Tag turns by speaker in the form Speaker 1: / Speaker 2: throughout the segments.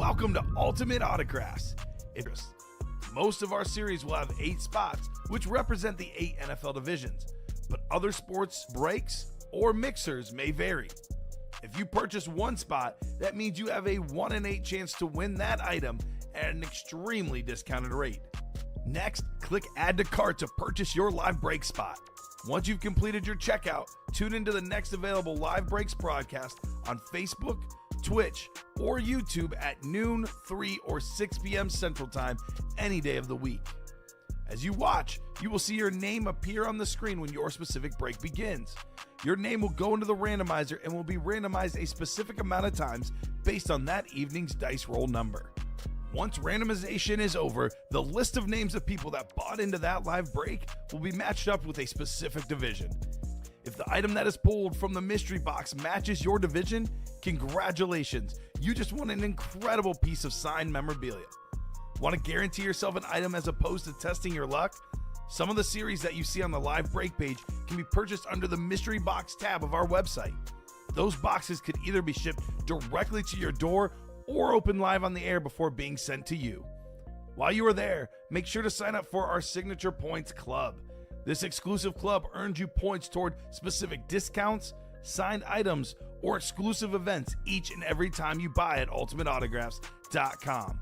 Speaker 1: Welcome to Ultimate Autographs. Most of our series will have 8 spots, which represent the 8 NFL divisions, but other sports breaks or mixers may vary. If you purchase one spot, that means you have a 1 in 8 chance to win that item at an extremely discounted rate. Next, click Add to Cart to purchase your live break spot. Once you've completed your checkout, tune into the next available live breaks broadcast on Facebook, Twitch, or YouTube at noon, 3, or 6 p.m. Central Time any day of the week. As you watch, you will see your name appear on the screen when your specific break begins. Your name will go into the randomizer and will be randomized a specific amount of times based on that evening's dice roll number. Once randomization is over, the list of names of people that bought into that live break will be matched up with a specific division. If the item that is pulled from the mystery box matches your division, congratulations, you just won an incredible piece of signed memorabilia. Want to guarantee yourself an item as opposed to testing your luck? Some of the series that you see on the live break page can be purchased under the mystery box tab of our website. Those boxes could either be shipped directly to your door or open live on the air before being sent to you. While you are there, make sure to sign up for our Signature Points Club. This exclusive club earns you points toward specific discounts, signed items, or exclusive events each and every time you buy at ultimateautographs.com.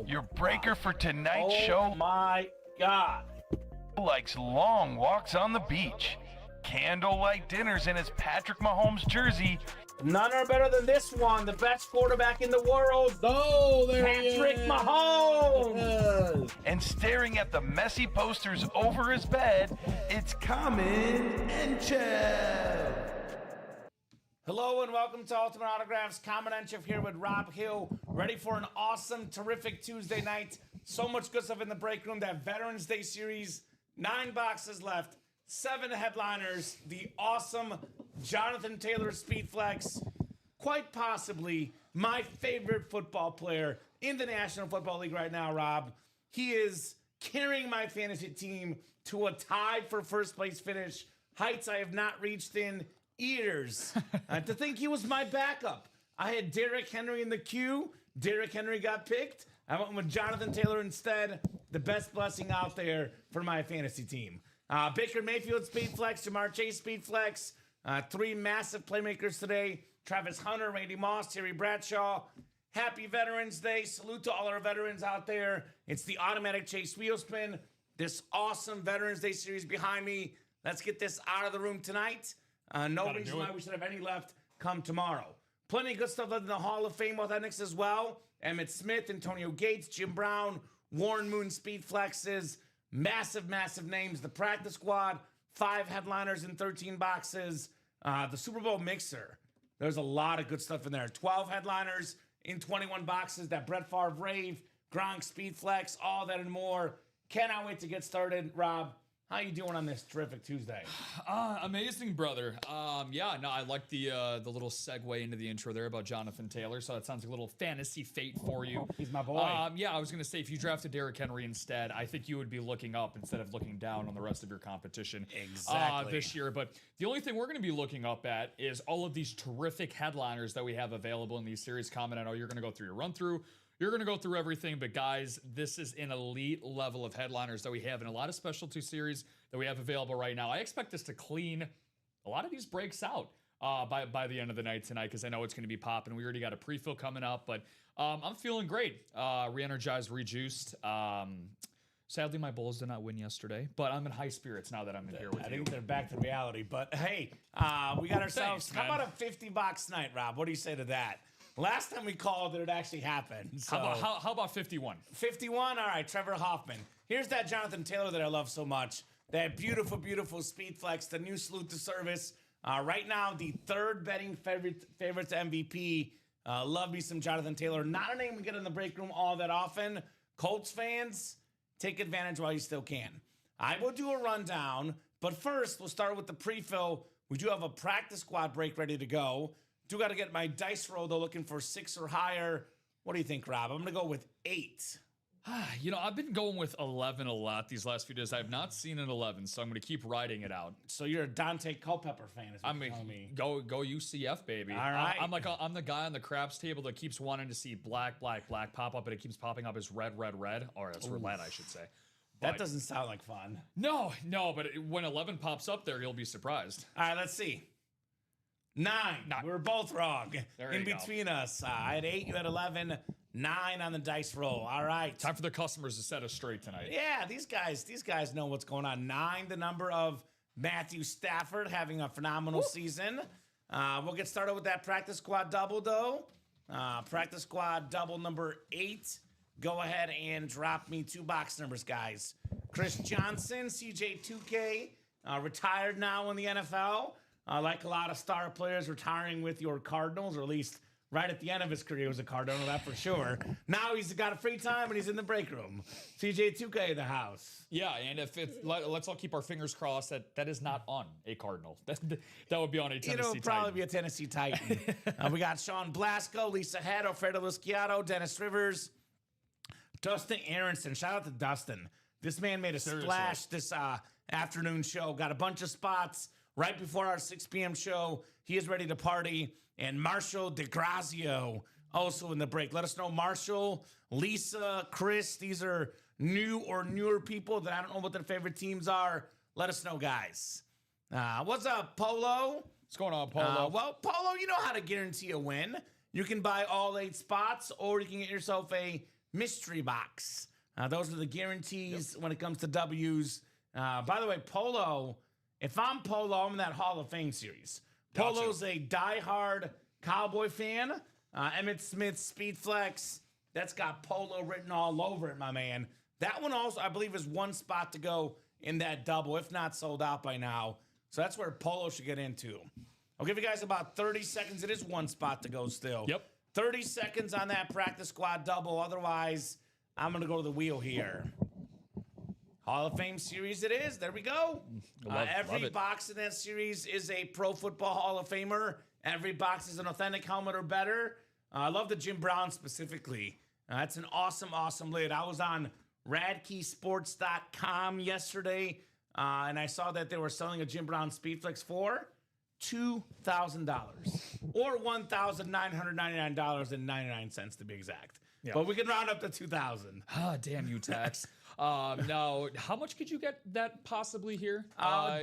Speaker 1: Your breaker for tonight's show.
Speaker 2: Oh my God.
Speaker 1: Likes long walks on the beach, candlelight dinners in his Patrick Mahomes jersey.
Speaker 2: None are better than this one. The best quarterback in the world.
Speaker 3: Oh, there
Speaker 2: Patrick Mahomes.
Speaker 1: And staring at the messy posters over his bed, it's Common and Chev.
Speaker 2: Hello and welcome to Ultimate Autographs. Common and Chev here with Rob Hill. Ready for an awesome, terrific Tuesday night. So much good stuff in the break room. That Veterans Day series, 9 boxes left, 7 headliners, the awesome Jonathan Taylor Speed Flex, quite possibly my favorite football player in the National Football League right now, Rob. He is carrying my fantasy team to a tie for first place finish, heights I have not reached in years. To think he was my backup. I had Derrick Henry in the queue. Derrick Henry got picked. I went with Jonathan Taylor instead. The best blessing out there for my fantasy team. Baker Mayfield Speed Flex, Jamar Chase Speed Flex. 3 massive playmakers today. Travis Hunter, Randy Moss, Terry Bradshaw. Happy Veterans Day. Salute to all our veterans out there. It's the automatic Chase wheel spin. This awesome Veterans Day series behind me. Let's get this out of the room tonight. No reason why we should have any left come tomorrow. Plenty of good stuff left in the Hall of Fame Authentics as well. Emmitt Smith, Antonio Gates, Jim Brown, Warren Moon Speed Flexes. Massive, massive names. The practice squad, 5 headliners in 13 boxes. The Super Bowl mixer. There's a lot of good stuff in there. 12 headliners in 21 boxes. That Brett Favre Rave, Gronk Speed Flex, all that and more. Cannot wait to get started. Rob, how you doing on this terrific Tuesday?
Speaker 3: Amazing, brother. I like the little segue into the intro there about Jonathan Taylor. So that sounds like a little fantasy fate for you.
Speaker 2: He's my boy.
Speaker 3: I was going to say, if you drafted Derrick Henry instead, I think you would be looking up instead of looking down on the rest of your competition this year. But the only thing we're going to be looking up at is all of these terrific headliners that we have available in these series. Comment, I know you're going to go through your run-through. You're going to go through everything, but guys, this is an elite level of headliners that we have in a lot of specialty series that we have available right now. I expect us to clean a lot of these breaks out by the end of the night tonight because I know it's going to be popping. We already got a pre-fill coming up, but I'm feeling great. Re-energized, rejuiced. Sadly, my Bulls did not win yesterday, but I'm in high spirits now that I'm in here with you.
Speaker 2: I think they're back to reality, but hey, we got ourselves.
Speaker 3: Thanks,
Speaker 2: how about a $50 night, Rob? What do you say to that? Last time we called it actually happened. So.
Speaker 3: How about 51?
Speaker 2: 51? All right, Trevor Hoffman. Here's that Jonathan Taylor that I love so much. That beautiful, beautiful Speed Flex, the new salute to service. Right now, the 3rd betting favorite to MVP. Love me some Jonathan Taylor. Not a name we get in the break room all that often. Colts fans, take advantage while you still can. I will do a rundown, but first, we'll start with the pre-fill. We do have a practice squad break ready to go. Do got to get my dice roll, though, looking for 6 or higher. What do you think, Rob? I'm going to go with 8.
Speaker 3: I've been going with 11 a lot these last few days. I have not seen an 11, so I'm going to keep riding it out.
Speaker 2: So you're a Dante Culpepper fan, is what you're telling me.
Speaker 3: Go UCF, baby.
Speaker 2: All right.
Speaker 3: I'm the guy on the craps table that keeps wanting to see black pop up, but it keeps popping up as red. Or as roulette, I should say.
Speaker 2: That doesn't sound like fun.
Speaker 3: No, but when 11 pops up there, you'll be surprised.
Speaker 2: All right, let's see. 9. We were both wrong. In between us. I had 8, you had 11. 9 on the dice roll. All right.
Speaker 3: Time for the customers to set us straight tonight.
Speaker 2: Yeah, these guys know what's going on. 9, the number of Matthew Stafford having a phenomenal season. We'll get started with that practice squad double, though. Practice squad double number 8. Go ahead and drop me 2 box numbers, guys. Chris Johnson, CJ2K, retired now in the NFL. Like a lot of star players retiring with your Cardinals, or at least right at the end of his career was a Cardinal, that for sure. Now he's got a free time and he's in the break room. CJ2K in the house.
Speaker 3: Yeah, and let's all keep our fingers crossed that is not on a Cardinal. That would be on a Tennessee Titan.
Speaker 2: It'll probably be a Tennessee Titan. We got Sean Blasco, Lisa Head, Alfredo Lusquiato, Dennis Rivers, Dustin Aronson. Shout out to Dustin. This man made a splash this afternoon show. Got a bunch of spots right before our 6 p.m. show. He is ready to party. And Marshall DeGrazio also in the break. Let us know, Marshall, Lisa, Chris. These are new or newer people that I don't know what their favorite teams are. Let us know, guys. What's up, Polo?
Speaker 3: What's going on, Polo?
Speaker 2: Well, Polo, you know how to guarantee a win. You can buy all 8 spots, or you can get yourself a mystery box. Those are the guarantees when it comes to W's. By the way, Polo, if I'm Polo, I'm in that Hall of Fame series. Polo's a diehard Cowboy fan. Emmitt Smith Speed Flex, that's got Polo written all over it, my man. That one also, I believe, is 1 spot to go in that double, if not sold out by now. So that's where Polo should get into. I'll give you guys about 30 seconds. It is 1 spot to go still.
Speaker 3: Yep.
Speaker 2: 30 seconds on that practice squad double. Otherwise, I'm going to go to the wheel here. Hall of Fame series it is. There we go. Every box in that series is a Pro Football Hall of Famer. Every box is an authentic helmet or better. I love the Jim Brown specifically. That's an awesome lid. I was on radkeysports.com yesterday, and I saw that they were selling a Jim Brown Speedflex for $2,000 or $1,999.99 to be exact. Yeah. But we can round up to 2,000.
Speaker 3: Ah, damn you, tax. Now, how much could you get that possibly here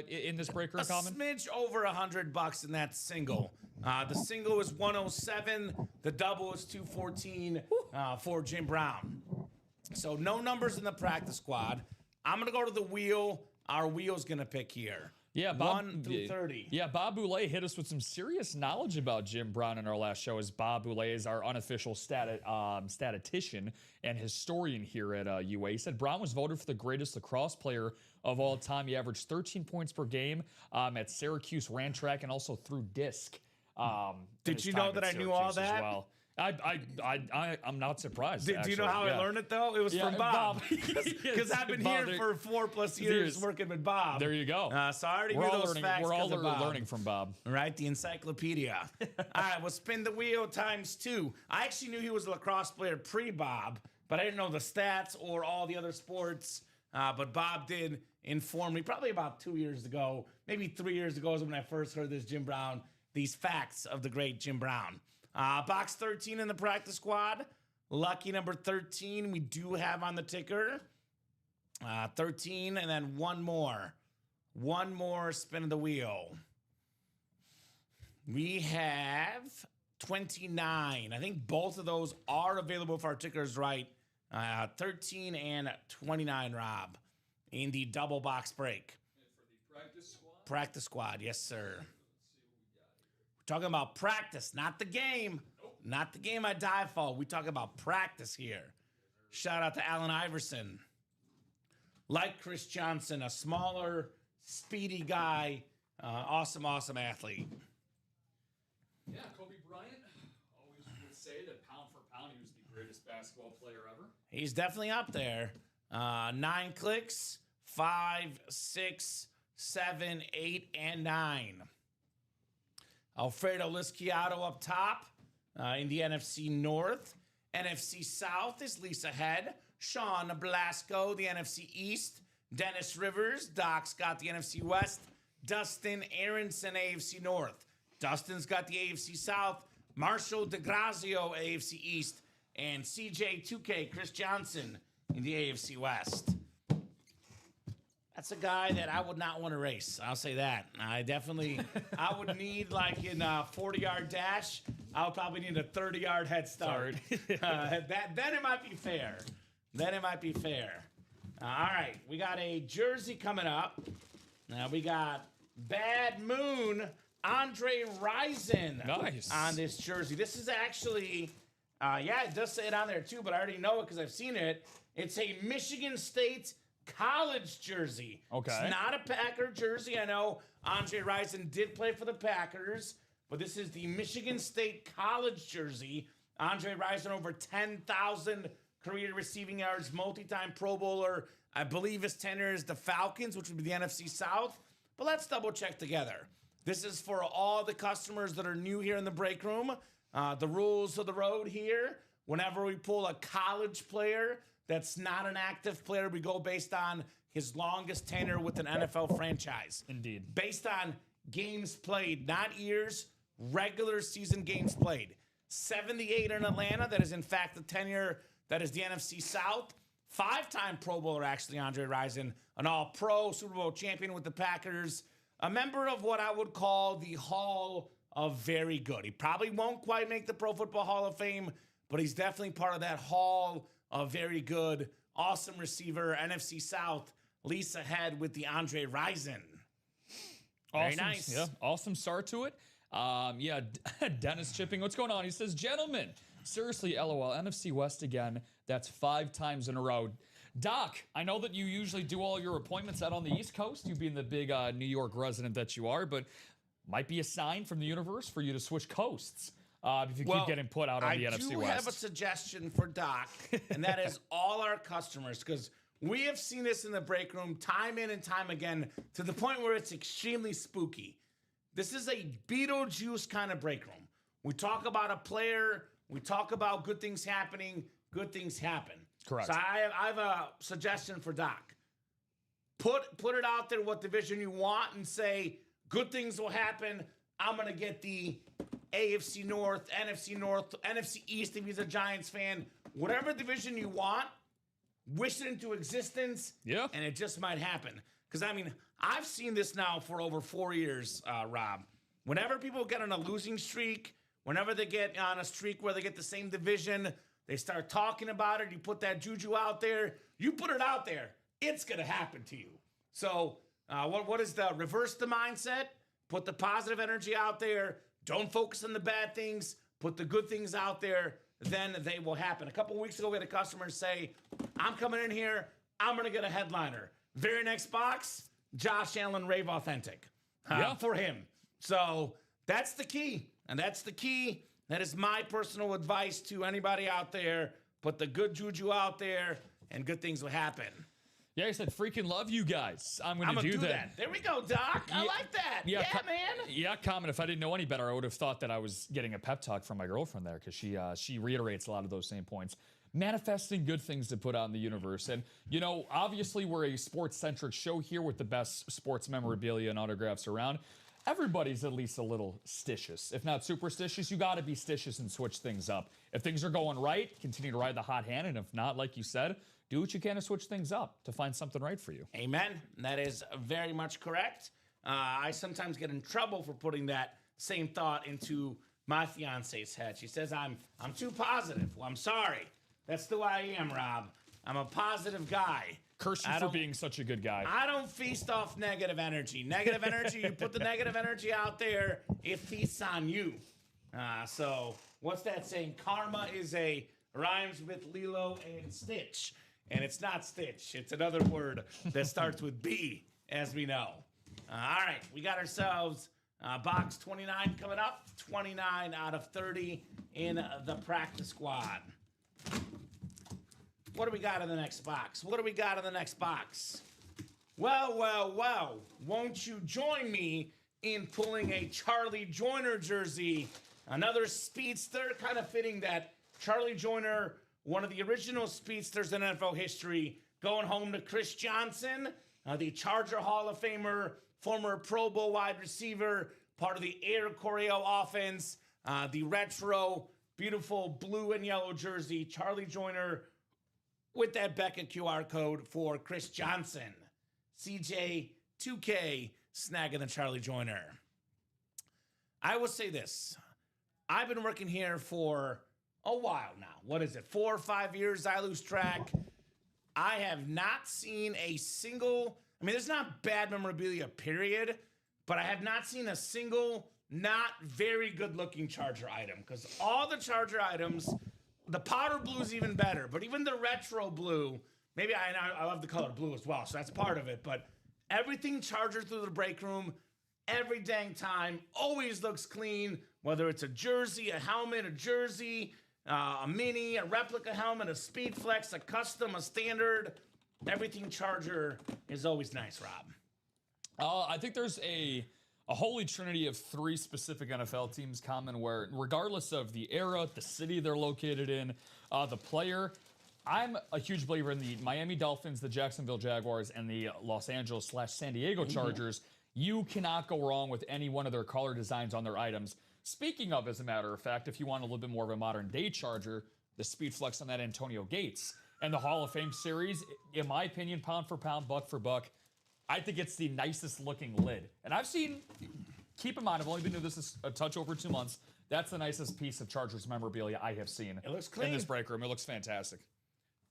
Speaker 3: in this breaker common?
Speaker 2: A smidge over $100 in that single. The single is 107. The double is 214 for Jim Brown. So no numbers in the practice squad. I'm gonna go to the wheel. Our wheel's gonna pick here.
Speaker 3: Yeah,
Speaker 2: 1 through 30.
Speaker 3: Yeah, Bob Boulay hit us with some serious knowledge about Jim Brown in our last show, as Bob Boulay is our unofficial statistician and historian here at UA. He said Brown was voted for the greatest lacrosse player of all time. He averaged 13 points per game at Syracuse Ran Track and also through disc.
Speaker 2: Did you know that I knew all that?
Speaker 3: Well. I'm not surprised.
Speaker 2: Do you know how I learned it, though? It was from Bob. Because I've been here for 4+ years working with Bob.
Speaker 3: There you go.
Speaker 2: So I already knew those facts.
Speaker 3: We're all learning from Bob.
Speaker 2: Right? The encyclopedia. All right, we'll spin the wheel ×2. I actually knew he was a lacrosse player pre-Bob, but I didn't know the stats or all the other sports. But Bob did inform me probably about 2 years ago, maybe 3 years ago is when I first heard this Jim Brown, these facts of the great Jim Brown. Box 13 in the practice squad. Lucky number 13 we do have on the ticker. 13 and then one more. One more spin of the wheel. We have 29. I think both of those are available if our ticker's right. 13 and 29, Rob, in the double box break.
Speaker 3: And for the practice squad?
Speaker 2: Practice squad, yes, sir. Talking about practice, not the game. Nope. Not the game I die for. We talking about practice here. Shout out to Allen Iverson. Like Chris Johnson, a smaller, speedy guy. Awesome athlete.
Speaker 3: Yeah, Kobe Bryant always would say that pound for pound, he was the greatest basketball player ever.
Speaker 2: He's definitely up there. 9 clicks, 5, 6, 7, 8, and 9. Alfredo Lusquiato up top in the NFC North. NFC South is Lisa Head. Sean Blasco, the NFC East. Dennis Rivers, Doc's got the NFC West. Dustin Aronson, AFC North. Dustin's got the AFC South. Marshall DeGrazio, AFC East. And CJ2K, Chris Johnson, in the AFC West. That's a guy that I would not want to race. I'll say that. I would need, like in a 40-yard dash, I would probably need a 30-yard head start. Then it might be fair. All right, we got a jersey coming up. Now we got Bad Moon, Andre Rison on this jersey. This is actually, it does say it on there too, but I already know it because I've seen it. It's a Michigan State college jersey.
Speaker 3: Okay.
Speaker 2: It's not a Packer jersey. I know Andre Rison did play for the Packers, but this is the Michigan State college jersey. Andre Rison, over 10,000 career receiving yards, multi-time Pro Bowler. I believe his tenure is the Falcons, which would be the NFC South. But let's double check together. This is for all the customers that are new here in the break room. The rules of the road here. Whenever we pull a college player that's not an active player, we go based on his longest tenure with an NFL franchise.
Speaker 3: Indeed.
Speaker 2: Based on games played, not years, regular season games played. 78 in Atlanta, that is in fact the tenure that is the NFC South. 5-time Pro Bowler, actually, Andre Rison, an All-Pro, Super Bowl champion with the Packers, a member of what I would call the Hall of Very Good. He probably won't quite make the Pro Football Hall of Fame, but he's definitely part of that Hall of Very Good. Awesome receiver, NFC South, lease ahead with the Andre Rison. Very nice.
Speaker 3: Yeah, awesome start to it. Dennis Chipping, what's going on? He says, gentlemen, seriously, LOL, NFC West again. That's 5 times in a row. Doc, I know that you usually do all your appointments out on the East Coast, you being the big New York resident that you are, but might be a sign from the universe for you to switch coasts if you keep getting put out on the NFC West.
Speaker 2: I do have a suggestion for Doc, and that is all our customers, because we have seen this in the break room time in and time again to the point where it's extremely spooky. This is a Beetlejuice kind of break room. We talk about a player, we talk about good things happening, good things happen.
Speaker 3: Correct.
Speaker 2: So I have a suggestion for Doc. Put it out there what division you want and say, good things will happen. I'm going to get the AFC North, NFC East if he's a Giants fan. Whatever division you want, wish it into existence, and it just might happen. Because, I mean, I've seen this now for over 4 years, Rob. Whenever people get on a losing streak, whenever they get on a streak where they get the same division, they start talking about it. You put that juju out there. You put it out there. It's going to happen to you. So what is the reverse the mindset? Put the positive energy out there. Don't focus on the bad things. Put the good things out there. Then they will happen. A couple weeks ago, we had a customer say, I'm coming in here. I'm going to get a headliner. Very next box, Josh Allen Rave Authentic for him. So that's the key. And that's the key. That is my personal advice to anybody out there. Put the good juju out there, and good things will happen.
Speaker 3: Yeah, I said freaking love you guys. I'm going to do that.
Speaker 2: There we go, Doc. I like that. Yeah, man.
Speaker 3: Yeah, comment. If I didn't know any better, I would have thought that I was getting a pep talk from my girlfriend there because she reiterates a lot of those same points. Manifesting good things to put out in the universe. And, you know, obviously we're a sports-centric show here with the best sports memorabilia and autographs around. Everybody's at least a little stitious. If not superstitious, you got to be stitious and switch things up. If things are going right, continue to ride the hot hand. And if not, like you said, do what you can to switch things up to find something right for you.
Speaker 2: Amen. That is very much correct. I sometimes get in trouble for putting that same thought into my fiance's head. She says, I'm too positive. Well, I'm sorry. That's the way I am, Rob. I'm a positive guy.
Speaker 3: Curse you for being such a good guy.
Speaker 2: I don't feast off negative energy. Negative energy, you put the negative energy out there, it feasts on you. So what's that saying? Karma rhymes with Lilo and Stitch. And it's not Stitch. It's another word that starts with B, as we know. All right, we got ourselves box 29 coming up. 29 out of 30 in the practice squad. What do we got in the next box? Well. Won't you join me in pulling a Charlie Joyner jersey? Another speedster, kind of fitting that Charlie Joyner one of the original speedsters in NFL history, going home to Chris Johnson, the Charger Hall of Famer, former Pro Bowl wide receiver, part of the Air Coryell offense, the retro, beautiful blue and yellow jersey, Charlie Joyner, with that Beckett QR code for Chris Johnson. CJ2K snagging the Charlie Joyner. I will say this. I've been working here for a while now. What is it? 4 or 5 years? I lose track. I have not seen a single, there's not bad memorabilia, period, but I have not seen a single not very good looking Charger item, because all the Charger items, the powder blue is even better, but even the retro blue, maybe I love the color blue as well, so that's part of it, but everything Charger through the break room, every dang time, always looks clean, whether it's a jersey, a helmet, a jersey, a mini, a replica helmet, a speed flex, a custom, a standard. Everything Charger is always nice, Rob.
Speaker 3: I think there's a holy trinity of 3 specific NFL teams common where, regardless of the era, the city they're located in, the player, I'm a huge believer in the Miami Dolphins, the Jacksonville Jaguars, and the Los Angeles/San Diego Chargers. You cannot go wrong with any one of their color designs on their items. Speaking of, as a matter of fact, if you want a little bit more of a modern day Charger, the speed flex on that Antonio Gates and the Hall of Fame series, in my opinion, pound for pound, buck for buck, I think it's the nicest looking lid. And I've seen, keep in mind, I've only been doing this a touch over 2 months. That's the nicest piece of Chargers memorabilia I have seen.
Speaker 2: It looks clean
Speaker 3: in this break room. It looks fantastic.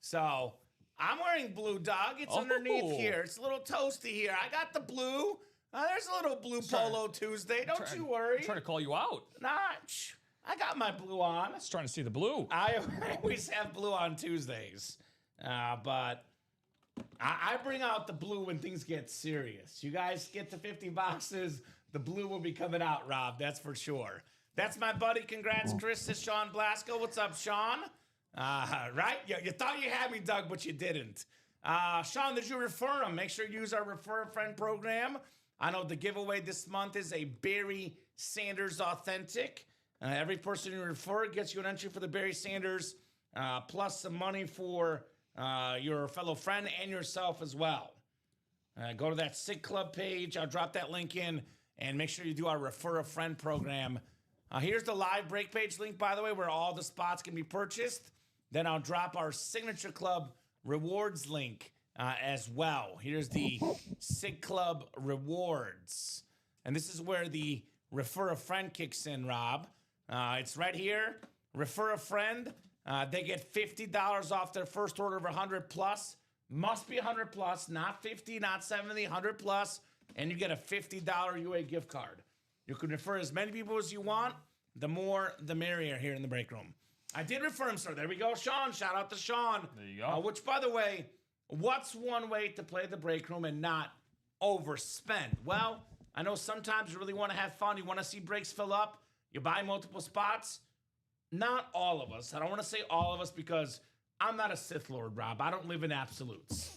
Speaker 2: So I'm wearing blue, dog. It's underneath here. It's a little toasty here. I got the blue. There's a little blue polo Tuesday. Don't you worry.
Speaker 3: I'm trying to call you out.
Speaker 2: Nah, I got my blue on.
Speaker 3: I was trying to see the blue.
Speaker 2: I always have blue on Tuesdays. But I bring out the blue when things get serious. You guys get to 50 boxes, the blue will be coming out, Rob. That's for sure. That's my buddy. Congrats, Chris. This is Sean Blasco. What's up, Sean? Right? You thought you had me, Doug, but you didn't. Sean, did you refer him? Make sure you use our Refer a Friend program. I know the giveaway this month is a Barry Sanders Authentic. Every person you refer gets you an entry for the Barry Sanders, plus some money for your fellow friend and yourself as well. Go to that Sig Club page. I'll drop that link in, and make sure you do our Refer a Friend program. Here's the live break page link, by the way, where all the spots can be purchased. Then I'll drop our Signature Club rewards link as well. Here's the Sig Club rewards. And this is where the Refer a Friend kicks in, Rob. It's right here. Refer a Friend. They get $50 off their first order of 100 plus. Must be 100 plus, not 50, not 70, 100 plus. And you get a $50 UA gift card. You can refer as many people as you want. The more, the merrier here in the break room. I did refer him, sir. There we go, Sean. Shout out to Sean.
Speaker 3: There you go.
Speaker 2: Which, by the way, what's one way to play the break room and not overspend? Well, I know sometimes you really want to have fun. You want to see breaks fill up. You buy multiple spots. Not all of us. I don't want to say all of us because I'm not a Sith Lord, Rob. I don't live in absolutes.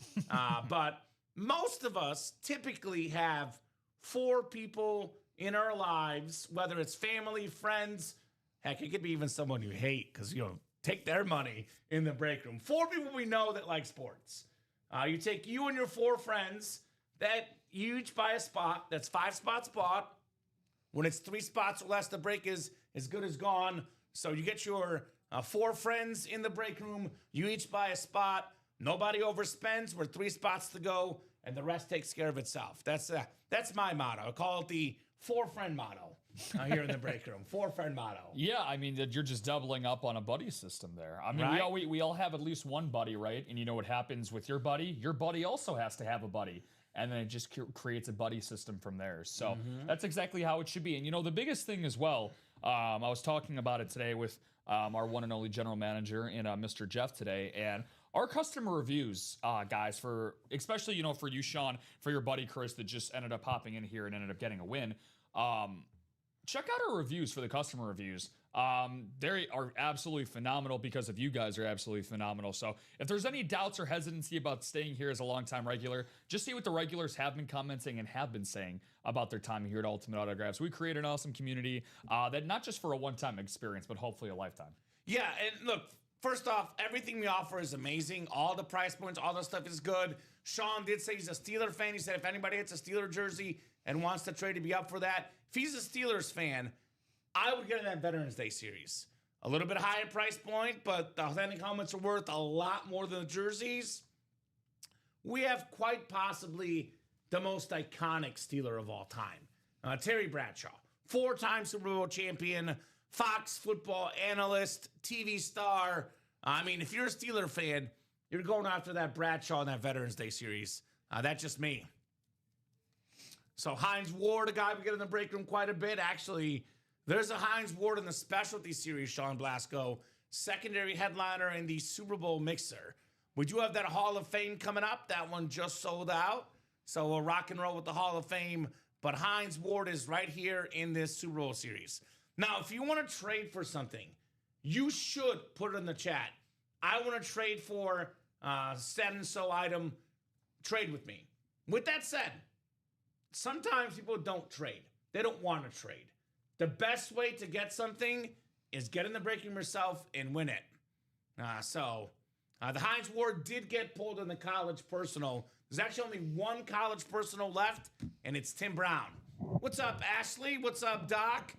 Speaker 2: But most of us typically have 4 people in our lives, whether it's family, friends, heck, it could be even someone you hate because, take their money in the break room. 4 people we know that like sports. You take you and your 4 friends that you each buy a spot. That's 5 spots bought. When it's 3 spots or less, the break is as good as gone. So you get your 4 friends in the break room. You each buy a spot. Nobody overspends. We're 3 spots to go, and the rest takes care of itself. That's my motto. I call it the 4-friend motto here in the break room. 4-friend motto.
Speaker 3: Yeah, I mean, you're just doubling up on a buddy system there. I mean,
Speaker 2: right?
Speaker 3: we all have at least one buddy, right? And you know what happens with your buddy? Your buddy also has to have a buddy. And then it just creates a buddy system from there. So that's exactly how it should be. And, the biggest thing as well, I was talking about it today with our one and only general manager and Mr. Jeff today. And our customer reviews, guys, for especially, for you, Sean, for your buddy Chris that just ended up popping in here and ended up getting a win. Check out our reviews for the customer reviews. They are absolutely phenomenal because of you guys are absolutely phenomenal. So if there's any doubts or hesitancy about staying here as a longtime regular, just see what the regulars have been commenting and have been saying about their time here at Ultimate Autographs. We create an awesome community that not just for a one-time experience, but hopefully a lifetime.
Speaker 2: Yeah, and look, First off, everything we offer is amazing. All the price points, all the stuff is good. Sean did say he's a Steeler fan. He said if anybody hits a Steeler jersey and wants to trade to be up for that, if he's a Steelers fan, I would get in that Veterans Day series. A little bit higher price point, but the authentic helmets are worth a lot more than the jerseys. We have quite possibly the most iconic Steeler of all time. Terry Bradshaw, 4-time Super Bowl champion, Fox football analyst, TV star. I mean, if you're a Steeler fan, you're going after that Bradshaw in that Veterans Day series. That's just me. So Hines Ward, a guy we get in the break room quite a bit. Actually, there's a Hines Ward in the specialty series, Sean Blasco, secondary headliner in the Super Bowl mixer. We do have that Hall of Fame coming up. That one just sold out. So we'll rock and roll with the Hall of Fame. But Hines Ward is right here in this Super Bowl series. Now, if you want to trade for something, you should put it in the chat. I want to trade for said and so item. Trade with me. With that said, sometimes people don't trade. They don't want to trade. The best way to get something is get in the break room yourself and win it. The Hines Ward did get pulled in the college personal. There's actually only one college personal left, and it's Tim Brown. What's up, Ashley? What's up, Doc?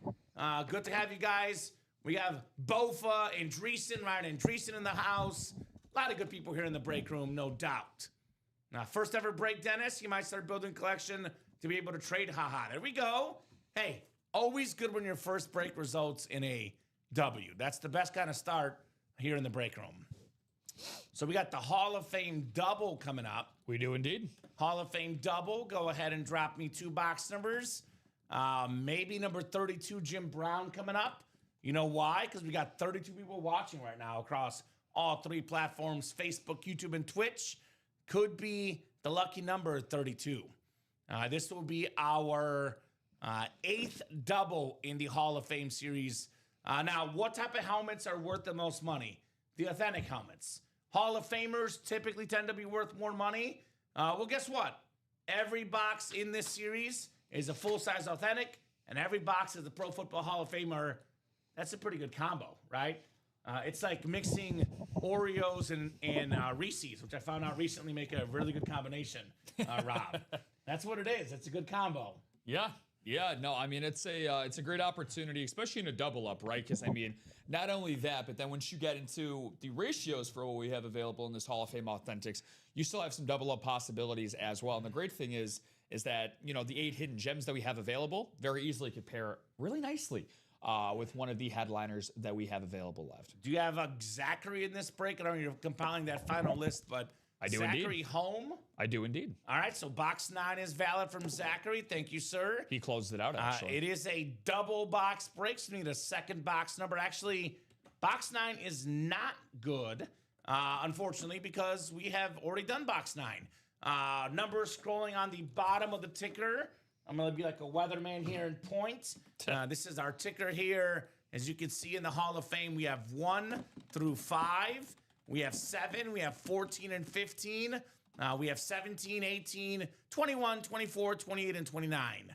Speaker 2: Good to have you guys. We have Bofa and Dreesen, right? And Dreesen in the house. A lot of good people here in the break room, no doubt. Now, first ever break, Dennis. You might start building a collection to be able to trade. Haha, there we go. Hey, always good when your first break results in a W. That's the best kind of start here in the break room. So we got the Hall of Fame double coming up.
Speaker 3: We do indeed.
Speaker 2: Hall of Fame double. Go ahead and drop me 2 box numbers. Maybe number 32, Jim Brown, coming up. You know why? Because we got 32 people watching right now across all 3 platforms, Facebook, YouTube, and Twitch. Could be the lucky number 32. This will be our 8th double in the Hall of Fame series. Now, what type of helmets are worth the most money? The authentic helmets. Hall of Famers typically tend to be worth more money. Well, guess what? Every box in this series is a full-size authentic, and every box is the Pro Football Hall of Famer. That's a pretty good combo, right? It's like mixing Oreos and Reese's, which I found out recently make a really good combination, Rob. That's what it is. It's a good combo.
Speaker 3: Yeah, no, I mean, it's a great opportunity, especially in a double up, right? Because, I mean, not only that, but then once you get into the ratios for what we have available in this Hall of Fame Authentics, you still have some double up possibilities as well. And the great thing is that, you know, the 8 hidden gems that we have available very easily compare really nicely with one of the headliners that we have available left.
Speaker 2: Do you have a Zachary in this break? I don't know, you're compiling that final list, but
Speaker 3: I do
Speaker 2: Zachary
Speaker 3: indeed.
Speaker 2: home?
Speaker 3: I do indeed.
Speaker 2: All right, so box 9 is valid from Zachary. Thank you, sir.
Speaker 3: He closed it out, actually.
Speaker 2: It is a double box break, so we need a second box number. Actually, box 9 is not good, unfortunately, because we have already done box 9. Number scrolling on the bottom of the ticker. I'm going to be like a weatherman here and point. This is our ticker here. As you can see in the Hall of Fame, we have 1 through 5. We have 7. We have 14 and 15. We have 17, 18, 21, 24, 28, and 29.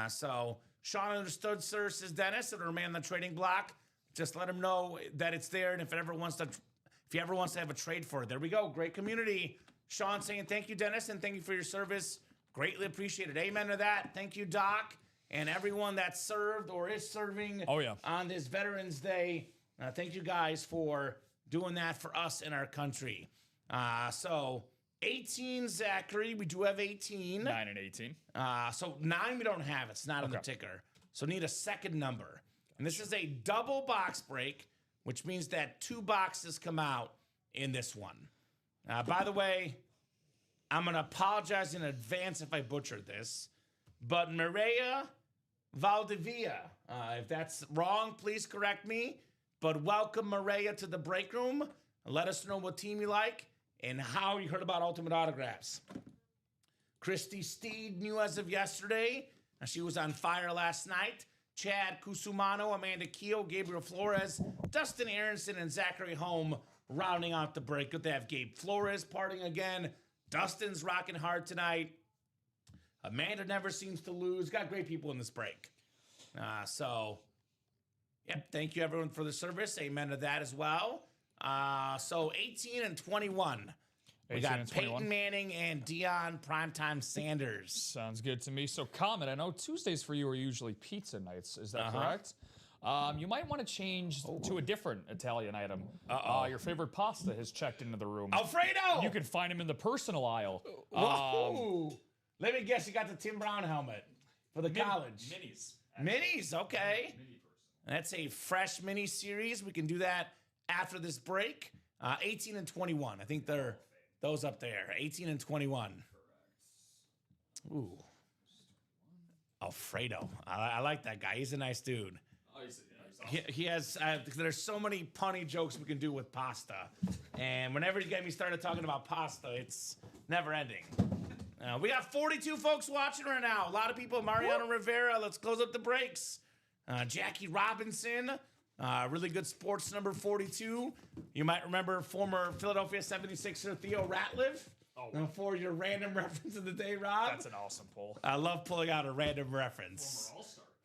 Speaker 2: So Sean understood, sir, says Dennis. It'll remain on the trading block. Just let him know that it's there, and if he ever wants to have a trade for it, there we go. Great community. Sean saying thank you, Dennis, and thank you for your service. Greatly appreciated. Amen to that. Thank you, Doc, and everyone that served or is serving on this Veterans Day. Thank you guys for doing that for us in our country. So 18, Zachary. We do have 18.
Speaker 3: 9 and 18.
Speaker 2: So 9 we don't have. It's not on the ticker. So need a second number. And this is a double box break, which means that 2 boxes come out in this one. By the way, I'm going to apologize in advance if I butchered this, but Maria Valdivia, if that's wrong, please correct me. But welcome, Maria, to the break room. Let us know what team you like and how you heard about Ultimate Autographs. Christy Steed knew as of yesterday. She was on fire last night. Chad Cusumano, Amanda Keel, Gabriel Flores, Dustin Aronson, and Zachary Home rounding out the break. Good to have Gabe Flores parting again. Dustin's rocking hard tonight. Amanda never seems to lose. Got great people in this break. Yep, thank you, everyone, for the service. Amen to that as well. So 18 and 21. We got Peyton Manning and Deion Primetime Sanders.
Speaker 3: Sounds good to me. So, comment. I know Tuesdays for you are usually pizza nights. Is that correct? You might want to change to a different Italian item. Your favorite pasta has checked into the room.
Speaker 2: Alfredo!
Speaker 3: You can find him in the personal aisle.
Speaker 2: Let me guess, you got the Tim Brown helmet for the college. Minis, okay. That's a fresh mini series. We can do that after this break. 18 and 21. I think they're those up there. 18 and 21. Ooh. Alfredo. I like that guy. He's a nice dude. He has, there's so many punny jokes we can do with pasta. And whenever you get me started talking about pasta, it's never ending. We got 42 folks watching right now. A lot of people. Mariano Rivera. Let's close up the breaks. Jackie Robinson. Really good sports number 42. You might remember former Philadelphia 76er Theo Ratliff. For your random reference of the day, Rob.
Speaker 3: That's an awesome pull.
Speaker 2: I love pulling out a random reference.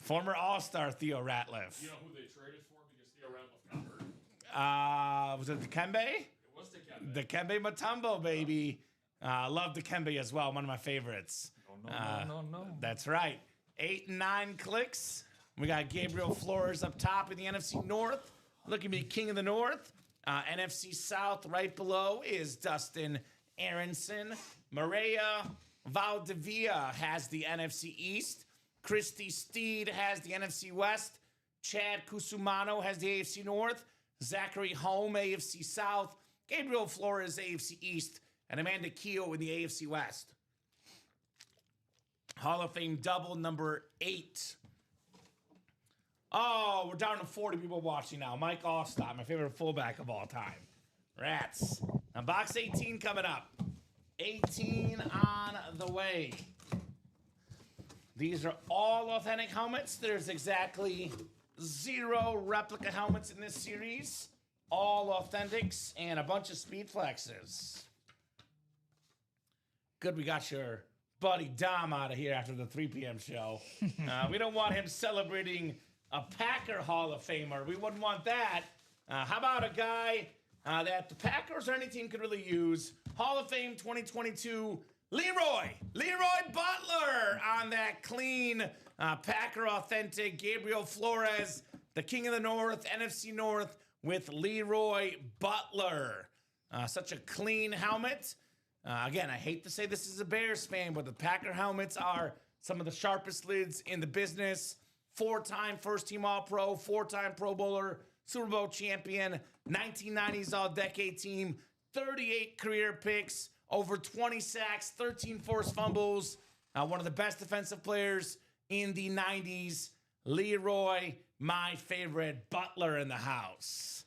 Speaker 2: Former All-Star Theo Ratliff.
Speaker 3: You know who they traded for because Theo Ratliff got hurt?
Speaker 2: Was it Dikembe?
Speaker 3: It was Dikembe.
Speaker 2: Dikembe Mutombo, baby. Love Dikembe as well. One of my favorites.
Speaker 3: No.
Speaker 2: That's right. 8 and 9 clicks. We got Gabriel Flores up top in the NFC North, looking to be king of the North. NFC South right below is Dustin Aronson. Maria Valdivia has the NFC East. Christy Steed has the NFC West. Chad Kusumano has the AFC North. Zachary Holm, AFC South. Gabriel Flores, AFC East. And Amanda Keogh in the AFC West. Hall of Fame double number 8. Oh, we're down to 40 people watching now. Mike Allstott, my favorite fullback of all time. Rats. Now, box 18 coming up. 18 on the way. These are all authentic helmets. There's exactly 0 replica helmets in this series. All authentics and a bunch of speed flexes. Good, we got your buddy Dom out of here after the 3 p.m. show. We don't want him celebrating a Packer Hall of Famer. We wouldn't want that. How about a guy that the Packers or any team could really use? Hall of Fame 2022, Leroy Butler on that clean Packer authentic. Gabriel Flores, the king of the North, NFC North with Leroy Butler. Such a clean helmet. Again, I hate to say this is a Bears fan, but the Packer helmets are some of the sharpest lids in the business. 4-time first-team All-Pro, 4-time Pro Bowler, Super Bowl champion, 1990s All-Decade team, 38 career picks, over 20 sacks, 13 forced fumbles, one of the best defensive players in the 90s. Leroy, my favorite Butler in the house.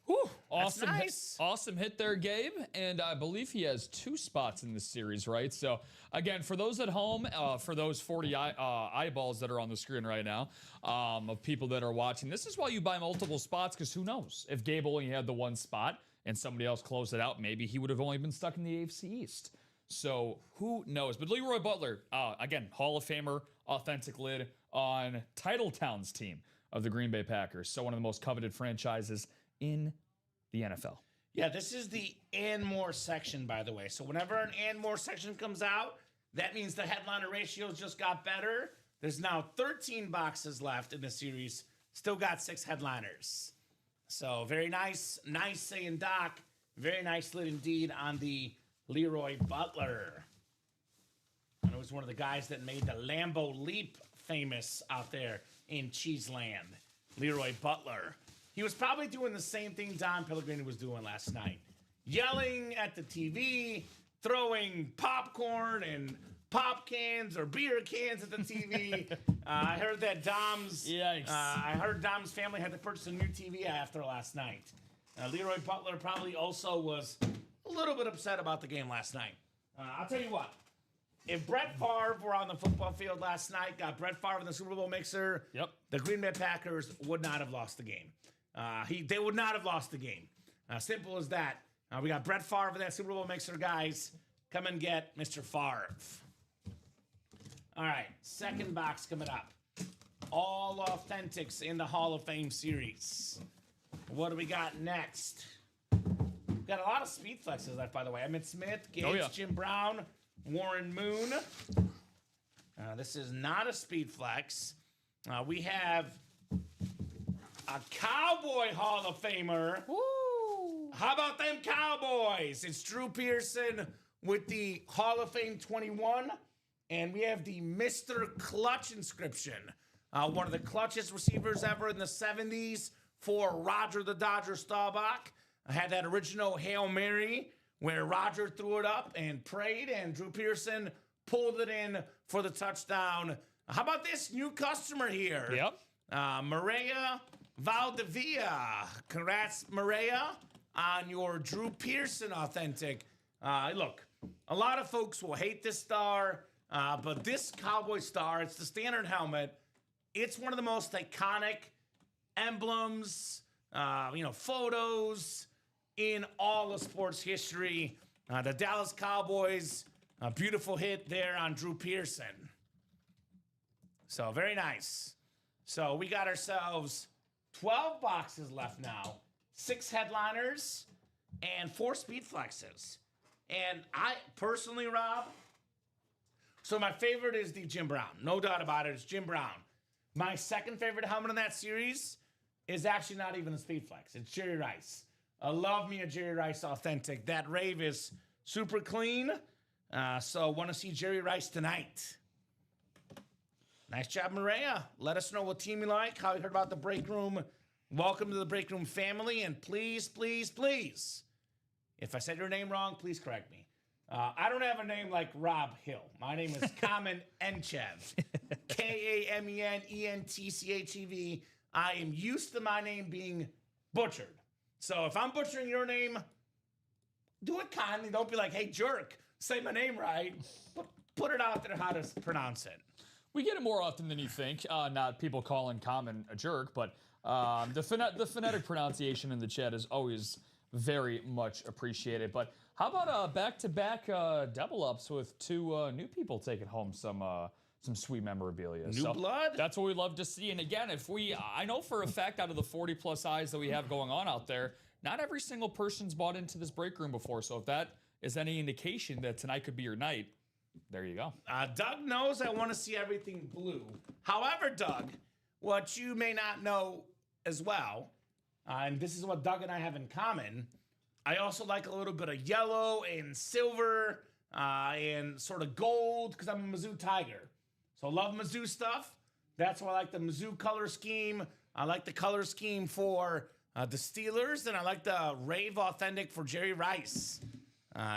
Speaker 3: Whew, awesome,
Speaker 2: nice.
Speaker 3: Awesome hit there, Gabe. And I believe he has 2 spots in this series, right? So, again, for those at home, for those 40 eyeballs that are on the screen right now, of people that are watching, this is why you buy multiple spots, because who knows? If Gabe only had the 1 spot and somebody else closed it out, maybe he would have only been stuck in the AFC East. So, who knows? But Leroy Butler, again, Hall of Famer, authentic lid on Titletown's team of the Green Bay Packers. So, one of the most coveted franchises in the NFL.
Speaker 2: Yeah, this is the and more section, by the way. So whenever an and more section comes out, that means the headliner ratios just got better. There's now 13 boxes left in the series. Still got 6 headliners. So very nice. Nice saying Doc. Very nice lid indeed on the Leroy Butler. And it was one of the guys that made the Lambeau Leap famous out there in Cheeseland. Leroy Butler. He was probably doing the same thing Don Pellegrini was doing last night. Yelling at the TV, throwing popcorn and pop cans or beer cans at the TV. I heard that Dom's...
Speaker 3: Yikes.
Speaker 2: I heard Dom's family had to purchase a new TV after last night. Leroy Butler probably also was a little bit upset about the game last night. I'll tell you what. If Brett Favre were on the football field last night, got Brett Favre in the Super Bowl mixer, the Green Bay Packers would not have lost the game. They would not have lost the game. Simple as that. We got Brett Favre in that Super Bowl mixer, guys. Come and get Mr. Favre. All right, second box coming up. All authentics in the Hall of Fame series. What do we got next? We've got a lot of speed flexes left, by the way. Emmitt Smith, Gage,
Speaker 3: Oh, yeah.
Speaker 2: Jim Brown, Warren Moon. This is not a speed flex. We have a Cowboy Hall of Famer.
Speaker 3: Woo!
Speaker 2: How about them Cowboys? It's Drew Pearson with the Hall of Fame 21. And we have the Mr. Clutch inscription. One of the clutchest receivers ever in the 70s for Roger the Dodger Staubach. I had that original Hail Mary where Roger threw it up and prayed, and Drew Pearson pulled it in for the touchdown. How about this new customer here?
Speaker 3: Yep.
Speaker 2: Maria Valdivia. Congrats, Maria, on your Drew Pearson authentic. Look, a lot of folks will hate this star, but this Cowboy star, it's the standard helmet. It's one of the most iconic emblems, photos in all of sports history. The Dallas Cowboys, a beautiful hit there on Drew Pearson. So very nice. So we got ourselves 12 boxes left now, 6 headliners, and 4 speed flexes. And I personally, Rob, so my favorite is the Jim Brown. No doubt about it, it's Jim Brown. My second favorite helmet in that series is actually not even a speed flex. It's Jerry Rice. I love me a Jerry Rice authentic. That rave is super clean. So want to see Jerry Rice tonight. Nice job, Maria. Let us know what team you like, how you heard about the break room. Welcome to the break room family. And please, please, please, if I said your name wrong, please correct me. I don't have a name like Rob Hill. My name is Kamen Enchev. Kamenentchev. I am used to my name being butchered. So if I'm butchering your name, do it kindly. Don't be like, hey, jerk, say my name right. Put it out there how to pronounce it.
Speaker 3: We get it more often than you think. Not people calling Common a jerk, but the phonetic pronunciation in the chat is always very much appreciated. But how about back-to-back double ups with 2 new people taking home some sweet memorabilia?
Speaker 2: New blood?
Speaker 3: That's what we love to see. And again, I know for a fact out of the 40+ eyes that we have going on out there, not every single person's bought into this break room before. So if that is any indication that tonight could be your night, there you go.
Speaker 2: Doug knows I want to see everything blue. However, Doug, what you may not know as well, and this is what Doug and I have in common, I also like a little bit of yellow and silver and sort of gold because I'm a Mizzou Tiger. So I love Mizzou stuff. That's why I like the Mizzou color scheme. I like the color scheme for the Steelers, and I like the Rave Authentic for Jerry Rice.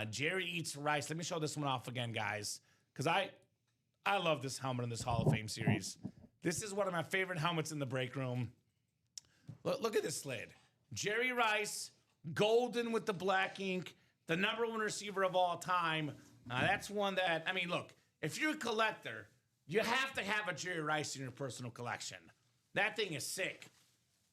Speaker 2: Jerry eats rice. Let me show this one off again, guys, because I love this helmet in this Hall of Fame series. This is one of my favorite helmets in the break room. Look at this lid. Jerry Rice, golden with the black ink, the #1 receiver of all time. That's one that, I mean, look, if you're a collector, you have to have a Jerry Rice in your personal collection. That thing is sick.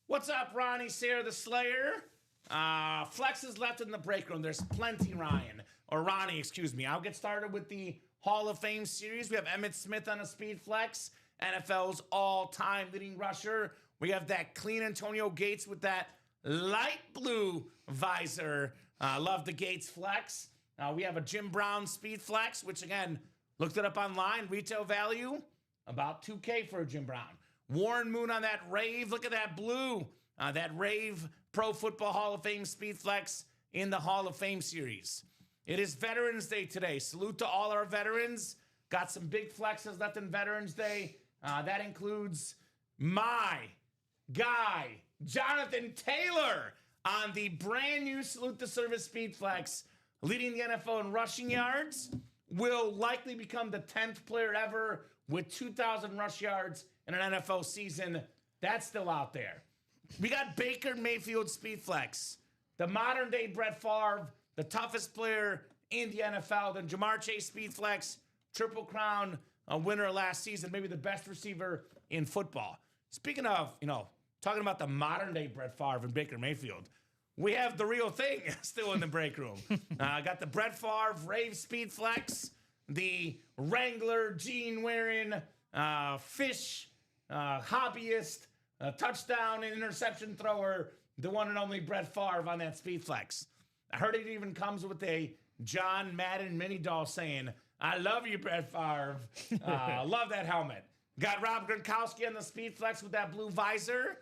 Speaker 2: What's up, Ronnie Sayre the Slayer? Flexes left in the break room. There's plenty, Ronnie, excuse me. I'll get started with the Hall of Fame series. We have Emmitt Smith on a speed flex, NFL's all-time leading rusher. We have that clean Antonio Gates with that light blue visor. Love the Gates flex. We have a Jim Brown speed flex, which again, looked it up online. Retail value, about $2K for a Jim Brown. Warren Moon on that Rave. Look at that blue. That Rave Pro Football Hall of Fame speed flex in the Hall of Fame series. It is Veterans Day today. Salute to all our veterans. Got some big flexes left in Veterans Day. That includes my guy, Jonathan Taylor, on the brand new Salute to Service speed flex, leading the NFL in rushing yards. Will likely become the 10th player ever with 2,000 rush yards in an NFL season. That's still out there. We got Baker Mayfield speed flex, the modern day Brett Favre, the toughest player in the NFL. Then Jamar Chase speed flex, Triple Crown winner last season, maybe the best receiver in football. Speaking of, talking about the modern day Brett Favre and Baker Mayfield, we have the real thing still in the break room. Got the Brett Favre Rave speed flex, the Wrangler jean wearing fish hobbyist, touchdown and interception thrower, the one and only Brett Favre on that speed flex. I heard it even comes with a John Madden mini doll saying, "I love you, Brett Favre." Love that helmet. Got Rob Gronkowski on the Speed Flex with that blue visor.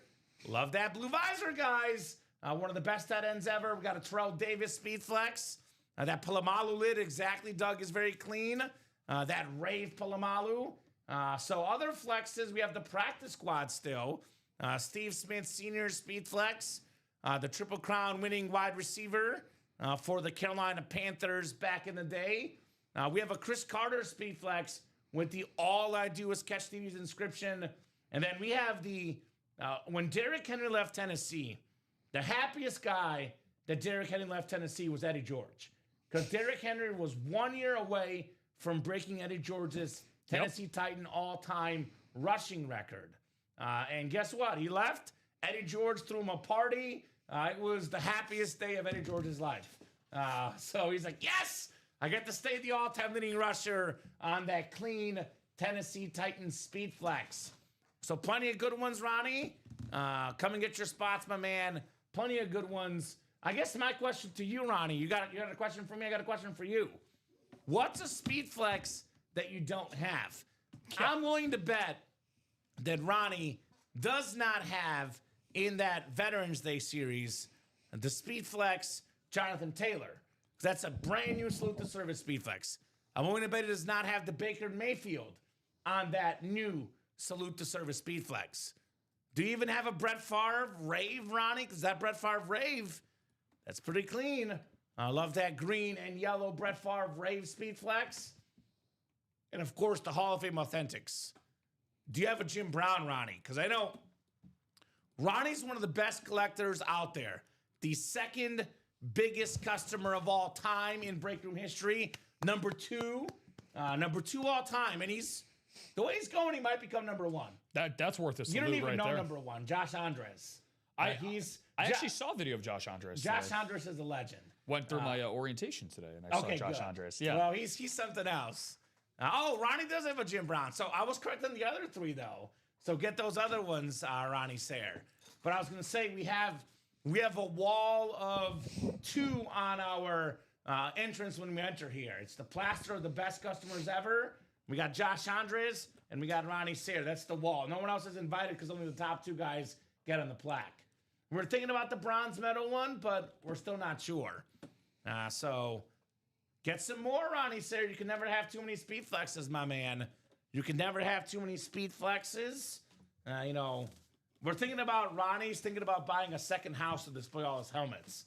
Speaker 2: Love that blue visor, guys. One of the best tight ends ever. We got a Terrell Davis Speed Flex. That Polamalu lid, exactly, Doug, is very clean. That Rave Polamalu. So other flexes, we have the practice squad still. Steve Smith Sr. Speed Flex. The Triple Crown winning wide receiver for the Carolina Panthers back in the day. We have a Chris Carter Speed Flex with the All I Do Is Catch These inscription. And then we have the, when Derrick Henry left Tennessee, the happiest guy that Derrick Henry left Tennessee was Eddie George. Because Derrick Henry was 1 year away from breaking Eddie George's Tennessee Titan all-time rushing record. And guess what? He left. Eddie George threw him a party. It was the happiest day of Eddie George's life. So he's like, yes, I get to stay the all-time leading rusher on that clean Tennessee Titans Speed Flex. So plenty of good ones, Ronnie. Come and get your spots, my man. Plenty of good ones. I guess my question to you, Ronnie, you got a question for me? I got a question for you. What's a Speed Flex that you don't have? I'm willing to bet that Ronnie does not have in that Veterans Day series the Speed Flex Jonathan Taylor. That's a brand new Salute to Service Speed Flex. I'm willing to bet it does not have the Baker Mayfield on that new Salute to Service Speed Flex. Do you even have a Brett Favre Rave, Ronnie? Because that Brett Favre Rave, that's pretty clean. I love that green and yellow Brett Favre Rave Speed Flex. And of course, the Hall of Fame Authentics. Do you have a Jim Brown, Ronnie? Because I know Ronnie's one of the best collectors out there. The second biggest customer of all time in break room history. Number two all time. And the way he's going, he might become number one.
Speaker 3: That's worth a salute.
Speaker 2: You don't even
Speaker 3: right
Speaker 2: know
Speaker 3: there.
Speaker 2: number one, Josh Andres.
Speaker 3: I actually saw a video of Josh Andres.
Speaker 2: Josh Andres is a legend.
Speaker 3: Went through my orientation today, and I saw Josh
Speaker 2: good.
Speaker 3: Andres. Yeah.
Speaker 2: Well, he's something else. Ronnie does have a Jim Brown. So I was correct on the other three, though. So get those other ones, Ronnie Sayre. But I was going to say we have a wall of two on our entrance when we enter here. It's the plaster of the best customers ever. We got Josh Andres, and we got Ronnie Sayre. That's the wall. No one else is invited because only the top two guys get on the plaque. We're thinking about the bronze medal one, but we're still not sure. So get some more, Ronnie Sayre. You can never have too many Speed Flexes, my man. You can never have too many Speed Flexes. We're thinking about Ronnie's thinking about buying a second house to display all his helmets.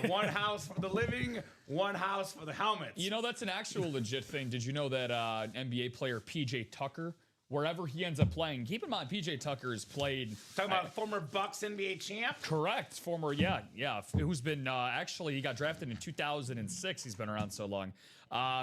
Speaker 2: One house for the living, one house for the helmets.
Speaker 3: That's an actual legit thing. Did you know that NBA player PJ Tucker, wherever he ends up playing, keep in mind PJ Tucker has played.
Speaker 2: Talking about former Bucks NBA champ?
Speaker 3: Correct. Former, yeah. Who's been, actually, he got drafted in 2006. He's been around so long.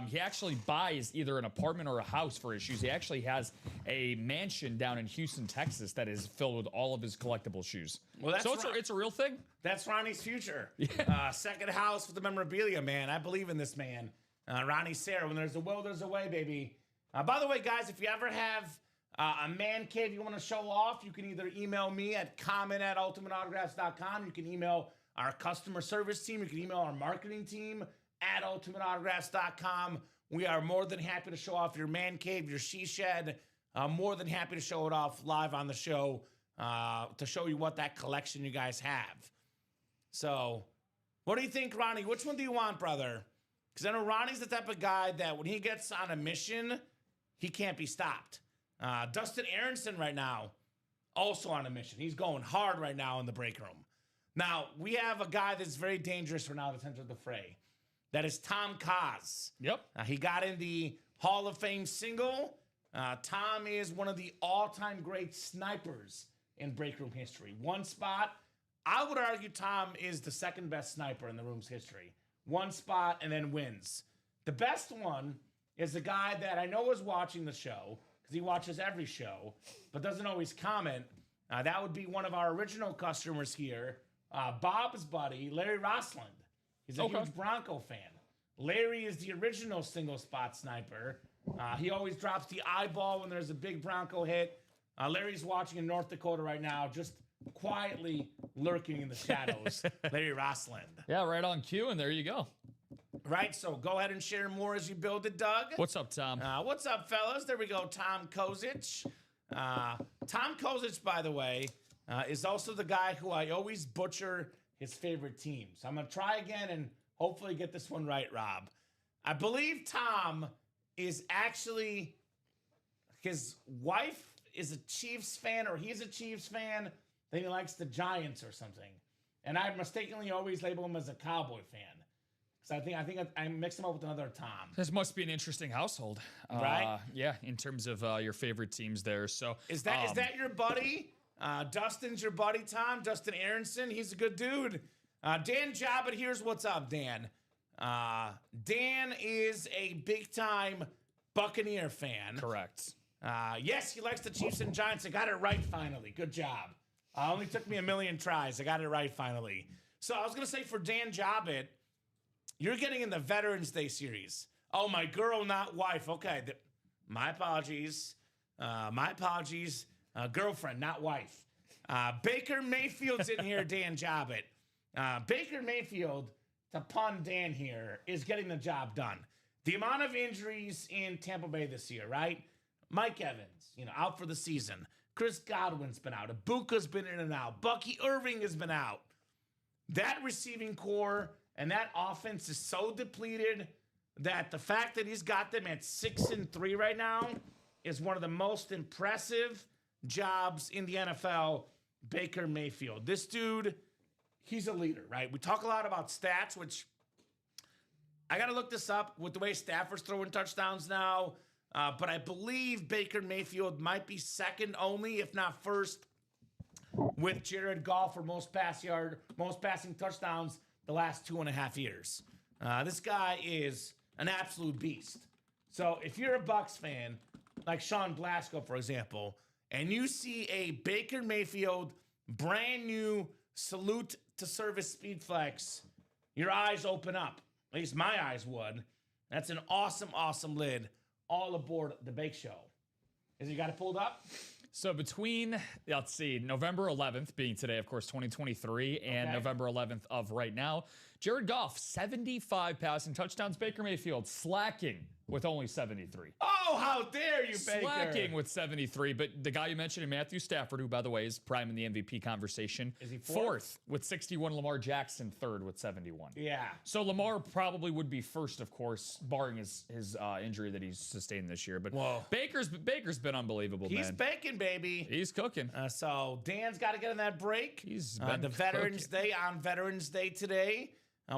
Speaker 3: He actually buys either an apartment or a house for his shoes. He actually has a mansion down in Houston, Texas that is filled with all of his collectible shoes.
Speaker 2: Well,
Speaker 3: it's a real thing.
Speaker 2: That's Ronnie's future.
Speaker 3: Yeah.
Speaker 2: Second house for the memorabilia, man. I believe in this man. Ronnie Sayre, when there's a will, there's a way, baby. By the way, guys, if you ever have a man cave you want to show off, you can either email me at comment@ultimateautographs.com. You can email our customer service team. You can email our marketing team at ultimateautographs.com. We are more than happy to show off your man cave, your she shed. More than happy to show it off live on the show to show you what that collection you guys have. So, what do you think, Ronnie? Which one do you want, brother? Because I know Ronnie's the type of guy that when he gets on a mission, he can't be stopped. Dustin Aronson right now, also on a mission. He's going hard right now in the break room. Now, we have a guy that's very dangerous right now that's entered the fray. That is Tom Kaz.
Speaker 3: Yep.
Speaker 2: He got in the Hall of Fame single. Tom is one of the all-time great snipers in break room history. One spot. I would argue Tom is the second best sniper in the room's history. One spot and then wins. The best one is the guy that I know is watching the show because he watches every show but doesn't always comment. That would be one of our original customers here, Bob's buddy, Larry Rossland. He's a huge Bronco fan. Larry is the original single spot sniper. He always drops the eyeball when there's a big Bronco hit. Larry's watching in North Dakota right now, just quietly lurking in the shadows, Larry Rossland.
Speaker 3: Yeah, right on cue, and there you go.
Speaker 2: Right, so go ahead and share more as you build it, Doug.
Speaker 3: What's up, Tom?
Speaker 2: What's up, fellas? There we go, Tom Kozich. Tom Kozich, by the way, is also the guy who I always butcher his favorite team. So I'm going to try again and hopefully get this one right, Rob. I believe Tom is actually, his wife is a Chiefs fan, or he's a Chiefs fan, then he likes the Giants or something. And I mistakenly always label him as a Cowboy fan. So I think I mixed him up with another Tom.
Speaker 3: This must be an interesting household,
Speaker 2: right?
Speaker 3: Yeah, in terms of your favorite teams there. So
Speaker 2: is that your buddy? Dustin's your buddy, Tom. Dustin Aronson, he's a good dude. Dan Jobbitt, here's what's up, Dan. Dan is a big time Buccaneer fan.
Speaker 3: Correct.
Speaker 2: Yes, he likes the Chiefs and Giants. I got it right finally. Good job. Only took me a million tries. I got it right finally. So I was gonna say for Dan Jobbitt, you're getting in the Veterans Day series. Oh, my girl, not wife. Okay, my apologies. Girlfriend, not wife. Baker Mayfield's in here, Dan Jobbitt. Baker Mayfield, to pun Dan here, is getting the job done. The amount of injuries in Tampa Bay this year, right? Mike Evans, out for the season. Chris Godwin's been out. Ibuka's been in and out. Bucky Irving has been out. That receiving core and that offense is so depleted that the fact that he's got them at 6-3 right now is one of the most impressive jobs in the NFL. Baker Mayfield. This dude, he's a leader, right? We talk a lot about stats, which I got to look this up with the way Stafford's throwing touchdowns now. But I believe Baker Mayfield might be second only, if not first, with Jared Goff for most passing touchdowns the last 2.5 years. This guy is an absolute beast. So if you're a Bucs fan, like Sean Blasco, for example, and you see a Baker Mayfield brand new salute to service speed flex, your eyes open up. At least my eyes would. That's an awesome, awesome lid. All aboard the Bake Show. Is you got it pulled up?
Speaker 3: So between, let's see, November 11th being today, of course, 2023, and November 11th of right now, Jared Goff, 75 passing touchdowns. Baker Mayfield slacking with only 73.
Speaker 2: Oh, how dare you, Baker!
Speaker 3: Slacking with 73, but the guy you mentioned, Matthew Stafford, who, by the way, is prime in the MVP conversation.
Speaker 2: Is he
Speaker 3: fourth with 61. Lamar Jackson, third with 71.
Speaker 2: Yeah.
Speaker 3: So Lamar probably would be first, of course, barring his injury that he's sustained this year. But Baker's been unbelievable,
Speaker 2: He's baking, baby.
Speaker 3: He's cooking.
Speaker 2: So Dan's got to get in that break.
Speaker 3: He's been
Speaker 2: the Veterans Day on Veterans Day today.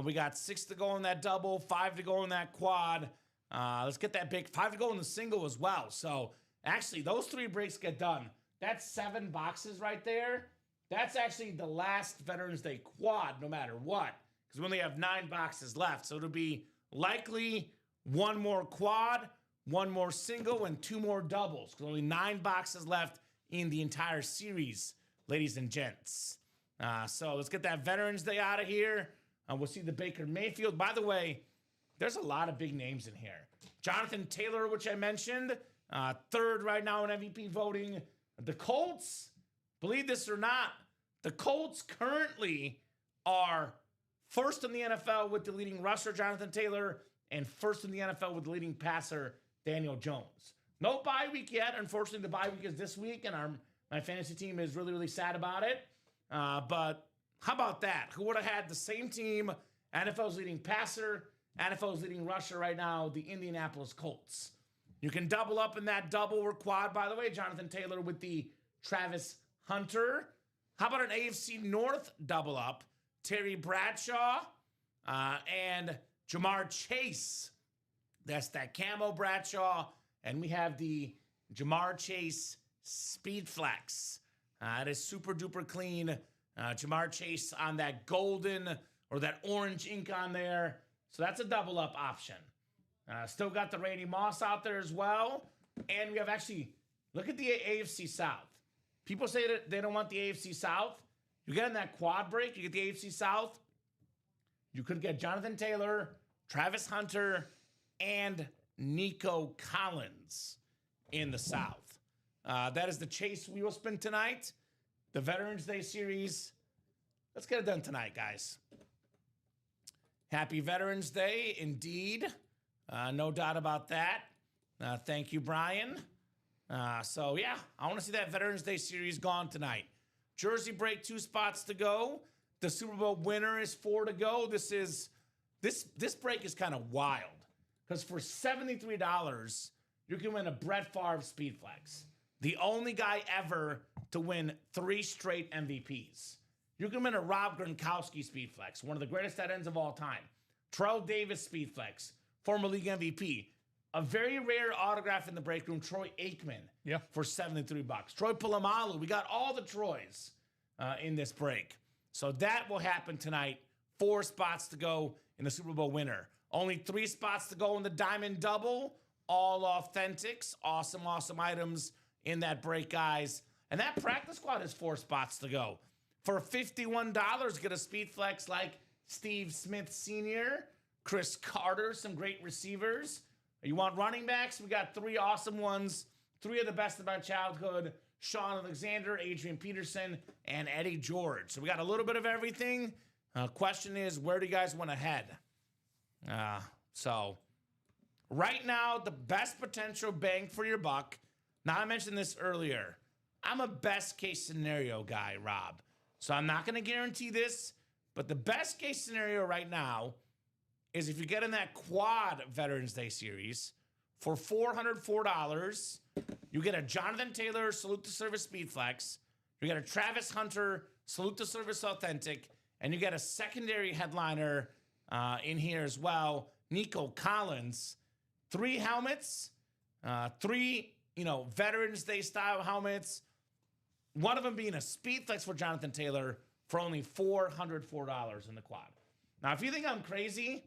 Speaker 2: We got 6 to go in that double, 5 to go in that quad. Let's get that big 5 to go in the single as well. So actually, those 3 breaks get done. That's 7 boxes right there. That's actually the last Veterans Day quad, no matter what, because we only have 9 boxes left. So it'll be likely 1 more quad, 1 more single, and 2 more doubles, because only 9 boxes left in the entire series, ladies and gents. So let's get that Veterans Day out of here. We'll see the Baker Mayfield. By the way, there's a lot of big names in here. Jonathan Taylor, which I mentioned, third right now in MVP voting. The Colts, believe this or not, the Colts currently are first in the NFL with the leading rusher, Jonathan Taylor, and first in the NFL with the leading passer, Daniel Jones. No bye week yet. Unfortunately, the bye week is this week, and my fantasy team is really, really sad about it. But how about that? Who would have had the same team, NFL's leading passer, NFL's leading rusher right now, the Indianapolis Colts. You can double up in that double or quad, by the way. Jonathan Taylor with the Travis Hunter. How about an AFC North double up? Terry Bradshaw and Jamar Chase. That's that camo Bradshaw. And we have the Jamar Chase Speed Flex. It is super duper clean. Jamar Chase on that golden or that orange ink on there. So that's a double up option. Still got the Randy Moss out there as well. And we have actually, look at the AFC South. People say that they don't want the AFC South. You get in that quad break, you get the AFC South. You could get Jonathan Taylor, Travis Hunter, and Nico Collins in the South. That is the Chase wheel spin tonight. the Veterans Day series. Let's get it done tonight, guys. Happy Veterans Day, indeed. No doubt about that. Thank you, Brian. So, yeah, I want to see that Veterans Day series gone tonight. Jersey break, 2 spots to go. The Super Bowl winner is 4 to go. This break is kind of wild because for $73, you can win a Brett Favre Speed Flex. The only guy ever to win 3 straight MVPs. You can win a Rob Gronkowski Speed Flex, one of the greatest tight ends of all time. Trout Davis Speed Flex, former league MVP. A very rare autograph in the break room, Troy Aikman, for $73. Troy Polamalu. We got all the Troys in this break. So that will happen tonight. 4 spots to go in the Super Bowl winner. Only 3 spots to go in the Diamond Double. All authentics. Awesome, awesome items in that break, guys. And that practice squad has 4 spots to go. For $51, get a Speed Flex like Steve Smith Sr., Chris Carter, some great receivers. You want running backs? We got 3 awesome ones. 3 of the best of my childhood. Sean Alexander, Adrian Peterson, and Eddie George. So we got a little bit of everything. Question is, where do you guys want to head? So right now, the best potential bang for your buck. Now, I mentioned this earlier. I'm a best case scenario guy, Rob. So I'm not going to guarantee this, but the best case scenario right now is if you get in that quad Veterans Day series for $404, you get a Jonathan Taylor Salute to Service Speed Flex, you get a Travis Hunter Salute to Service Authentic, and you get a secondary headliner in here as well, Nico Collins. 3 helmets, 3 Veterans Day style helmets. One of them being a Speed Flex for Jonathan Taylor for only $404 in the quad. Now, if you think I'm crazy,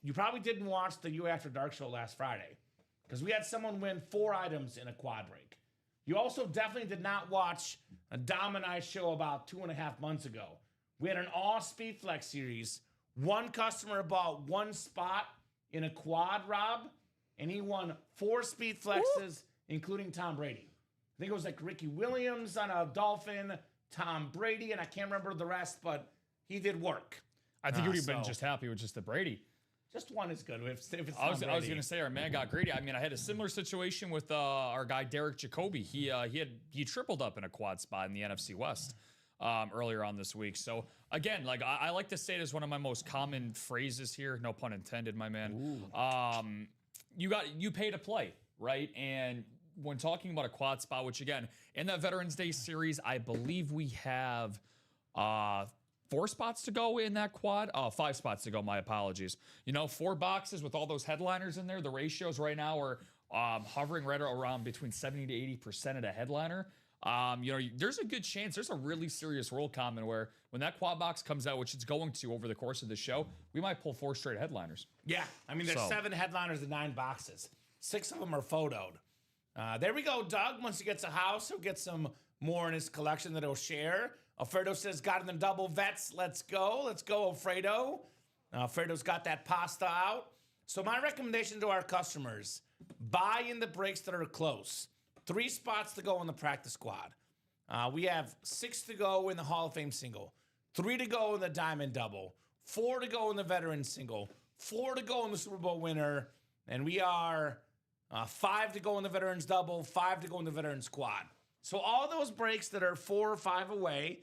Speaker 2: you probably didn't watch the You After Dark show last Friday because we had someone win 4 items in a quad break. You also definitely did not watch a Dom and I show about 2.5 months ago. We had an all Speed Flex series. One customer bought 1 spot in a quad, Rob, and he won 4 Speed Flexes, including Tom Brady. I think it was like Ricky Williams on a Dolphin, Tom Brady, and I can't remember the rest, but he did work.
Speaker 3: I think you would have been just happy with just the Brady.
Speaker 2: Just 1 is good. If it's
Speaker 3: I was going to say our man got greedy. I mean, I had a similar situation with our guy Derek Jacoby. He tripled up in a quad spot in the NFC West earlier on this week. So again, like I like to say it as one of my most common phrases here. No pun intended, my man. You pay to play, right? And when talking about a quad spot, which again, in that Veterans Day series, I believe we have 4 spots to go in that quad. 5 spots to go, my apologies. 4 boxes with all those headliners in there. The ratios right now are hovering right around between 70 to 80% of the headliner. There's a good chance, there's a really serious world common where when that quad box comes out, which it's going to over the course of the show, we might pull 4 straight headliners.
Speaker 2: Yeah, I mean, there's 7 headliners and 9 boxes. 6 of them are photoed. There we go, Doug. Once he gets a house, he'll get some more in his collection that he'll share. Alfredo says, got in the double vets. Let's go. Let's go, Alfredo. Alfredo's got that pasta out. So my recommendation to our customers, buy in the breaks that are close. 3 spots to go in the practice squad. We have 6 to go in the Hall of Fame single. 3 to go in the Diamond Double. 4 to go in the Veteran single. 4 to go in the Super Bowl winner. And we are 5 to go in the Veterans Double. 5 to go in the Veterans Squad. So all those breaks that are 4 or 5 away,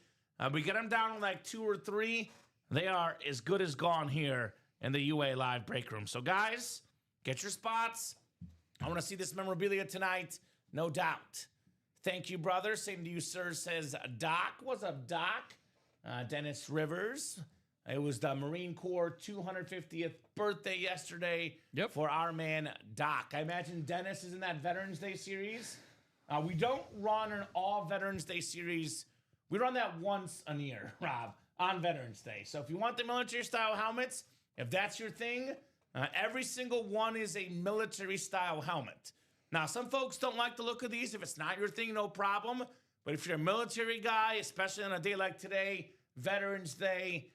Speaker 2: we get them down to like 2 or 3. They are as good as gone here in the UA Live break room. So guys, get your spots. I want to see this memorabilia tonight, no doubt. Thank you, brother. Same to you, sir, says Doc. What's up, Doc? Dennis Rivers. It was the Marine Corps 250th birthday yesterday for our man, Doc. I imagine Dennis is in that Veterans Day series. We don't run an all Veterans Day series. We run that once a year, Rob, on Veterans Day. So if you want the military-style helmets, if that's your thing, every single one is a military-style helmet. Now, some folks don't like the look of these. If it's not your thing, no problem. But if you're a military guy, especially on a day like today, Veterans Day,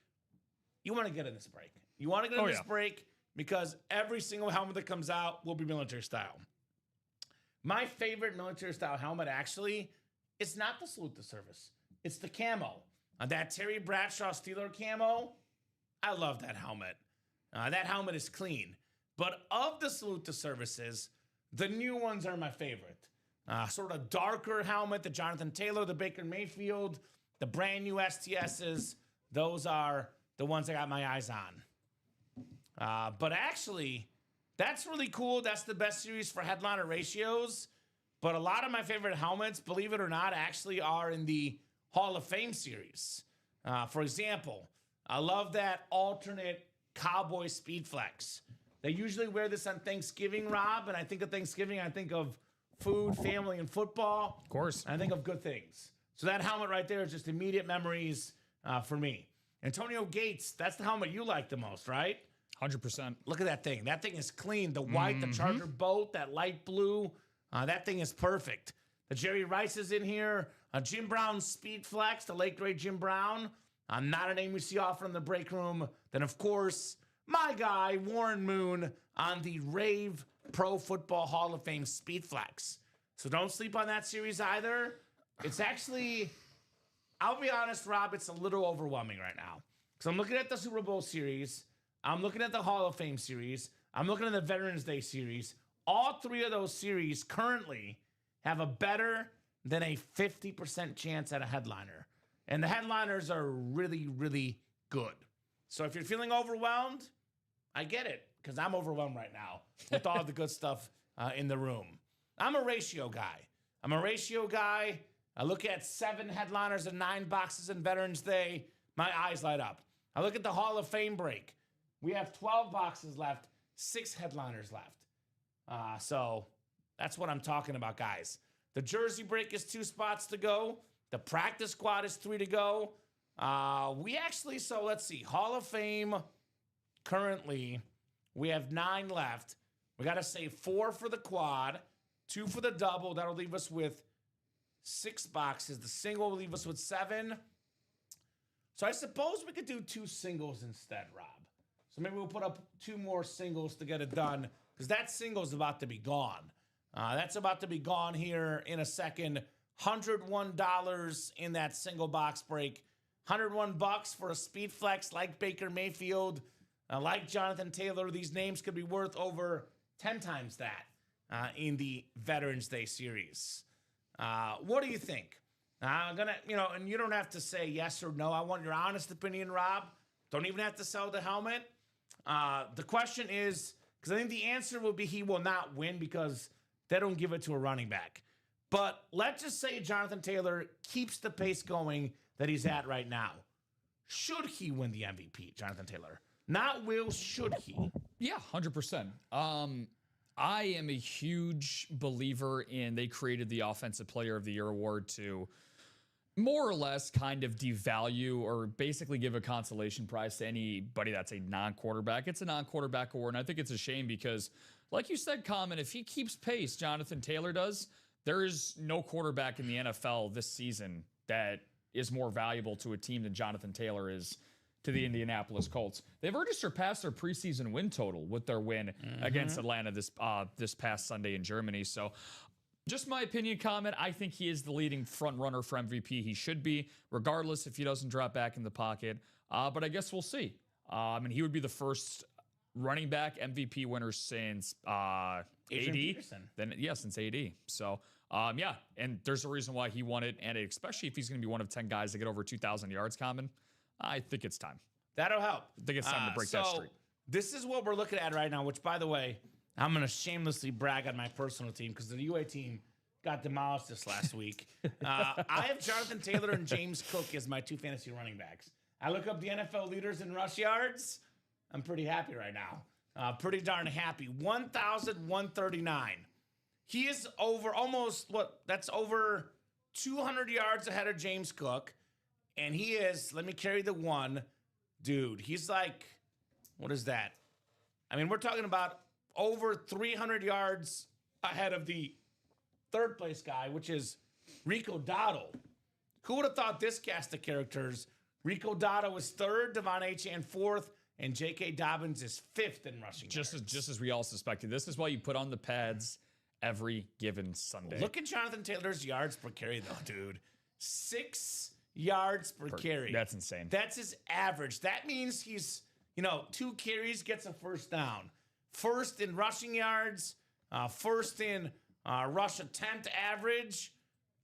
Speaker 2: you want to get in this break. You want to get in this break because every single helmet that comes out will be military-style. My favorite military-style helmet, actually, It's not the salute to service. It's the camo. That Terry Bradshaw Steeler camo, I love that helmet. That helmet is clean. But of the salute to services, the new ones are my favorite. Sort of darker helmet, the Jonathan Taylor, the Baker Mayfield, the brand new STSs. Those are the ones I got my eyes on. But actually, that's really cool. That's the best series for headliner ratios. But a lot of my favorite helmets, believe it or not, actually are in the Hall of Fame series. For example, I love that alternate Cowboy Speed Flex. They usually wear this on Thanksgiving, Rob, and I think of Thanksgiving, I think of food, family, and football.
Speaker 3: Of course.
Speaker 2: I think of good things. So that helmet right there is just immediate memories for me. Antonio Gates, that's the helmet you like the most, right?
Speaker 3: 100%.
Speaker 2: Look at that thing. That thing is clean. The white, the Charger boat, that light blue, that thing is perfect. The Jerry Rice is in here. Jim Brown Speed Flex, the late great Jim Brown. Not a name we see often in the break room. Then, of course, my guy, Warren Moon, on the Rave Pro Football Hall of Fame Speed Flex. So don't sleep on that series either. It's actually, I'll be honest, Rob, it's a little overwhelming right now. Because I'm looking at the Super Bowl series. I'm looking at the Hall of Fame series. I'm looking at the Veterans Day series. All three of those series currently have a better than a 50% chance at a headliner. And the headliners are really, really good. So if you're feeling overwhelmed, I get it, because I'm overwhelmed right now with all the good stuff in the room. I'm a ratio guy. I look at 7 headliners and 9 boxes in Veterans Day. My eyes light up. I look at the Hall of Fame break. We have 12 boxes left, 6 headliners left. So that's what I'm talking about, guys. The jersey break is 2 spots to go. The practice squad is 3 to go. So let's see. Hall of Fame, currently, we have 9 left. We got to say 4 for the quad, 2 for the double. That'll leave us with 6 boxes. The single will leave us with 7. So I suppose we could do 2 singles instead, Rob. So maybe we'll put up 2 more singles to get it done, because that single's about to be gone. That's about to be gone here in a second. $101 in that single box break. $101 for a speed flex like Baker Mayfield, like Jonathan Taylor. These names could be worth over 10 times that in the Veterans Day series. What do you think? I'm gonna, and you don't have to say yes or no. I want your honest opinion, Rob. Don't even have to sell the helmet. The question is, because I think the answer will be he will not win because they don't give it to a running back. But let's just say Jonathan Taylor keeps the pace going that he's at right now. Should he win the MVP, Jonathan Taylor? Not will, should he?
Speaker 3: Yeah, 100%. I am a huge believer in they created the Offensive Player of the Year award to more or less kind of devalue or basically give a consolation prize to anybody that's a non-quarterback. It's a non-quarterback award, and I think it's a shame because, like you said, Common, if he keeps pace, Jonathan Taylor does, there is no quarterback in the NFL this season that is more valuable to a team than Jonathan Taylor is to the Indianapolis Colts. They've already surpassed their preseason win total with their win against Atlanta this past Sunday in Germany. So just my opinion, Comment, I think he is the leading front runner for MVP. He should be, regardless if he doesn't drop back in the pocket. But I guess we'll see. He would be the first running back MVP winner since AD. Since AD. So, and there's a reason why he won it, and especially if he's going to be one of 10 guys to get over 2,000 yards, Common, I think it's time.
Speaker 2: That'll help.
Speaker 3: I think it's time to break that streak.
Speaker 2: This is what we're looking at right now, which, by the way, I'm going to shamelessly brag on my personal team because the UA team got demolished this last week. I have Jonathan Taylor and James Cook as my 2 fantasy running backs. I look up the NFL leaders in rush yards. I'm pretty happy right now. Pretty darn happy. 1,139. He is over that's over 200 yards ahead of James Cook. And he is, let me carry the one. Dude, he's like, what is that? We're talking about over 300 yards ahead of the 3rd place guy, which is Rico Dowdle. Who would have thought this cast of characters? Rico Dowdle was 3rd, Devon Achane 4th, and J.K. Dobbins is 5th in rushing yards.
Speaker 3: Just as we all suspected. This is why you put on the pads every given Sunday.
Speaker 2: Look at Jonathan Taylor's yards per carry, though, dude. 6 yards per carry.
Speaker 3: That's insane.
Speaker 2: That's his average. That means he's, 2 carries gets a first down. First in rushing yards, first in rush attempt average.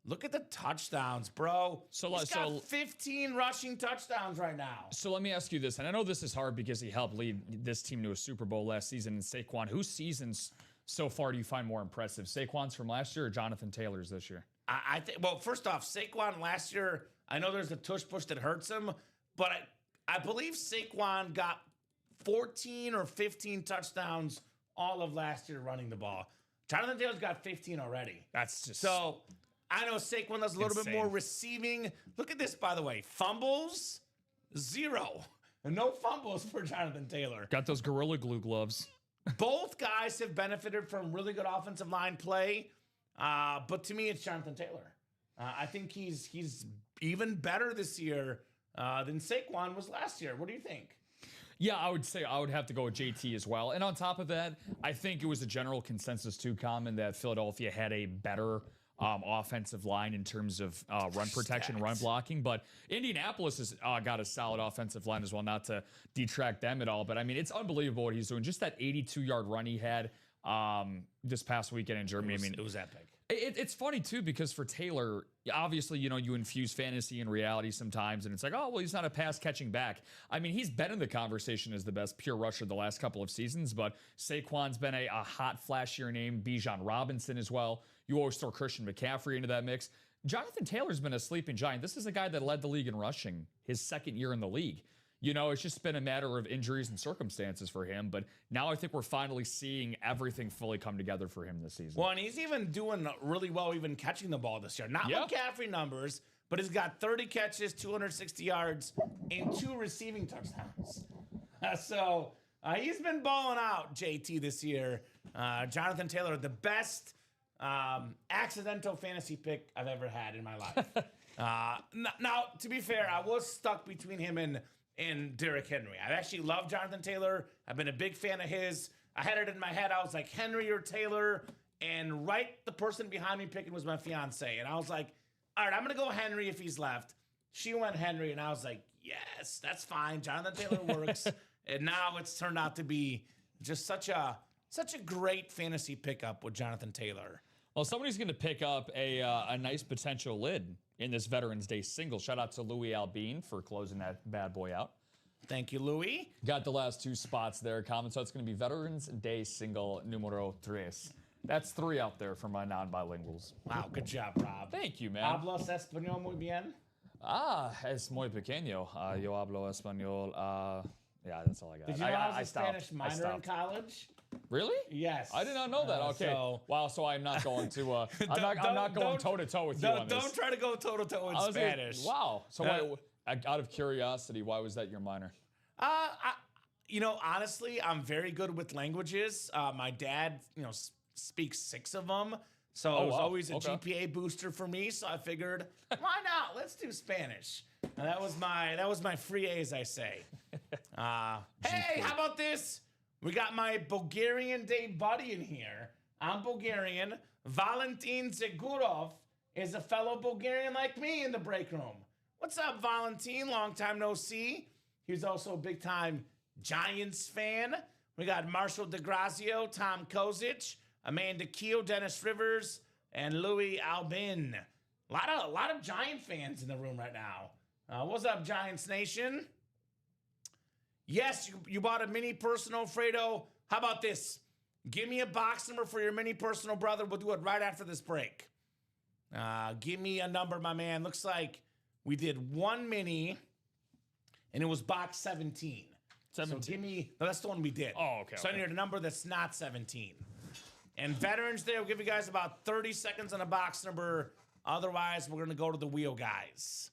Speaker 2: Look at the touchdowns, bro. He's got 15 rushing touchdowns right now.
Speaker 3: So let me ask you this, and I know this is hard because he helped lead this team to a Super Bowl last season in Saquon. Whose seasons so far do you find more impressive? Saquon's from last year or Jonathan Taylor's this year?
Speaker 2: I think. Well, first off, Saquon last year, I know there's a tush push that hurts him, but I believe Saquon got 14 or 15 touchdowns all of last year running the ball. Jonathan Taylor's got 15 already.
Speaker 3: That's just
Speaker 2: so. I know Saquon does a little bit more receiving. Look at this, by the way. Fumbles, 0. No fumbles for Jonathan Taylor.
Speaker 3: Got those Gorilla Glue gloves.
Speaker 2: Both guys have benefited from really good offensive line play. But to me, it's Jonathan Taylor. I think he's even better this year than Saquon was last year. What do you think?
Speaker 3: Yeah, I would say I would have to go with JT as well. And on top of that, I think it was a general consensus too, Common, that Philadelphia had a better offensive line in terms of run protection, run blocking. But Indianapolis has got a solid offensive line as well, not to detract them at all. But, I mean, it's unbelievable what he's doing. Just that 82-yard run he had this past weekend in Germany.
Speaker 2: It was epic.
Speaker 3: It's funny, too, because for Taylor, obviously, you infuse fantasy and reality sometimes, and it's like, oh, well, he's not a pass-catching back. I mean, he's been in the conversation as the best pure rusher the last couple of seasons, but Saquon's been a hot, flashier name. Bijan Robinson as well. You always throw Christian McCaffrey into that mix. Jonathan Taylor's been a sleeping giant. This is a guy that led the league in rushing his second year in the league. It's just been a matter of injuries and circumstances for him. But now I think we're finally seeing everything fully come together for him this season.
Speaker 2: Well, and he's even doing really well even catching the ball this year. Not McCaffrey numbers, but he's got 30 catches, 260 yards, and 2 receiving touchdowns. So he's been balling out, JT, this year. Jonathan Taylor, the best accidental fantasy pick I've ever had in my life. Now, to be fair, I was stuck between him and Derrick Henry. I actually love Jonathan Taylor. I've been a big fan of his. I had it in my head. I was like, Henry or Taylor. And the person behind me picking was my fiance. And I was like, all right, I'm going to go Henry if he's left. She went Henry. And I was like, yes, that's fine. Jonathan Taylor works. And now it's turned out to be just such a great fantasy pickup with Jonathan Taylor.
Speaker 3: Well, somebody's going to pick up a nice potential lid in this Veterans Day single. Shout out to Louis Albine for closing that bad boy out.
Speaker 2: Thank you, Louis.
Speaker 3: Got the last 2 spots there, Common. So it's going to be Veterans Day single numero 3. That's 3 out there for my non-bilinguals.
Speaker 2: Wow, good job, Rob.
Speaker 3: Thank you, man.
Speaker 2: Hablas español muy bien?
Speaker 3: Es muy pequeño. Yo hablo español. Yeah, that's all I got.
Speaker 2: Did you know I was a Spanish minor in college?
Speaker 3: Really?
Speaker 2: Yes.
Speaker 3: I did not know that. Okay. So I'm not going to. I'm not going toe to toe with you on this.
Speaker 2: Don't try to go toe to toe in Spanish.
Speaker 3: Wow. So out of curiosity, why was that your minor?
Speaker 2: Honestly, I'm very good with languages. My dad, speaks 6 of them. So it was always a GPA booster for me. So I figured, why not? Let's do Spanish. And that was my free A, as I say. Hey, how about this? We got my Bulgarian Day buddy in here. I'm Bulgarian. Valentin Zegurov is a fellow Bulgarian like me in the break room. What's up, Valentin? Long time no see. He's also a big-time Giants fan. We got Marshall DeGrazio, Tom Kozic, Amanda Keel, Dennis Rivers, and Louis Albin. A lot of Giant fans in the room right now. What's up, Giants Nation? Yes, you bought a mini personal, Fredo. How about this? Give me a box number for your mini personal, brother. We'll do it right after this break. Give me a number, my man. Looks like we did 1 mini, and it was box 17. 17. So give me, no, that's the one we did.
Speaker 3: Oh, okay.
Speaker 2: So I need a number that's not 17. And Veterans Day, will give you guys about 30 seconds on a box number. Otherwise, we're going to go to the wheel, guys.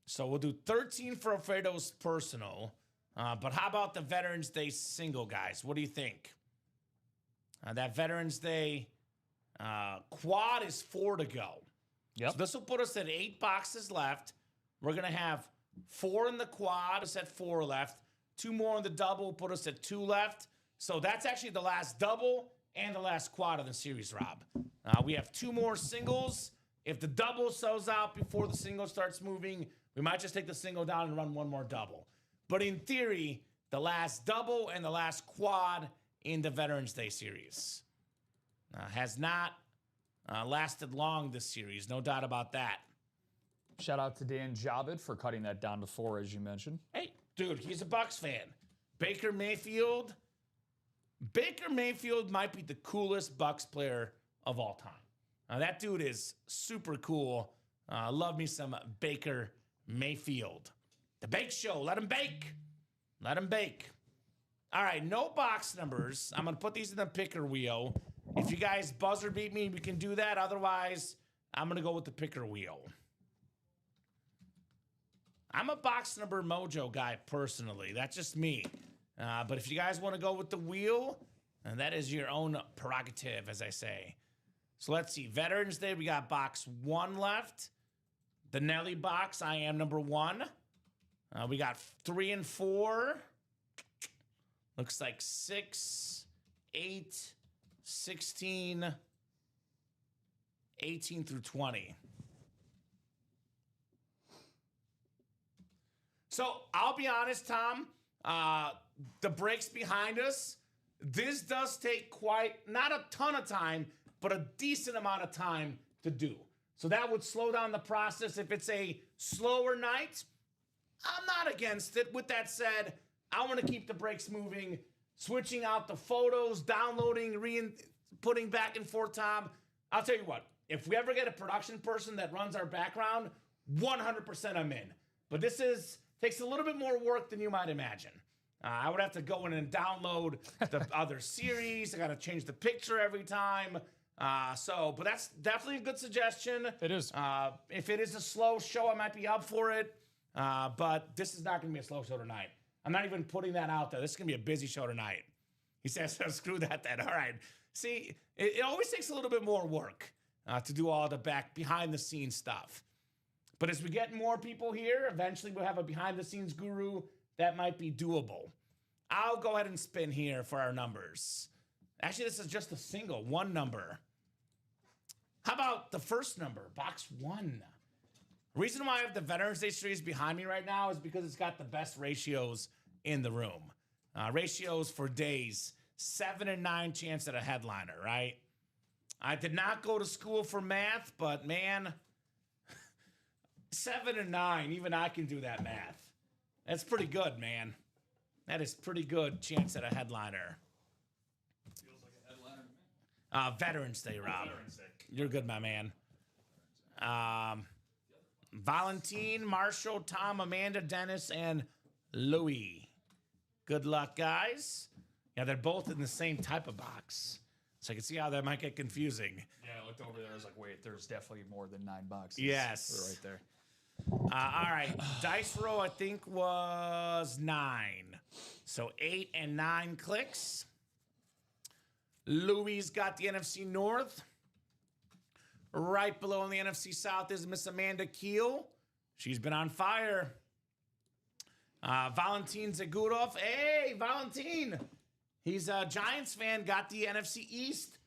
Speaker 2: So we'll do 13 for Alfredo's personal. But how about the Veterans Day single, guys? What do you think? That Veterans Day quad is 4 to go.
Speaker 3: Yep.
Speaker 2: So this will put us at 8 boxes left. We're going to have 4 in the quad. Us at 4 left. 2 more in the double will put us at 2 left. So that's actually the last double and the last quad of the series, Rob. We have 2 more singles. If the double sells out before the single starts moving, we might just take the single down and run 1 more double. But in theory, the last double and the last quad in the Veterans Day series has not lasted long this series, no doubt about that.
Speaker 3: Shout out to Dan Javid for cutting that down to 4, as you mentioned.
Speaker 2: Hey, dude, he's a Bucks fan. Baker Mayfield might be the coolest Bucks player of all time. That dude is super cool. Love me some Baker Mayfield. The Bake Show. Let him bake. Let him bake. All right, no box numbers. I'm going to put these in the picker wheel. If you guys buzzer beat me, we can do that. Otherwise, I'm going to go with the picker wheel. I'm a box number mojo guy personally. That's just me. But if you guys want to go with the wheel, that is your own prerogative, as I say. So let's see. Veterans Day, we got box 1 left. The Nelly box, I am number 1. We got 3 and 4. Looks like 6, 8, 16, 18 through 20. So I'll be honest, Tom. The breaks behind us, this does take not a ton of time, but a decent amount of time to do. So that would slow down the process. If it's a slower night, I'm not against it. With that said, I want to keep the breaks moving, switching out the photos, downloading, putting back and forth, Tom. I'll tell you what, if we ever get a production person that runs our background, 100% I'm in. But this takes a little bit more work than you might imagine. I would have to go in and download the other series. I got to change the picture every time. But that's definitely a good suggestion.
Speaker 3: It is.
Speaker 2: If it is a slow show, I might be up for it. But this is not going to be a slow show tonight. I'm not even putting that out there. This is going to be a busy show tonight. He says, so screw that then. All right. See, it always takes a little bit more work to do all the behind-the-scenes stuff. But as we get more people here, eventually we'll have a behind-the-scenes guru. That might be doable. I'll go ahead and spin here for our numbers. Actually, this is just a single, 1 number. How about the first number, box 1? The reason why I have the Veterans Day series behind me right now is because it's got the best ratios in the room. Ratios for days, 7 and 9 chance at a headliner, right? I did not go to school for math, but man, 7 and 9, even I can do that math. That's pretty good, man. That is pretty good chance at a headliner.
Speaker 3: Feels like a headliner to me.
Speaker 2: Veterans Day, Rob.
Speaker 3: Veterans Day.
Speaker 2: You're good, my man. Valentin, Marshall, Tom, Amanda, Dennis, and Louie. Good luck, guys. Yeah, they're both in the same type of box. So I can see how that might get confusing.
Speaker 3: Yeah, I looked over there. I was like, wait, there's definitely more than 9 boxes.
Speaker 2: Yes.
Speaker 3: They're right there.
Speaker 2: All right. Dice roll, I think, was 9. So 8 and 9 clicks. Louie's got the NFC North. Right below in the NFC South is Miss Amanda Keel. She's been on fire. Valentin Zagurov. Hey, Valentin. He's a Giants fan. Got the NFC East.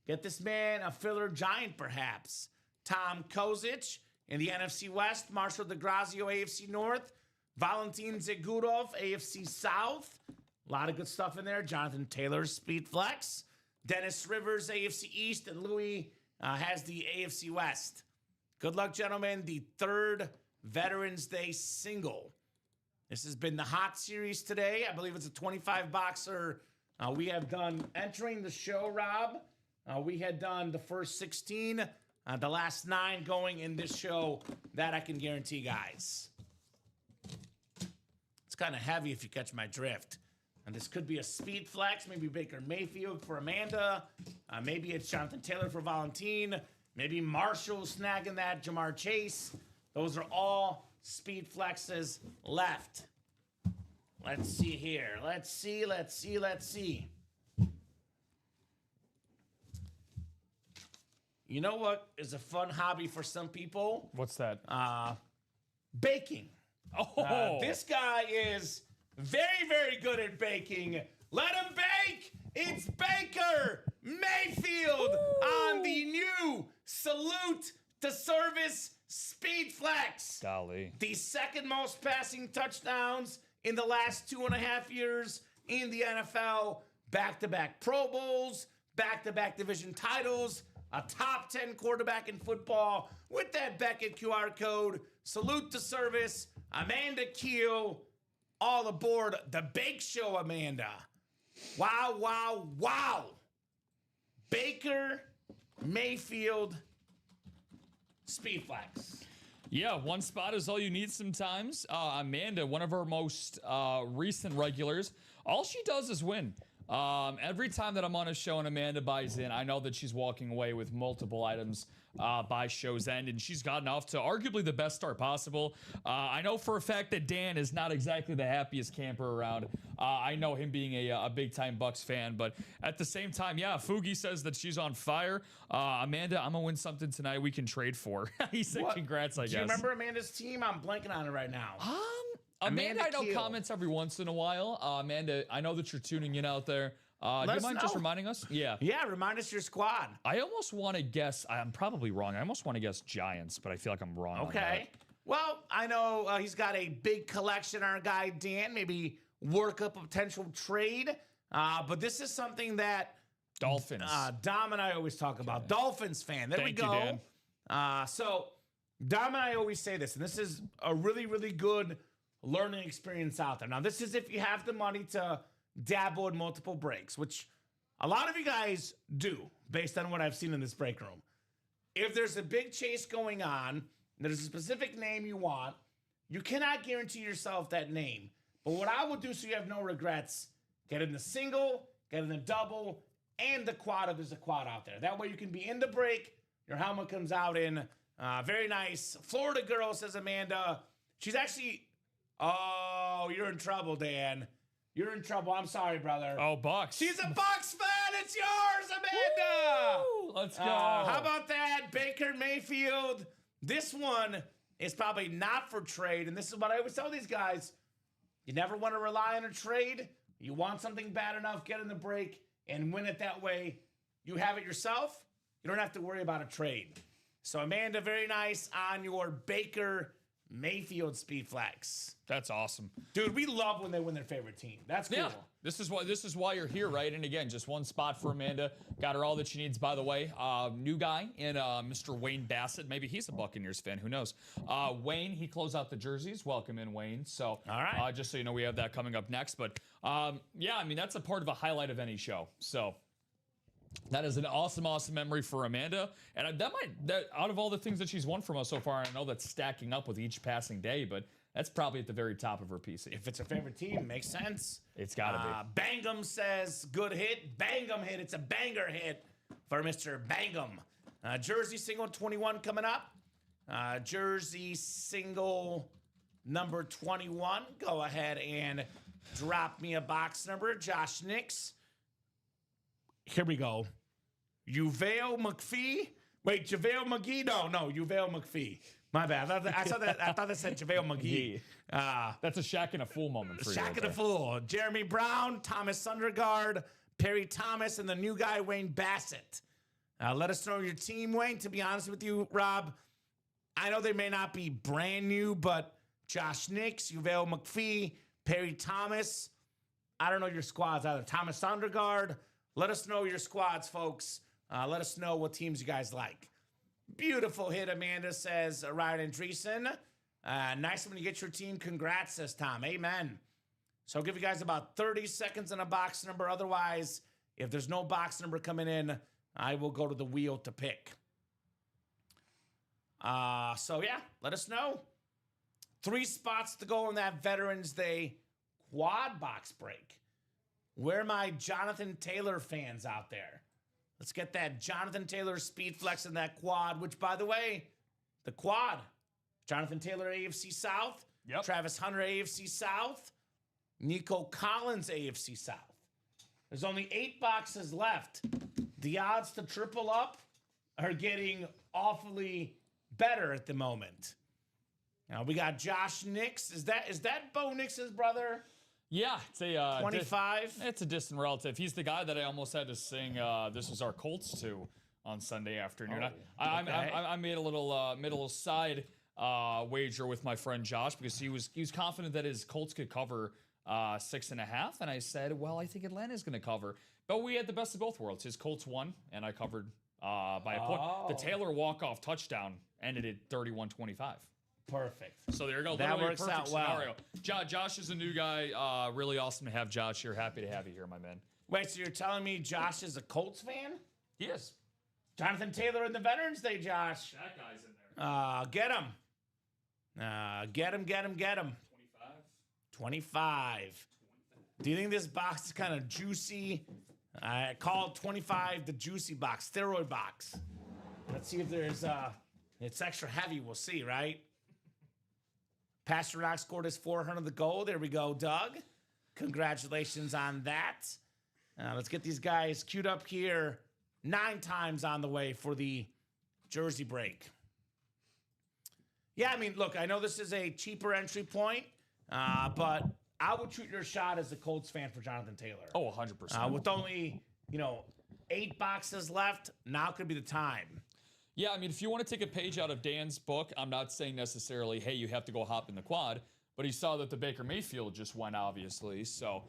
Speaker 2: Get this man a filler Giant, perhaps. Tom Kozic. In the NFC West, Marshall DeGrazio, AFC North. Valentin Zagurov, AFC South. A lot of good stuff in there. Jonathan Taylor, Speed Flex. Dennis Rivers, AFC East. And Louis has the AFC West. Good luck, gentlemen. The 3rd Veterans Day single. This has been the hot series today. I believe it's a 25-boxer. We have done entering the show, Rob. We had done the first 16. The last 9 going in this show, that I can guarantee, guys. It's kind of heavy if you catch my drift. And this could be a speed flex, maybe Baker Mayfield for Amanda. Maybe it's Jonathan Taylor for Valentin. Maybe Marshall snagging that, Jamar Chase. Those are all speed flexes left. Let's see here. Let's see. You know what is a fun hobby for some people?
Speaker 3: What's that?
Speaker 2: Baking.
Speaker 3: Oh.
Speaker 2: This guy is very, very good at baking. Let him bake. It's Baker Mayfield on the new Salute to Service Speed Flex.
Speaker 3: Golly.
Speaker 2: The second most passing touchdowns in the last 2.5 years in the NFL. Back-to-back Pro Bowls, back-to-back division titles, a top 10 quarterback in football with that Beckett QR code. Salute to Service. Amanda Keel, all aboard the Bake Show, Amanda. Wow, wow, wow. Baker Mayfield Speed Flex.
Speaker 3: Yeah, one spot is all you need sometimes. Amanda, one of our most recent regulars, all she does is win. Every time that I'm on a show and Amanda buys in, I know that she's walking away with multiple items by show's end, and she's gotten off to arguably the best start possible. I know for a fact that Dan is not exactly the happiest camper around. I know him being a big-time Bucks fan, but at the same time, yeah, Fugi says that she's on fire. Amanda, I'm gonna win something tonight we can trade for. He said congrats, I guess.
Speaker 2: Do you remember Amanda's team? I'm blanking on it right now.
Speaker 3: Amanda, I know comments every once in a while. Amanda, I know that you're tuning in out there. Do you mind just reminding us? Yeah.
Speaker 2: Yeah, remind us your squad.
Speaker 3: I almost want to guess. I'm probably wrong. I almost want to guess Giants, but I feel like I'm wrong.
Speaker 2: Okay. Well, I know he's got a big collection, our guy Dan. Maybe work up a potential trade. But this is something that
Speaker 3: Dolphins.
Speaker 2: Dom and I always talk about. Dolphins fan. There we go.
Speaker 3: You, Dan.
Speaker 2: So Dom and I always say this, and this is a really, really good learning experience out there. Now, this is if you have the money to dabble in multiple breaks, which a lot of you guys do based on what I've seen in this break room. If there's a big chase going on, there's a specific name you want, you cannot guarantee yourself that name. But what I would do so you have no regrets, get in the single, get in the double, and the quad if there's a quad out there. That way you can be in the break, your helmet comes out in. Very nice. Florida girl, says Amanda. She's actually, oh, you're in trouble, Dan. You're in trouble. I'm sorry, brother.
Speaker 3: Oh, Bucks.
Speaker 2: She's a Bucks fan. It's yours, Amanda.
Speaker 3: Woo! Let's go.
Speaker 2: How about that? Baker Mayfield. This one is probably not for trade. And this is what I always tell these guys. You never want to rely on a trade. You want something bad enough, get in the break and win it that way. You have it yourself. You don't have to worry about a trade. So, Amanda, very nice on your Baker Mayfield Speed Flex.
Speaker 3: That's awesome.
Speaker 2: Dude, we love when they win their favorite team. That's cool.
Speaker 3: Yeah, this is why you're here, right? And again, just one spot for Amanda. Got her all that she needs, by the way. New guy in Mr. Wayne Bassett. Maybe he's a Buccaneers fan. Who knows? Wayne, he closed out the jerseys. Welcome in, Wayne. So,
Speaker 2: all right.
Speaker 3: Just so you know, we have that coming up next. But, yeah, I mean, that's a part of a highlight of any show. So, that is an awesome, awesome memory for Amanda. And that out of all the things that she's won from us so far, I know that's stacking up with each passing day, but that's probably at the very top of her PC.
Speaker 2: If it's her favorite team, makes sense.
Speaker 3: It's got to be.
Speaker 2: Bangum says, good hit. Bangum hit. It's a banger hit for Mr. Bangum. Jersey single 21 coming up. Jersey single number 21. Go ahead and drop me a box number. Josh Nix. Here we go. JaVale McPhee. Wait, JaVale McGee? No, JaVale McPhee. My bad. I thought that said JaVale McGee.
Speaker 3: That's a Shaq and a Fool moment for you.
Speaker 2: Shaq and a Fool. Jeremy Brown, Thomas Sundergaard, Perry Thomas, and the new guy, Wayne Bassett. Let us know your team, Wayne. To be honest with you, Rob, I know they may not be brand new, but Josh Nix, JaVale McPhee, Perry Thomas. I don't know your squads either. Thomas Sundergaard. Let us know your squads, folks. Let us know what teams you guys like. Beautiful hit, Amanda says. Ryan Andreessen. Nice when you get your team. Congrats, says Tom. Amen. So I'll give you guys about 30 seconds on a box number. Otherwise, if there's no box number coming in, I will go to the wheel to pick. So, yeah, let us know. 3 spots to go in that Veterans Day quad box break. Where are my Jonathan Taylor fans out there? Let's get that Jonathan Taylor speed flex in that quad, which, by the way, the quad, Jonathan Taylor AFC South,
Speaker 3: yep.
Speaker 2: Travis Hunter AFC South, Nico Collins AFC South. There's only 8 boxes left. The odds to triple up are getting awfully better at the moment. Now we got Josh Nix. Is that Bo Nix's brother?
Speaker 3: Yeah, it's a
Speaker 2: 25.
Speaker 3: It's a distant relative. He's the guy that I almost had to sing "This Is Our Colts" to on Sunday afternoon. I made a little side wager with my friend Josh because he was confident that his Colts could cover 6.5, and I said, well, I think Atlanta's going to cover. But we had the best of both worlds. His Colts won, and I covered by a point. The Taylor walk-off touchdown ended at 31-25.
Speaker 2: Perfect.
Speaker 3: So there you go.
Speaker 2: That works
Speaker 3: perfect
Speaker 2: out well.
Speaker 3: scenario. Josh is a new guy. Really awesome to have Josh here. Happy to have you here, my man.
Speaker 2: Wait, so you're telling me Josh is a Colts fan?
Speaker 3: He is.
Speaker 2: Jonathan Taylor in the Veterans Day, Josh.
Speaker 3: That guy's in there.
Speaker 2: Get him. Get him. 25. Do you think this box is kind of juicy? I call it 25 the juicy box, steroid box. Let's see if there's it's extra heavy. We'll see, right? Pasternak scored his 400th goal. There we go, Doug. Congratulations on that. Let's get these guys queued up here. 9 times on the way for the jersey break. Yeah, I mean, look, I know this is a cheaper entry point, but I would shoot your shot as a Colts fan for Jonathan Taylor.
Speaker 3: Oh, 100%.
Speaker 2: With only, 8 boxes left, now could be the time.
Speaker 3: Yeah, I mean, if you want to take a page out of Dan's book, I'm not saying necessarily, hey, you have to go hop in the quad, but he saw that the Baker Mayfield just went, obviously. So,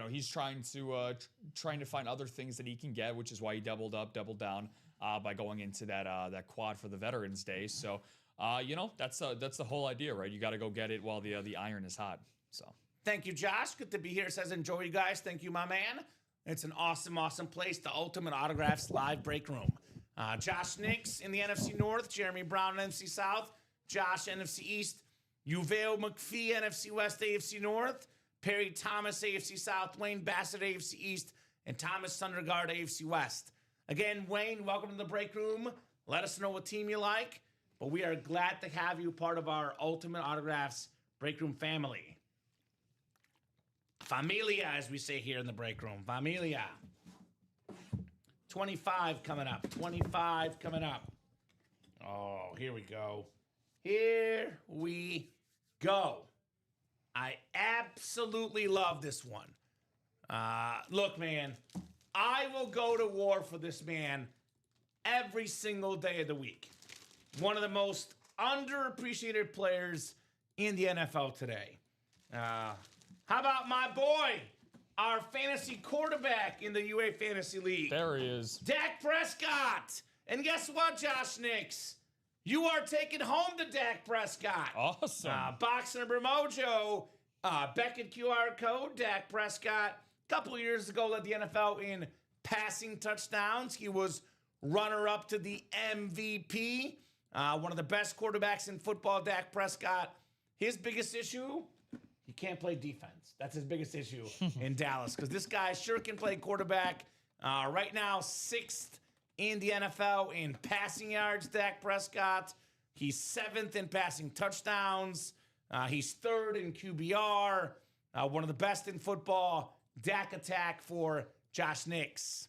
Speaker 3: he's trying to find other things that he can get, which is why he doubled down by going into that quad for the Veterans Day. So, that's the whole idea, right? You got to go get it while the iron is hot. So,
Speaker 2: thank you, Josh. Good to be here. It says enjoy, you guys. Thank you, my man. It's an awesome place. The Ultimate Autographs live break room. Josh Nix in the NFC North, Jeremy Brown NFC South, Josh NFC East, Uvail McPhee NFC West, AFC North, Perry Thomas AFC South, Wayne Bassett AFC East, and Thomas Sundergaard AFC West. Again, Wayne, welcome to the break room. Let us know what team you like, but we are glad to have you part of our Ultimate Autographs break room family. Familia, as we say here in the break room. Familia. 25 coming up. 25 coming up. Oh, here we go. Here we go. I absolutely love this one. Look, man, I will go to war for this man every single day of the week. One of the most underappreciated players in the NFL today. How about my boy, our fantasy quarterback in the UA Fantasy League?
Speaker 3: There he is.
Speaker 2: Dak Prescott. And guess what, Josh Nix? You are taking home the Dak Prescott.
Speaker 3: Awesome.
Speaker 2: Box number mojo. Beckett QR code, Dak Prescott. A couple years ago led the NFL in passing touchdowns. He was runner-up to the MVP. One of the best quarterbacks in football, Dak Prescott. His biggest issue, he can't play defense. That's his biggest issue in Dallas, because this guy sure can play quarterback. Right now, 6th in the NFL in passing yards, Dak Prescott. He's 7th in passing touchdowns. He's 3rd in QBR. One of the best in football. Dak attack for Josh Nix.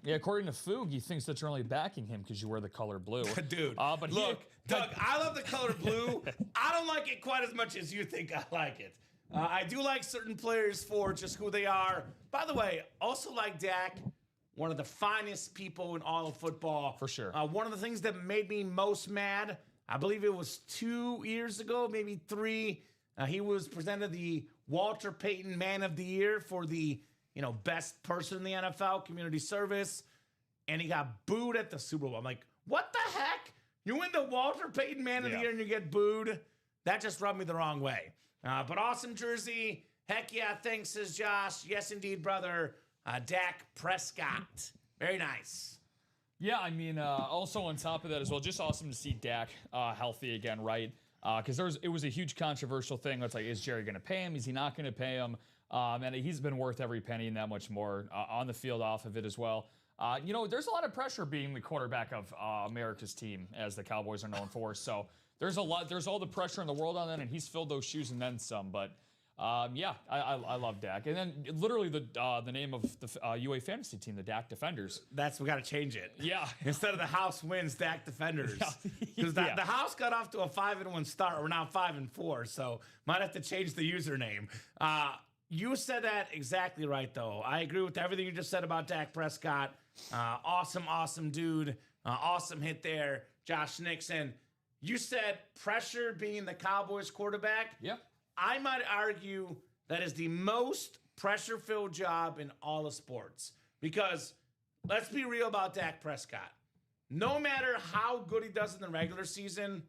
Speaker 3: Yeah, according to Foog, he thinks that you're only backing him because you wear the color blue.
Speaker 2: Dude,
Speaker 3: but
Speaker 2: look, Doug, I love the color blue. I don't like it quite as much as you think I like it. I do like certain players for just who they are. By the way, also like Dak, one of the finest people in all of football.
Speaker 3: For sure.
Speaker 2: One of the things that made me most mad, I believe it was 2 years ago, maybe 3, he was presented the Walter Payton Man of the Year for the best person in the NFL, community service, and he got booed at the Super Bowl. I'm like, what the heck? You win the Walter Payton Man of the Year and you get booed? That just rubbed me the wrong way. But awesome jersey. Heck yeah, thanks, says Josh. Yes, indeed, brother. Dak Prescott. Very nice.
Speaker 3: Yeah, I mean, also on top of that as well, just awesome to see Dak healthy again, right? Because it was a huge controversial thing. It's like, is Jerry going to pay him? Is he not going to pay him? And he's been worth every penny and that much more on the field, off of it as well. There's a lot of pressure being the quarterback of America's team, as the Cowboys are known for. So there's all the pressure in the world on that, and he's filled those shoes and then some. But Yeah, I love Dak. And then literally the name of the UA fantasy team, the Dak Defenders.
Speaker 2: We got to change it.
Speaker 3: Yeah.
Speaker 2: Instead of the House Wins, Dak Defenders. Because the House got off to a 5-1 start. We're now 5-4, so might have to change the username. You said that exactly right, though. I agree with everything you just said about Dak Prescott. Awesome dude. Awesome hit there, Josh Nixon. You said pressure being the Cowboys quarterback.
Speaker 3: Yeah.
Speaker 2: I might argue that is the most pressure-filled job in all of sports. Because let's be real about Dak Prescott. No matter how good he does in the regular season,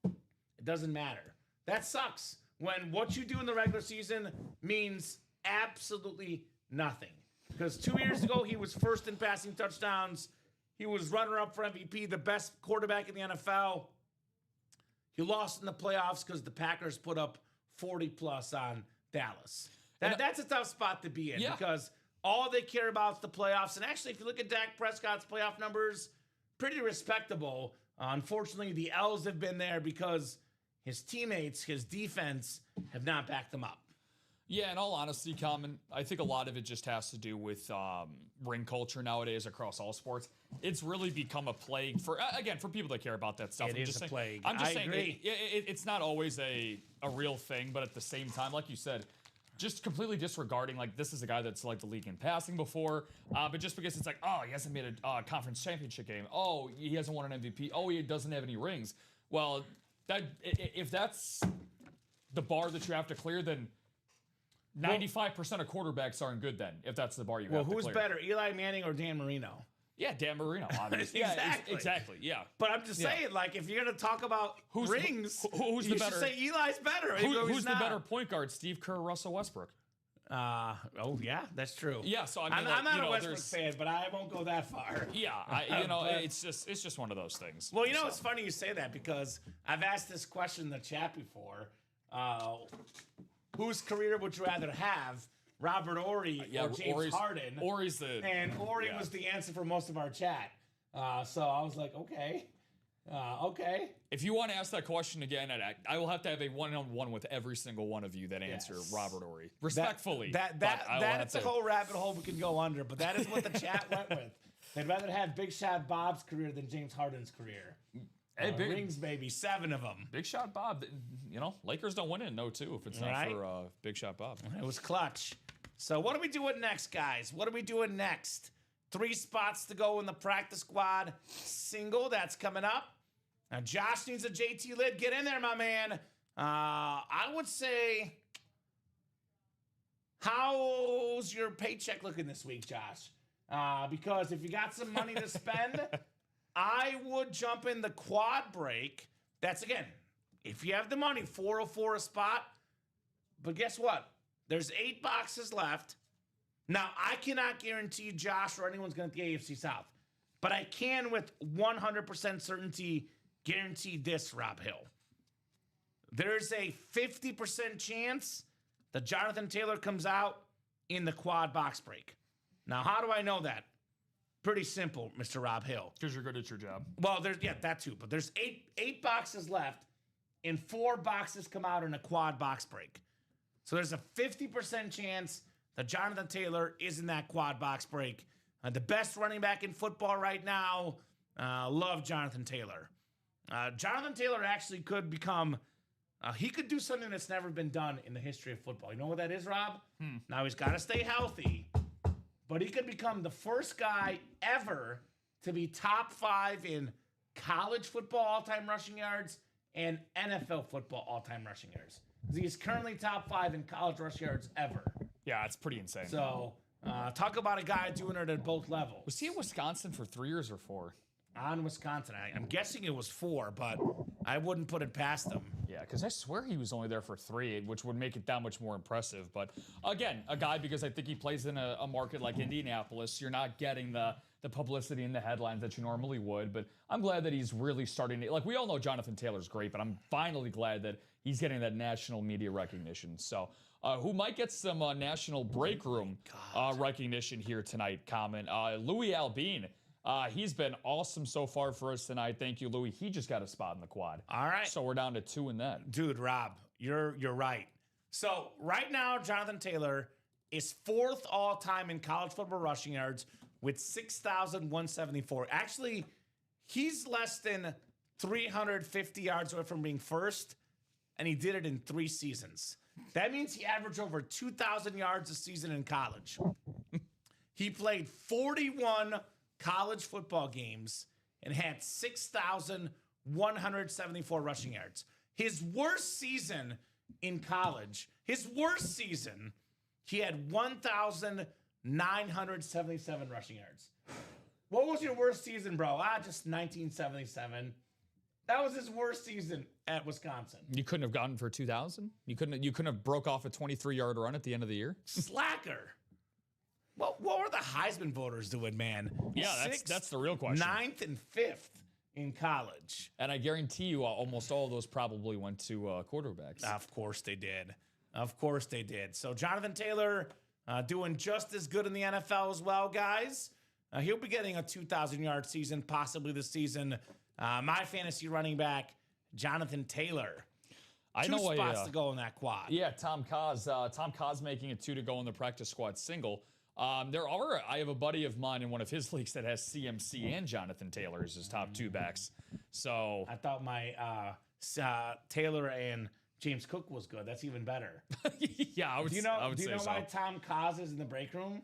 Speaker 2: it doesn't matter. That sucks when what you do in the regular season means absolutely nothing. Because 2 years ago, he was first in passing touchdowns. He was runner-up for MVP, the best quarterback in the NFL. He lost in the playoffs because the Packers put up 40-plus on Dallas. That's a tough spot to be in because all they care about is the playoffs. And actually, if you look at Dak Prescott's playoff numbers, pretty respectable. Unfortunately, the L's have been there because his teammates, his defense, have not backed him up.
Speaker 3: Yeah, in all honesty, Common, I think a lot of it just has to do with ring culture nowadays across all sports. It's really become a plague for people that care about that stuff.
Speaker 2: It is a plague.
Speaker 3: I'm just saying
Speaker 2: agree.
Speaker 3: It's not always a real thing, but at the same time, like you said, just completely disregarding, like, this is a guy that's led the league in passing before, but just because it's like, oh, he hasn't made a conference championship game. Oh, he hasn't won an MVP. Oh, he doesn't have any rings. Well, if that's the bar that you have to clear, then 95% of quarterbacks aren't good then, if that's the bar you have to clear.
Speaker 2: Well, who's better, Eli Manning or Dan Marino?
Speaker 3: Yeah, Dan Marino, obviously. Exactly, yeah.
Speaker 2: But I'm just saying, like, if you're going to talk about rings,
Speaker 3: who's
Speaker 2: you
Speaker 3: the better?
Speaker 2: should say Eli's better.
Speaker 3: Who's the better point guard, Steve Kerr or Russell Westbrook?
Speaker 2: Yeah, that's true.
Speaker 3: Yeah, so I mean,
Speaker 2: I'm not a Westbrook fan, but I won't go that far.
Speaker 3: Yeah, it's just one of those things.
Speaker 2: Well, it's funny you say that because I've asked this question in the chat before. Whose career would you rather have, Robert Horry or James Harden?
Speaker 3: Horry's
Speaker 2: Horry was the answer for most of our chat. So I was like, okay.
Speaker 3: If you want to ask that question again, I will have to have a one-on-one with every single one of you that answer Robert Horry. Respectfully.
Speaker 2: That's a whole rabbit hole we can go under, but that is what the chat went with. They'd rather have Big Shot Bob's career than James Harden's career.
Speaker 3: Hey,
Speaker 2: rings, baby, 7 of them.
Speaker 3: Big Shot Bob, Lakers don't win it, no, too, if it's not for Big Shot Bob.
Speaker 2: It was clutch. So what are we doing next, guys? What are we doing next? 3 spots to go in the practice squad single. That's coming up. Now, Josh needs a JT lid. Get in there, my man. I would say, how's your paycheck looking this week, Josh? Because if you got some money to spend, I would jump in the quad break. That's, again, if you have the money, $404 a spot. But guess what? There's 8 boxes left. Now, I cannot guarantee Josh or anyone's going to get the AFC South. But I can, with 100% certainty, guarantee this, Rob Hill. There's a 50% chance that Jonathan Taylor comes out in the quad box break. Now, how do I know that? Pretty simple, Mr. Rob Hill.
Speaker 3: Because you're good at your job.
Speaker 2: Well, that too. But there's eight boxes left, and 4 boxes come out in a quad box break. So there's a 50% chance that Jonathan Taylor is in that quad box break. The best running back in football right now. Love Jonathan Taylor. Jonathan Taylor actually could become, he could do something that's never been done in the history of football. You know what that is, Rob? Now, he's got to stay healthy, but he could become the first guy ever to be top 5 in college football all-time rushing yards and NFL football all-time rushing yards. He's currently top 5 in college rush yards ever.
Speaker 3: Yeah, it's pretty insane.
Speaker 2: So, talk about a guy doing it at both levels.
Speaker 3: Was he in Wisconsin for 3 years or 4?
Speaker 2: On Wisconsin. I'm guessing it was 4, but I wouldn't put it past him.
Speaker 3: Yeah, because I swear he was only there for 3, which would make it that much more impressive. But again, a guy, because I think he plays in a market like Indianapolis, you're not getting the publicity and the headlines that you normally would. But I'm glad that he's really starting to, like, we all know Jonathan Taylor's great, but I'm finally glad that he's getting that national media recognition. So who might get some national break room recognition here tonight, Common? Louis Albine. He's been awesome so far for us tonight. Thank you, Louis. He just got a spot in the quad.
Speaker 2: All right.
Speaker 3: So we're down to 2 in that.
Speaker 2: Dude, Rob, you're right. So right now, Jonathan Taylor is 4th all-time in college football rushing yards with 6,174. Actually, he's less than 350 yards away from being first, and he did it in 3 seasons. That means he averaged over 2,000 yards a season in college. He played 41 college football games and had 6,174 rushing yards. His worst season in college, he had 1,977 rushing yards. What was your worst season, bro? Just 1977. That was his worst season at Wisconsin.
Speaker 3: You couldn't have gotten for 2,000? You couldn't have broke off a 23-yard run at the end of the year?
Speaker 2: Slacker. What were the Heisman voters doing, man?
Speaker 3: Yeah, that's the real question.
Speaker 2: 9th and 5th in college.
Speaker 3: And I guarantee you almost all of those probably went to quarterbacks.
Speaker 2: Of course they did. So Jonathan Taylor doing just as good in the NFL as well, guys. He'll be getting a 2,000-yard season possibly this season. My fantasy running back, Jonathan Taylor. Two spots to go in that quad.
Speaker 3: Yeah, Tom Kaz making it 2 to go in the practice squad single. I have a buddy of mine in one of his leagues that has CMC and Jonathan Taylor as his top 2 backs. So
Speaker 2: I thought my Taylor and James Cook was good. That's even better.
Speaker 3: Yeah, I would say so.
Speaker 2: Do you know why Tom Kaz is in the break room?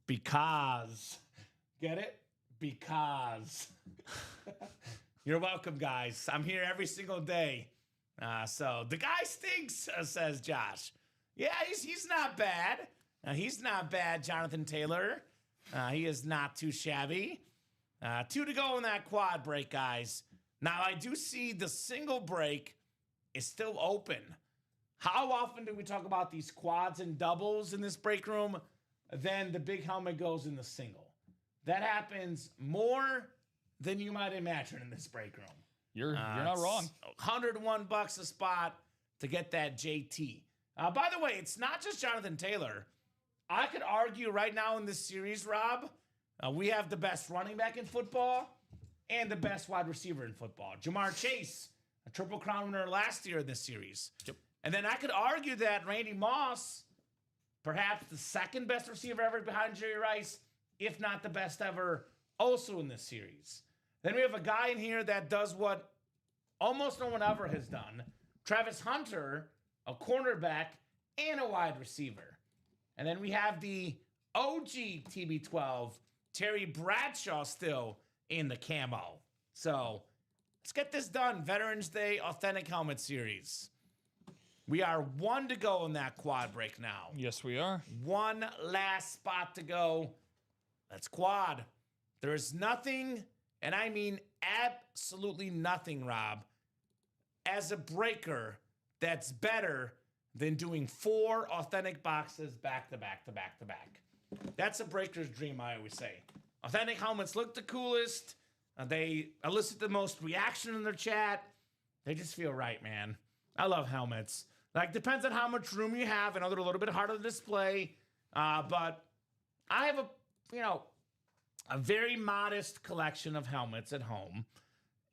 Speaker 2: Because. Get it? Because. You're welcome, guys. I'm here every single day. So the guy stinks, says Josh. Yeah, he's not bad. He's not bad, Jonathan Taylor. He is not too shabby. 2 to go in that quad break, guys. Now, I do see the single break is still open. How often do we talk about these quads and doubles in this break room? Then the big helmet goes in the single. That happens more than you might imagine in this break room.
Speaker 3: You're not wrong.
Speaker 2: $101 a spot to get that JT. By the way, it's not just Jonathan Taylor. I could argue right now in this series, Rob, we have the best running back in football and the best wide receiver in football. Jamar Chase, a Triple Crown winner last year in this series.
Speaker 3: Yep.
Speaker 2: And then I could argue that Randy Moss, perhaps the second best receiver ever behind Jerry Rice, if not the best ever, also in this series. Then we have a guy in here that does what almost no one ever has done. Travis Hunter, a cornerback and a wide receiver. And then we have the OG TB12, Terry Bradshaw, still in the camo. So let's get this done. Veterans Day Authentic Helmet Series. We are 1 to go in that quad break now.
Speaker 3: Yes, we are.
Speaker 2: 1 last spot to go. Let's quad. There is nothing, and I mean absolutely nothing, Rob, as a breaker that's better than doing 4 authentic boxes back to back to back to back. That's a breaker's dream, I always say. Authentic helmets look the coolest. They elicit the most reaction in their chat. They just feel right, man. I love helmets. Like, depends on how much room you have. I know they're a little bit harder to display. But I have a very modest collection of helmets at home.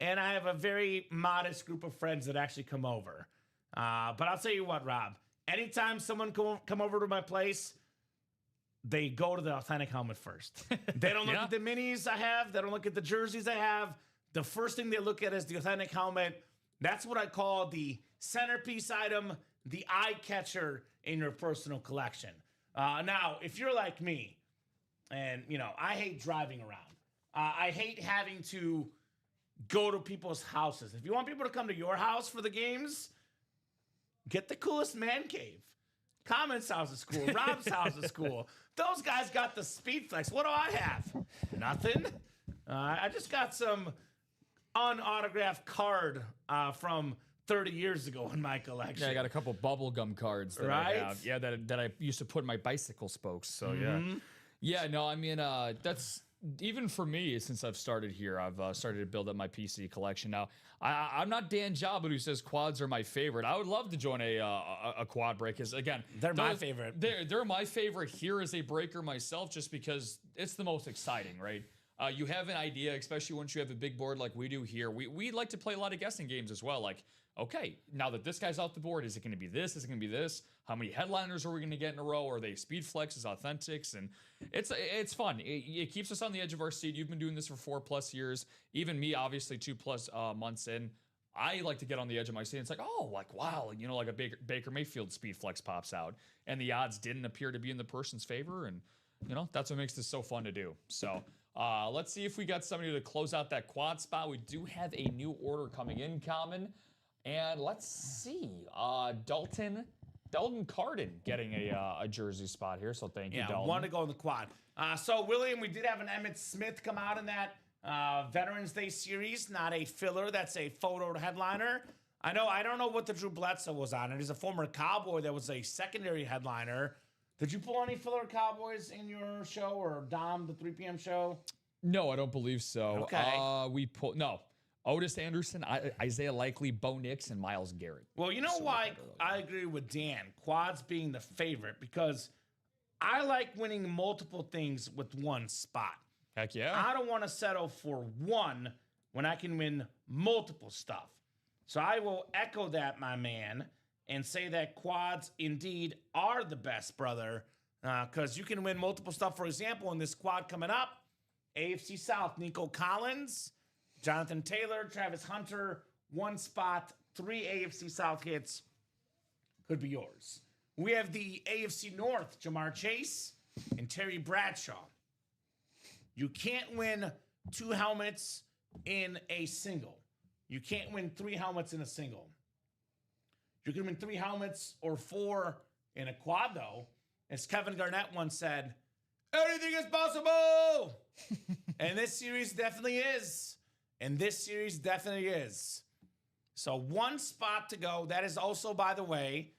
Speaker 2: And I have a very modest group of friends that actually come over. But I'll tell you what, Rob. Anytime someone come over to my place, they go to the authentic helmet first. They don't look at the minis I have. They don't look at the jerseys I have. The first thing they look at is the authentic helmet. That's what I call the centerpiece item, the eye catcher in your personal collection. Now, if you're like me, and, I hate driving around. I hate having to go to people's houses. If you want people to come to your house for the games, get the coolest man cave. Comment's house is cool. Rob's house is cool. Those guys got the Speed Flex. What do I have? Nothing. I just got some unautographed card from 30 years ago in my collection.
Speaker 3: Yeah, I got a couple bubblegum cards that I have. Yeah, that I used to put in my bicycle spokes. So, yeah. Yeah, no, I mean, that's... Even for me, since I've started here, I've started to build up my PC collection. Now, I'm not Dan Jabba who says quads are my favorite. I would love to join a quad break because, again,
Speaker 2: they're my favorite.
Speaker 3: They're my favorite here as a breaker myself, just because it's the most exciting, right? You have an idea, especially once you have a big board like we do here. We like to play a lot of guessing games as well. Like, okay, now that this guy's off the board, is it going to be this? Is it going to be this? How many headliners are we going to get in a row? Are they speed flexes, authentics? And it's fun. It keeps us on the edge of our seat. You've been doing this for 4+ years. Even me, obviously, 2+ months in. I like to get on the edge of my seat. It's like, oh, like, wow, like a Baker Mayfield speed flex pops out. And the odds didn't appear to be in the person's favor. And, that's what makes this so fun to do. So let's see if we got somebody to close out that quad spot. We do have a new order coming in, Common. And let's see, Dalton Carden getting a jersey spot here. So thank you, Dalton.
Speaker 2: Yeah, want to go in the quad. So, William, we did have an Emmitt Smith come out in that Veterans Day series, not a filler. That's a photo headliner. I don't know what the Drew Bledsoe was on. It is a former Cowboy that was a secondary headliner. Did you pull any filler Cowboys in your show or Dom, the 3 p.m. show?
Speaker 3: No, I don't believe so.
Speaker 2: Okay.
Speaker 3: Otis Anderson, Isaiah Likely, Bo Nix, and Myles Garrett.
Speaker 2: Well, you know why I agree with Dan, quads being the favorite, because I like winning multiple things with one spot.
Speaker 3: Heck yeah.
Speaker 2: I don't want to settle for one when I can win multiple stuff. So I will echo that, my man, and say that quads indeed are the best, brother, because you can win multiple stuff. For example, in this quad coming up, AFC South, Nico Collins, Jonathan Taylor, Travis Hunter, one spot, 3 AFC South hits could be yours. We have the AFC North, Jamar Chase and Terry Bradshaw. You can't win 2 helmets in a single. You can't win 3 helmets in a single. You can win 3 helmets or 4 in a quad, though. As Kevin Garnett once said, anything is possible! And this series definitely is. So 1 spot to go. That is also, by the way,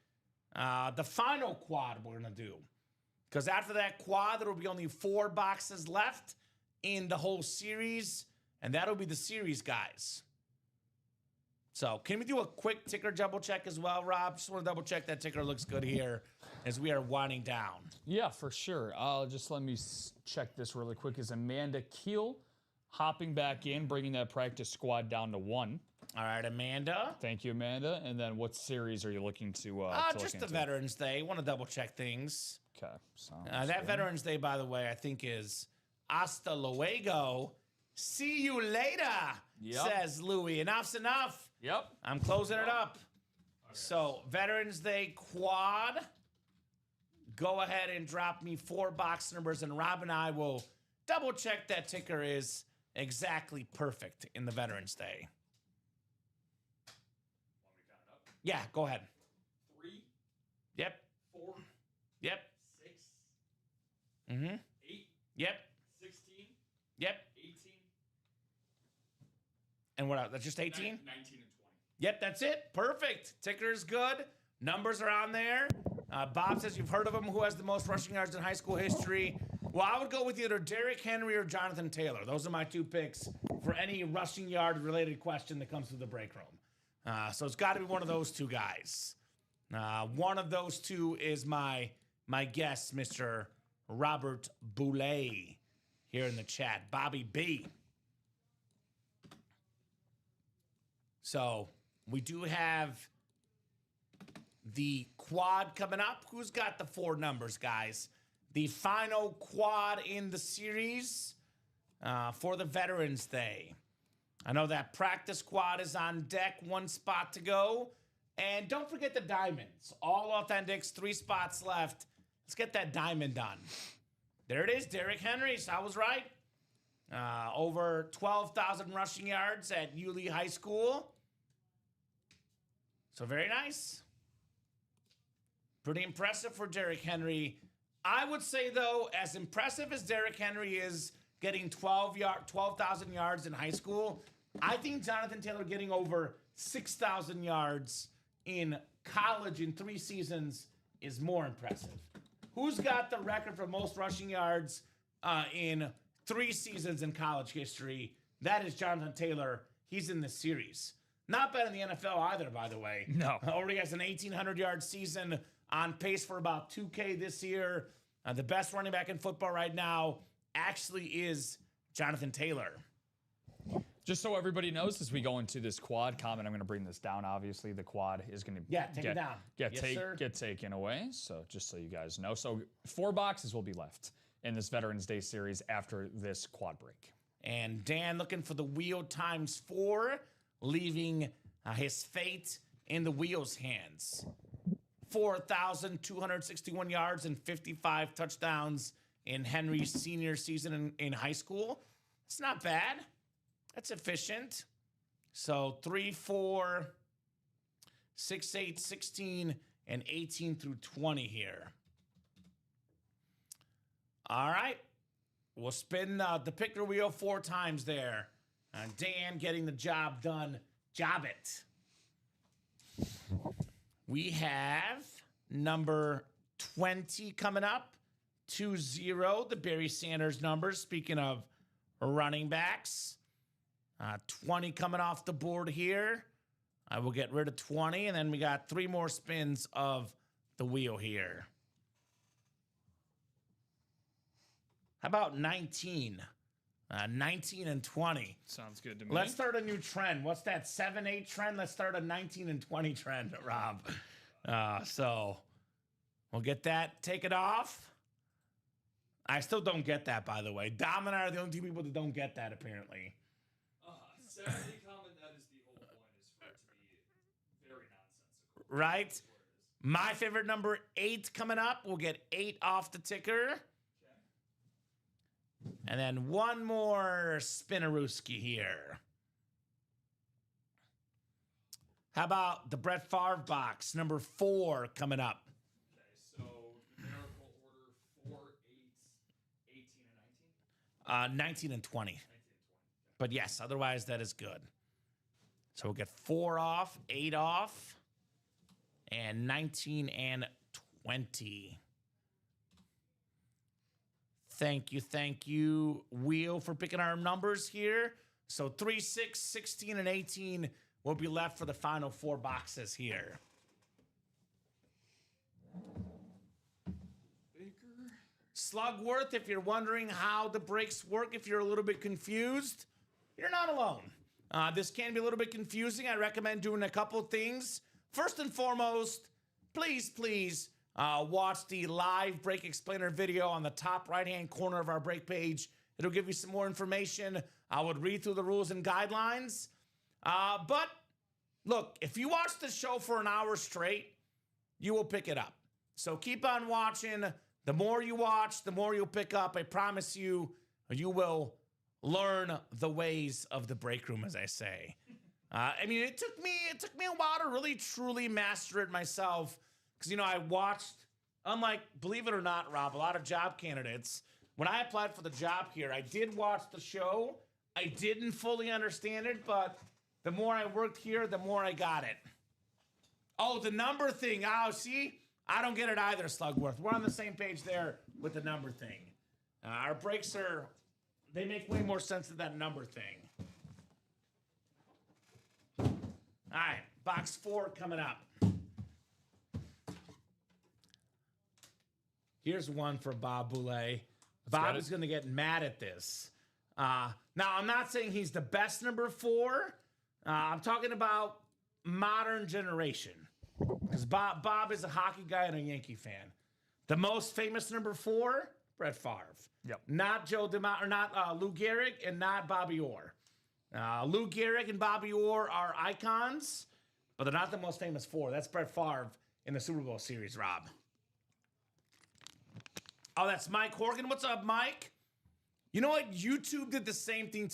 Speaker 2: the final quad we're going to do. Because after that quad, there will be only 4 boxes left in the whole series. And that'll be the series, guys. So can we do a quick ticker double check as well, Rob? Just want to double check that ticker looks good here as we are winding down.
Speaker 3: Yeah, for sure. Just let me check this really quick. Is Amanda Keel hopping back in, bringing that practice squad down to 1.
Speaker 2: All right, Amanda.
Speaker 3: Thank you, Amanda. And then what series are you looking to
Speaker 2: just the Veterans Day. Want to double check things.
Speaker 3: Okay.
Speaker 2: That Veterans Day, by the way, I think is hasta luego. See you later, says Louie. Enough's enough.
Speaker 3: Yep.
Speaker 2: I'm closing it up. Okay. So, Veterans Day quad. Go ahead and drop me 4 box numbers, and Rob and I will double check that ticker is exactly perfect in the Veterans Day.
Speaker 3: Want me to count it up?
Speaker 2: Yeah, go ahead.
Speaker 3: 3.
Speaker 2: Yep.
Speaker 3: 4.
Speaker 2: Yep.
Speaker 3: 6.
Speaker 2: Mm-hmm.
Speaker 3: 8.
Speaker 2: Yep.
Speaker 3: 16.
Speaker 2: Yep.
Speaker 3: 18.
Speaker 2: And what else? That's just 18?
Speaker 3: 19 and 20.
Speaker 2: Yep, that's it. Perfect. Ticker's good. Numbers are on there. Bob says you've heard of him. Who has the most rushing yards in high school history? Well, I would go with either Derrick Henry or Jonathan Taylor. Those are my 2 picks for any rushing yard related question that comes through the break room. So it's got to be one of those 2 guys. One of those 2 is my guest, Mr. Robert Boulay, here in the chat. Bobby B. So we do have the quad coming up. Who's got the 4 numbers, guys? The final quad in the series for the Veterans Day. I know that practice quad is on deck, 1 spot to go. And don't forget the diamonds. All authentics, 3 spots left. Let's get that diamond done. There it is, Derrick Henry. So I was right. Over 12,000 rushing yards at Yulee High School. So very nice. Pretty impressive for Derrick Henry. I would say, though, as impressive as Derrick Henry is getting 12,000 yards in high school, I think Jonathan Taylor getting over 6,000 yards in college in 3 seasons is more impressive. Who's got the record for most rushing yards in 3 seasons in college history? That is Jonathan Taylor. He's in this series. Not bad in the NFL either, by the way.
Speaker 3: No.
Speaker 2: Already has an 1,800-yard season, on pace for about 2K this year. The best running back in football right now actually is Jonathan Taylor.
Speaker 3: Just so everybody knows, as we go into this quad comment, I'm going to bring this down. Obviously, the quad is going to
Speaker 2: take it down.
Speaker 3: Get taken away. So just so you guys know. So 4 boxes will be left in this Veterans Day series after this quad break.
Speaker 2: And Dan looking for the wheel ×4, leaving his fate in the wheel's hands. 4,261 yards and 55 touchdowns in Henry's senior season in high school. It's not bad. That's efficient. So 3, 4, 6, 8, 16, and 18 through 20 here. All right. We'll spin the picker wheel 4 times there. Dan getting the job done. Job it. We have number 20 coming up. 20, the Barry Sanders numbers. Speaking of running backs. 20 coming off the board here. I will get rid of 20, and then we got 3 more spins of the wheel here. How about 19? 19 and 20.
Speaker 3: Sounds good to me.
Speaker 2: Let's start a new trend. What's that 7-8 trend? Let's start a 19 and 20 trend, Rob. So we'll get that. Take it off. I still don't get that, by the way. Dom and I are the only 2 people that don't get that, apparently.
Speaker 3: Sadly, comment that is the whole point, is for it to be very nonsensical.
Speaker 2: Right? My favorite number 8 coming up. We'll get 8 off the ticker. Okay. And then 1 more Spinarooski here. How about the Brett Favre box, number 4 coming up?
Speaker 3: Okay, so numerical order 4, 8, 18, and 19?
Speaker 2: 19 and 20.
Speaker 3: 19 and 20. Okay.
Speaker 2: But yes, otherwise that is good. So we'll get 4 off, 8 off, and 19 and 20. Thank you, Wheel, for picking our numbers here. So 3, 6, 16, and 18 will be left for the final 4 boxes here. Slugworth, if you're wondering how the breaks work, if you're a little bit confused, you're not alone. This can be a little bit confusing. I recommend doing a couple things. First and foremost, please watch the live break explainer video on the top right-hand corner of our break page. It'll give you some more information. I would read through the rules and guidelines. But look, if you watch the show for an hour straight, you will pick it up. So keep on watching. The more you watch, the more you'll pick up. I promise you, you will learn the ways of the break room, as I say. I mean, it took me a while to really, truly master it myself. Because, I watched, unlike, believe it or not, Rob, a lot of job candidates, when I applied for the job here, I did watch the show. I didn't fully understand it, but the more I worked here, the more I got it. Oh, the number thing. Oh, see? I don't get it either, Slugworth. We're on the same page there with the number thing. Our breaks they make way more sense than that number thing. All right, box 4 coming up. Here's one for Bob Boulay. Bob is going to get mad at this. Now, I'm not saying he's the best number 4. I'm talking about modern generation. Because Bob is a hockey guy and a Yankee fan. The most famous number 4, Brett Favre.
Speaker 3: Yep.
Speaker 2: Not not Lou Gehrig and not Bobby Orr. Lou Gehrig and Bobby Orr are icons, but they're not the most famous 4. That's Brett Favre in the Super Bowl series, Rob. Oh, that's Mike Horgan. What's up, Mike? You know what? YouTube did the same thing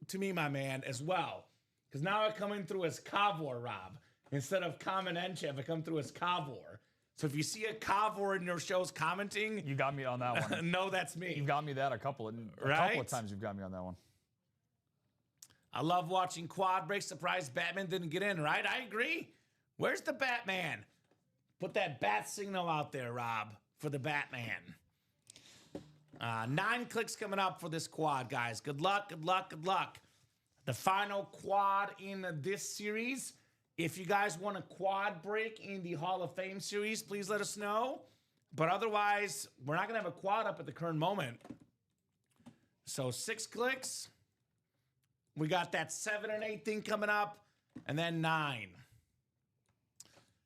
Speaker 2: to me, my man, as well. Because now I come in through as Kavor, Rob. Instead of Kamenechev, I come through as Kavor. So if you see a Kavor in your shows commenting...
Speaker 3: You got me on that one.
Speaker 2: No, that's me.
Speaker 3: You got me that a couple of times. You've got me on that one.
Speaker 2: I love watching quad breaks. Surprised Batman didn't get in, right? I agree. Where's the Batman? Put that bat signal out there, Rob, for the Batman. 9 clicks coming up for this quad, guys. Good luck, good luck, good luck. The final quad in this series. If you guys want a quad break in the Hall of Fame series, please let us know. But otherwise, we're not going to have a quad up at the current moment. So 6 clicks. We got that 7 and 8 thing coming up, and then 9.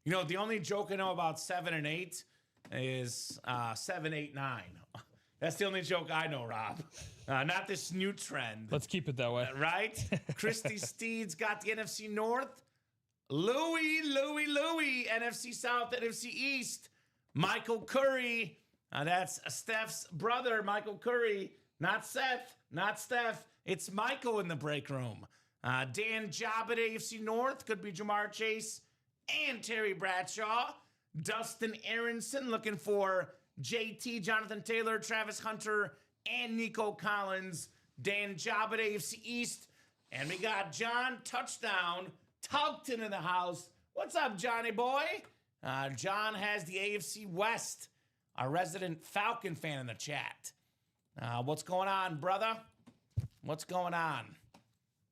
Speaker 2: You know, the only joke I know about 7 and 8 is 7, 8, 9. That's the only joke I know, Rob. Not this new trend.
Speaker 3: Let's keep it that way.
Speaker 2: Right? Christy Steeds got the NFC North. Louie, NFC South, NFC East. Michael Curry. That's Steph's brother, Michael Curry. Not Seth, not Steph. It's Michael in the break room. Dan Job at AFC North. Could be Jamar Chase and Terry Bradshaw. Dustin Aronson looking for JT, Jonathan Taylor, Travis Hunter, and Nico Collins. Dan Job at AFC East. And we got John Touchdown Talkton in the house. What's up, Johnny boy? John has the AFC West. Our resident Falcon fan in the chat. What's going on, brother? What's going on?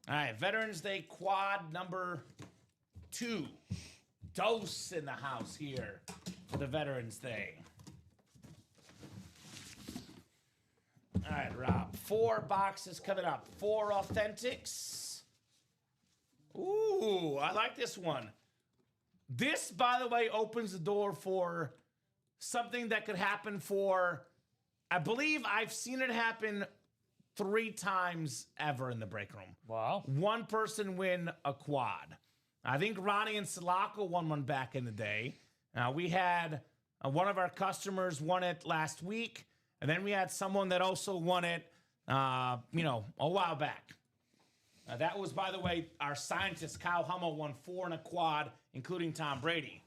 Speaker 2: All right, Veterans Day quad number 2. Dose in the house here for the Veterans Day. All right, Rob. 4 boxes coming up. 4 authentics. Ooh, I like this one. This, by the way, opens the door for something that could happen for, I believe I've seen it happen 3 times ever in the break room.
Speaker 3: Wow.
Speaker 2: One person win a quad. I think Ronnie and Sulaco won one back in the day. We had one of our customers won it last week, and then we had someone that also won it, a while back. That was, by the way, our scientist, Kyle Hummel, won 4 in a quad, including Tom Brady.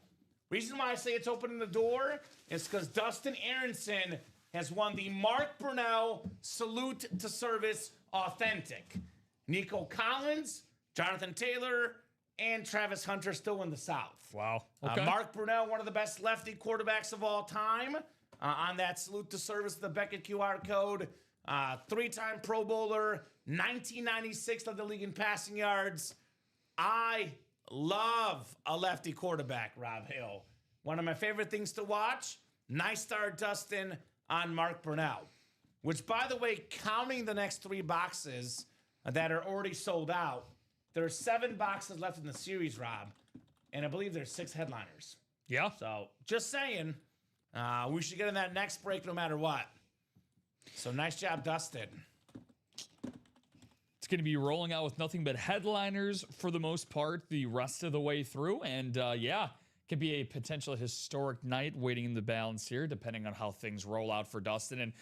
Speaker 2: Reason why I say it's opening the door is because Dustin Aronson has won the Mark Brunell Salute to Service Authentic. Nico Collins, Jonathan Taylor, and Travis Hunter still in the South.
Speaker 3: Wow. Okay.
Speaker 2: Mark Brunell, one of the best lefty quarterbacks of all time, on that Salute to Service, the Beckett QR code. 3-time Pro Bowler, 1996 led the league in passing yards. I love a lefty quarterback, Rob Hill. One of my favorite things to watch. Nice start, Dustin, on Mark Brunell. Which, by the way, counting the next 3 boxes that are already sold out, there are 7 boxes left in the series, Rob. And I believe there's 6 headliners.
Speaker 3: Yeah.
Speaker 2: So, just saying, we should get in that next break no matter what. So, nice job, Dustin.
Speaker 3: It's going to be rolling out with nothing but headliners for the most part the rest of the way through. And could be a potential historic night waiting in the balance here, depending on how things roll out for Dustin. And,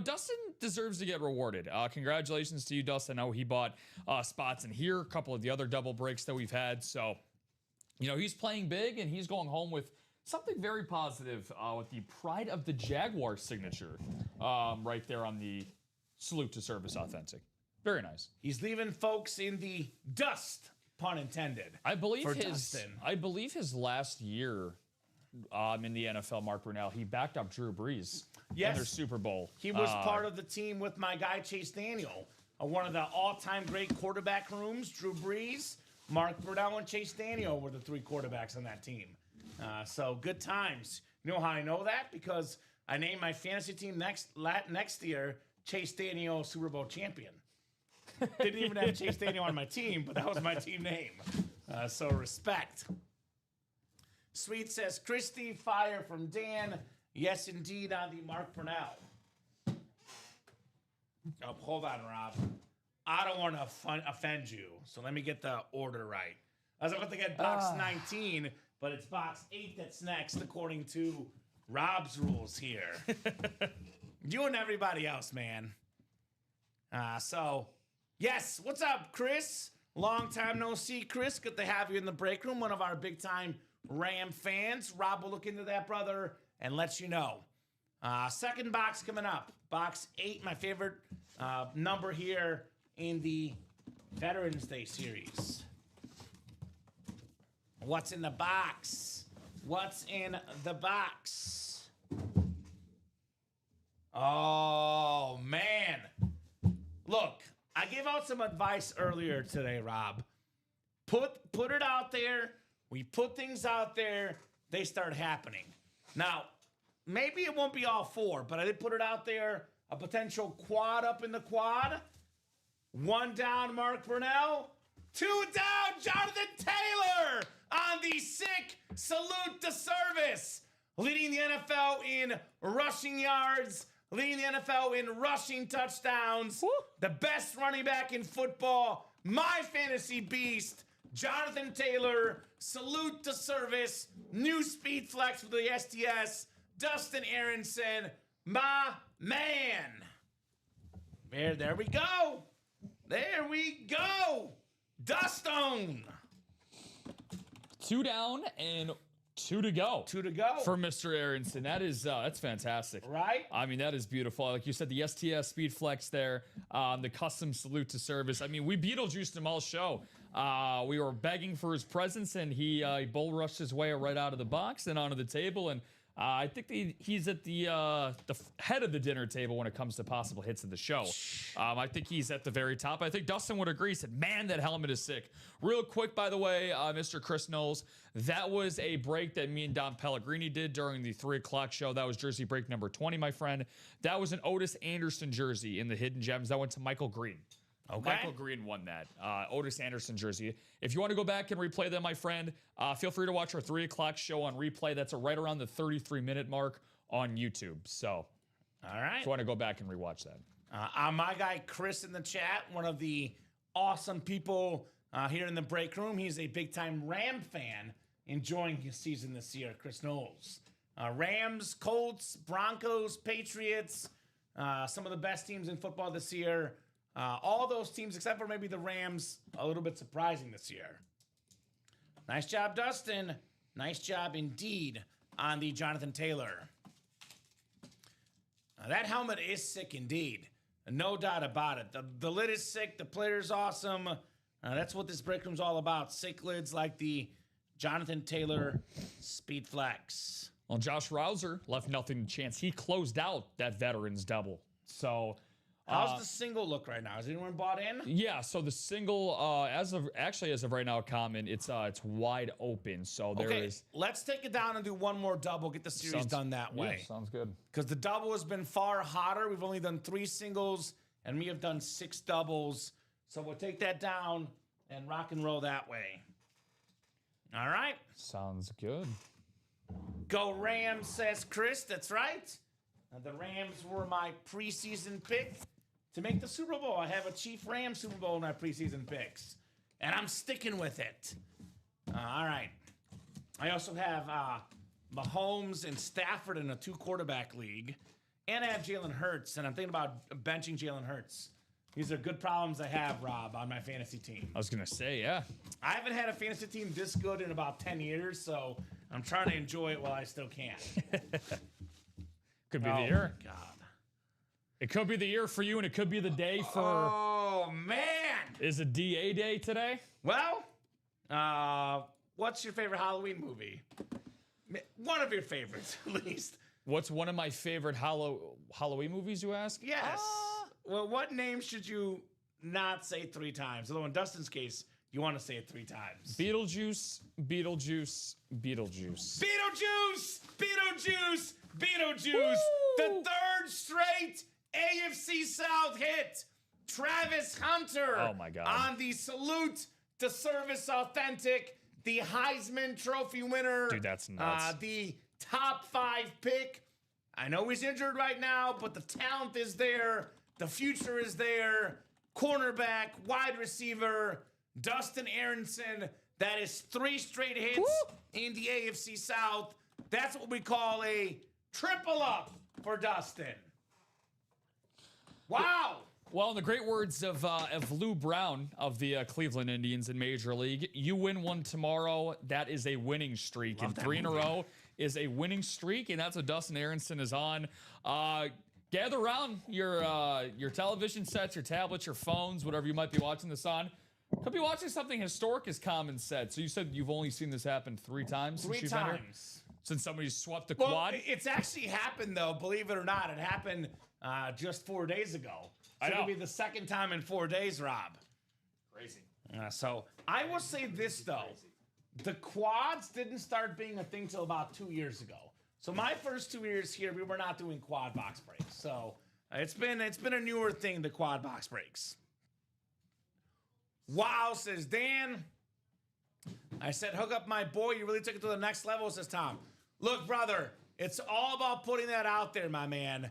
Speaker 3: Dustin deserves to get rewarded. Congratulations to you, Dustin. I know he bought spots in here, a couple of the other double breaks that we've had. So, he's playing big, and he's going home with something very positive with the Pride of the Jaguar signature right there on the Salute to Service Authentic. Very nice.
Speaker 2: He's leaving folks in the dust, pun intended.
Speaker 3: I believe
Speaker 2: Dustin.
Speaker 3: his last year in the NFL, Mark Brunell, he backed up Drew Brees in their Super Bowl.
Speaker 2: He was part of the team with my guy Chase Daniel, one of the all-time great quarterback rooms. Drew Brees, Mark Brunell, and Chase Daniel were the 3 quarterbacks on that team. So good times. You know how I know that? Because I named my fantasy team next year Chase Daniel Super Bowl champion. Didn't even have Chase Daniel on my team, but that was my team name. So respect. Sweet says, Christy, fire from Dan. Yes, indeed, on the Mark Brunell. Oh, hold on, Rob. I don't want to offend you, so let me get the order right. I was about to get box 19, but it's box 8 that's next, according to Rob's rules here. You and everybody else, man. Yes, what's up, Chris? Long time no see, Chris. Good to have you in the break room. One of our big-time Ram fans. Rob will look into that, brother, and let you know. Second box coming up. Box 8, my favorite number here in the Veterans Day series. What's in the box? What's in the box? Oh, man. Look, I gave out some advice earlier today, Rob. Put it out there. We put things out there. They start happening. Now, maybe it won't be all 4, but I did put it out there a potential quad up in the quad. 1 down, Mark Brunell. 2 down, Jonathan Taylor on the sick salute to service. Leading the NFL in rushing yards, leading the NFL in rushing touchdowns. Woo. The best running back in football, my fantasy beast, Jonathan Taylor. Salute to service. New speed flex for the STS. Dustin Aronson, my man. There we go. There we go. Dustone.
Speaker 3: 2 down and 2 to go.
Speaker 2: 2 to go.
Speaker 3: For Mr. Aronson. That is, that's fantastic.
Speaker 2: Right?
Speaker 3: I mean, that is beautiful. Like you said, the STS speed flex there, the custom salute to service. I mean, we Beetlejuiced him all show. We were begging for his presence, and he bull rushed his way right out of the box and onto the table. And I think he's at the head of the dinner table when it comes to possible hits of the show. I think he's at the very top. I think Dustin would agree. He said, man, that helmet is sick. Real quick, by the way, Mr. Chris Knowles, that was a break that me and Don Pellegrini did during the 3 o'clock show. That was jersey break number 20, my friend. That was an Otis Anderson jersey in the Hidden Gems. That went to Michael Green. Okay. Michael Green won that. Otis Anderson jersey. If you want to go back and replay that, my friend, feel free to watch our 3 o'clock show on replay. That's right around the 33-minute mark on YouTube. So,
Speaker 2: all right.
Speaker 3: If you want to go back and rewatch that.
Speaker 2: My guy Chris in the chat, one of the awesome people here in the break room. He's a big-time Ram fan, enjoying his season this year. Chris Knowles. Rams, Colts, Broncos, Patriots, some of the best teams in football this year. All those teams, except for maybe the Rams, a little bit surprising this year. Nice job, Dustin. Nice job indeed on the Jonathan Taylor. That helmet is sick indeed. No doubt about it. The lid is sick. The player's awesome. That's what this break room's all about. Sick lids like the Jonathan Taylor Speed Flex.
Speaker 3: Well, Josh Rouser left nothing to chance. He closed out that veterans double. So...
Speaker 2: how's the single look right now? Has anyone bought in?
Speaker 3: Yeah, so the single, as of right now, Common, it's wide open. So there is.
Speaker 2: Let's take it down and do one more double. Get the series done that way.
Speaker 3: Yeah, sounds good.
Speaker 2: Because the double has been far hotter. We've only done 3 singles, and we have done 6 doubles. So we'll take that down and rock and roll that way. All right.
Speaker 3: Sounds good.
Speaker 2: Go Rams, says Chris. That's right. The Rams were my preseason pick to make the Super Bowl. I have a Chief Rams Super Bowl in my preseason picks, and I'm sticking with it. All right. I also have Mahomes and Stafford in a 2-quarterback league, and I have Jalen Hurts, and I'm thinking about benching Jalen Hurts. These are good problems I have, Rob, on my fantasy team.
Speaker 3: I was going to say, yeah.
Speaker 2: I haven't had a fantasy team this good in about 10 years, so I'm trying to enjoy it while I still can.
Speaker 3: Could be the year.
Speaker 2: God.
Speaker 3: It could be the year for you, and it could be the day for...
Speaker 2: oh, man.
Speaker 3: Is it DA day today?
Speaker 2: Well, what's your favorite Halloween movie? One of your favorites, at least.
Speaker 3: What's one of my favorite Halloween movies, you ask?
Speaker 2: Yes. Well, what name should you not say 3 times? Although in Dustin's case, you want to say it 3 times.
Speaker 3: Beetlejuice, Beetlejuice, Beetlejuice.
Speaker 2: Beetlejuice! Beetlejuice! Beetlejuice!
Speaker 3: Woo!
Speaker 2: The 3rd straight AFC South hit. Travis Hunter.
Speaker 3: Oh, my God.
Speaker 2: On the Salute to Service Authentic, the Heisman Trophy winner.
Speaker 3: Dude, that's nuts.
Speaker 2: The top 5 pick. I know he's injured right now, but the talent is there. The future is there. Cornerback, wide receiver, Dustin Aronson. That is 3 straight hits in the AFC South. That's what we call a triple up for Dustin. Wow.
Speaker 3: Well, in the great words of Lou Brown of the Cleveland Indians in Major League, you win one tomorrow, that is a winning streak. And 3 in a row is a winning streak, and that's what Dustin Aronson is on. Gather around your television sets, your tablets, your phones, whatever you might be watching this on. Could be watching something historic, as Common said. So you said you've only seen this happen 3 times since
Speaker 2: 3
Speaker 3: you've been here?
Speaker 2: times.
Speaker 3: Since somebody swept the
Speaker 2: Well,
Speaker 3: quad?
Speaker 2: it's actually happened, though, believe it or not. It happened just 4 days ago. So it'll be the 2nd time in 4 days, Rob.
Speaker 3: Crazy.
Speaker 2: So I will say this, though. The quads didn't start being a thing till about 2 years ago. So my first 2 years here, we were not doing quad box breaks. So It's been a newer thing, the quad box breaks. Wow, says Dan. I said, hook up my boy. You really took it to the next level, says Tom. Look, brother, it's all about putting that out there, my man.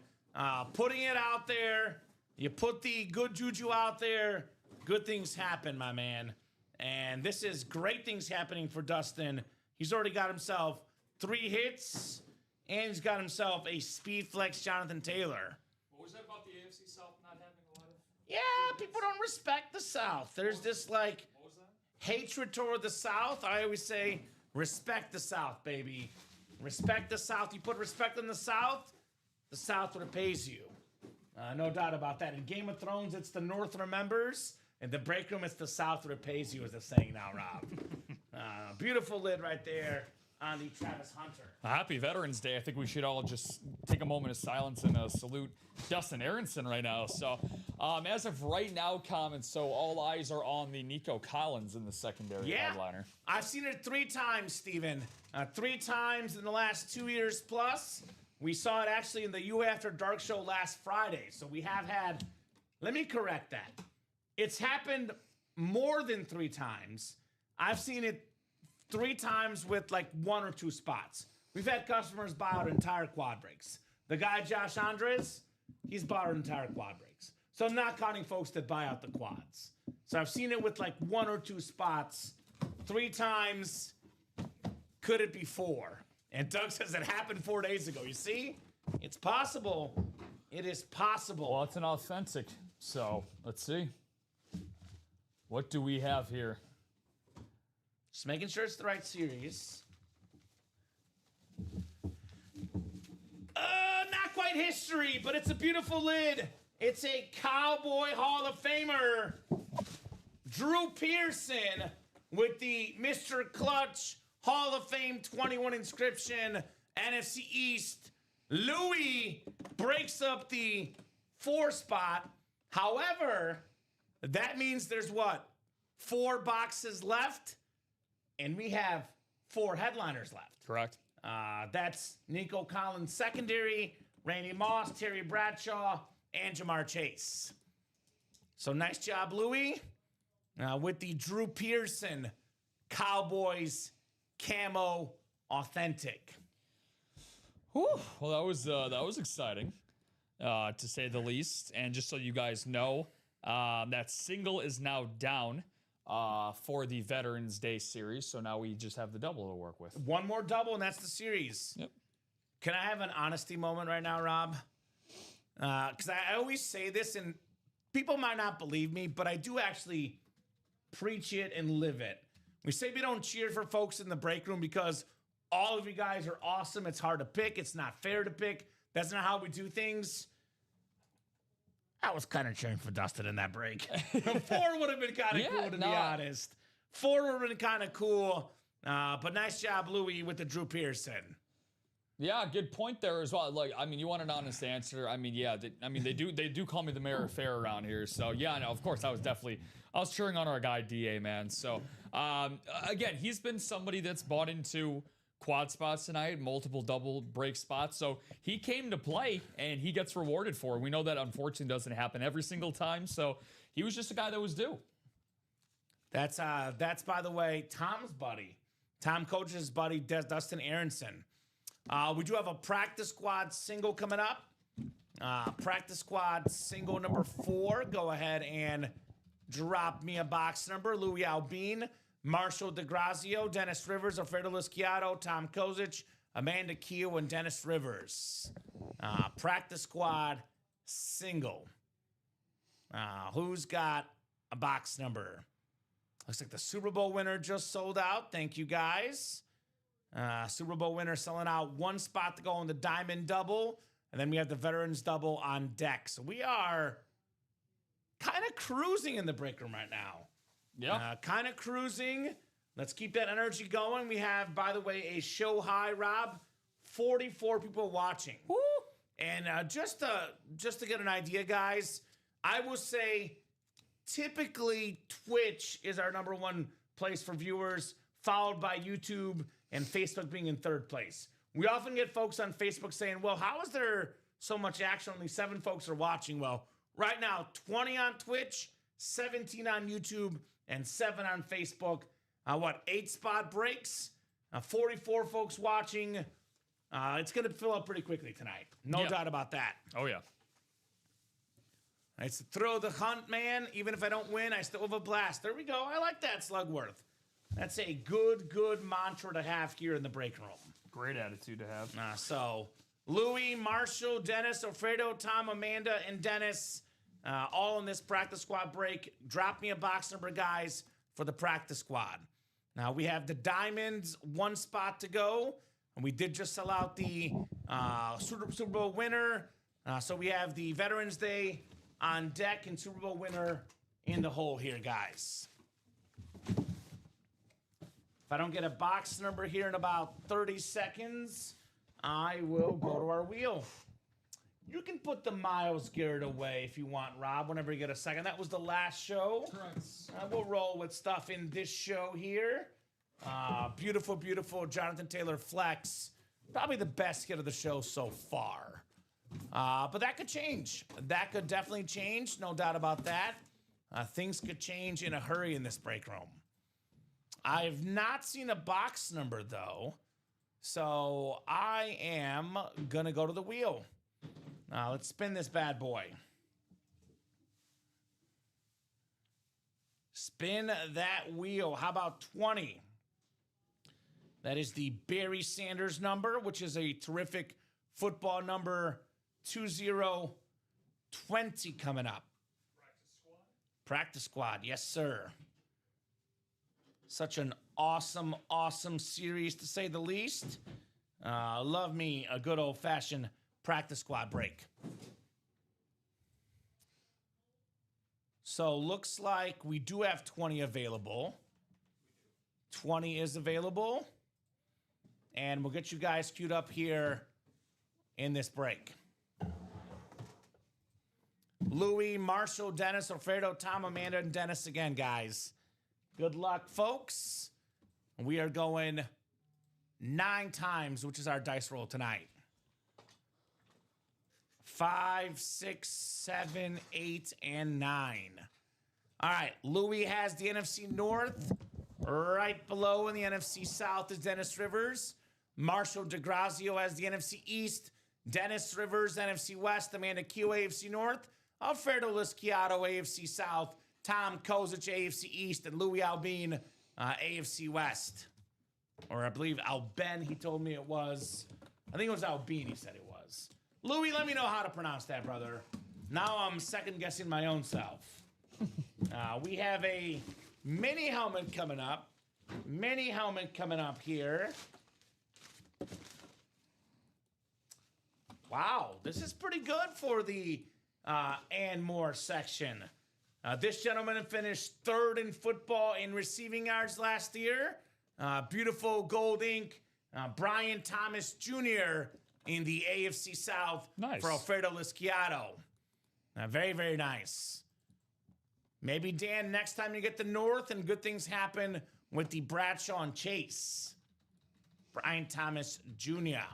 Speaker 2: Putting it out there. You put the good juju out there, good things happen, my man. And this is great things happening for Dustin. He's already got himself 3 hits, and he's got himself a speed flex Jonathan Taylor.
Speaker 3: What was that about the AFC South not having a lot of...
Speaker 2: Yeah, people don't respect the South. There's this, like, hatred toward the South. I always say, respect the South, baby. Respect the South. You put respect in the South repays you. No doubt about that. In Game of Thrones, it's the North remembers. In the break room, it's the South repays you, as they're saying now, Rob. Beautiful lid right there on the Travis Hunter.
Speaker 3: Happy Veterans Day. I think we should all just take a moment of silence and salute Dustin Aronson right now. So, as of right now, comments, so all eyes are on the Nico Collins in the secondary headliner.
Speaker 2: I've seen it 3 times, Steven. 3 times in the last 2 years plus. We saw it actually in the You After Dark show last Friday. So we have had, let me correct that. It's happened more than 3 times. I've seen it 3 times with like 1 or 2 spots. We've had customers buy out entire quad breaks. The guy, Josh Andres, he's bought out entire quad breaks. So I'm not counting folks that buy out the quads. So I've seen it with like 1 or 2 spots. 3 times, could it be 4? And Doug says it happened 4 days ago. You see? It's possible. It is possible.
Speaker 3: Well, it's an authentic. So let's see. What do we have here?
Speaker 2: Just making sure it's the right series. Not quite history, but it's a beautiful lid. It's a Cowboy Hall of Famer. Drew Pearson with the Mr. Clutch Hall of Fame 21 inscription, NFC East. Louis breaks up the 4 spot. However, that means there's what? 4 boxes left, and we have 4 headliners left.
Speaker 3: Correct.
Speaker 2: That's Nico Collins secondary, Randy Moss, Terry Bradshaw, and Jamar Chase. So nice job, Louis, with the Drew Pearson Cowboys Camo Authentic.
Speaker 3: Whew. Well, that was exciting, to say the least. And just so you guys know, that single is now down for the Veterans Day series. So now we just have the double to work with.
Speaker 2: 1 more double, and that's the series.
Speaker 3: Yep.
Speaker 2: Can I have an honesty moment right now, Rob? Because I always say this, and people might not believe me, but I do actually preach it and live it. We say we don't cheer for folks in the break room because all of you guys are awesome. It's hard to pick. It's not fair to pick. That's not how we do things. I was kind of cheering for Dustin in that break. 4 would have been kind of cool, to be honest. 4 would have been kind of cool. But nice job, Louis, with the Drew Pearson.
Speaker 3: Yeah, good point there as well. Like, I mean, you want an honest answer. I mean, yeah, they do call me the mayor of fair around here. So yeah, no, of course, I was cheering on our guy DA, man. So again, he's been somebody that's bought into quad spots tonight, multiple double break spots. So he came to play and he gets rewarded for it. We know that unfortunately doesn't happen every single time. So he was just a guy that was due.
Speaker 2: That's by the way, Tom's buddy. Tom coaches buddy, Dustin Aronson. We do have a practice squad single coming up. Practice squad single number 4. Go ahead and drop me a box number. Louis Albin, Marshall DeGrazio, Dennis Rivers, Alfredo Lisciato, Tom Kozic, Amanda Keel, and Dennis Rivers. Practice squad single. Who's got a box number? Looks like the Super Bowl winner just sold out. Thank you, guys. Super Bowl winner selling out 1 spot to go in the Diamond Double. And then we have the Veterans Double on deck. So we are kind of cruising in the break room right now.
Speaker 3: Yeah.
Speaker 2: Kind of cruising. Let's keep that energy going. We have, by the way, a show high, Rob. 44 people watching.
Speaker 3: Woo!
Speaker 2: And just to get an idea, guys, I will say typically Twitch is our number 1 place for viewers, followed by YouTube and Facebook being in 3rd place. We often get folks on Facebook saying, well, how is there so much action. Only 7 folks are watching. Well, right now, 20 on Twitch, 17 on YouTube, and 7 on Facebook. 8 spot breaks? 44 folks watching. It's going to fill up pretty quickly tonight. No doubt about that.
Speaker 3: Oh, yeah.
Speaker 2: It's throw the hunt, man. Even if I don't win, I still have a blast. There we go. I like that, Slugworth. That's a good mantra to have here in the break room.
Speaker 3: Great attitude to have.
Speaker 2: So, Louie, Marshall, Dennis, Alfredo, Tom, Amanda, and Dennis, all in this practice squad break. Drop me a box number, guys, for the practice squad. Now, we have the Diamonds, 1 spot to go. And we did just sell out the Super Bowl winner. So we have the Veterans Day on deck and Super Bowl winner in the hole here, guys. If I don't get a box number here in about 30 seconds, I will go to our wheel. You can put the Myles Garrett away if you want, Rob, whenever you get a second. That was the last show.
Speaker 3: Correct.
Speaker 2: We'll roll with stuff in this show here. Beautiful Jonathan Taylor flex. Probably the best hit of the show so far. But that could change. That could definitely change. No doubt about that. Things could change in a hurry in this break room. I've not seen a box number, though. So I am going to go to the wheel. Let's spin this bad boy. Spin that wheel. How about 20? That is the Barry Sanders number, which is a terrific football number. 2020 coming up. Practice squad. Yes, sir. Such an awesome series, to say the least. Love me a good old-fashioned practice squad break. So looks like we do have 20 available. 20 is available. And we'll get you guys queued up here in this break. Louie, Marshall, Dennis, Alfredo, Tom, Amanda, and Dennis again, guys. Good luck, folks. We are going 9 times, which is our dice roll tonight. 5, 6, 7, 8, and 9. All right, Louie has the NFC North. Right below in the NFC South is Dennis Rivers. Marshall DeGrazio has the NFC East. Dennis Rivers, NFC West. Amanda Q, AFC North. Alfredo Lisciato, AFC South. Tom Kozic, AFC East. And Louis Albin, AFC West. Or I believe Alben, he told me it was. I think it was Albin, he said it was. Louis, let me know how to pronounce that, brother. Now I'm second-guessing my own self. We have a mini helmet coming up. Mini helmet coming up here. Wow, this is pretty good for the and more section. This gentleman finished 3rd in football in receiving yards last year. Beautiful gold ink. Brian Thomas Jr. in the AFC South for Alfredo Lisciato. Very, very nice. Maybe, Dan, next time you get the North and good things happen with the Bradshaw and Chase. Brian Thomas Jr.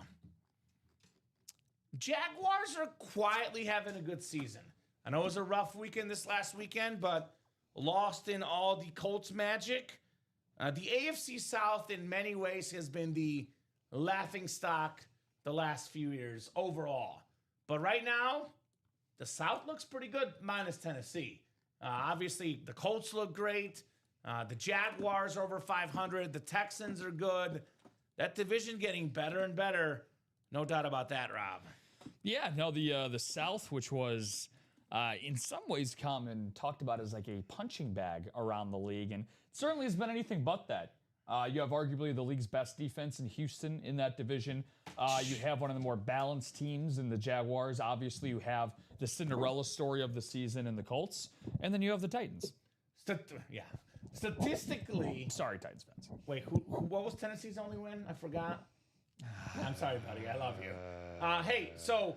Speaker 2: Jaguars are quietly having a good season. I know it was a rough weekend this last weekend, but lost in all the Colts magic. The AFC South, in many ways, has been the laughingstock the last few years overall. But right now, the South looks pretty good, minus Tennessee. Obviously, the Colts look great. The Jaguars are over 500. The Texans are good. That division getting better and better. No doubt about that, Rob.
Speaker 3: Yeah, no, the South, which was in some ways common, talked about as like a punching bag around the league, and certainly has been anything but that. You have arguably the league's best defense in Houston in that division. You have one of the more balanced teams in the Jaguars. Obviously, you have the Cinderella story of the season in the Colts, and then you have the Titans.
Speaker 2: Statistically...
Speaker 3: Sorry, Titans fans.
Speaker 2: Wait, what was Tennessee's only win? I forgot. I'm sorry, buddy. I love you. Hey, so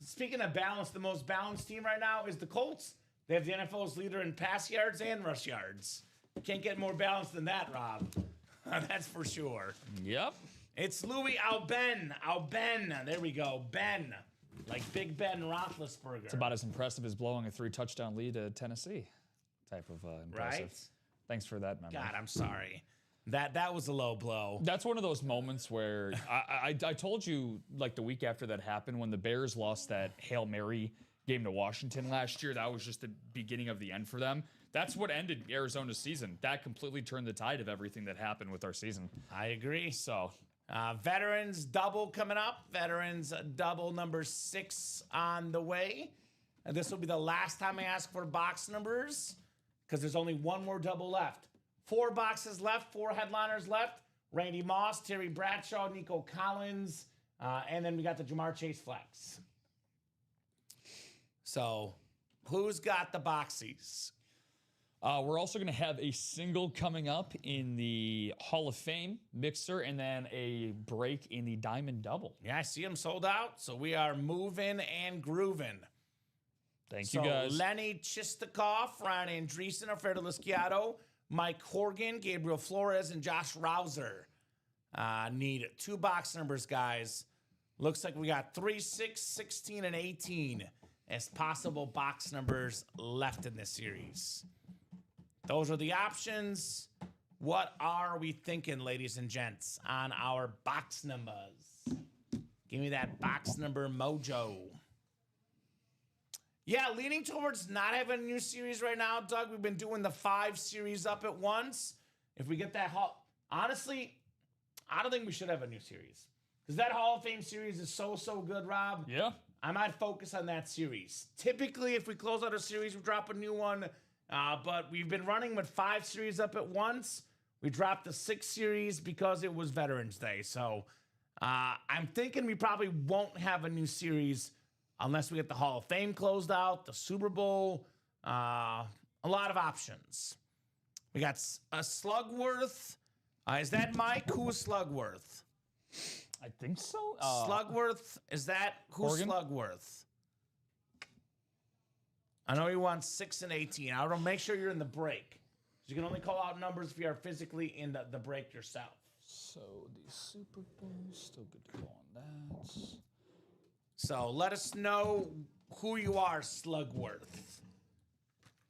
Speaker 2: speaking of balance, the most balanced team right now is the Colts. They have the NFL's leader in pass yards and rush yards. Can't get more balanced than that, Rob. That's for sure.
Speaker 3: Yep.
Speaker 2: It's Louis Albin. There we go. Ben. Like Big Ben Roethlisberger.
Speaker 3: It's about as impressive as blowing a 3-touchdown lead to Tennessee. Type of impressive.
Speaker 2: Right?
Speaker 3: Thanks for that memory.
Speaker 2: God, I'm sorry. That was a low blow.
Speaker 3: That's one of those moments where I told you, like, the week after that happened, when the Bears lost that Hail Mary game to Washington last year, that was just the beginning of the end for them. That's what ended Arizona's season. That completely turned the tide of everything that happened with our season.
Speaker 2: I agree.
Speaker 3: So,
Speaker 2: Veterans double coming up. Veterans double number 6 on the way. And this will be the last time I ask for box numbers because there's only one more double left. 4 boxes left, 4 headliners left. Randy Moss, Terry Bradshaw, Nico Collins, and then we got the Jamar Chase flex. So, who's got the boxies?
Speaker 3: we're also going to have a single coming up in the Hall of Fame mixer and then a break in the Diamond Double.
Speaker 2: Yeah, I see them sold out. So we are moving and grooving.
Speaker 3: Thank you, guys.
Speaker 2: Lenny Chistakov, Ryan Andreessen, Alfredo Lisciato, Mike Horgan, Gabriel Flores, and Josh Rouser. Need 2 box numbers, guys. Looks like we got 3, 6, 16, and 18 as possible box numbers left in this series. Those are the options. What are we thinking, ladies and gents, on our box numbers? Give me that box number mojo. Yeah, leaning towards not having a new series right now, Doug. We've been doing the 5 series up at once. If we get that honestly, I don't think we should have a new series. Because that Hall of Fame series is so good, Rob.
Speaker 3: Yeah.
Speaker 2: I might focus on that series. Typically, if we close out a series, we drop a new one. But we've been running with 5 series up at once. We dropped the 6th series because it was Veterans Day. So I'm thinking we probably won't have a new series unless we get the Hall of Fame closed out, the Super Bowl, a lot of options. We got a Slugworth. Is that Mike? Who is Slugworth?
Speaker 3: I think so.
Speaker 2: Slugworth, is that who's
Speaker 3: Horgan?
Speaker 2: Slugworth? I know he wants 6 and 18. I don't make sure you're in the break. You can only call out numbers if you are physically in the break yourself.
Speaker 3: So the Super Bowl, still good to go on that.
Speaker 2: So let us know who you are, Slugworth.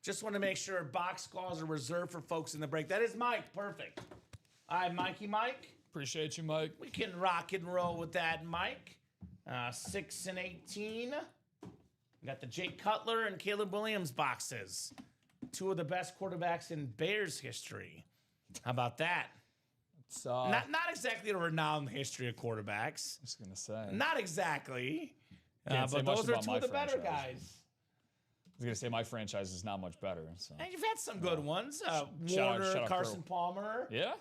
Speaker 2: Just want to make sure box calls are reserved for folks in the break. That is Mike. Perfect. All right, Mikey Mike.
Speaker 3: Appreciate you, Mike.
Speaker 2: We can rock and roll with that, Mike. 6 and 18. We got the Jake Cutler and Caleb Williams boxes. 2 of the best quarterbacks in Bears history. How about that?
Speaker 3: It's,
Speaker 2: Not exactly a renowned history of quarterbacks.
Speaker 3: I was going to say.
Speaker 2: Not exactly.
Speaker 3: Can't say
Speaker 2: But
Speaker 3: much
Speaker 2: those are
Speaker 3: about
Speaker 2: 2
Speaker 3: my
Speaker 2: of the better
Speaker 3: franchise.
Speaker 2: guys.
Speaker 3: I was going to say my franchise is not much better. So.
Speaker 2: And you've had some good ones.
Speaker 3: shout
Speaker 2: Warner,
Speaker 3: out
Speaker 2: Carson Palmer.
Speaker 3: Yeah?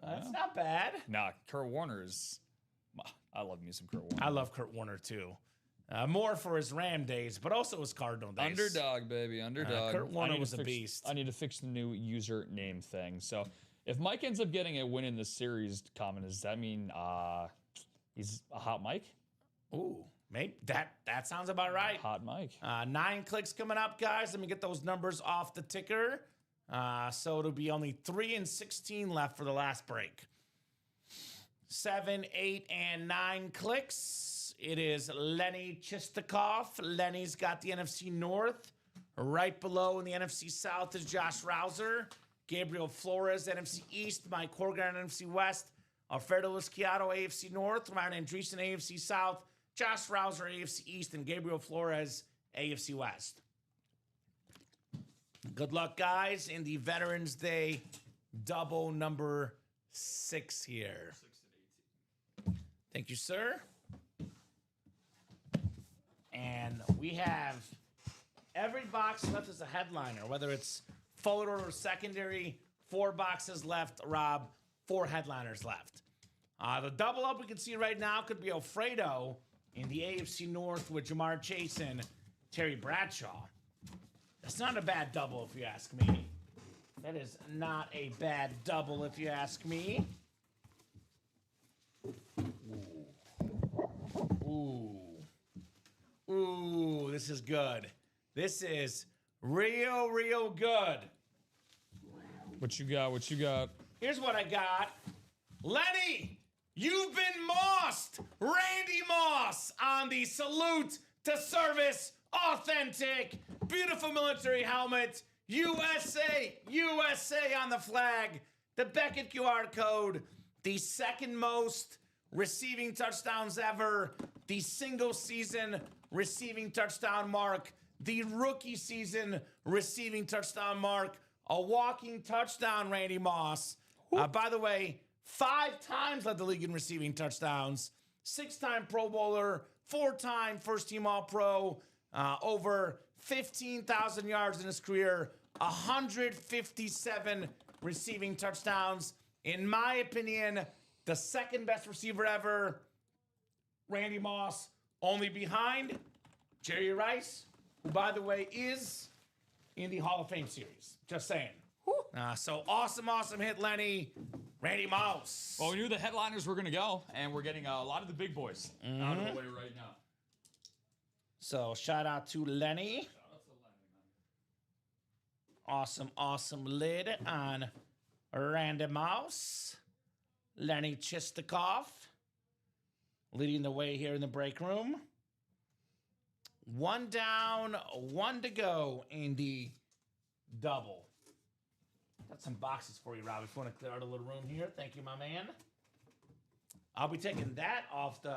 Speaker 2: That's not bad.
Speaker 3: Nah, Kurt Warner is... I love me some Kurt Warner.
Speaker 2: I love Kurt Warner, too. More for his Ram days, but also his Cardinal days.
Speaker 3: Underdog, baby. Underdog.
Speaker 2: Kurt Warner was a
Speaker 3: fix,
Speaker 2: beast.
Speaker 3: I need to fix the new username thing. So if Mike ends up getting a win in this series, does that mean he's a hot Mike?
Speaker 2: Ooh, maybe that sounds about right.
Speaker 3: Hot Mike.
Speaker 2: 9 clicks coming up, guys. Let me get those numbers off the ticker. So it'll be only 3 and 16 left for the last break. 7, 8, and 9 clicks. It is Lenny Chistakov. Lenny's got the NFC North. Right below in the NFC South is Josh Rouser. Gabriel Flores, NFC East. Mike Horgan, NFC West. Alfredo Lisciato, AFC North. Ryan Andreessen, AFC South. Josh Rouser, AFC East. And Gabriel Flores, AFC West. Good luck, guys, in the Veterans Day double number 6 here. 6 and 18. Thank you, sir. And we have every box left as a headliner, whether it's forward or secondary. 4 boxes left, Rob. 4 headliners left. The double up we can see right now could be Alfredo in the AFC North with Jamar Chase and Terry Bradshaw. That's not a bad double if you ask me. That is not a bad double if you ask me. Ooh, this is good. This is real good.
Speaker 3: What you got?
Speaker 2: Here's what I got. Lenny, you've been mossed. Randy Moss on the Salute to service, authentic, beautiful military helmet, USA, USA on the flag, the Beckett QR code, the second most receiving touchdowns ever, the single season receiving touchdown mark, the rookie season receiving touchdown mark, a walking touchdown, Randy Moss. By the way, 5 times led the league in receiving touchdowns, 6-time Pro Bowler, 4-time first-team All-Pro, over 15,000 yards in his career, 157 receiving touchdowns. In my opinion, the second best receiver ever, Randy Moss, only behind Jerry Rice, who, by the way, is in the Hall of Fame series. Just saying. So awesome hit, Lenny. Randy Moss.
Speaker 3: Well, we knew the headliners were going to go, and we're getting a lot of the big boys out of the way right now.
Speaker 2: So shout out to Lenny. Awesome lid on Randy Moss. Lenny Chistikov leading the way here in the break room. 1 down, 1 to go in the double. Got some boxes for you, Rob, if you want to clear out a little room here. Thank you, my man. I'll be taking that off the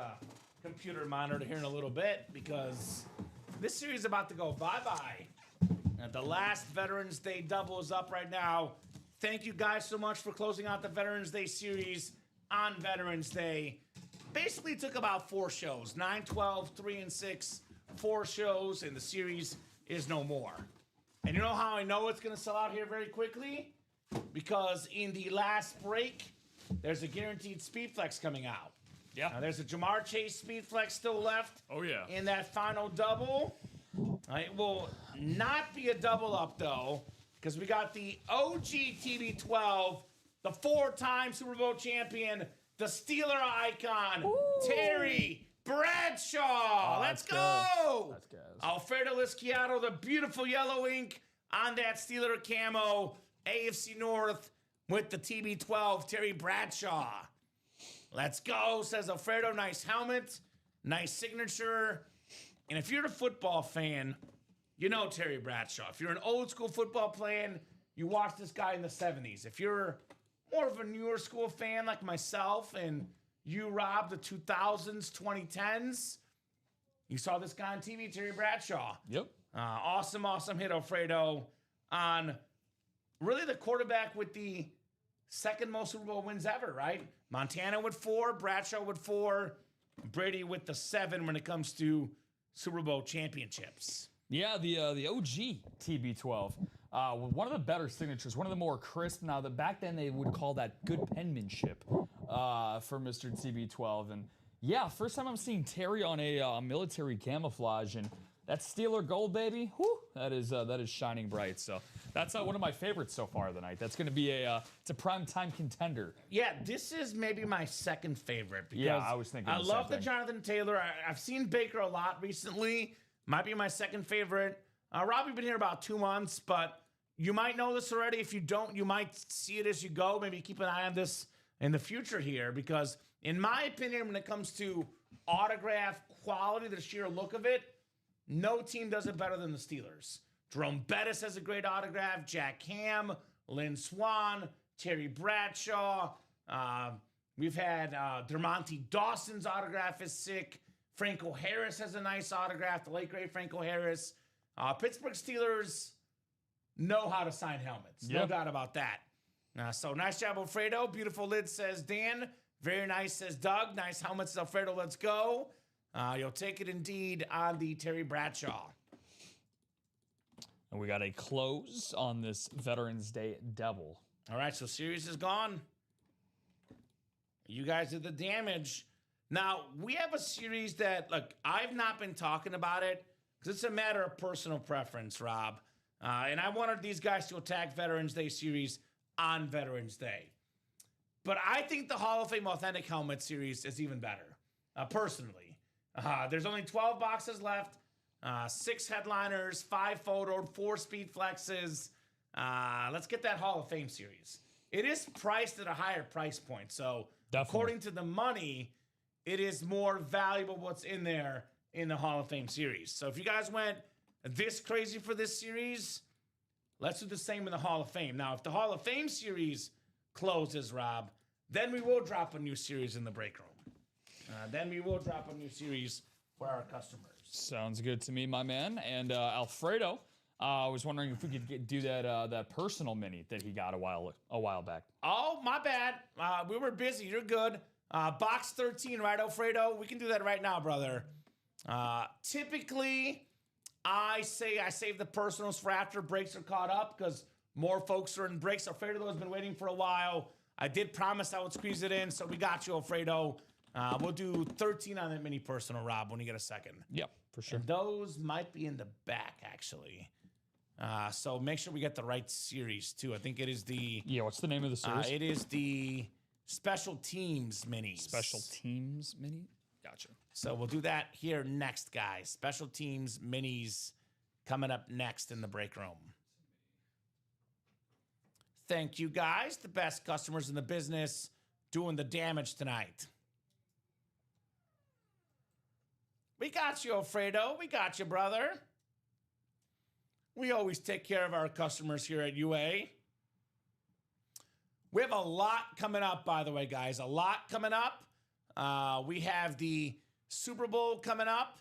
Speaker 2: computer monitor here in a little bit because this series is about to go bye-bye. The last Veterans Day double is up right now. Thank you guys so much for closing out the Veterans Day series on Veterans Day. Basically took about 4 shows. 9, 12, 3, and 6. 4 shows, and the series is no more. And you know how I know it's going to sell out here very quickly? Because in the last break, there's a guaranteed Speed Flex coming out.
Speaker 3: Yeah.
Speaker 2: Now, there's a Jamar Chase Speed Flex still left.
Speaker 3: Oh, yeah.
Speaker 2: In that final double. It will not be a double up, though, because we got the OG TB12, the 4-time Super Bowl champion, the Steeler icon, Terry Bradshaw. Let's go.
Speaker 3: That's good.
Speaker 2: Alfredo Lisciato, the beautiful yellow ink on that Steeler camo. AFC North with the TB12, Terry Bradshaw. Let's go, says Alfredo. Nice helmet, nice signature. And if you're a football fan, you know Terry Bradshaw. If you're an old school football fan, you watched this guy in the 70s. If you're more of a newer school fan like myself and you, Rob, the 2000s, 2010s, you saw this guy on TV, Terry Bradshaw.
Speaker 3: Yep.
Speaker 2: Awesome hit, Alfredo, on really the quarterback with the second most Super Bowl wins ever, right? Montana with 4, Bradshaw with 4, Brady with the 7 when it comes to Super Bowl championships.
Speaker 3: Yeah, the OG TB12. One of the better signatures, one of the more crisp. Now, back then they would call that good penmanship for Mr. TB12. And yeah, first time I'm seeing Terry on a military camouflage, and that Steeler gold, baby, whew, that is shining bright. So that's one of my favorites so far of the night. That's going to be it's a primetime contender.
Speaker 2: Yeah, this is maybe my second favorite. Because
Speaker 3: yeah, I was thinking.
Speaker 2: I love the Jonathan Taylor. I've seen Baker a lot recently. Might be my second favorite. Rob, you've been here about 2 months, but you might know this already. If you don't, you might see it as you go. Maybe keep an eye on this in the future here, because in my opinion, when it comes to autograph quality, the sheer look of it, no team does it better than the Steelers. Jerome Bettis has a great autograph. Jack Ham, Lynn Swann, Terry Bradshaw. We've had Dermonte Dawson's autograph is sick. Franco Harris has a nice autograph. The late, great Franco Harris. Pittsburgh Steelers know how to sign helmets. No doubt about that. So nice job, Alfredo. Beautiful lid, says Dan. Very nice, says Doug. Nice helmets, Alfredo. Let's go. You'll take it indeed on the Terry Bradshaw.
Speaker 3: And we got a close on this Veterans Day double.
Speaker 2: All right, so series is gone. You guys did the damage. Now, we have a series that, look, I've not been talking about it because it's a matter of personal preference, Rob. And I wanted these guys to attack Veterans Day series on Veterans Day. But I think the Hall of Fame Authentic Helmet series is even better, personally. There's only 12 boxes left, 6 headliners, 5 photo, 4 speed flexes. Let's get that Hall of Fame series. It is priced at a higher price point. So, according to the money, it is more valuable what's in there in the Hall of Fame series. So if you guys went this crazy for this series, let's do the same in the Hall of Fame. Now, if the Hall of Fame series closes, Rob, then we will drop a new series in the break room. Then we will drop a new series for our customers.
Speaker 3: Sounds good to me, my man. And Alfredo, I was wondering if we could do that personal mini that he got a while back.
Speaker 2: Oh, my bad. We were busy. You're good. Box 13, right, Alfredo? We can do that right now, brother. Typically, I save the personals for after breaks are caught up because more folks are in breaks. Alfredo has been waiting for a while. I did promise I would squeeze it in, so we got you, Alfredo. We'll do 13 on that mini personal, Rob, when you get a second.
Speaker 3: Yep, for sure.
Speaker 2: And those might be in the back, actually. So make sure we get the right series, too. I think it is the...
Speaker 3: Yeah, what's the name of the series?
Speaker 2: It is the Special Teams Minis.
Speaker 3: Special Teams Mini? Gotcha.
Speaker 2: So we'll do that here next, guys. Special Teams Minis coming up next in the break room. Thank you, guys. The best customers in the business doing the damage tonight. We got you, Alfredo. We got you, brother. We always take care of our customers here at UA. We have a lot coming up, by the way, guys. A lot coming up. We have the Super Bowl coming up.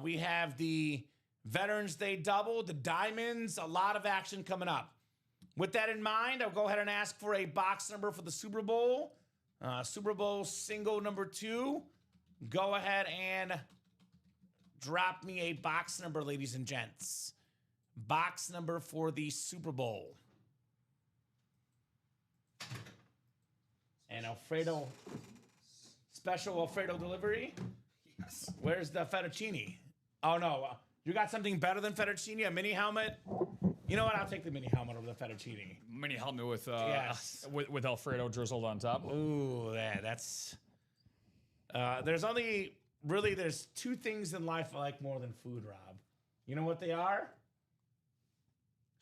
Speaker 2: We have the Veterans Day double, the Diamonds, a lot of action coming up. With that in mind, I'll go ahead and ask for a box number for the Super Bowl. Super Bowl single number 2. Go ahead and drop me a box number, ladies and gents. Box number for the Super Bowl. And Alfredo, special Alfredo delivery.
Speaker 3: Yes.
Speaker 2: Where's the fettuccine? Oh, no. You got something better than fettuccine? A mini helmet? You know what? I'll take the mini helmet over the fettuccine.
Speaker 3: Mini helmet with
Speaker 2: Yes.
Speaker 3: with Alfredo drizzled on top.
Speaker 2: Ooh, yeah, that's... there's two things in life I like more than food, Rob. You know what they are?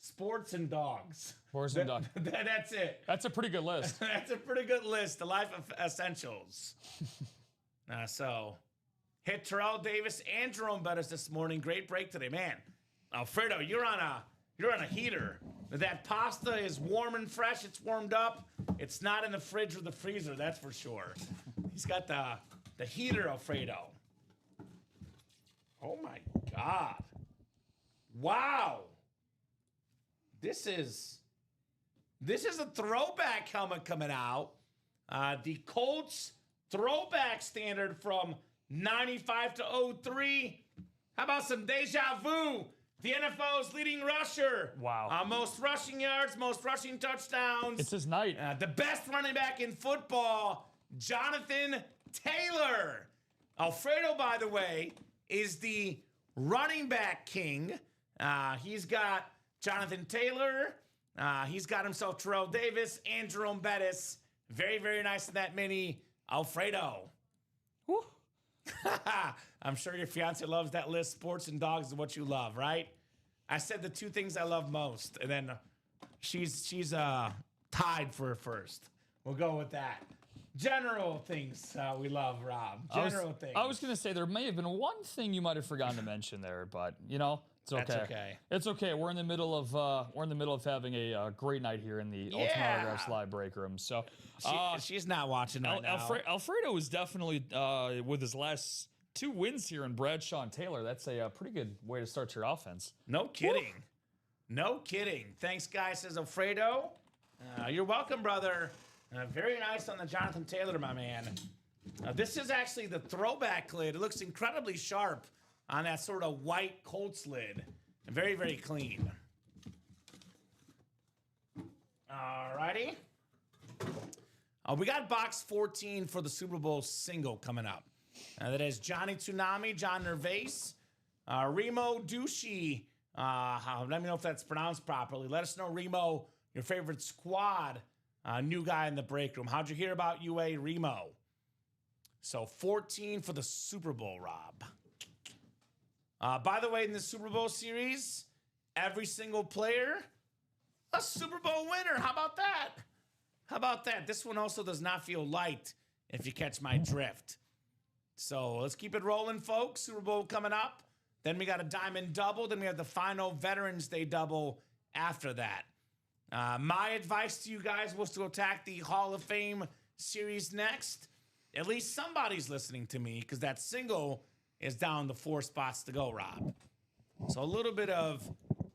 Speaker 2: Sports and dogs.
Speaker 3: Sports and dogs.
Speaker 2: That's it.
Speaker 3: That's a pretty good list.
Speaker 2: That's a pretty good list. The life of essentials. So, hit Terrell Davis and Jerome Bettis this morning. Great break today, man. Alfredo, you're on a heater. That pasta is warm and fresh. It's warmed up. It's not in the fridge or the freezer. That's for sure. He's got the heater, Alfredo. Oh my God! Wow. This is a throwback helmet coming out. The Colts throwback standard from 95 to 03. How about some deja vu? The NFL's leading rusher.
Speaker 3: Wow.
Speaker 2: Most rushing yards, most rushing touchdowns.
Speaker 3: It's his night.
Speaker 2: The best running back in football, Jonathan Taylor. Alfredo, by the way, is the running back king. He's got Jonathan Taylor. He's got himself Terrell Davis and Jerome Bettis. Very, very nice in that mini. Alfredo.
Speaker 3: Woo.
Speaker 2: I'm sure your fiance loves that list. Sports and dogs is what you love, right? I said the two things I love most, and then she's tied for first. We'll go with that. General things we love, Rob. General things.
Speaker 3: I was going to say there may have been one thing you might have forgotten to mention there, but you know, it's okay.
Speaker 2: That's okay.
Speaker 3: It's okay. We're in the middle of having a great night here in the Ultimate Autographs Live break room. So
Speaker 2: she's not watching right now.
Speaker 3: Alfredo is definitely with his last 2 wins here in Bradshaw and Taylor. That's a pretty good way to start your offense.
Speaker 2: No kidding. Woo. No kidding. Thanks, guys, says Alfredo. You're welcome, brother. Very nice on the Jonathan Taylor, my man. This is actually the throwback lid. It looks incredibly sharp on that sort of white Colts lid. Very, very clean. Alrighty. We got box 14 for the Super Bowl single coming up. That is Johnny Tsunami, John Nervase, Remo Ducci. Let me know if that's pronounced properly. Let us know, Remo, your favorite squad. New guy in the break room. How'd you hear about UA, Remo? So 14 for the Super Bowl, Rob. By the way, in the Super Bowl series, every single player, a Super Bowl winner. How about that? How about that? This one also does not feel light, if you catch my drift. So let's keep it rolling, folks. Super Bowl coming up. Then we got a diamond double. Then we have the final Veterans Day double after that. My advice to you guys was to attack the Hall of Fame series next. At least somebody's listening to me because that single is down to 4 spots to go, Rob. So a little bit of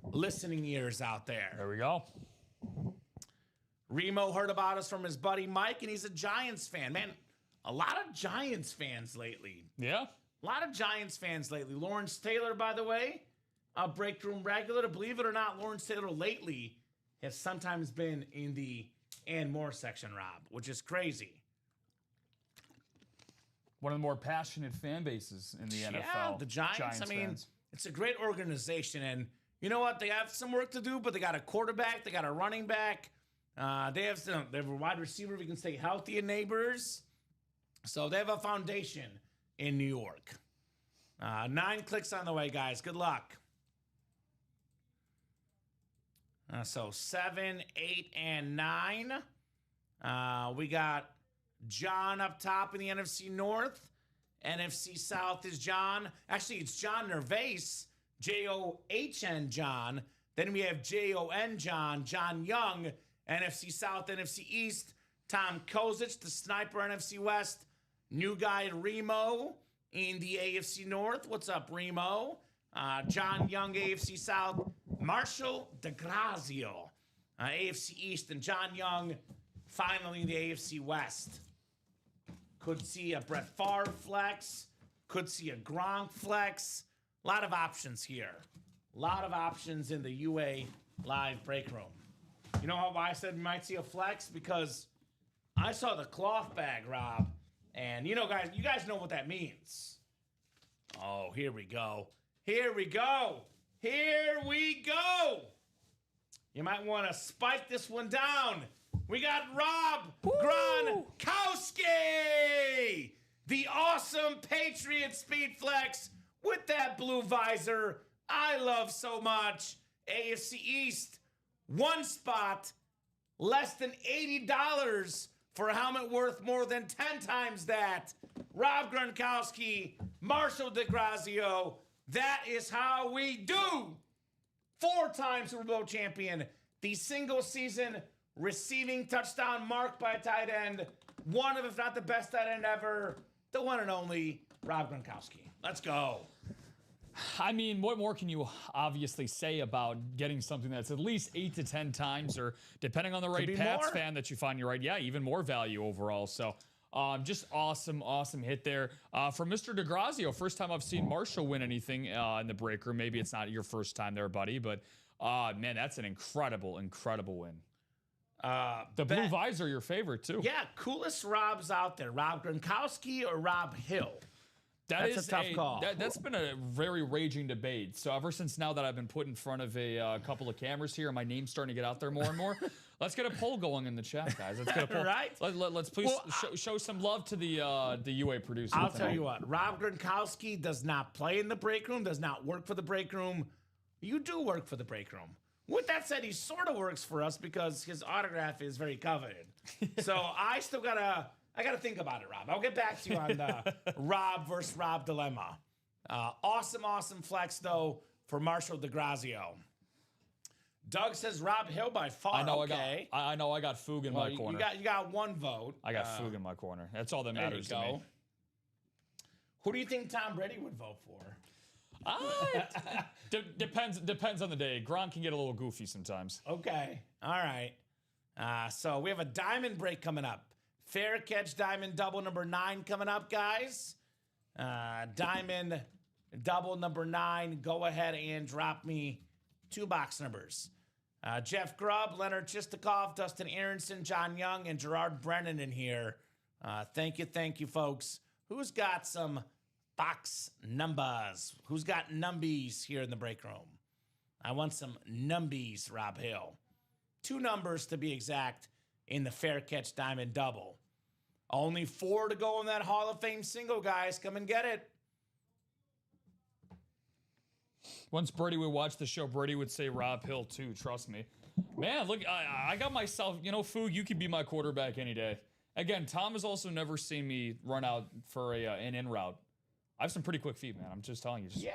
Speaker 2: listening ears out there.
Speaker 3: There we go.
Speaker 2: Remo heard about us from his buddy Mike, and he's a Giants fan. Man, a lot of Giants fans lately.
Speaker 3: Yeah.
Speaker 2: A lot of Giants fans lately. Lawrence Taylor, by the way, a break room regular. Believe it or not, Lawrence Taylor lately has sometimes been in the and more section, Rob, which is crazy.
Speaker 3: One of the more passionate fan bases in the NFL.
Speaker 2: Yeah, the Giants. I mean,
Speaker 3: fans.
Speaker 2: It's a great organization, and you know what? They have some work to do, but they got a quarterback, they got a running back, they have a wide receiver who can stay healthy in Neighbors. So they have a foundation in New York. 9 clicks on the way, guys. Good luck. So 7, 8, and 9. We got John up top in the NFC North. NFC South is John. Actually, it's John Nervase, John John. Then we have Jon John Young, NFC South, NFC East. Tom Kozic, the sniper, NFC West. New guy Remo in the AFC North. What's up, Remo? John Young, AFC South. Marshall DeGrazio, AFC East. And John Young, finally, the AFC West. Could see a Brett Favre flex. Could see a Gronk flex. A lot of options here. A lot of options in the UA live break room. You know why I said we might see a flex? Because I saw the cloth bag, Rob. And you guys know what that means. Oh, here we go. Here we go. Here we go. You might want to spike this one down. We got Rob Gronkowski, the awesome Patriot speed flex with that blue visor I love so much. AFC East, 1 spot, less than $80 for a helmet worth more than 10 times that. Rob Gronkowski, Marshall DeGrazio, that is how we do. 4-time Super Bowl champion, the single season receiving touchdown marked by a tight end. One of, if not the best tight end ever, the one and only Rob Gronkowski. Let's go.
Speaker 3: I mean, what more can you obviously say about getting something that's at least 8 to 10 times, or depending on the right Pats fan that you find, you're right, yeah, even more value overall. So just awesome hit there. For Mr. DeGrazio, first time I've seen Marshall win anything in the break room. Maybe it's not your first time there, buddy, but man, that's an incredible win. The blue visor, your favorite too.
Speaker 2: Yeah, coolest Robs out there. Rob Gronkowski or Rob Hill? That's a tough call.
Speaker 3: That's been a very raging debate. So ever since now that I've been put in front of a couple of cameras here, and my name's starting to get out there more and more, let's get a poll going in the chat, guys. Let's get a poll.
Speaker 2: Right?
Speaker 3: Let's please show some love to the UA producer.
Speaker 2: I'll tell you what, Rob Gronkowski does not play in the break room, does not work for the break room. You do work for the break room. With that said, he sort of works for us because his autograph is very coveted. So I still gotta think about it, Rob. I'll get back to you on the Rob versus Rob dilemma. Awesome flex, though, for Marshall DeGrazio. Doug says Rob Hill by far.
Speaker 3: I know
Speaker 2: okay.
Speaker 3: I got Foog in my corner.
Speaker 2: You got 1 vote.
Speaker 3: I got Foog in my corner. That's all that matters to me.
Speaker 2: Who do you think Tom Brady would vote for?
Speaker 3: Depends on the day. Gronk can get a little goofy sometimes.
Speaker 2: Okay. All right. So we have a diamond break coming up. Fair catch diamond double number 9 coming up, guys. Diamond double number 9. Go ahead and drop me 2 box numbers. Jeff Grubb, Leonard Chistikov, Dustin Aronson, John Young, and Gerard Brennan in here. Thank you, folks. Who's got some box numbers? Who's got numbies here in the break room? I want some numbies, Rob Hill. 2 numbers to be exact in the fair catch diamond double. Only 4 to go in that Hall of Fame single, guys. Come and get it.
Speaker 3: Once Brady would watch the show, Brady would say Rob Hill too. Trust me. Man, look, I got myself, Foog, you could be my quarterback any day. Again, Tom has also never seen me run out for an in route. I have some pretty quick feet, man. I'm just telling you. Just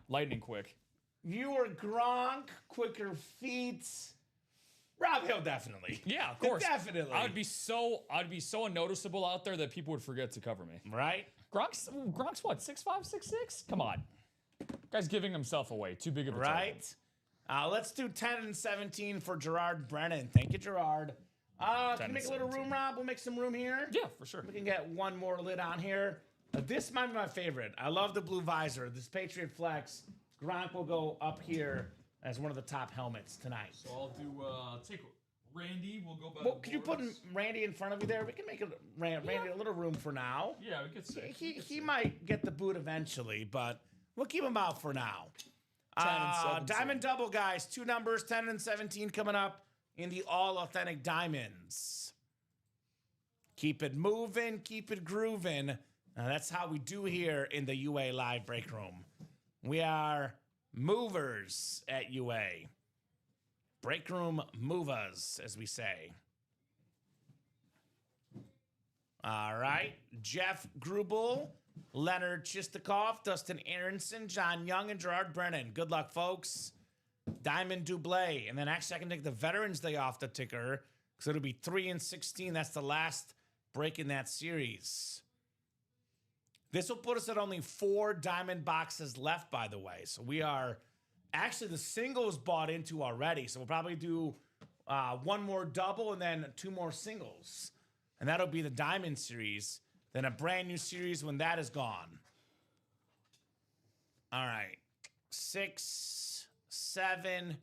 Speaker 3: lightning quick.
Speaker 2: You or Gronk, quicker feet. Rob Hill, definitely.
Speaker 3: Yeah, of course.
Speaker 2: Definitely.
Speaker 3: I'd be so unnoticeable out there that people would forget to cover me.
Speaker 2: Right?
Speaker 3: Gronk's what, 6'5", 6'6"? Come on. Guy's giving himself away. Too big of a
Speaker 2: right. Let's do 10 and 17 for Gerard Brennan. Thank you, Gerard. Can we make a little room, Rob? We'll make some room here.
Speaker 3: Yeah, for sure.
Speaker 2: We can get one more lid on here. This might be my favorite. I love the blue visor. This Patriot Flex. Gronk will go up here as one of the top helmets tonight.
Speaker 3: So I'll take Randy. We'll go back.
Speaker 2: Well, could you put Randy in front of you there? We can make Randy a little room for now.
Speaker 3: Yeah, we could say.
Speaker 2: He might get the boot eventually, but we'll keep him out for now.
Speaker 3: 10 and 17.
Speaker 2: Diamond double, guys. 2 numbers, 10 and 17 coming up in the all-authentic diamonds. Keep it moving, keep it grooving. That's how we do here in the UA Live Break Room. We are movers at UA. Break room movers, as we say. All right. Jeff Grubel, Leonard Chistikov, Dustin Aronson, John Young, and Gerard Brennan. Good luck, folks. Diamond Dublé. And then actually I can take the Veterans Day off the ticker because it'll be 3 and 16. That's the last break in that series. This will put us at only 4 diamond boxes left, by the way. So we are actually the singles bought into already. So we'll probably do 1 more double and then 2 more singles. And that'll be the diamond series. Then a brand new series when that is gone. All right. 6, 7,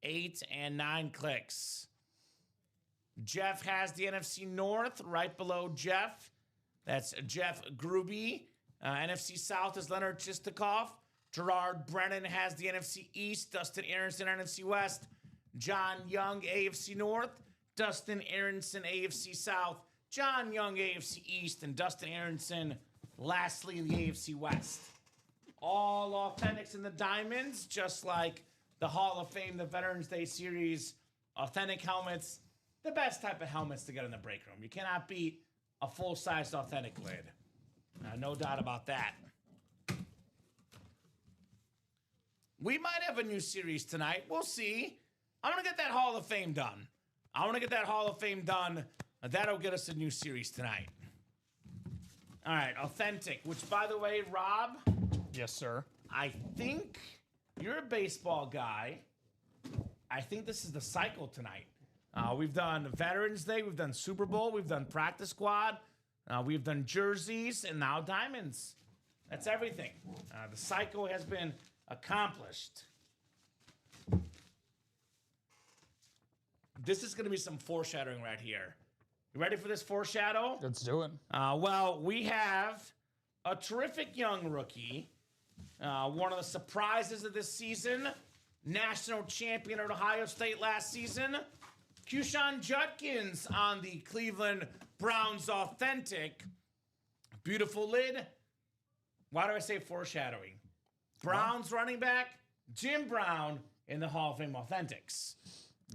Speaker 2: 8, and 9 clicks. Jeff has the NFC North right below Jeff. That's Jeff Gruby. NFC South is Leonard Chistikov. Gerard Brennan has the NFC East. Dustin Aronson, NFC West. John Young, AFC North. Dustin Aronson, AFC South. John Young, AFC East. And Dustin Aronson, lastly, in the AFC West. All authentics in the diamonds, just like the Hall of Fame, the Veterans Day Series. Authentic helmets, the best type of helmets to get in the break room. You cannot beat a full-sized authentic lid. No doubt about that. We might have a new series tonight. We'll see. I want to get that Hall of Fame done. That'll get us a new series tonight. All right, authentic, which, by the way, Rob.
Speaker 3: Yes, sir.
Speaker 2: I think you're a baseball guy. I think this is the cycle tonight. We've done Veterans Day. We've done Super Bowl. We've done Practice Squad. We've done jerseys and now diamonds. That's everything. The cycle has been accomplished. This is going to be some foreshadowing right here. You ready for this foreshadow?
Speaker 3: Let's do it.
Speaker 2: Well, we have a terrific young rookie. One of the surprises of this season. National champion at Ohio State last season. Keyshawn Judkins on the Cleveland Browns authentic. Beautiful lid. Why do I say foreshadowing? Browns running back, Jim Brown in the Hall of Fame authentics.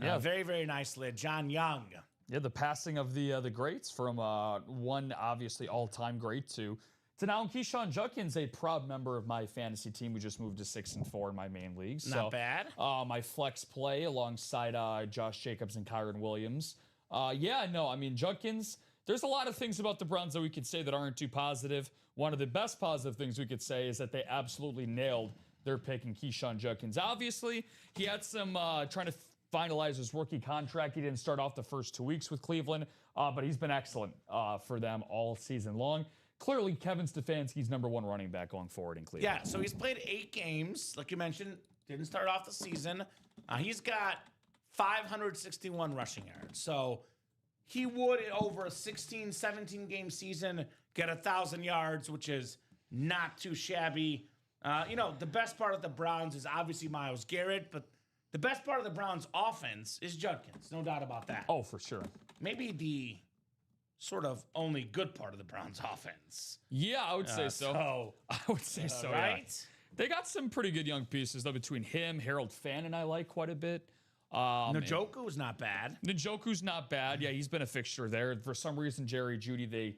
Speaker 3: Yeah.
Speaker 2: Very, very nice lid. John Young. Yeah,
Speaker 3: the passing of the greats from one obviously all-time great to now Keyshawn Judkins, a proud member of my fantasy team. We just moved to 6 and 4 in my main league.
Speaker 2: Not bad.
Speaker 3: My flex play alongside Josh Jacobs and Kyron Williams. Judkins, there's a lot of things about the Browns that we could say that aren't too positive. One of the best positive things we could say is that they absolutely nailed their pick in Keyshawn Judkins. Obviously, he had some trying to finalize his rookie contract. He didn't start off the first 2 weeks with Cleveland, but he's been excellent for them all season long. Clearly, Kevin Stefanski's #1 running back going forward in Cleveland.
Speaker 2: Yeah, so he's played 8 games. Like you mentioned, didn't start off the season. He's got 561 rushing yards. So he would, over a 16, 17-game season, get 1,000 yards, which is not too shabby. The best part of the Browns is obviously Myles Garrett, but the best part of the Browns' offense is Judkins. No doubt about that.
Speaker 3: Oh, for sure.
Speaker 2: Maybe the sort of only good part of the Browns' offense.
Speaker 3: Yeah, I would say so. I would say so,
Speaker 2: right?
Speaker 3: Yeah. They got some pretty good young pieces, though, between him, Harold Fannin I like quite a bit.
Speaker 2: Njoku's not bad.
Speaker 3: Njoku's not bad. Yeah, he's been a fixture there. For some reason, Jerry Jeudy,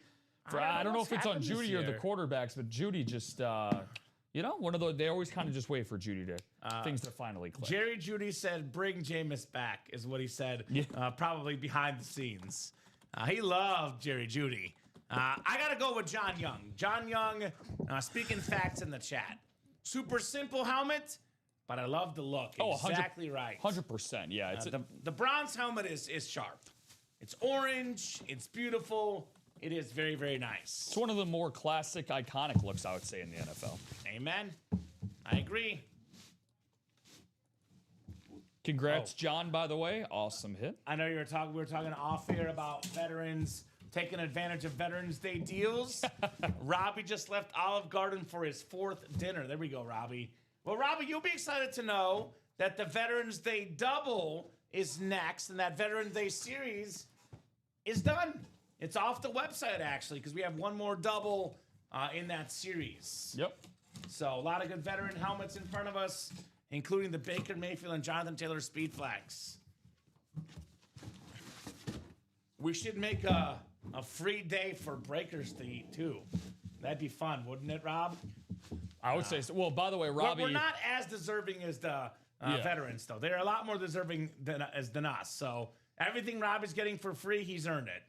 Speaker 3: I don't know if it's on Jeudy or the quarterbacks, but Jeudy just, one of those, they always kind of just wait for Jeudy to, things to finally click.
Speaker 2: Jerry Jeudy said, bring Jameis back, is what he said, probably behind the scenes. He loved Jerry Jeudy. I got to go with John Young. John Young, speaking facts in the chat. Super simple helmet, but I love the look. Exactly right.
Speaker 3: 100%, yeah.
Speaker 2: The bronze helmet is sharp. It's orange. It's beautiful. It is very, very nice.
Speaker 3: It's one of the more classic, iconic looks, I would say, in the NFL.
Speaker 2: Amen. I agree.
Speaker 3: Congrats, John, by the way. Awesome hit.
Speaker 2: I know we were talking off air about veterans taking advantage of Veterans Day deals. Robbie just left Olive Garden for his 4th dinner. There we go, Robbie. Well, Robbie, you'll be excited to know that the Veterans Day double is next, and that Veterans Day series is done. It's off the website, actually, because we have one more double in that series.
Speaker 3: Yep.
Speaker 2: So a lot of good veteran helmets in front of us, including the Baker Mayfield and Jonathan Taylor Speed Flags. We should make a free day for breakers to eat, too. That'd be fun, wouldn't it, Rob?
Speaker 3: I would say so. Well, by the way, Robbie...
Speaker 2: We're not as deserving as the veterans, though. They're a lot more deserving than us. So everything Robbie's getting for free, he's earned it.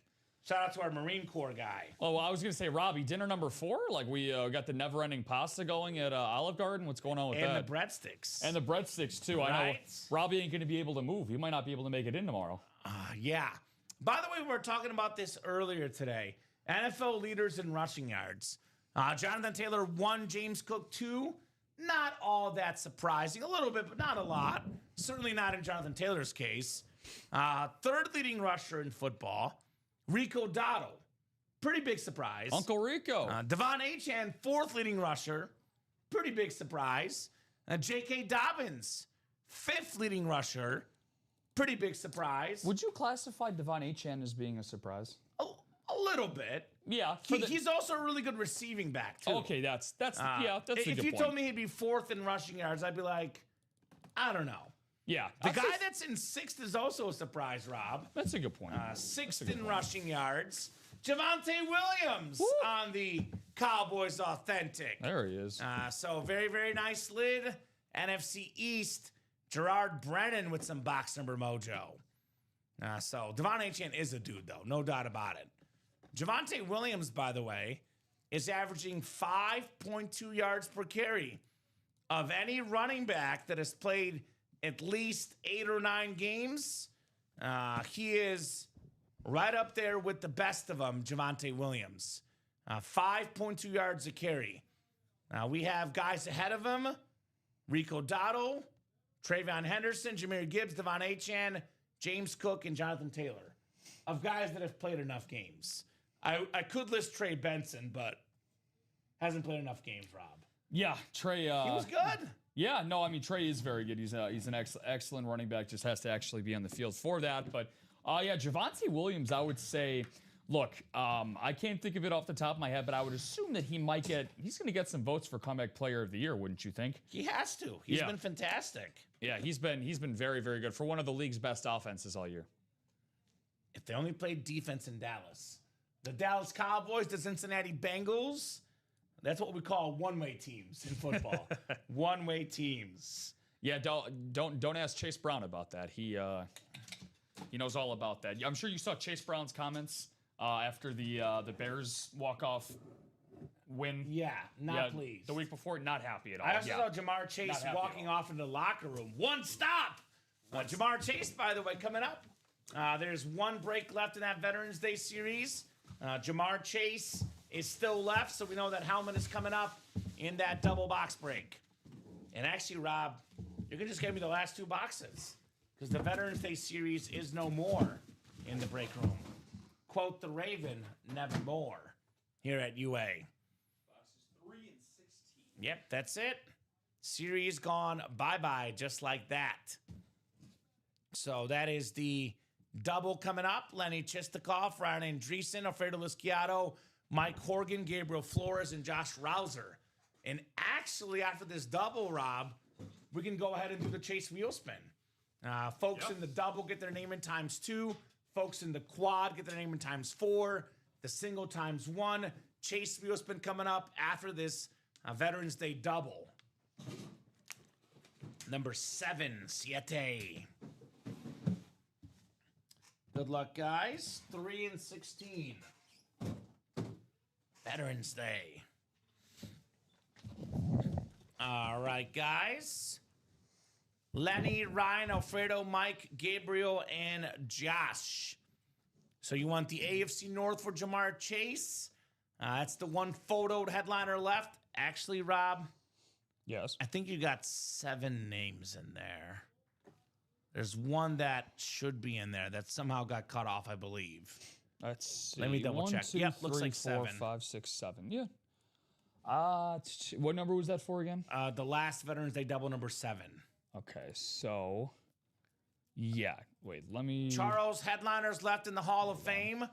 Speaker 2: Shout out to our Marine Corps guy.
Speaker 3: Oh, well, I was going to say, Robbie, dinner number 4? Like, we got the never-ending pasta going at Olive Garden. What's going on with that?
Speaker 2: And the breadsticks.
Speaker 3: And the breadsticks, too. Right? I know Robbie ain't going to be able to move. He might not be able to make it in tomorrow.
Speaker 2: Yeah. By the way, we were talking about this earlier today. NFL leaders in rushing yards. Jonathan Taylor 1, James Cook 2. Not all that surprising. A little bit, but not a lot. Certainly not in Jonathan Taylor's case. 3rd leading rusher in football, Rico Dotto. Pretty big surprise.
Speaker 3: Uncle Rico.
Speaker 2: Devon Achane, 4th leading rusher. Pretty big surprise. J.K. Dobbins, 5th leading rusher. Pretty big surprise.
Speaker 3: Would you classify Devon Achane as being a surprise?
Speaker 2: A little bit.
Speaker 3: Yeah.
Speaker 2: He's also a really good receiving back, too.
Speaker 3: Okay, that's a good point.
Speaker 2: If you told me he'd be 4th in rushing yards, I'd be like, I don't know.
Speaker 3: Yeah.
Speaker 2: The guy that's in 6th is also a surprise, Rob.
Speaker 3: That's a good point.
Speaker 2: 6th in rushing yards. Javonte Williams on the Cowboys Authentic.
Speaker 3: There he is.
Speaker 2: So very, very nice lid. NFC East, Gerard Brennan with some box number mojo. So Devon Achane is a dude, though. No doubt about it. Javonte Williams, by the way, is averaging 5.2 yards per carry. Of any running back that has played at least 8 or 9 games, he is right up there with the best of them, Javonte Williams. 5.2 yards a carry. We have guys ahead of him, Rico Dotto, Travion Henderson, Jahmyr Gibbs, Devon Achane, James Cook, and Jonathan Taylor. Of guys that have played enough games. I could list Trey Benson, but hasn't played enough games, Rob.
Speaker 3: Yeah, Trey. He
Speaker 2: was good.
Speaker 3: Yeah, no, I mean, Trey is very good. He's an excellent running back, just has to actually be on the field for that. But, yeah, Javonte Williams, I would say, look, I can't think of it off the top of my head, but I would assume that he's going to get some votes for Comeback Player of the Year, wouldn't you think?
Speaker 2: He has to. He's been fantastic.
Speaker 3: Yeah, he's been very, very good for one of the league's best offenses all year.
Speaker 2: If they only played defense in Dallas. The Dallas Cowboys, the Cincinnati Bengals, that's what we call one-way teams in football. One-way teams.
Speaker 3: Yeah, don't ask Chase Brown about that. He knows all about that. I'm sure you saw Chase Brown's comments after the Bears walk-off win.
Speaker 2: Yeah, not pleased.
Speaker 3: The week before, not happy at all.
Speaker 2: I also saw Jamar Chase walking off into the locker room. One stop. Jamar Chase, by the way, coming up. There's one break left in that Veterans Day series. Jamar Chase is still left, so we know that helmet is coming up in that double box break. And actually, Rob, you can just give me the last 2 boxes because the Veterans Day series is no more in the break room. Quote the Raven, nevermore, here at UA.
Speaker 3: Boxes 3 and 16.
Speaker 2: Yep, that's it. Series gone bye-bye, just like that. So that is the double coming up. Lenny Chistikov, Ryan Andreessen, Alfredo Lisciato, Mike Horgan, Gabriel Flores, and Josh Rouser. And actually, after this double, Rob, we can go ahead and do the Chase wheel spin. Folks in the double get their name in ×2. Folks in the quad get their name in ×4. The single ×1. Chase wheel's been coming up after this Veterans Day double. Number 7, 7. Good luck, guys. 3 and 16. Veterans Day. All right, guys. Lenny, Ryan, Alfredo, Mike, Gabriel, and Josh. So you want the AFC North for Jamar Chase? That's the one photoed headliner left. Actually, Rob.
Speaker 3: Yes.
Speaker 2: I think you got 7 names in there. There's one that should be in there that somehow got cut off, I believe.
Speaker 3: Let's see.
Speaker 2: Let me double check.
Speaker 3: 1, 2,
Speaker 2: Yep,
Speaker 3: 3,
Speaker 2: looks like
Speaker 3: 4,
Speaker 2: 7.
Speaker 3: 5, 6, 7. Yeah. What number was that for again?
Speaker 2: The last Veterans Day double, number 7.
Speaker 3: Okay, so yeah. Wait, let me.
Speaker 2: Charles, headliners left in the Hall of Fame.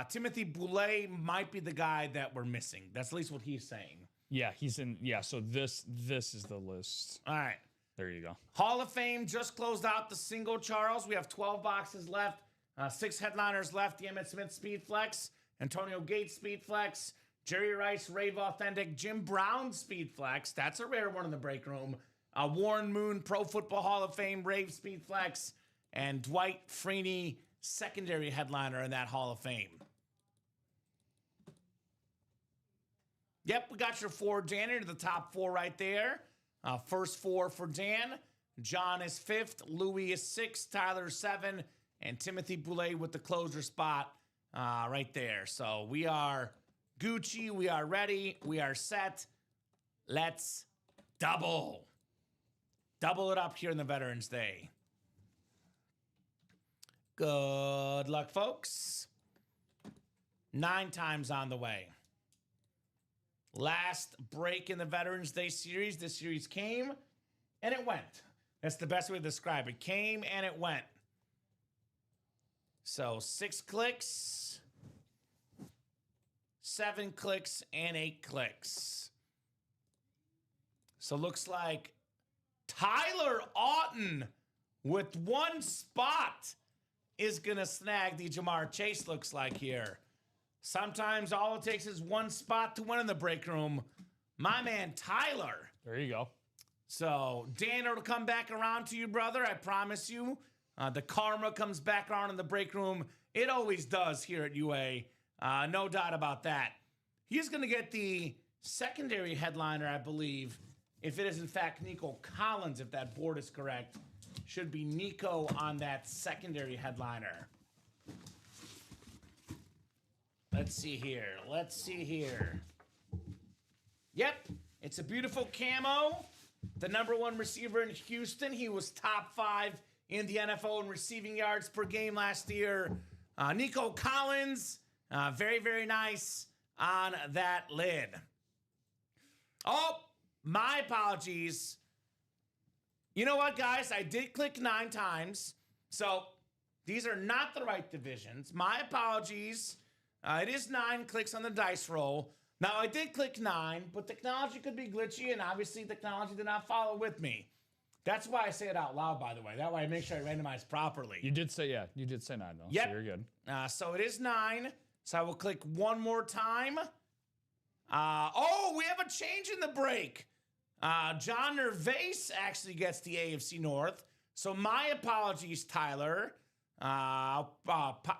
Speaker 2: Timothy Boulay might be the guy that we're missing. That's at least what he's saying.
Speaker 3: Yeah, he's in. Yeah, so this is the list.
Speaker 2: All right.
Speaker 3: There you go.
Speaker 2: Hall of Fame just closed out the single, Charles. We have 12 boxes left. 6 headliners left. The Emmitt Smith Speed Flex. Antonio Gates Speed Flex. Jerry Rice Rave Authentic. Jim Brown Speed Flex. That's a rare one in the break room. Warren Moon Pro Football Hall of Fame Rave Speed Flex. And Dwight Freeney secondary headliner in that Hall of Fame. Yep, we got your 4, Dan, into the top 4 right there. First 4 for Dan. John is 5th. Louis is 6th. Tyler 7. And Timothy Boulay with the closer spot right there. So we are Gucci. We are ready. We are set. Let's double. Double it up here in the Veterans Day. Good luck, folks. 9 times on the way. Last break in the Veterans Day series. This series came and it went. That's the best way to describe it. Came and it went. So 6 clicks, 7 clicks, and 8 clicks. So looks like Tyler Oughton with 1 spot is going to snag the Jamar Chase, looks like here. Sometimes all it takes is 1 spot to win in the break room. My man, Tyler.
Speaker 3: There you go.
Speaker 2: So, Dan, it'll come back around to you, brother. I promise you. The karma comes back around in the break room. It always does here at UA. No doubt about that. He's going to get the secondary headliner, I believe, if it is, in fact, Nico Collins, if that board is correct. Should be Nico on that secondary headliner. Let's see here. Let's see here. Yep, it's a beautiful camo. The #1 receiver in Houston. He was top 5 in the NFL in receiving yards per game last year. Nico Collins, very, very nice on that lid. Oh, my apologies. You know what, guys? I did click 9 times. So these are not the right divisions. My apologies. It is 9 clicks on the dice roll. Now, I did click 9, but technology could be glitchy, and obviously technology did not follow with me. That's why I say it out loud, by the way. That way I make sure I randomize properly.
Speaker 3: You did say 9, though.
Speaker 2: Yep.
Speaker 3: So you're good.
Speaker 2: So it is 9. So I will click 1 more time. Oh, we have a change in the break. John Nervase actually gets the AFC North. So my apologies, Tyler. I'll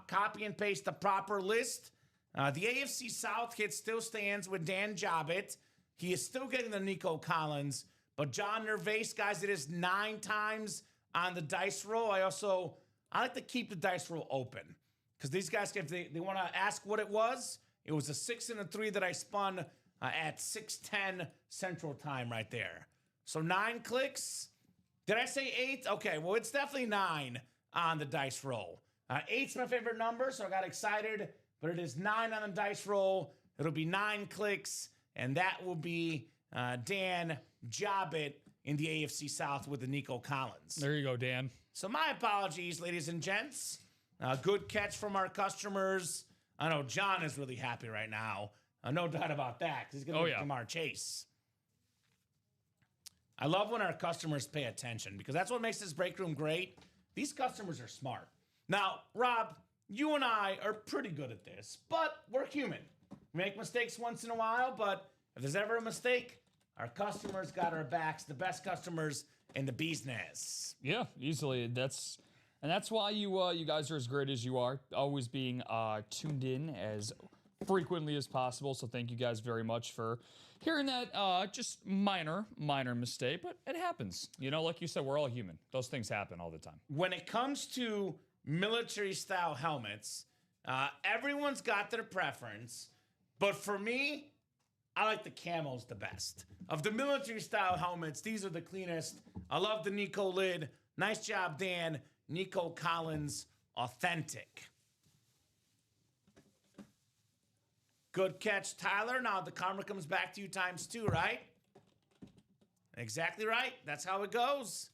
Speaker 2: copy and paste the proper list. The AFC South hit still stands with Dan Jobbitt. He is still getting the Nico Collins. But John Nervase, guys, it is 9 times on the dice roll. I like to keep the dice roll open. Because these guys, if they want to ask what it was a 6 and a 3 that I spun at 6:10 Central Time right there. So 9 clicks. Did I say 8? Okay, well, it's definitely 9 on the dice roll. 8's my favorite number, so I got excited. But it is 9 on the dice roll. It'll be 9 clicks, and that will be Dan Jobbitt in the AFC South with the Nico Collins.
Speaker 3: There you go, Dan.
Speaker 2: So my apologies, ladies and gents. Good catch from our customers. I know John is really happy right now. No doubt about that, because he's going to get Jamar Chase. I love when our customers pay attention because that's what makes this break room great. These customers are smart. Now, Rob, you and I are pretty good at this, but we're human. We make mistakes once in a while, but if there's ever a mistake, our customers got our backs, the best customers in the business.
Speaker 3: Yeah, easily. That's why you guys are as great as you are, always being tuned in as frequently as possible. So thank you guys very much for hearing that just minor mistake, but it happens. You know, like you said, we're all human. Those things happen all the time.
Speaker 2: When it comes to military-style helmets, everyone's got their preference, but for me, I like the camos the best. Of the military-style helmets, these are the cleanest. I love the Nico lid. Nice job, Dan. Nico Collins, authentic. Good catch, Tyler. Now the karma comes back to you ×2, right? Exactly right. That's how it goes.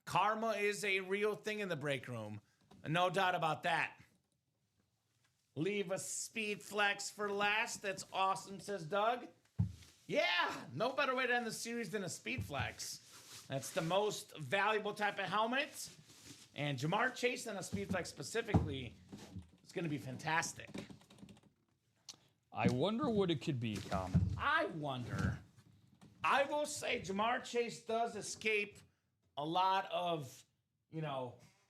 Speaker 2: Karma is a real thing in the break room. No doubt about that. Leave a speed flex for last. That's awesome, says Doug. Yeah, no better way to end the series than a speed flex. That's the most valuable type of helmet. And Jamar Chase on a speed flex specifically is going to be fantastic.
Speaker 3: I wonder what it could be, Common.
Speaker 2: I wonder. I will say Jamar Chase does escape a lot of,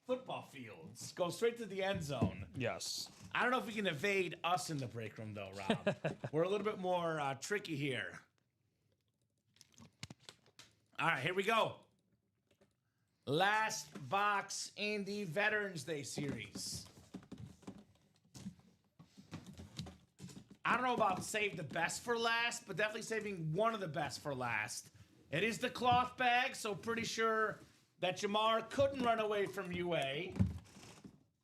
Speaker 2: football fields. Go straight to the end zone.
Speaker 3: Yes.
Speaker 2: I don't know if we can evade us in the break room, though, Rob. We're a little bit more tricky here. All right, here we go. Last box in the Veterans Day series. I don't know about save the best for last, but definitely saving one of the best for last. It is the cloth bag, so pretty sure that Jamar couldn't run away from UA.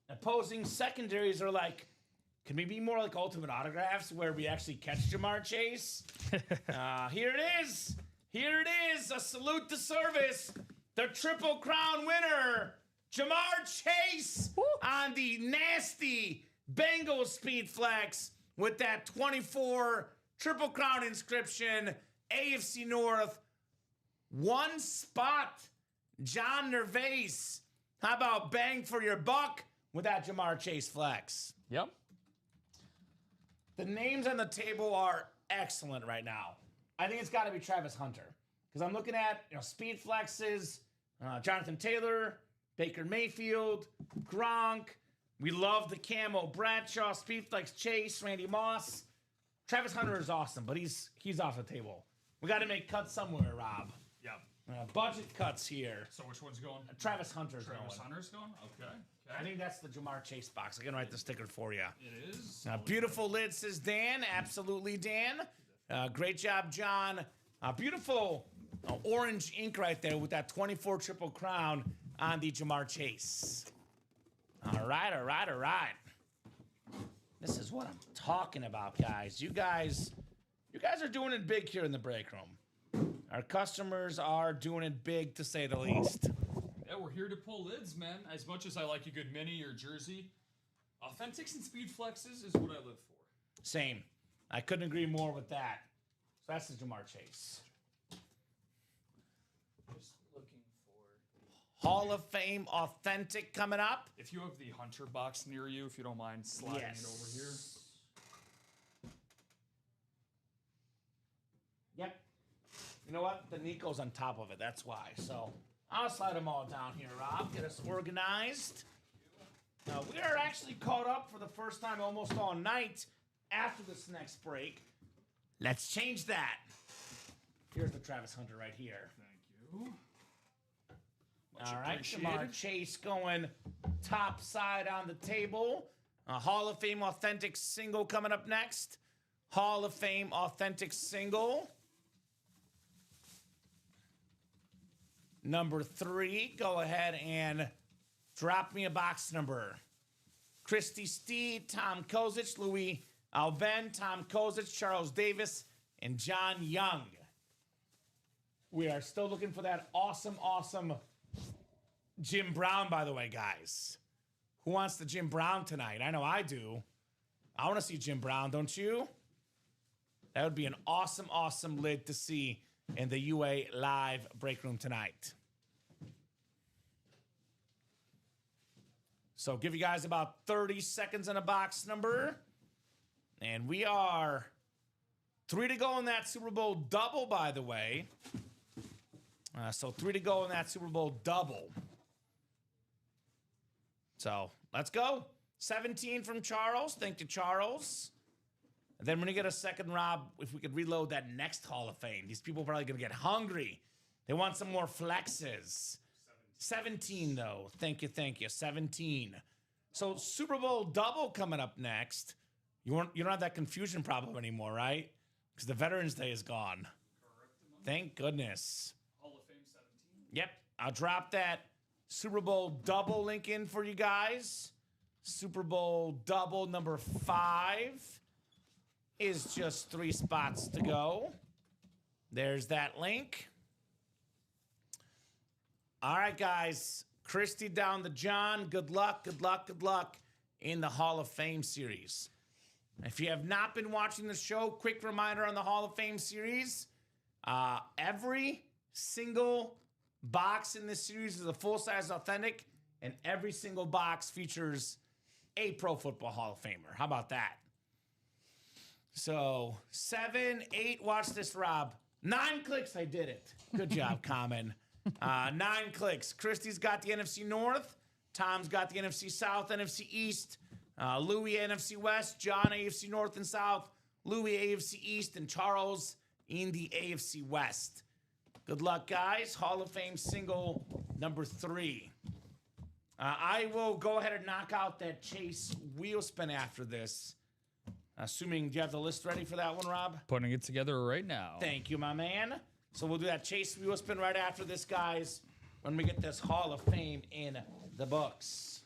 Speaker 2: Opposing secondaries are like, can we be more like Ultimate Autographs where we actually catch Jamar Chase? Here it is. Here it is. A salute to service. The Triple Crown winner, Jamar Chase, on the nasty Bengals speed flex with that 24 Triple Crown inscription, AFC North. One spot, John Nervase. How about bang for your buck with that Jamar Chase flex?
Speaker 3: Yep.
Speaker 2: The names on the table are excellent right now. I think it's got to be Travis Hunter. Because I'm looking at speed flexes, Jonathan Taylor, Baker Mayfield, Gronk. We love the camo Bradshaw, speed flex Chase, Randy Moss. Travis Hunter is awesome, but he's off the table. We got to make cuts somewhere, Rob.
Speaker 3: Yep.
Speaker 2: Budget cuts here.
Speaker 3: So which one's going?
Speaker 2: Travis Hunter's
Speaker 3: going? Okay.
Speaker 2: I think that's the Jamar Chase box. I can write the sticker for you.
Speaker 3: It is.
Speaker 2: Beautiful lid, says Dan. Absolutely, Dan. Great job, John. Beautiful orange ink right there with that 24 Triple Crown on the Jamar Chase. All right. This is what I'm talking about, guys. You guys are doing it big here in the break room. Our customers are doing it big, to say the least.
Speaker 3: Yeah, we're here to pull lids, man. As much as I like a good mini or jersey, authentics and speed flexes is what I live for.
Speaker 2: Same. I couldn't agree more with that. So that's the Jamar Chase.
Speaker 3: Just looking for
Speaker 2: Hall of Fame authentic coming up.
Speaker 3: If you have the Hunter box near you, if you don't mind sliding it over here.
Speaker 2: Yep. You know what? The Nico's on top of it. That's why. So I'll slide them all down here, Rob. Get us organized. Now, we are actually caught up for the first time almost all night after this next break. Let's change that. Here's the Travis Hunter right here.
Speaker 3: Thank you.
Speaker 2: All right, Jamar Chase going top side on the table. A Hall of Fame authentic single coming up next. Hall of Fame authentic single. Number 3, go ahead and drop me a box number. Christy Steed, Tom Kozic, Louis Alven, Tom Kozic, Charles Davis, and John Young. We are still looking for that awesome Jim Brown, by the way, guys. Who wants the Jim Brown tonight? I know I do. I want to see Jim Brown, don't you? That would be an awesome lid to see in the UA Live break room tonight. So give you guys about 30 seconds on a box number. And we are 3 to go in that Super Bowl double, by the way. So 3 to go in that Super Bowl double. So let's go. 17 from Charles. Thank you, Charles. And then when you get a second, Rob, if we could reload that next Hall of Fame. These people are probably going to get hungry. They want some more flexes. 17, though. Thank you, thank you. 17. So Super Bowl double coming up next. You don't have that confusion problem anymore, right? Because the Veterans Day is gone. Thank goodness.
Speaker 3: Hall of Fame 17.
Speaker 2: Yep. I'll drop that Super Bowl double link in for you guys. Super Bowl double number 5 is just 3 spots to go. There's that link. All right, guys. Christy down to John. Good luck, good luck, good luck in the Hall of Fame series. If you have not been watching the show, quick reminder on the Hall of Fame series. Every single box in this series is a full-size authentic, and every single box features a Pro Football Hall of Famer. How about that? So 7, 8, watch this, Rob. 9 clicks, I did it. Good job, Common. 9 clicks. Christy's got the NFC North. Tom's got the NFC South, NFC East. Louis, NFC West. John, AFC North and South. Louis, AFC East. And Charles in the AFC West. Good luck, guys. Hall of Fame single number 3. I will go ahead and knock out that Chase wheel spin after this. Assuming, do you have the list ready for that one, Rob?
Speaker 3: Putting it together right now.
Speaker 2: Thank you, my man. So we'll do that Chase wheel spin right after this, guys, when we get this Hall of Fame in the books.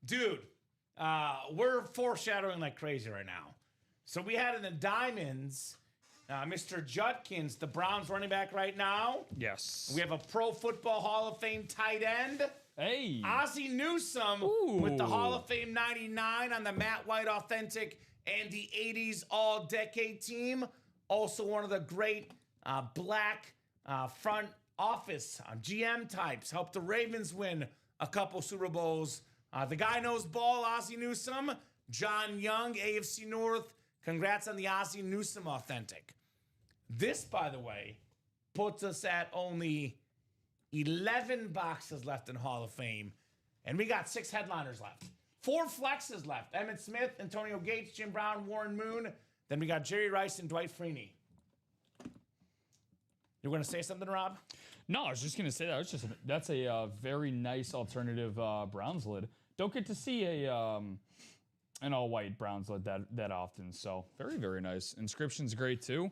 Speaker 2: Dude, we're foreshadowing like crazy right now. So we had in the Diamonds, Mr. Judkins, the Browns running back right now.
Speaker 3: Yes.
Speaker 2: We have a Pro Football Hall of Fame tight end.
Speaker 3: Hey.
Speaker 2: Ozzie Newsome with the Hall of Fame 99 on the Matt White Authentic and the 80s All-Decade team. Also one of the great black front office GM types. Helped the Ravens win a couple Super Bowls. The guy knows ball, Ozzie Newsome. John Young, AFC North. Congrats on the Ozzie Newsome Authentic. This, by the way, puts us at only 11 boxes left in Hall of Fame. And we got 6 headliners left. 4 flexes left. Emmitt Smith, Antonio Gates, Jim Brown, Warren Moon. Then we got Jerry Rice and Dwight Freeney. You going to say something, Rob?
Speaker 3: No, I was just going to say that. That's a very nice alternative Browns lid. Don't get to see an all-white Browns lid that often. So very, very nice. Inscription's great, too.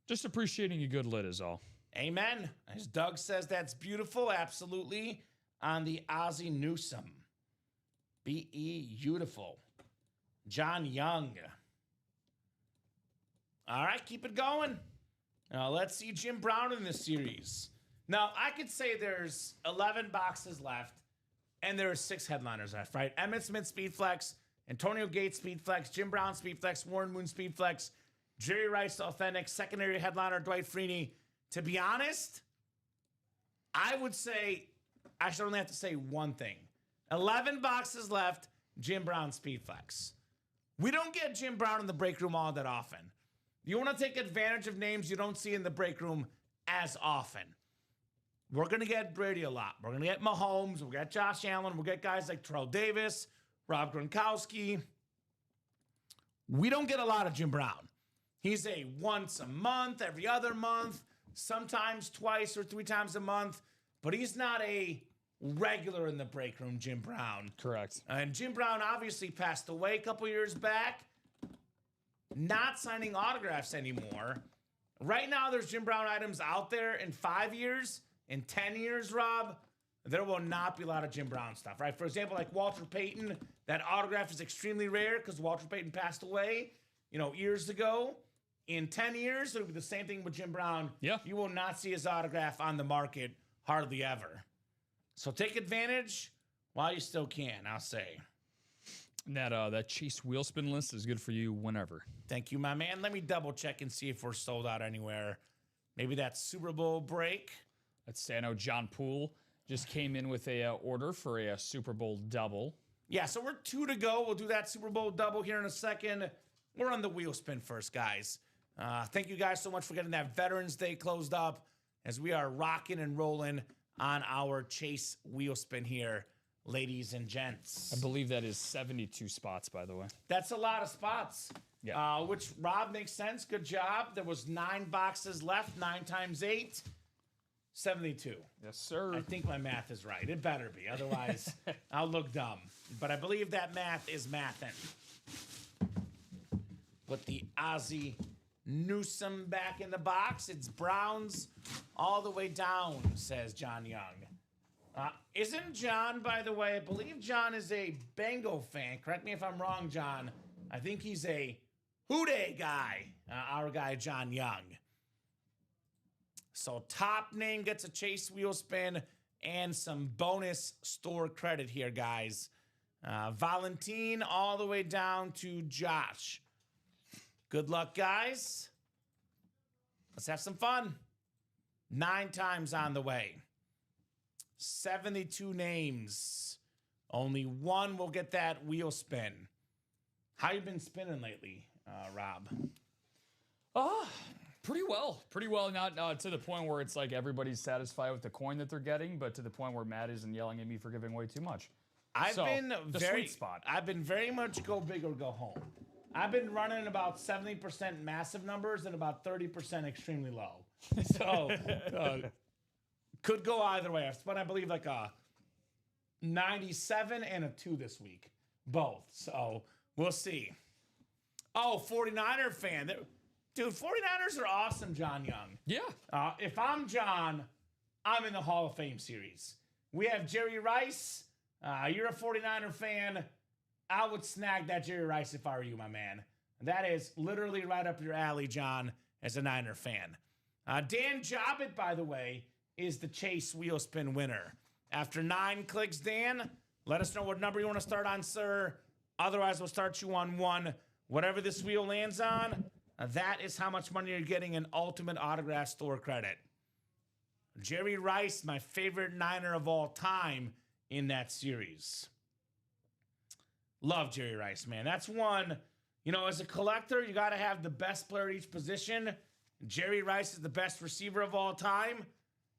Speaker 3: Just appreciating a good lid is all.
Speaker 2: Amen. As Doug says, that's beautiful. Absolutely. On the Ozzie Newsome. Beautiful. John Young. All right, keep it going. Now, let's see Jim Brown in this series. Now, I could say there's 11 boxes left, and there are 6 headliners left, right? Emmitt Smith, Speedflex. Antonio Gates, Speedflex. Jim Brown, Speedflex. Warren Moon, Speedflex. Jerry Rice, Authentic. Secondary headliner, Dwight Freeney. To be honest, I would say I should only have to say one thing. 11 boxes left, Jim Brown, Speedflex. We don't get Jim Brown in the break room all that often. You want to take advantage of names you don't see in the break room as often. We're going to get Brady a lot. We're going to get Mahomes. We'll get Josh Allen. We'll get guys like Trout Davis, Rob Gronkowski. We don't get a lot of Jim Brown. He's a once a month, every other month, sometimes twice or 3 times a month, but he's not a regular in the break room, Jim Brown.
Speaker 3: Correct.
Speaker 2: And Jim Brown obviously passed away a couple years back, not signing autographs anymore. Right now, there's Jim Brown items out there in 5 years, in 10 years, Rob, there will not be a lot of Jim Brown stuff, right? For example, like Walter Payton, that autograph is extremely rare because Walter Payton passed away, years ago. In 10 years, it'll be the same thing with Jim Brown.
Speaker 3: Yeah.
Speaker 2: You will not see his autograph on the market hardly ever. So take advantage while you still can, I'll say.
Speaker 3: And that Chase wheel spin list is good for you whenever.
Speaker 2: Thank you, my man. Let me double check and see if we're sold out anywhere. Maybe that Super Bowl break.
Speaker 3: Let's say I know John Poole just came in with a order for a Super Bowl double.
Speaker 2: Yeah, so we're 2 to go. We'll do that Super Bowl double here in a second. We're on the wheel spin first, guys. Thank you guys so much for getting that Veterans Day closed up as we are rocking and rolling on our Chase wheel spin here, ladies and gents.
Speaker 3: I believe that is 72 spots, by the way.
Speaker 2: That's a lot of spots.
Speaker 3: Yeah.
Speaker 2: Which, Rob, makes sense. Good job. There was 9 boxes left. 9 times 8. 72.
Speaker 3: Yes, sir.
Speaker 2: I think my math is right. It better be. Otherwise, I'll look dumb. But I believe that math is mathin'. With the Ozzie Newsome back in the box. It's Browns all the way down, says John Young. Isn't John, by the way, I believe John is a Bengal fan. Correct me if I'm wrong, John. I think he's a Houday guy, our guy, John Young. So top name gets a Chase wheel spin and some bonus store credit here, guys. Valentin all the way down to Josh. Good luck, guys. Let's have some fun. 9 times on the way. 72 names. Only one will get that wheel spin. How you been spinning lately, Rob?
Speaker 3: Pretty well. Not to the point where it's like everybody's satisfied with the coin that they're getting, but to the point where Matt isn't yelling at me for giving away too much.
Speaker 2: I've been very much go big or go home. I've been running about 70% massive numbers and about 30% extremely low. So could go either way. I've spun, I believe, like a 97 and a 2 this week. Both. So we'll see. Oh, 49er fan. Dude, 49ers are awesome, John Young.
Speaker 3: Yeah.
Speaker 2: If I'm John, I'm in the Hall of Fame series. We have Jerry Rice. You're a 49er fan. I would snag that Jerry Rice if I were you, my man. That is literally right up your alley, John, as a Niner fan. Dan Jobbitt, by the way, is the Chase wheel spin winner. After 9 clicks, Dan, let us know what number you want to start on, sir. Otherwise, we'll start you on 1. Whatever this wheel lands on, that is how much money you're getting in Ultimate Autograph Store credit. Jerry Rice, my favorite Niner of all time in that series. Love Jerry Rice, man. That's one, as a collector, you got to have the best player at each position. Jerry Rice is the best receiver of all time.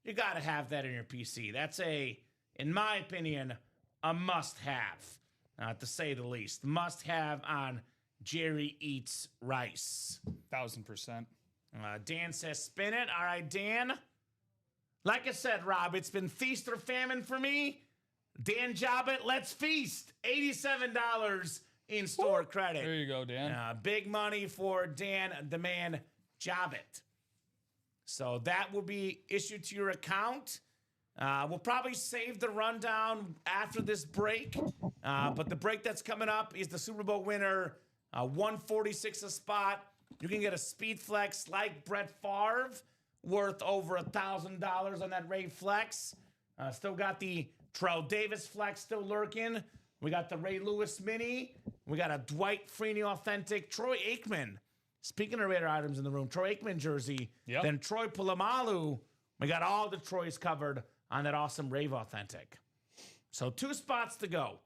Speaker 2: You got to have that in your PC. That's in my opinion, a must-have, to say the least. Must-have on Jerry Eats Rice.
Speaker 3: 1000%.
Speaker 2: Dan says, spin it. All right, Dan. Like I said, Rob, it's been feast or famine for me. Dan Jobbitt, let's feast. $87 in store credit.
Speaker 3: There you go, Dan.
Speaker 2: Big money for Dan, the man, Jobbitt. So that will be issued to your account. We'll probably save the rundown after this break. But the break that's coming up is the Super Bowl winner, 146 a spot. You can get a Speed Flex like Brett Favre, worth over $1,000 on that Ray Flex. Still got the Trout Davis Flex still lurking. We got the Ray Lewis Mini. We got a Dwight Freeney Authentic. Troy Aikman. Speaking of Raider items in the room, Troy Aikman jersey.
Speaker 3: Yep.
Speaker 2: Then Troy Polamalu. We got all the Troys covered on that awesome Rave Authentic. So 2 spots to go.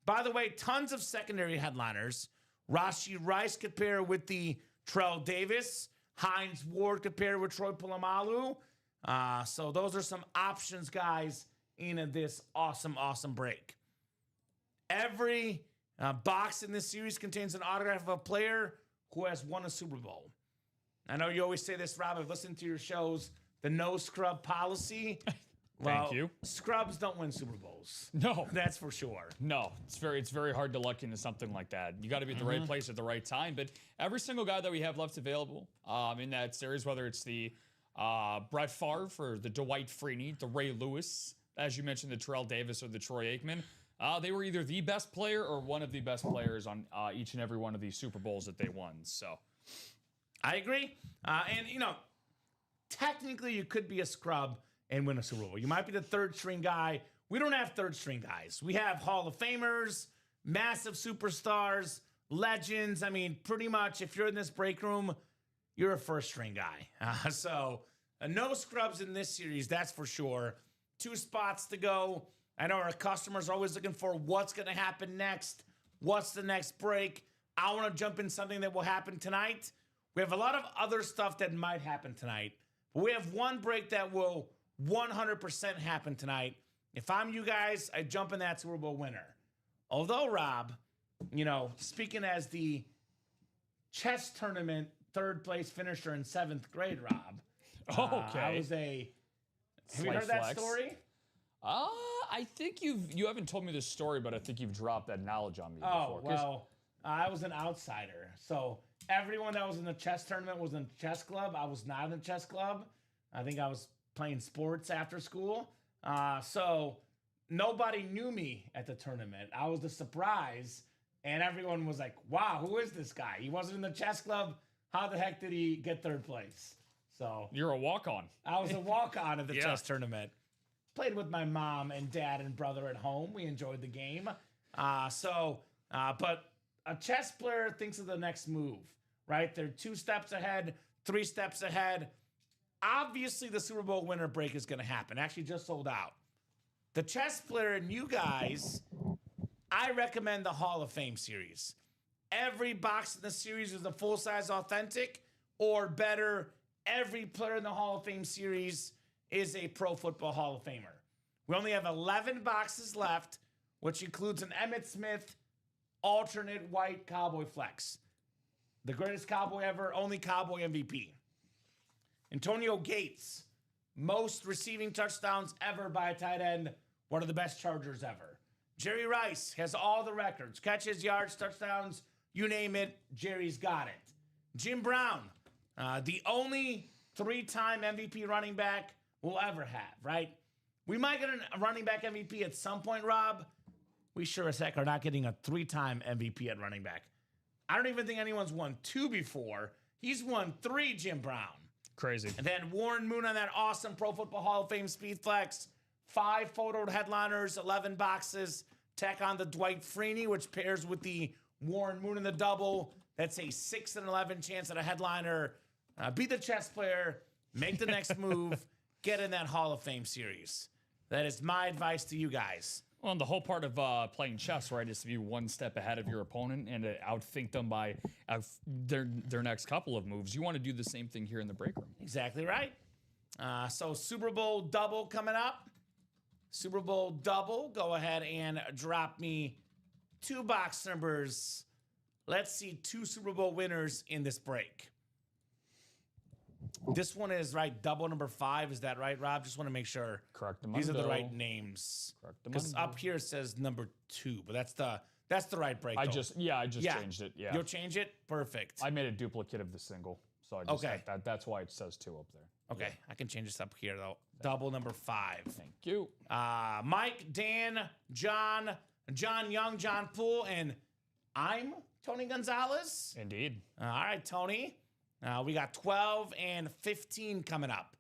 Speaker 2: By the way, tons of secondary headliners. Rashee Rice could pair with the Trell Davis. Hines Ward could pair with Troy Polamalu. So those are some options, guys, in this awesome, awesome break. Every box in this series contains an autograph of a player who has won a Super Bowl. I know you always say this, Rob. I've listened to your shows, the no scrub policy.
Speaker 3: Thank you.
Speaker 2: Scrubs don't win Super Bowls.
Speaker 3: No.
Speaker 2: That's for sure.
Speaker 3: No, it's very hard to luck into something like that. You got to be at the right place at the right time. But every single guy that we have left available in that series, whether it's the Brett Favre or the Dwight Freeney, the Ray Lewis, as you mentioned, the Terrell Davis or the Troy Aikman, they were either the best player or one of the best players on each and every one of these Super Bowls that they won. So
Speaker 2: I agree. And, technically you could be a scrub and win a Super Bowl. You might be the third string guy. We don't have third string guys. We have Hall of Famers. massive superstars, legends. I mean, pretty much if you're in this break room, you're a first-string guy. So no scrubs in this series, that's for sure. 2 spots to go. I know our customers are always looking for what's going to happen next. What's the next break? I want to jump in something that will happen tonight. We have a lot of other stuff that might happen tonight, but we have one break that will 100% happen tonight. If I'm you guys, I jump in that Super Bowl winner. Although, Rob, speaking as the chess tournament third place finisher in 7th grade, Rob.
Speaker 3: Okay.
Speaker 2: I was have you heard that story?
Speaker 3: I think you haven't told me this story, but I think you've dropped that knowledge on me before.
Speaker 2: Well, I was an outsider. So everyone that was in the chess tournament was in the chess club. I was not in the chess club. I think I was playing sports after school. So nobody knew me at the tournament. I was the surprise, and everyone was like, wow, who is this guy? He wasn't in the chess club. How the heck did he get 3rd place? So
Speaker 3: you're a walk-on.
Speaker 2: I was a walk-on at the chess tournament. Played with my mom and dad and brother at home. We enjoyed the game. But a chess player thinks of the next move, right? They're 2 steps ahead, 3 steps ahead. Obviously, the Super Bowl winner break is going to happen. Actually, just sold out. The chess player and you guys, I recommend the Hall of Fame series. Every box in the series is a full-size authentic, or better, every player in the Hall of Fame series is a Pro Football Hall of Famer. We only have 11 boxes left, which includes an Emmitt Smith alternate white Cowboy flex. The greatest Cowboy ever, only Cowboy MVP. Antonio Gates, most receiving touchdowns ever by a tight end, one of the best Chargers ever. Jerry Rice has all the records, catches, yards, touchdowns, you name it, Jerry's got it. Jim Brown, the only 3-time MVP running back we'll ever have, right? We might get a running back MVP at some point, Rob. We sure as heck are not getting a 3-time MVP at running back. I don't even think anyone's won 2 before. He's won 3, Jim Brown.
Speaker 3: Crazy.
Speaker 2: And then Warren Moon on that awesome Pro Football Hall of Fame speed flex. 5 photoed headliners, 11 boxes. Tack on the Dwight Freeney, which pairs with the Warren Moon in the double. That's a 6 in 11 chance at a headliner. Be the chess player. Make the next move. Get in that Hall of Fame series. That is my advice to you guys.
Speaker 3: Well, and the whole part of playing chess, right, is to be 1 step ahead of your opponent and to outthink them by their next couple of moves. You want to do the same thing here in the break room.
Speaker 2: Exactly right. So Super Bowl double coming up. Super Bowl double. Go ahead and drop me 2 box numbers. Let's see 2 Super Bowl winners in this break. This one is right, double number 5. Is that right, Rob? Just want to make sure.
Speaker 3: Correct.
Speaker 2: These are the right names. Because up here it says number 2, but that's the right break.
Speaker 3: I just changed it. Yeah.
Speaker 2: You'll change it? Perfect.
Speaker 3: I made a duplicate of the single. So I just that's why it says 2 up there.
Speaker 2: Okay. I can change this up here though. Double number 5.
Speaker 3: Thank you.
Speaker 2: Mike, Dan, John Young, John Poole, and I'm Tony Gonzalez.
Speaker 3: Indeed.
Speaker 2: All right, Tony. We got 12 and 15 coming up.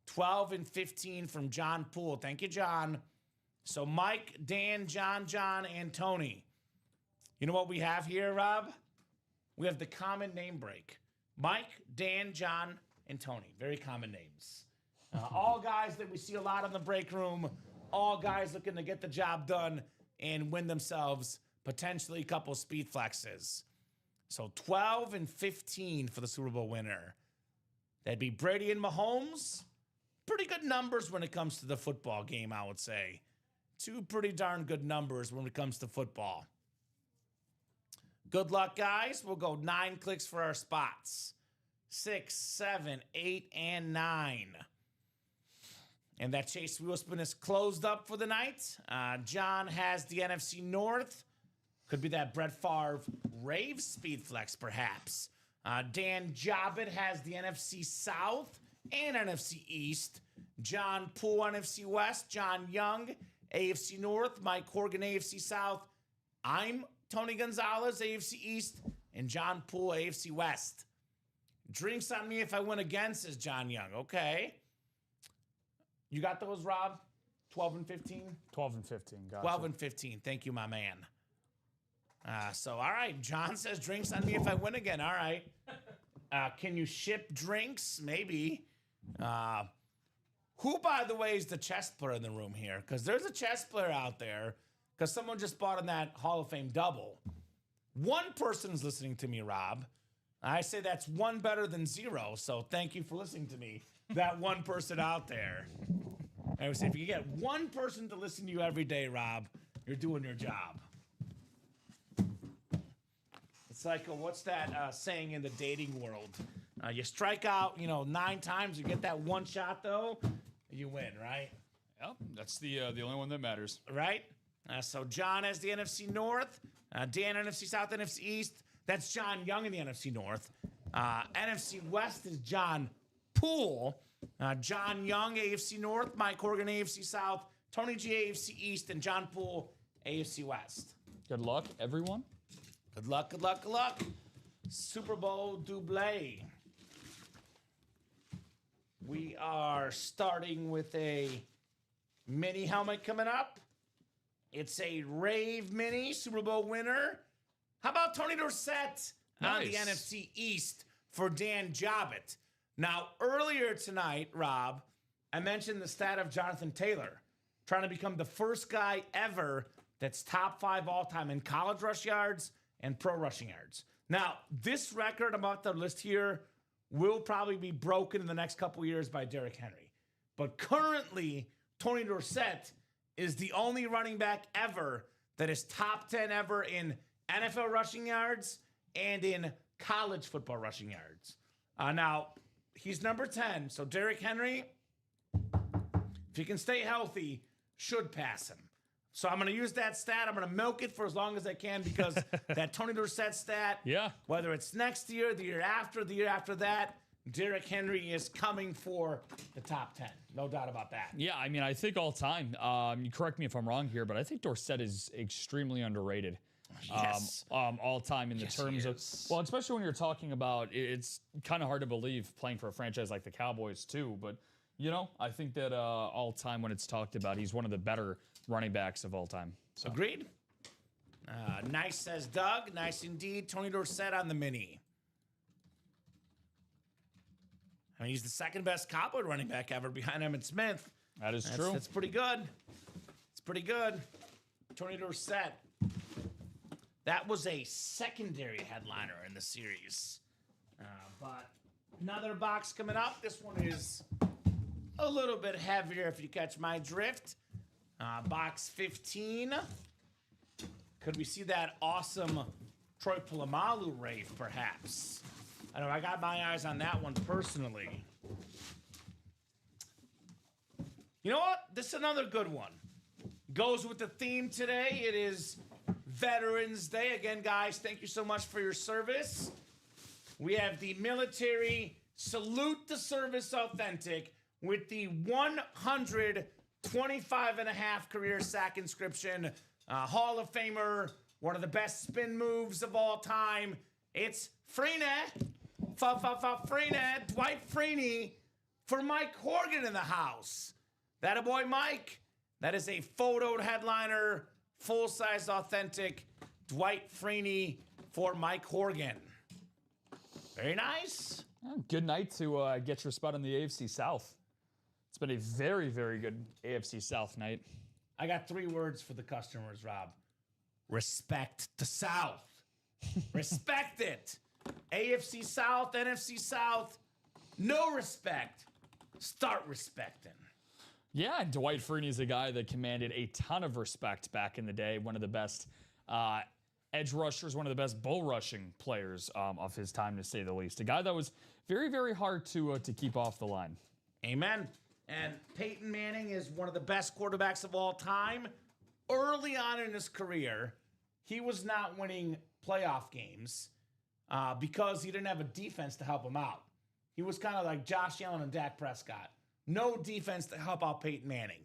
Speaker 2: 12 and 15 from John Poole. Thank you, John. So Mike, Dan, John, and Tony. You know what we have here, Rob? We have the common name break. Mike, Dan, John, and Tony. Very common names. All guys that we see a lot in the break room. All guys looking to get the job done and win themselves potentially a couple speed flexes. So 12 and 15 for the Super Bowl winner. That'd be Brady and Mahomes. Pretty good numbers when it comes to the football game, I would say. 2 pretty darn good numbers when it comes to football. Good luck, guys. We'll go 9 clicks for our spots. 6, 7, 8, and 9. And that Chase Wheel Spin is closed up for the night. John has the NFC North. Could be that Brett Favre Rave Speed Flex, perhaps. Dan Jobbitt has the NFC South and NFC East. John Poole, NFC West. John Young, AFC North. Mike Horgan, AFC South. I'm Tony Gonzalez, AFC East. And John Poole, AFC West. Drinks on me if I win again, says John Young. Okay. You got those, Rob? 12 and 15?
Speaker 3: 12 and 15. Gotcha.
Speaker 2: 12 and 15. Thank you, my man. All right. John says drinks on me if I win again. All right. Can you ship drinks? Maybe. Who, by the way, is the chess player in the room here? Because there's a chess player out there. Because someone just bought in that Hall of Fame double. One person's listening to me, Rob. I say that's one better than zero. So thank you for listening to me. That one person out there. I would say if you get one person to listen to you every day, Rob, you're doing your job. It's like, what's that saying in the dating world? You strike out, 9 times. You get that one shot, though, you win, right?
Speaker 3: Yep, that's the only one that matters.
Speaker 2: Right? So John has the NFC North. Dan, NFC South, NFC East. That's John Young in the NFC North. NFC West is John Poole. John Young, AFC North. Mike Horgan, AFC South. Tony G, AFC East. And John Poole, AFC West.
Speaker 3: Good luck, everyone.
Speaker 2: Good luck, good luck, good luck. Super Bowl double. We are starting with a mini helmet coming up. It's a Rave Mini Super Bowl winner. How about Tony Dorsett on the NFC East for Dan Jobbitt? Now, earlier tonight, Rob, I mentioned the stat of Jonathan Taylor trying to become the first guy ever that's top 5 all-time in college rush yards and pro rushing yards. Now, this record I'm about to list here will probably be broken in the next couple years by Derrick Henry. But currently, Tony Dorsett is the only running back ever that is top 10 ever in NFL rushing yards and in college football rushing yards. Now, he's number 10, so Derrick Henry, if he can stay healthy, should pass him. So I'm going to use that stat. I'm going to milk it for as long as I can because that Tony Dorsett stat, whether it's next year, the year after that, Derrick Henry is coming for the top 10. No doubt about that.
Speaker 3: Yeah, I mean, I think all time, you correct me if I'm wrong here, but I think Dorsett is extremely underrated.
Speaker 2: Yes.
Speaker 3: All time in the terms of, well, especially when you're talking about, it's kind of hard to believe playing for a franchise like the Cowboys too, but I think that all time when it's talked about, he's one of the better running backs of all time. So.
Speaker 2: Agreed. Nice, says Doug. Nice indeed. Tony Dorsett on the mini. I mean, he's the second best Cowboy running back ever behind Emmitt Smith.
Speaker 3: That's true.
Speaker 2: That's pretty good. It's pretty good. Tony Dorsett. That was a secondary headliner in the series. But another box coming up. This one is a little bit heavier if you catch my drift. Box 15. Could we see that awesome Troy Polamalu rave, perhaps? I know I got my eyes on that one personally. You know what? This is another good one. Goes with the theme today. It is Veterans Day. Again, guys, thank you so much for your service. We have the military Salute the Service Authentic with the 125.5 career sack inscription. Hall of Famer, one of the best spin moves of all time. It's Freeney. Freeney, Dwight Freeney for Mike Horgan in the house. That a boy, Mike. That is a photoed headliner, full-size authentic Dwight Freeney for Mike Horgan. Very nice.
Speaker 3: Good night to get your spot in the AFC South. It's been a very, very good AFC South night.
Speaker 2: I got 3 words for the customers, Rob. Respect the South. Respect it. AFC South, NFC South, no respect. Start respecting.
Speaker 3: Yeah, and Dwight Freeney is a guy that commanded a ton of respect back in the day. One of the best edge rushers, one of the best bull rushing players of his time, to say the least. A guy that was very, very hard to keep off the line.
Speaker 2: Amen. And Peyton Manning is one of the best quarterbacks of all time. Early on in his career, he was not winning playoff games because he didn't have a defense to help him out. He was kind of like Josh Allen and Dak Prescott. No defense to help out Peyton Manning.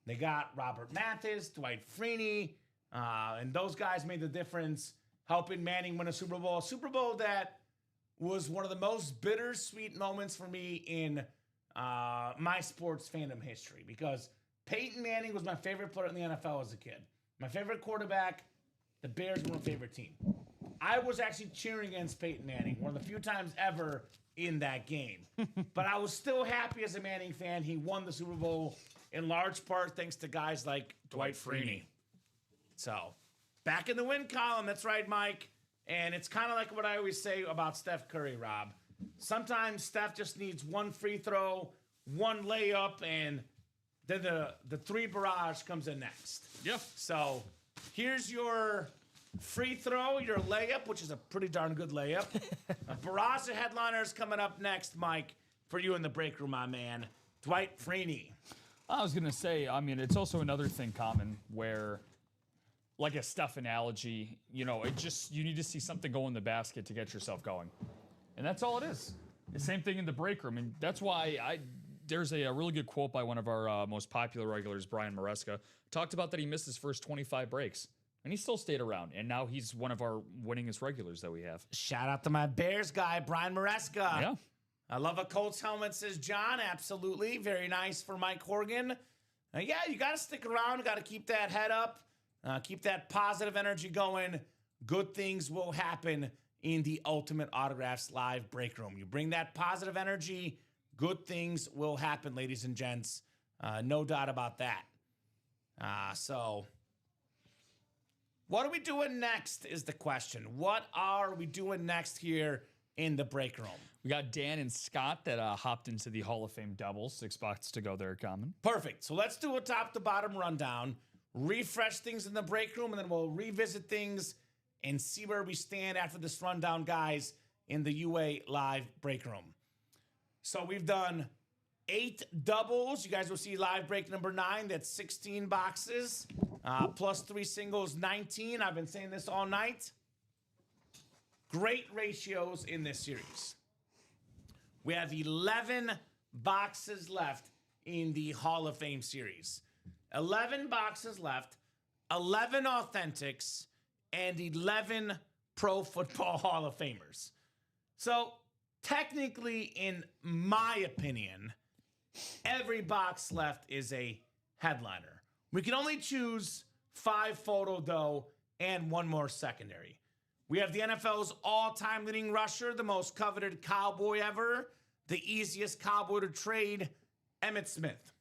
Speaker 2: They got Robert Mathis, Dwight Freeney, and those guys made the difference, helping Manning win a Super Bowl. A Super Bowl that was one of the most bittersweet moments for me in my sports fandom history, because Peyton Manning was my favorite player in the NFL as a kid. My favorite quarterback the Bears were a favorite team. I was actually cheering against Peyton Manning, one of the few times ever in that game. But I was still happy as a Manning fan. He won the Super Bowl in large part thanks to guys like Dwight Freeney. So, back in the win column. That's right, Mike. And it's kind of like what I always say about Steph Curry, Rob. Sometimes Steph just needs one free throw, one layup, and then the three barrage comes in next.
Speaker 3: Yeah.
Speaker 2: So here's your free throw, your layup, which is a pretty darn good layup. A barrage of headliners coming up next, Mike, for you in the break room, my man. Dwight Freeney.
Speaker 3: I was going to say, I mean, it's also another thing common where, like a Steph analogy, you need to see something go in the basket to get yourself going. And that's all it is. The same thing in the break room. And that's why there's a really good quote by one of our most popular regulars, Brian Maresca, talked about that he missed his first 25 breaks. And he still stayed around. And now he's one of our winningest regulars that we have.
Speaker 2: Shout out to my Bears guy, Brian Maresca.
Speaker 3: Yeah.
Speaker 2: I love a Colts helmet, says John. Absolutely. Very nice for Mike Horgan. Yeah, you got to stick around. Got to keep that head up. Keep that positive energy going. Good things will happen in the Ultimate Autographs live break room. You bring that positive energy, good things will happen, ladies and gents. No doubt about that. So, what are we doing next is the question. What are we doing next here in the break room?
Speaker 3: We got Dan and Scott that hopped into the Hall of Fame double. 6 spots to go there, common.
Speaker 2: Perfect. So let's do a top-to-bottom rundown, refresh things in the break room, and then we'll revisit things and see where we stand after this rundown, guys, in the UA live break room. So we've done 8 doubles. You guys will see live break number 9. That's 16 boxes, plus 3 singles, 19. I've been saying this all night. Great ratios in this series. We have 11 boxes left in the Hall of Fame series. 11 boxes left, 11 authentics, and 11 Pro Football Hall of Famers. So, technically, in my opinion, every box left is a headliner. We can only choose 5 photo, though, and 1 more secondary. We have the NFL's all-time leading rusher, the most coveted Cowboy ever, the easiest Cowboy to trade, Emmitt Smith.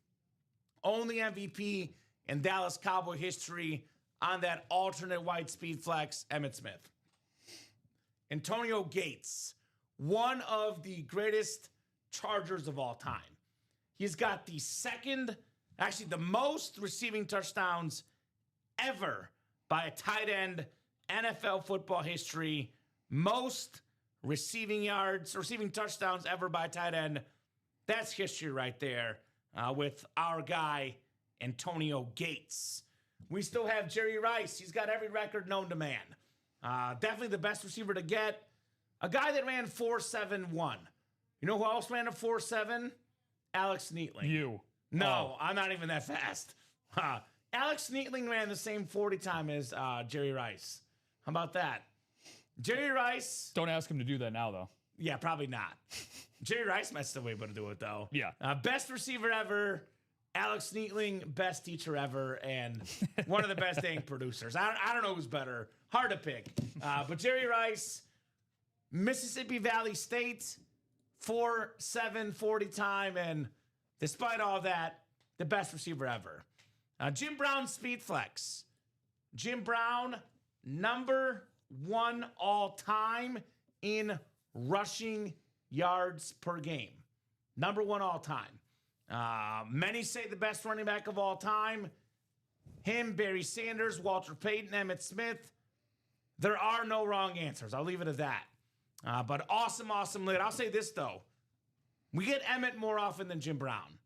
Speaker 2: Only MVP in Dallas Cowboy history on that alternate white speed flex, Emmitt Smith. Antonio Gates, one of the greatest Chargers of all time. He's got the most receiving touchdowns ever by a tight end, NFL football history. Most receiving touchdowns ever by a tight end. That's history right there with our guy, Antonio Gates. We still have Jerry Rice. He's got every record known to man. Definitely the best receiver to get. A guy that ran 4.71. You know who else ran a 4.7? Alex Neatling.
Speaker 3: You.
Speaker 2: No, I'm not even that fast. Alex Neatling ran the same 40 time as Jerry Rice. How about that? Jerry Rice.
Speaker 3: Don't ask him to do that now, though.
Speaker 2: Yeah, probably not. Jerry Rice might still be able to do it, though.
Speaker 3: Yeah.
Speaker 2: Best receiver ever. Alex Neatling, best teacher ever, and one of the best dang producers. I don't know who's better. Hard to pick. But Jerry Rice, Mississippi Valley State, 4.7 40 time, and despite all that, the best receiver ever. Jim Brown speed flex. Jim Brown, number 1 all time in rushing yards per game. Number 1 all time. Many say the best running back of all time. Him, Barry Sanders, Walter Payton, Emmitt Smith. There are no wrong answers. I'll leave it at that. But awesome lid. I'll say this, though. We get Emmitt more often than Jim Brown.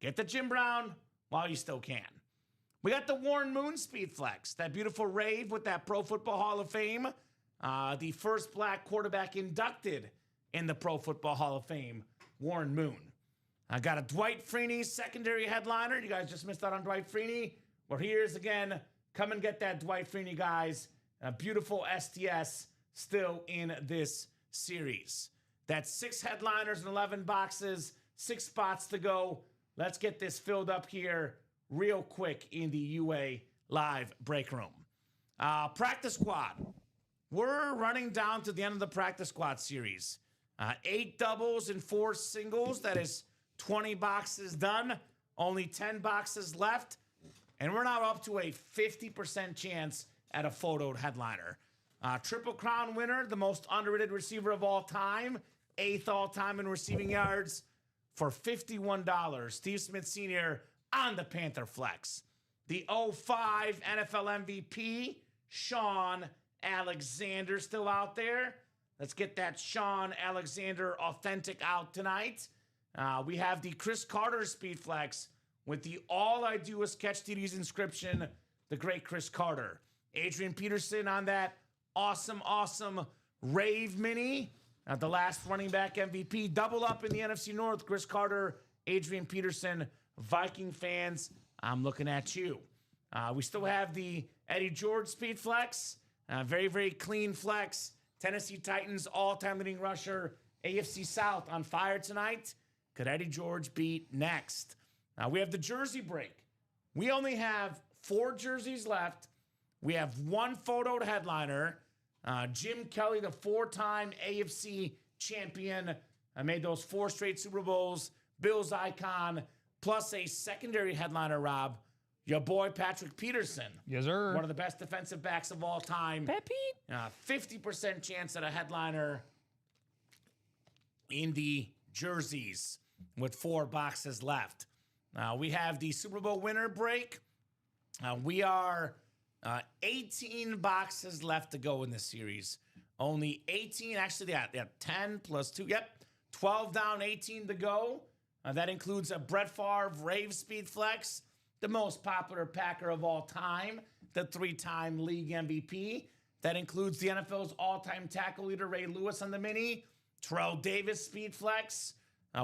Speaker 2: Get the Jim Brown while you still can. We got the Warren Moon speed flex. That beautiful rave with that Pro Football Hall of Fame. The first black quarterback inducted in the Pro Football Hall of Fame, Warren Moon. I got a Dwight Freeney secondary headliner. You guys just missed out on Dwight Freeney. Well, here's again. Come and get that Dwight Freeney, guys. A beautiful STS still in this series. That's 6 headliners and 11 boxes, 6 spots to go. Let's get this filled up here real quick in the UA live break room. Practice squad. We're running down to the end of the practice squad series. 8 doubles and 4 singles. That is 20 boxes done. Only 10 boxes left. And we're now up to a 50% chance at a photoed headliner. Triple Crown winner, the most underrated receiver of all time. 8th all-time in receiving yards for $51. Steve Smith Sr. on the Panther Flex. The 05 NFL MVP, Sean Alexander, still out there. Let's get that Sean Alexander authentic out tonight. We have the Chris Carter Speed Flex with the All I Do Is Catch TDs inscription, the great Chris Carter. Adrian Peterson on that awesome Rave Mini. The last running back MVP. Double up in the NFC North. Chris Carter, Adrian Peterson. Viking fans, I'm looking at you. We still have the Eddie George Speed Flex. Very clean flex. Tennessee Titans all-time leading rusher. AFC South on fire tonight. Could Eddie George beat next? We have the jersey break. We only have 4 jerseys left. We have 1 photoed headliner. Jim Kelly, the 4-time AFC champion, made those 4 straight Super Bowls. Bills icon, plus a secondary headliner, Rob. Your boy, Patrick Peterson.
Speaker 3: Yes, sir.
Speaker 2: One of the best defensive backs of all time. 50% chance at a headliner in the jerseys with 4 boxes left. We have the Super Bowl winner break. We are 18 boxes left to go in this series. Only 18. Actually, they have 10 plus 2. Yep. 12 down, 18 to go. That includes a Brett Favre Rave Speed Flex, the most popular Packer of all time, the 3-time league MVP. That includes the NFL's all-time tackle leader, Ray Lewis, on the mini. Terrell Davis Speed Flex,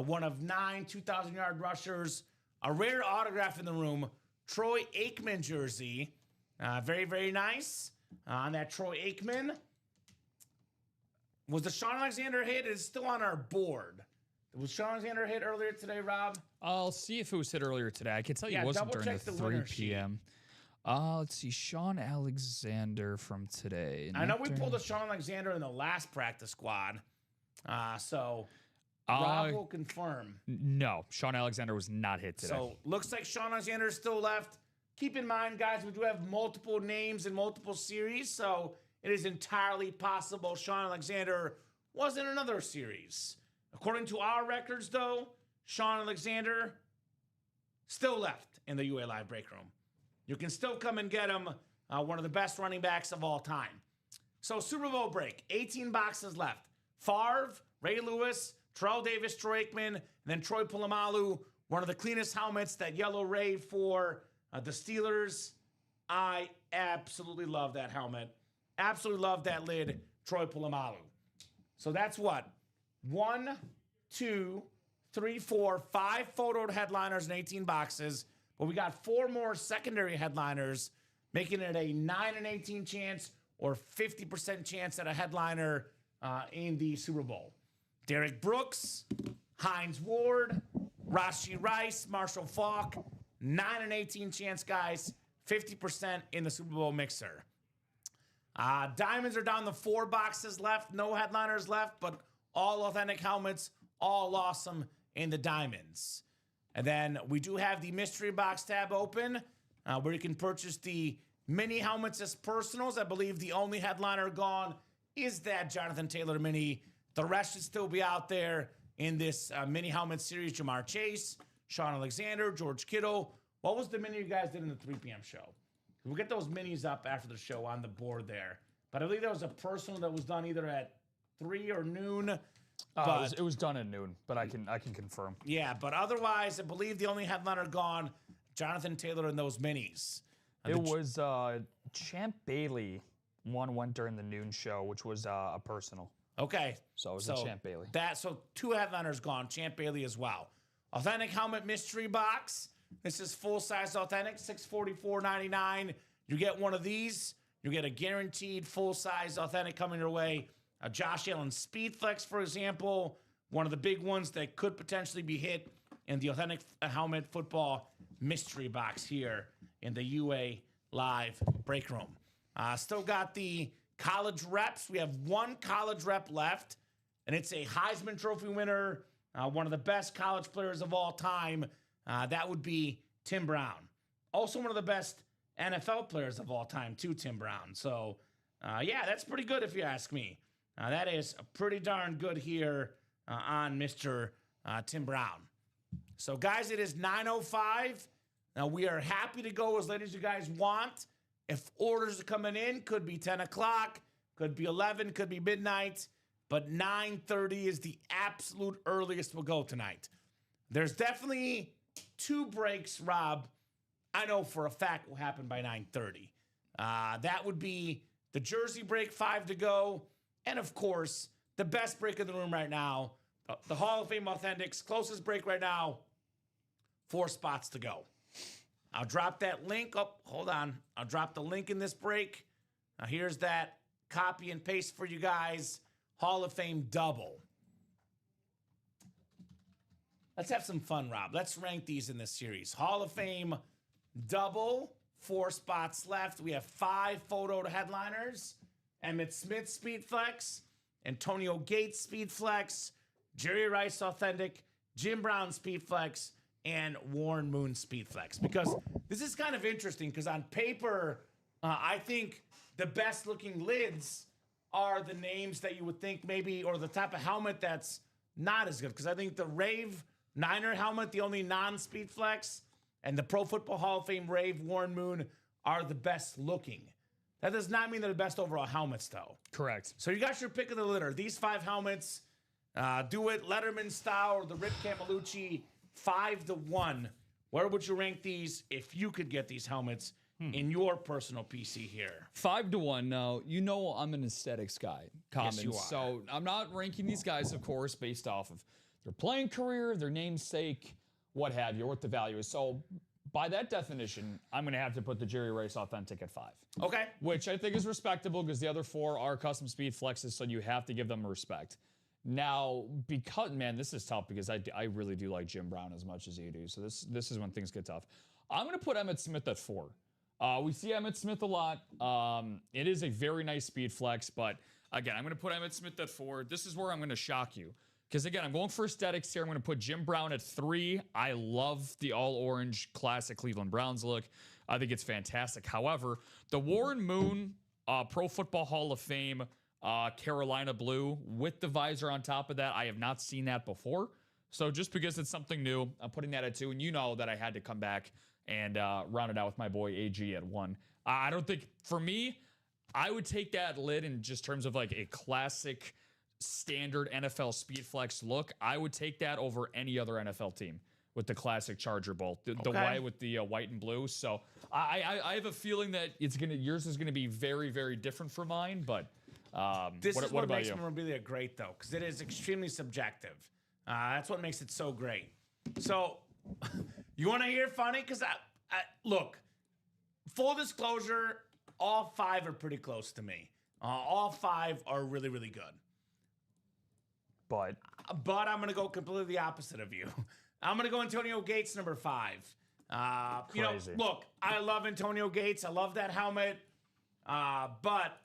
Speaker 2: one of 9 2,000-yard rushers. A rare autograph in the room, Troy Aikman jersey. Very nice. On that Troy Aikman. Was the Sean Alexander hit? It's still on our board. Was Sean Alexander hit earlier today, Rob?
Speaker 3: I'll see if it was hit earlier today. I can tell you it wasn't during the 3 p.m. Let's see. Sean Alexander from today.
Speaker 2: I know we pulled a Sean Alexander in the last practice squad. So Rob will confirm.
Speaker 3: No, Sean Alexander was not hit today.
Speaker 2: So looks like Sean Alexander is still left. Keep in mind, guys, we do have multiple names in multiple series, so it is entirely possible Sean Alexander was in another series. According to our records, though, Sean Alexander still left in the UA Live break room. You can still come and get him, one of the best running backs of all time. So Super Bowl break, 18 boxes left. Favre, Ray Lewis, Terrell Davis, Troy Aikman, and then Troy Polamalu, one of the cleanest helmets, that yellow Ray for the Steelers. I absolutely love that helmet. Absolutely love that lid, Troy Polamalu. So that's what? 1, 2, 3, 4, 5 photoed headliners in 18 boxes. But we got 4 more secondary headliners, making it a 9 and 18 chance or 50% chance at a headliner in the Super Bowl. Derek Brooks, Hines Ward, Rashee Rice, Marshall Faulk, 9 and 18 chance, guys. 50% in the Super Bowl mixer. Diamonds are down to 4 boxes left. No headliners left, but all authentic helmets, all awesome in the diamonds. And then we do have the mystery box tab open where you can purchase the mini helmets as personals. I believe the only headliner gone is that Jonathan Taylor mini. The rest should still be out there in this mini helmet series. Jamar Chase, Sean Alexander, George Kittle. What was the mini you guys did in the 3 p.m. show? We'll get those minis up after the show on the board there. But I believe there was a personal that was done either at 3 or noon.
Speaker 3: It was done at noon, but I can confirm.
Speaker 2: Yeah, but otherwise, I believe the only headliner gone, Jonathan Taylor and those minis.
Speaker 3: It was Champ Bailey. One went during the noon show, which was a personal.
Speaker 2: Okay.
Speaker 3: So it was a Champ Bailey.
Speaker 2: So 2 headliners gone, Champ Bailey as well. Authentic helmet mystery box. This is full-size authentic, $644.99. You get one of these, you get a guaranteed full-size authentic coming your way. A Josh Allen Speed Flex, for example, one of the big ones that could potentially be hit in the authentic helmet football mystery box here in the UA Live break room. Still got the college reps. We have one college rep left, and it's a Heisman Trophy winner, one of the best college players of all time. That would be Tim Brown. Also one of the best NFL players of all time, too, Tim Brown. So, yeah, that's pretty good if you ask me. That is pretty darn good here on Mr. Tim Brown. So, guys, it is 9:05. Now, we are happy to go as late as you guys want. If orders are coming in, could be 10 o'clock, could be 11, could be midnight, but 9:30 is the absolute earliest we'll go tonight. There's definitely 2 breaks, Rob, I know for a fact will happen by 9:30. That would be the jersey break, 5 to go, and, of course, the best break in the room right now, the Hall of Fame Authentics, closest break right now, 4 spots to go. I'll drop that link. Oh, hold on. I'll drop the link in this break. Now, here's that copy and paste for you guys. Hall of Fame double. Let's have some fun, Rob. Let's rank these in this series. Hall of Fame double, 4 spots left. We have 5 photo headliners. Emmett Smith Speed Flex, Antonio Gates Speed Flex, Jerry Rice Authentic, Jim Brown Speed Flex, and Warren Moon Speed Flex. Because this is kind of interesting because on paper, I think the best looking lids are the names that you would think maybe, or the type of helmet that's not as good. Because I think the Rave Niner helmet, the only non-Speed Flex, and the Pro Football Hall of Fame Rave Warren Moon are the best looking. That does not mean they're the best overall helmets, though.
Speaker 3: Correct.
Speaker 2: So you got your pick of the litter. These 5 helmets, do it Letterman style or the Rip Camelucci 5-1. Where would you rank these if you could get these helmets in your personal PC here?
Speaker 3: 5-1. Now, you know I'm an aesthetics guy.
Speaker 2: Yes, you are.
Speaker 3: So I'm not ranking these guys, of course, based off of their playing career, their namesake, what have you, what the value is. So by that definition, I'm going to have to put the Jerry Rice Authentic at 5.
Speaker 2: Okay.
Speaker 3: Which I think is respectable because the other 4 are custom speed flexes, so you have to give them respect. Now, because, man, this is tough because I really do like Jim Brown as much as you do. So this is when things get tough. I'm going to put Emmitt Smith at 4. We see Emmitt Smith a lot. It is a very nice speed flex, but again, I'm going to put Emmitt Smith at 4. This is where I'm going to shock you. Because again, I'm going for aesthetics here. I'm going to put Jim Brown at 3. I love the all-orange classic Cleveland Browns look. I think it's fantastic. However, the Warren Moon Pro Football Hall of Fame Carolina blue with the visor on top of that, I have not seen that before. So just because it's something new, I'm putting that at 2. And you know that I had to come back and round it out with my boy AG at 1. I don't think, for me, I would take that lid in just terms of like a classic standard NFL speed flex look. I would take that over any other NFL team with the classic Charger bolt, the white with the white and blue. So I have a feeling that yours is gonna be very, very different from mine. But
Speaker 2: this is what makes
Speaker 3: you?
Speaker 2: Memorabilia great, though, because it is extremely subjective. That's what makes it so great. So you want to hear funny? Because look, full disclosure, all 5 are pretty close to me. All 5 are really, really good.
Speaker 3: But
Speaker 2: I'm going to go completely the opposite of you. I'm going to go Antonio Gates, number 5. You know, look, I love Antonio Gates. I love that helmet. But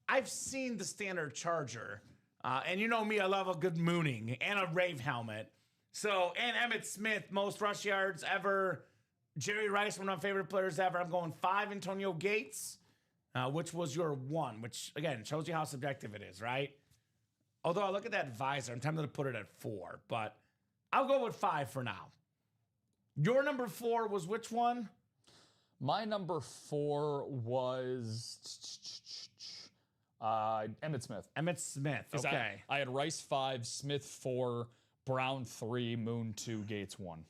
Speaker 2: I've seen the standard Charger. And you know me, I love a good mooning and a Rave helmet. So, and Emmitt Smith, most rush yards ever. Jerry Rice, one of my favorite players ever. I'm going 5 Antonio Gates, which was your 1, which, again, shows you how subjective it is, right? Although I look at that visor, I'm tempted to put it at 4, but I'll go with 5 for now. Your number 4 was which one?
Speaker 3: My number 4 was Emmitt Smith.
Speaker 2: Emmitt Smith, okay.
Speaker 3: I had Rice 5, Smith 4, Brown 3, Moon 2, Gates 1.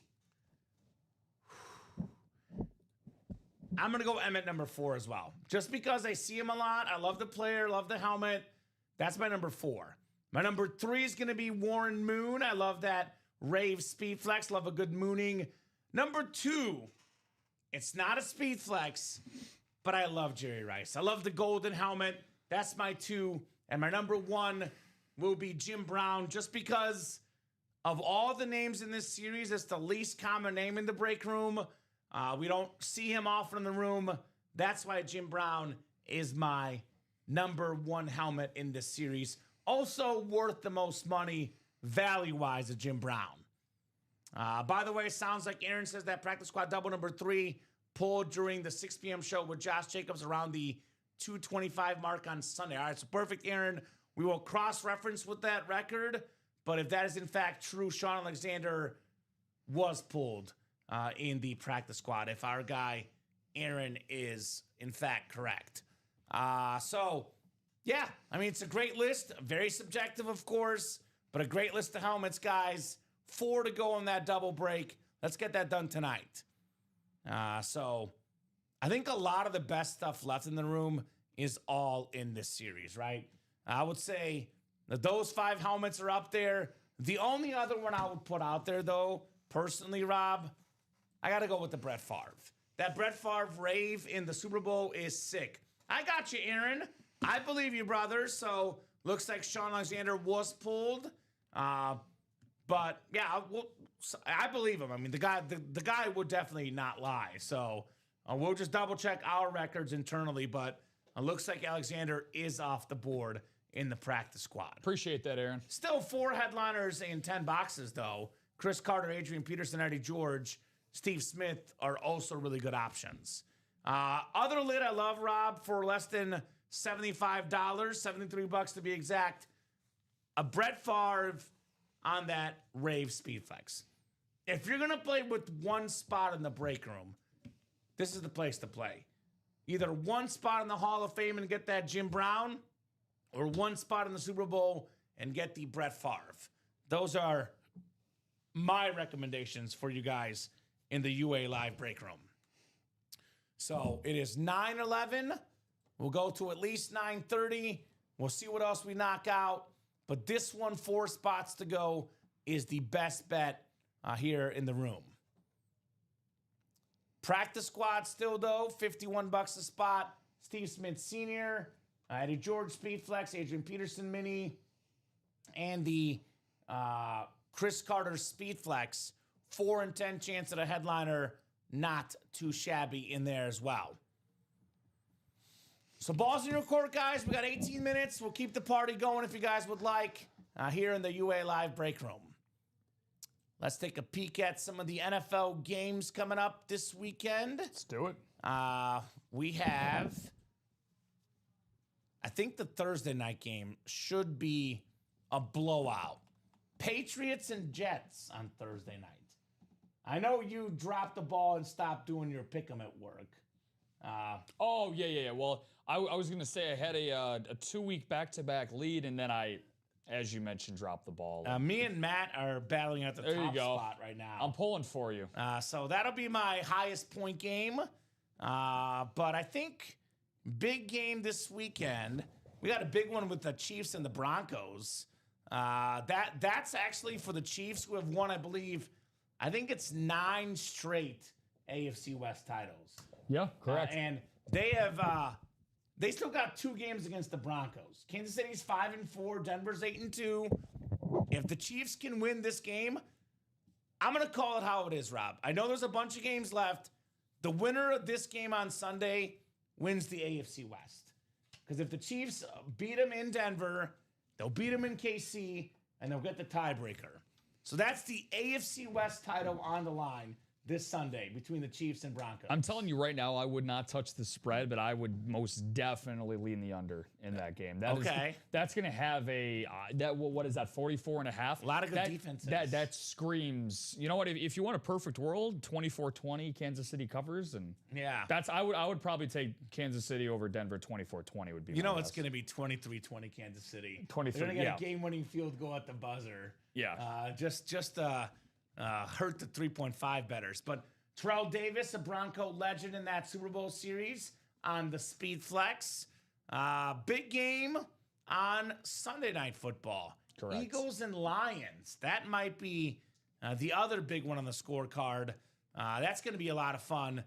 Speaker 2: I'm going to go Emmitt number 4 as well. Just because I see him a lot. I love the player, love the helmet. That's my number 4. My number 3 is going to be Warren Moon. I love that Rave Speed Flex. Love a good mooning. Number 2, it's not a Speed Flex, but I love Jerry Rice. I love the golden helmet. That's my 2. And my number 1 will be Jim Brown, just because of all the names in this series, it's the least common name in the break room. We don't see him often in the room. That's why Jim Brown is my number one helmet in this series. Also worth the most money value-wise of Jim Brown. By the way, it sounds like Aaron says that practice squad double number 3 pulled during the 6 p.m. show with Josh Jacobs around the 225 mark on Sunday. All right, so perfect, Aaron. We will cross-reference with that record, but if that is in fact true, Sean Alexander was pulled in the practice squad, if our guy Aaron is in fact correct. So, yeah, I mean, it's a great list. Very subjective, of course, but a great list of helmets, guys. 4 to go on that double break. Let's get that done tonight. So I think a lot of the best stuff left in the room is all in this series, right? I would say that those 5 helmets are up there. The only other one I would put out there, though, personally, Rob, I got to go with the Brett Favre. That Brett Favre rave in the Super Bowl is sick. I got you, Aaron. I believe you, brother. So looks like Sean Alexander was pulled. But yeah, I believe him. I mean, the guy would definitely not lie. So we'll just double check our records internally. But it looks like Alexander is off the board in the practice squad.
Speaker 3: Appreciate that, Aaron.
Speaker 2: Still 4 headliners in 10 boxes, though. Chris Carter, Adrian Peterson, Eddie George, Steve Smith are also really good options. Other lid I love, Rob, for less than $75, $73 to be exact. A Brett Favre on that Rave Speedflex. If you're going to play with one spot in the break room, this is the place to play. Either one spot in the Hall of Fame and get that Jim Brown, or one spot in the Super Bowl and get the Brett Favre. Those are my recommendations for you guys in the UA Live break room. So it is 9:11. We'll go to at least 9:30. We'll see what else we knock out. But this one, 4 spots to go, is the best bet here in the room. Practice squad still, though, $51 a spot. Steve Smith Sr., Eddie George Speedflex, Adrian Peterson Mini, and the Chris Carter Speedflex. 4 in 10 chance at a headliner, not too shabby in there as well. So balls in your court, guys. We got 18 minutes. We'll keep the party going if you guys would like here in the UA Live break room. Let's take a peek at some of the NFL games coming up this weekend.
Speaker 3: Let's do it.
Speaker 2: We have, I think the Thursday night game should be a blowout. Patriots and Jets on Thursday night. I know you dropped the ball and stopped doing your pick'em at work.
Speaker 3: Yeah. Well, I was going to say I had a 2-week back-to-back lead, and then I, as you mentioned, dropped the ball.
Speaker 2: Me and Matt are battling at the top spot right now.
Speaker 3: I'm pulling for you.
Speaker 2: So that'll be my highest point game. But I think big game this weekend. We got a big one with the Chiefs and the Broncos. That's actually for the Chiefs, who have won, I believe, I think it's 9 straight AFC West titles.
Speaker 3: Yeah, correct.
Speaker 2: And they have they still got 2 games against the Broncos. Kansas City's 5-4, Denver's 8-2. If the Chiefs can win this game, I'm gonna call it how it is, Rob. I know there's a bunch of games left. The winner of this game on Sunday wins the AFC West. Because if the Chiefs beat them in Denver, they'll beat them in KC, and they'll get the tiebreaker. So that's the AFC West title on the line this Sunday between the Chiefs and Broncos.
Speaker 3: I'm telling you right now, I would not touch the spread, but I would most definitely lean the under in that game. That's going to have a what is that, 44.5?
Speaker 2: A lot of good defenses.
Speaker 3: That screams. You know what? If you want a perfect world, 24-20, Kansas City covers, and
Speaker 2: yeah,
Speaker 3: I would probably take Kansas City over Denver. 24-20 would be.
Speaker 2: You know, it's going to be 23-20 Kansas City.
Speaker 3: 23.
Speaker 2: They're going to get a game-winning field goal at the buzzer.
Speaker 3: Yeah.
Speaker 2: Just hurt the 3.5 bettors. But Terrell Davis, a Bronco legend in that Super Bowl series on the Speedflex. Big game on Sunday Night Football.
Speaker 3: Correct.
Speaker 2: Eagles and Lions. That might be the other big one on the scorecard. That's going to be a lot of fun.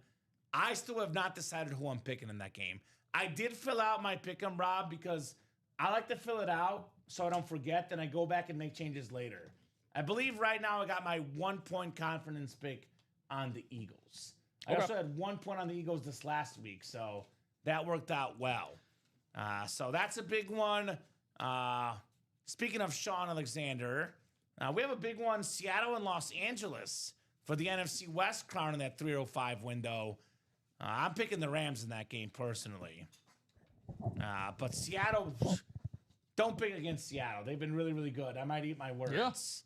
Speaker 2: I still have not decided who I'm picking in that game. I did fill out my pick'em, Rob, because I like to fill it out so I don't forget. Then I go back and make changes later. I believe right now I got my 1-point confidence pick on the Eagles. I also had 1 point on the Eagles this last week, so that worked out well. So that's a big one. Speaking of Sean Alexander, we have a big one, Seattle and Los Angeles for the NFC West crown in that 305 window. I'm picking the Rams in that game personally. But Seattle, don't pick against Seattle. They've been really, really good. I might eat my words.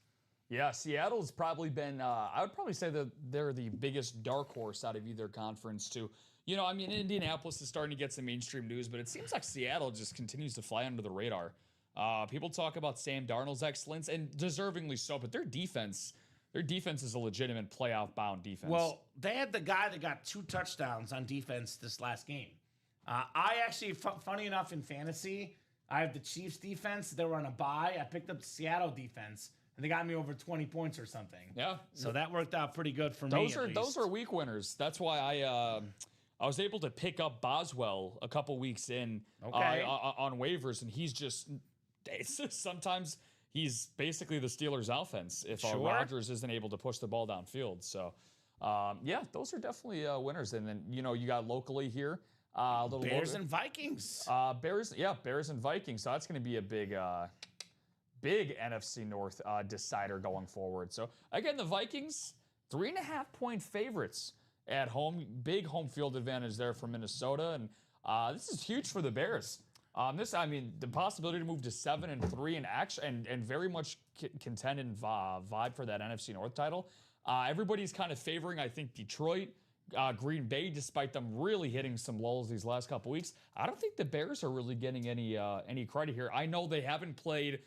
Speaker 3: Yeah, Seattle's probably been, I would probably say that they're the biggest dark horse out of either conference too. I mean, Indianapolis is starting to get some mainstream news, but it seems like Seattle just continues to fly under the radar. People talk about Sam Darnold's excellence, and deservingly so, but their defense is a legitimate playoff-bound defense.
Speaker 2: Well, they had the guy that got 2 touchdowns on defense this last game. I actually, funny enough, in fantasy, I have the Chiefs defense. They were on a bye. I picked up the Seattle defense, and they got me over 20 points or something.
Speaker 3: Yeah.
Speaker 2: So that worked out pretty good for me.
Speaker 3: Those are week winners. That's why I was able to pick up Boswell a couple weeks in on waivers, and he's just sometimes he's basically the Steelers' offense if Rodgers isn't able to push the ball downfield. So, those are definitely winners. And then you got locally here.
Speaker 2: Bears and Vikings.
Speaker 3: Bears and Vikings. So that's going to be a big NFC North decider going forward. So again, the Vikings 3.5-point favorites at home. Big home field advantage there for Minnesota, and this is huge for the Bears. The possibility to move to 7-3 and very much contend and vibe for that NFC North title. Everybody's kind of favoring, I think, Detroit. Green Bay, despite them really hitting some lulls these last couple weeks. I don't think the Bears are really getting any credit here. I know they haven't played.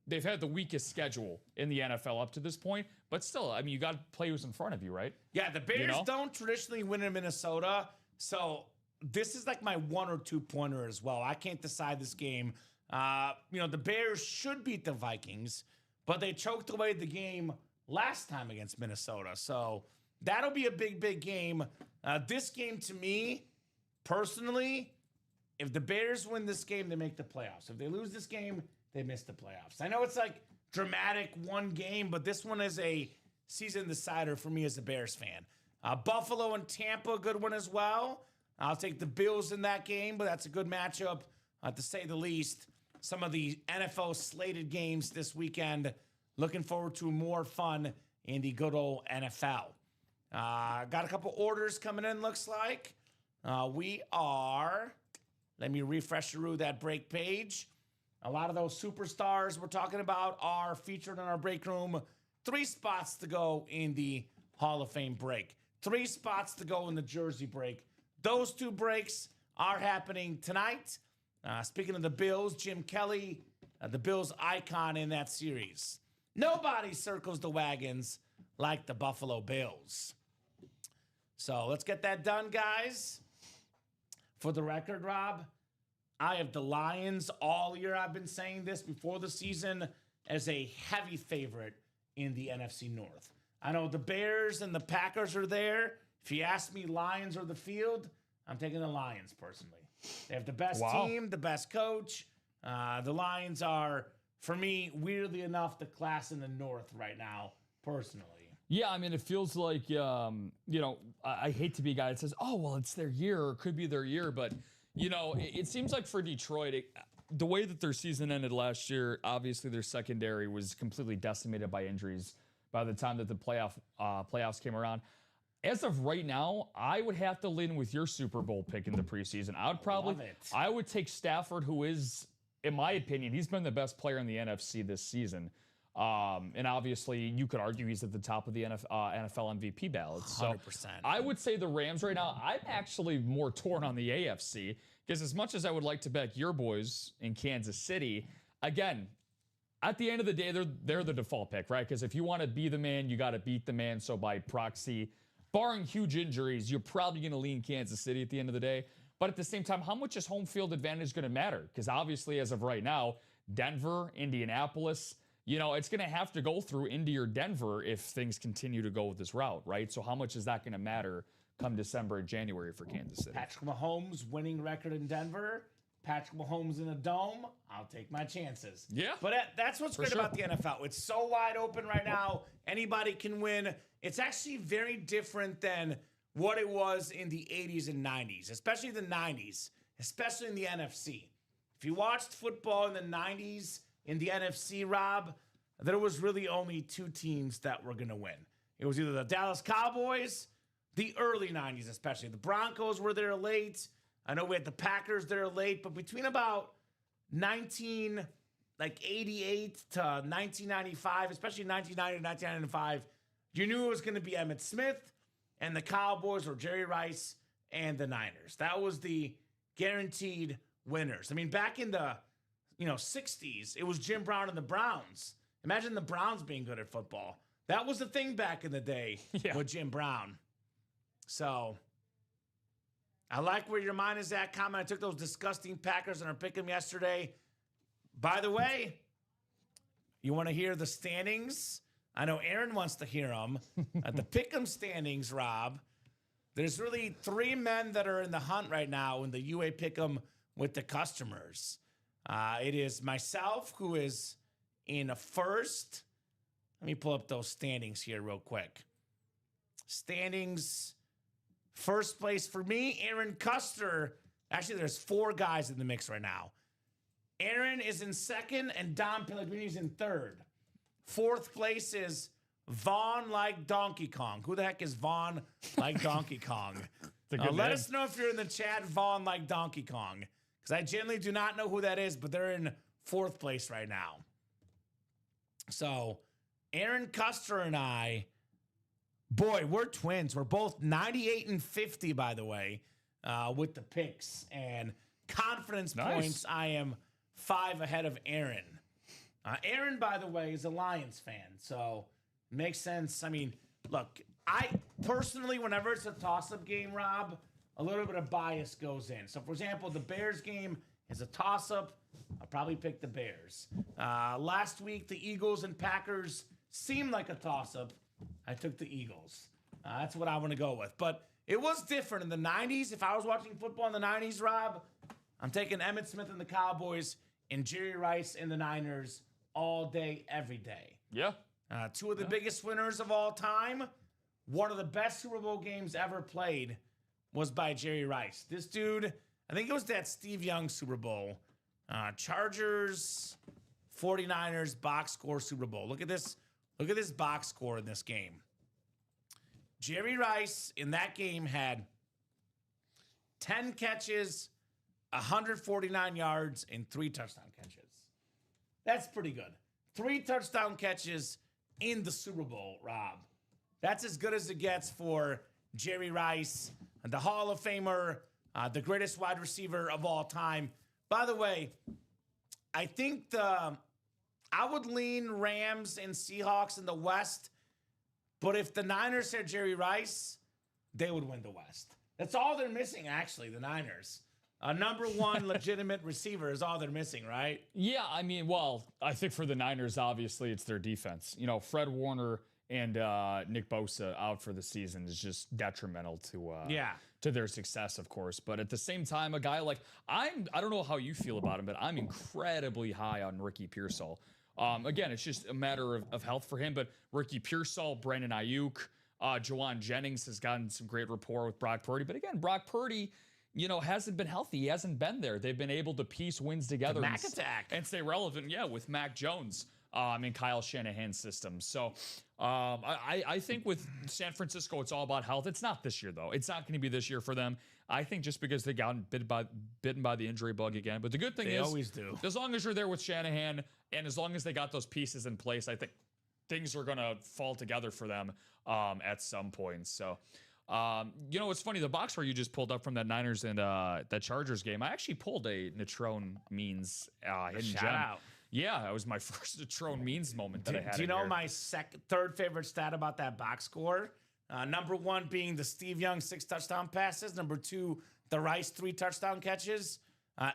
Speaker 3: They've had the weakest schedule in the NFL up to this point, but still, I mean, you got to play who's in front of you, right?
Speaker 2: Yeah, the Bears don't traditionally win in Minnesota, so this is like my 1 or 2 pointer as well. I can't decide this game. The Bears should beat the Vikings, but they choked away the game last time against Minnesota, so that'll be a big, big game. This game, to me, personally, if the Bears win this game, they make the playoffs. If they lose this game, they miss the playoffs. I know it's like dramatic one game, but this one is a season decider for me as a Bears fan. Buffalo and Tampa, good one as well. I'll take the Bills in that game, but that's a good matchup, to say the least. Some of the NFL slated games this weekend. Looking forward to more fun in the good old NFL. Got a couple orders coming in, looks like. Let me refresh through that break page. A lot of those superstars we're talking about are featured in our break room. 3 spots to go in the Hall of Fame break. 3 spots to go in the jersey break. Those 2 breaks are happening tonight. Speaking of the Bills, Jim Kelly, the Bills icon in that series. Nobody circles the wagons like the Buffalo Bills. So let's get that done, guys. For the record, Rob, I have the Lions all year. I've been saying this before the season as a heavy favorite in the NFC North. I know the Bears and the Packers are there. If you ask me Lions or the field, I'm taking the Lions personally. They have the best team, the best coach. The Lions are, for me, weirdly enough, the class in the North right now, personally.
Speaker 3: Yeah, I mean, it feels like, I hate to be a guy that says, oh, well, it's their year or it could be their year. But, it seems like for Detroit, the way that their season ended last year, obviously their secondary was completely decimated by injuries by the time that the playoffs came around. As of right now, I would have to lean with your Super Bowl pick in the preseason. I would take Stafford, who is, in my opinion, he's been the best player in the NFC this season. And obviously, you could argue he's at the top of the NFL MVP ballot. So
Speaker 2: 100%.
Speaker 3: I would say the Rams right now. I'm actually more torn on the AFC because as much as I would like to back your boys in Kansas City, again, at the end of the day, they're the default pick, right? Because if you want to be the man, you got to beat the man. So by proxy, barring huge injuries, you're probably going to lean Kansas City at the end of the day. But at the same time, how much is home field advantage going to matter? Because obviously, as of right now, Denver, Indianapolis, it's going to have to go through Indy or Denver if things continue to go with this route, right? So how much is that going to matter come December and January for Kansas City?
Speaker 2: Patrick Mahomes winning record in Denver. Patrick Mahomes in a dome. I'll take my chances.
Speaker 3: Yeah.
Speaker 2: But that's what's great about the NFL. It's so wide open right now. Anybody can win. It's actually very different than what it was in the 80s and 90s, especially the 90s, especially in the NFC. If you watched football in the 90s in the NFC, Rob, there was really only two teams that were going to win. It was either the Dallas Cowboys, the early 90s especially. The Broncos were there late. I know we had the Packers there late, but between about 1988 to 1995, especially 1990 to 1995, you knew it was going to be Emmitt Smith and the Cowboys, or Jerry Rice and the Niners. That was the guaranteed winners. I mean, back in the 60s, it was Jim Brown and the Browns. Imagine the Browns being good at football. That was the thing back in the day with Jim Brown. So I like where your mind is at. Comment, I took those disgusting Packers and I picked them yesterday. By the way, you want to hear the standings? I know Aaron wants to hear them. The pick'em standings, Rob. There's really three men that are in the hunt right now in the UA pick'em with the customers. It is myself, who is in first. Let me pull up those standings here real quick. Standings, first place for me, Aaron Custer. Actually, there's four guys in the mix right now. Aaron is in second, and Dom Pellegrini is in third. Fourth place is Vaughn like Donkey Kong. Who the heck is Vaughn like Donkey Kong? Let us know if you're in the chat, Vaughn like Donkey Kong, because I generally do not know who that is, but they're in fourth place right now. So Aaron Custer and I, boy, we're twins. We're both 98 and 50, by the way, with the picks. And confidence points, I am 5 ahead of Aaron. Aaron, by the way, is a Lions fan, so it makes sense. I mean, look, I personally, whenever it's a toss-up game, Rob, a little bit of bias goes in. So, for example, the Bears game is a toss-up. I'll probably pick the Bears. Last week, the Eagles and Packers seemed like a toss-up. I took the Eagles. That's what I want to go with. But it was different in the 90s. If I was watching football in the 90s, Rob, I'm taking Emmitt Smith and the Cowboys and Jerry Rice and the Niners all day, every day.
Speaker 3: Yeah.
Speaker 2: Two of the biggest winners of all time. One of the best Super Bowl games ever played was by Jerry Rice. This dude, I think it was that Steve Young Super Bowl. Chargers, 49ers box score Super Bowl. Look at this. Look at this box score in this game. Jerry Rice in that game had 10 catches, 149 yards, and 3 touchdown catches. That's pretty good. 3 touchdown catches in the Super Bowl, Rob. That's as good as it gets for Jerry Rice, the Hall of Famer, the greatest wide receiver of all time. By the way, I think I would lean Rams and Seahawks in the West, but if the Niners had Jerry Rice, they would win the West. That's all they're missing, actually, the Niners. Number one legitimate receiver is all they're missing, right?
Speaker 3: Yeah, I mean, well, I think for the Niners, obviously, it's their defense. You know, Fred Warner and Nick Bosa out for the season is just detrimental to their success, of course. But at the same time, a guy like I don't know how you feel about him, but I'm incredibly high on Ricky Pearsall. Again, it's just a matter of health for him. But Ricky Pearsall, Brandon Ayuk, Jawan Jennings has gotten some great rapport with Brock Purdy. But again, Brock Purdy, you know, hasn't been healthy. He hasn't been there. They've been able to piece wins together and stay relevant, with Mac Jones in Kyle Shanahan's system. So I think with San Francisco, it's all about health. It's not this year, though. It's not going to be this year for them. I think just because they got bitten by the injury bug again. But the good thing is,
Speaker 2: always do.
Speaker 3: As long as you're there with Shanahan and as long as they got those pieces in place, I think things are going to fall together for them at some point. So, it's funny, the box where you just pulled up from that Niners and that Chargers game, I actually pulled a Natrone Means hidden
Speaker 2: Shout
Speaker 3: gem.
Speaker 2: out.
Speaker 3: Yeah, that was my first Natrone Means moment that I had.
Speaker 2: Do you know
Speaker 3: here.
Speaker 2: my third favorite stat about that box score? Number 1 being the Steve Young 6 touchdown passes. Number 2, the Rice 3 touchdown catches.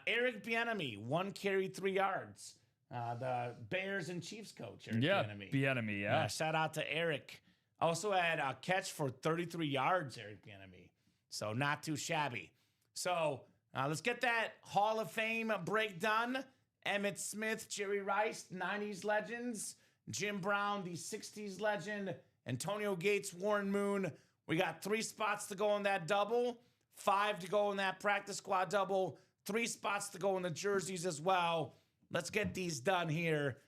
Speaker 2: Eric Bieniemy, 1 carry, 3 yards. The Bears and Chiefs coach, Eric Bieniemy.
Speaker 3: Bieniemy, yeah.
Speaker 2: Shout out to Eric. Also had a catch for 33 yards, Eric Bieniemy. So not too shabby. So let's get that Hall of Fame break done. Emmitt Smith, Jerry Rice, 90s legends. Jim Brown, the 60s legend. Antonio Gates, Warren Moon, We got 3 spots to go in that double, 5 to go in that practice squad double, 3 spots to go in the jerseys as well. Let's get these done here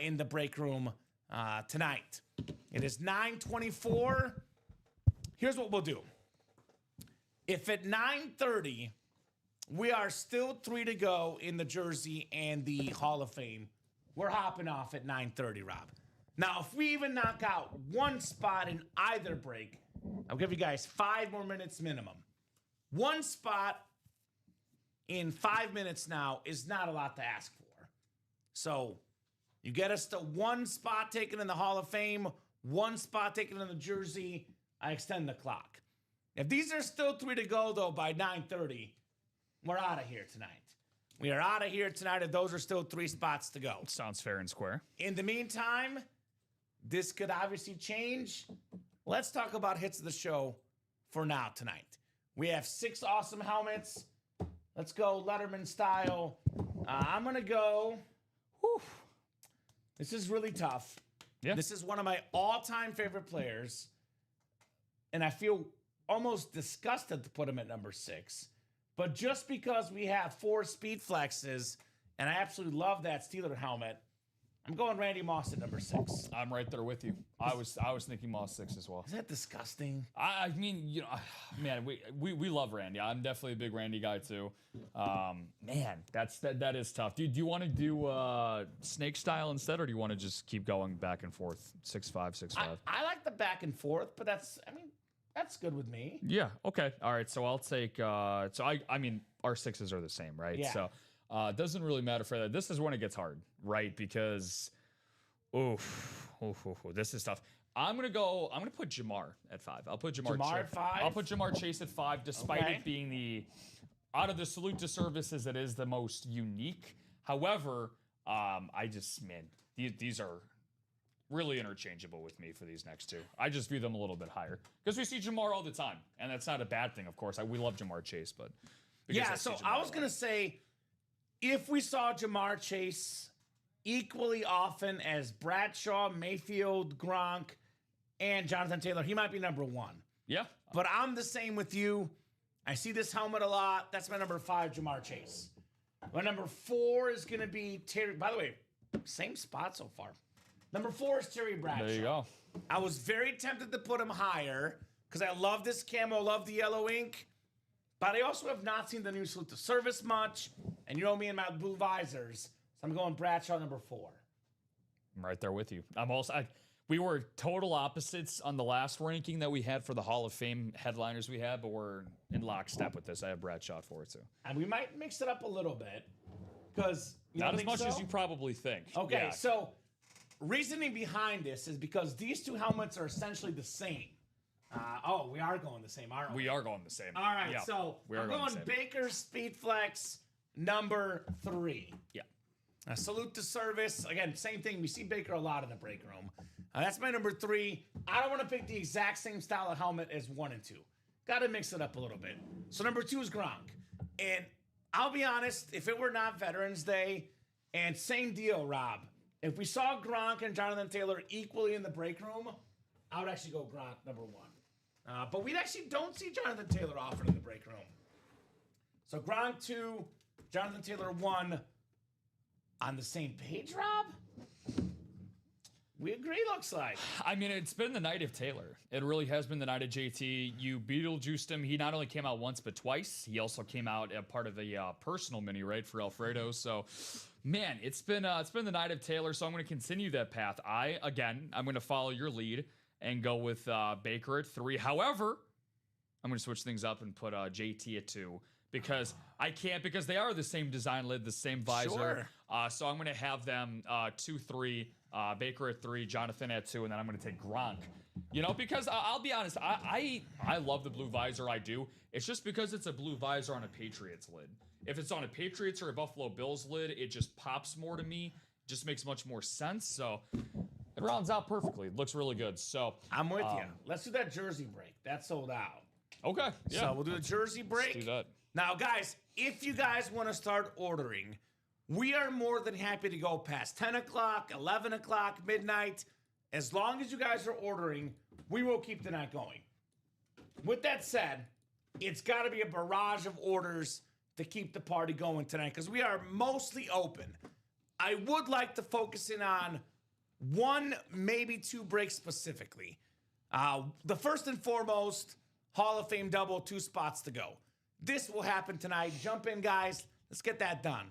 Speaker 2: in the break room tonight. It is 9:24. Here's what we'll do. If at 9:30 we are still 3 to go in the jersey and the Hall of Fame, we're hopping off at 9:30, Rob. Now, if we even knock out 1 spot in either break, I'll give you guys 5 more minutes minimum. 1 spot in 5 minutes now is not a lot to ask for. So you get us to 1 spot taken in the Hall of Fame, 1 spot taken in the jersey, I extend the clock. If these are still 3 to go, though, by 9:30, we're out of here tonight. We are out of here tonight if those are still 3 spots to go.
Speaker 3: Sounds fair and square.
Speaker 2: In the meantime, this could obviously change. Let's talk about hits of the show for now tonight. We have 6 awesome helmets. Let's go Letterman style. I'm going to go. Whew, this is really tough.
Speaker 3: Yeah.
Speaker 2: This is one of my all-time favorite players. And I feel almost disgusted to put him at number 6. But just because we have 4 speed flexes, and I absolutely love that Steeler helmet, I'm going Randy Moss at number 6.
Speaker 3: I'm right there with you. I was thinking Moss 6 as well.
Speaker 2: Is that disgusting?
Speaker 3: I mean, you know, man, we love Randy. I'm definitely a big Randy guy too. Man, that is tough. Do you want to do snake style instead, or do you want to just keep going back and forth 6'5", 6'5"?
Speaker 2: I like the back and forth, but that's good with me.
Speaker 3: Yeah. Okay. All right. So I'll take. I mean, our 6s are the same, right?
Speaker 2: Yeah.
Speaker 3: So it doesn't really matter for that. This is when it gets hard, right? Because, this is tough. I'm gonna put Jamar at 5. I'll put Jamar
Speaker 2: at 5.
Speaker 3: I'll put Jamar Chase at 5, despite it being the out of the salute to services, it is the most unique. However, these are really interchangeable with me for these next 2. I just view them a little bit higher because we see Jamar all the time, and that's not a bad thing, of course. We love Jamar Chase, but
Speaker 2: yeah. So I was gonna say, if we saw Jamar Chase equally often as Bradshaw, Mayfield, Gronk, and Jonathan Taylor, he might be number 1.
Speaker 3: Yeah.
Speaker 2: But I'm the same with you. I see this helmet a lot. That's my number 5, Jamar Chase. My number 4 is going to be Terry. By the way, same spot so far. Number 4 is Terry Bradshaw.
Speaker 3: There you go.
Speaker 2: I was very tempted to put him higher because I love this camo, love the yellow ink. But I also have not seen the new Salute to Service much. And you know me and my blue visors. So I'm going Bradshaw number 4.
Speaker 3: I'm right there with you. We were total opposites on the last ranking that we had for the Hall of Fame headliners we had, but we're in lockstep with this. I have Bradshaw at 4 too.
Speaker 2: And we might mix it up a little bit because
Speaker 3: not as much as you probably think.
Speaker 2: Okay,
Speaker 3: yeah.
Speaker 2: So reasoning behind this is because these 2 helmets are essentially the same. We are going the same, aren't we?
Speaker 3: We are going the same.
Speaker 2: All right,
Speaker 3: yeah.
Speaker 2: so I'm going Baker's Speedflex number 3.
Speaker 3: Yeah.
Speaker 2: Salute to service. Again, same thing. We see Baker a lot in the break room. That's my number 3. I don't want to pick the exact same style of helmet as 1 and 2. Got to mix it up a little bit. So number 2 is Gronk. And I'll be honest, if it were not Veterans Day, and same deal, Rob, if we saw Gronk and Jonathan Taylor equally in the break room, I would actually go Gronk number 1. But we actually don't see Jonathan Taylor often in the break room. So Gronk 2, Jonathan Taylor 1. On the same page, Rob? We agree, looks like.
Speaker 3: I mean, it's been the night of Taylor. It really has been the night of JT. You Beetlejuiced him. He not only came out once, but twice. He also came out a part of a personal mini, right, for Alfredo. So, man, it's been the night of Taylor, so I'm going to continue that path. I'm going to follow your lead and go with Baker at 3. However, I'm going to switch things up and put JT at 2. Because I can't, because they are the same design lid, the same visor.
Speaker 2: Sure.
Speaker 3: So I'm going to have them 2, 3, Baker at 3, Jonathan at 2, and then I'm going to take Gronk. You know, because I'll be honest, I love the blue visor, I do. It's just because it's a blue visor on a Patriots lid. If it's on a Patriots or a Buffalo Bills lid, it just pops more to me. Just makes much more sense. So it rounds out perfectly. It looks really good. So
Speaker 2: I'm with you. Let's do that jersey break. That's sold out.
Speaker 3: Okay. Yeah.
Speaker 2: So we'll do a jersey break.
Speaker 3: Let's do that.
Speaker 2: Now, guys, if you guys want to start ordering, we are more than happy to go past 10 o'clock, 11 o'clock, midnight. As long as you guys are ordering, we will keep the night going. with that said, it's got to be a barrage of orders to keep the party going tonight because we are mostly open. I would like to focus in on one, maybe two breaks specifically. The first and foremost, Hall of Fame double, 2 spots to go. This will happen tonight. Jump in, guys. Let's get that done.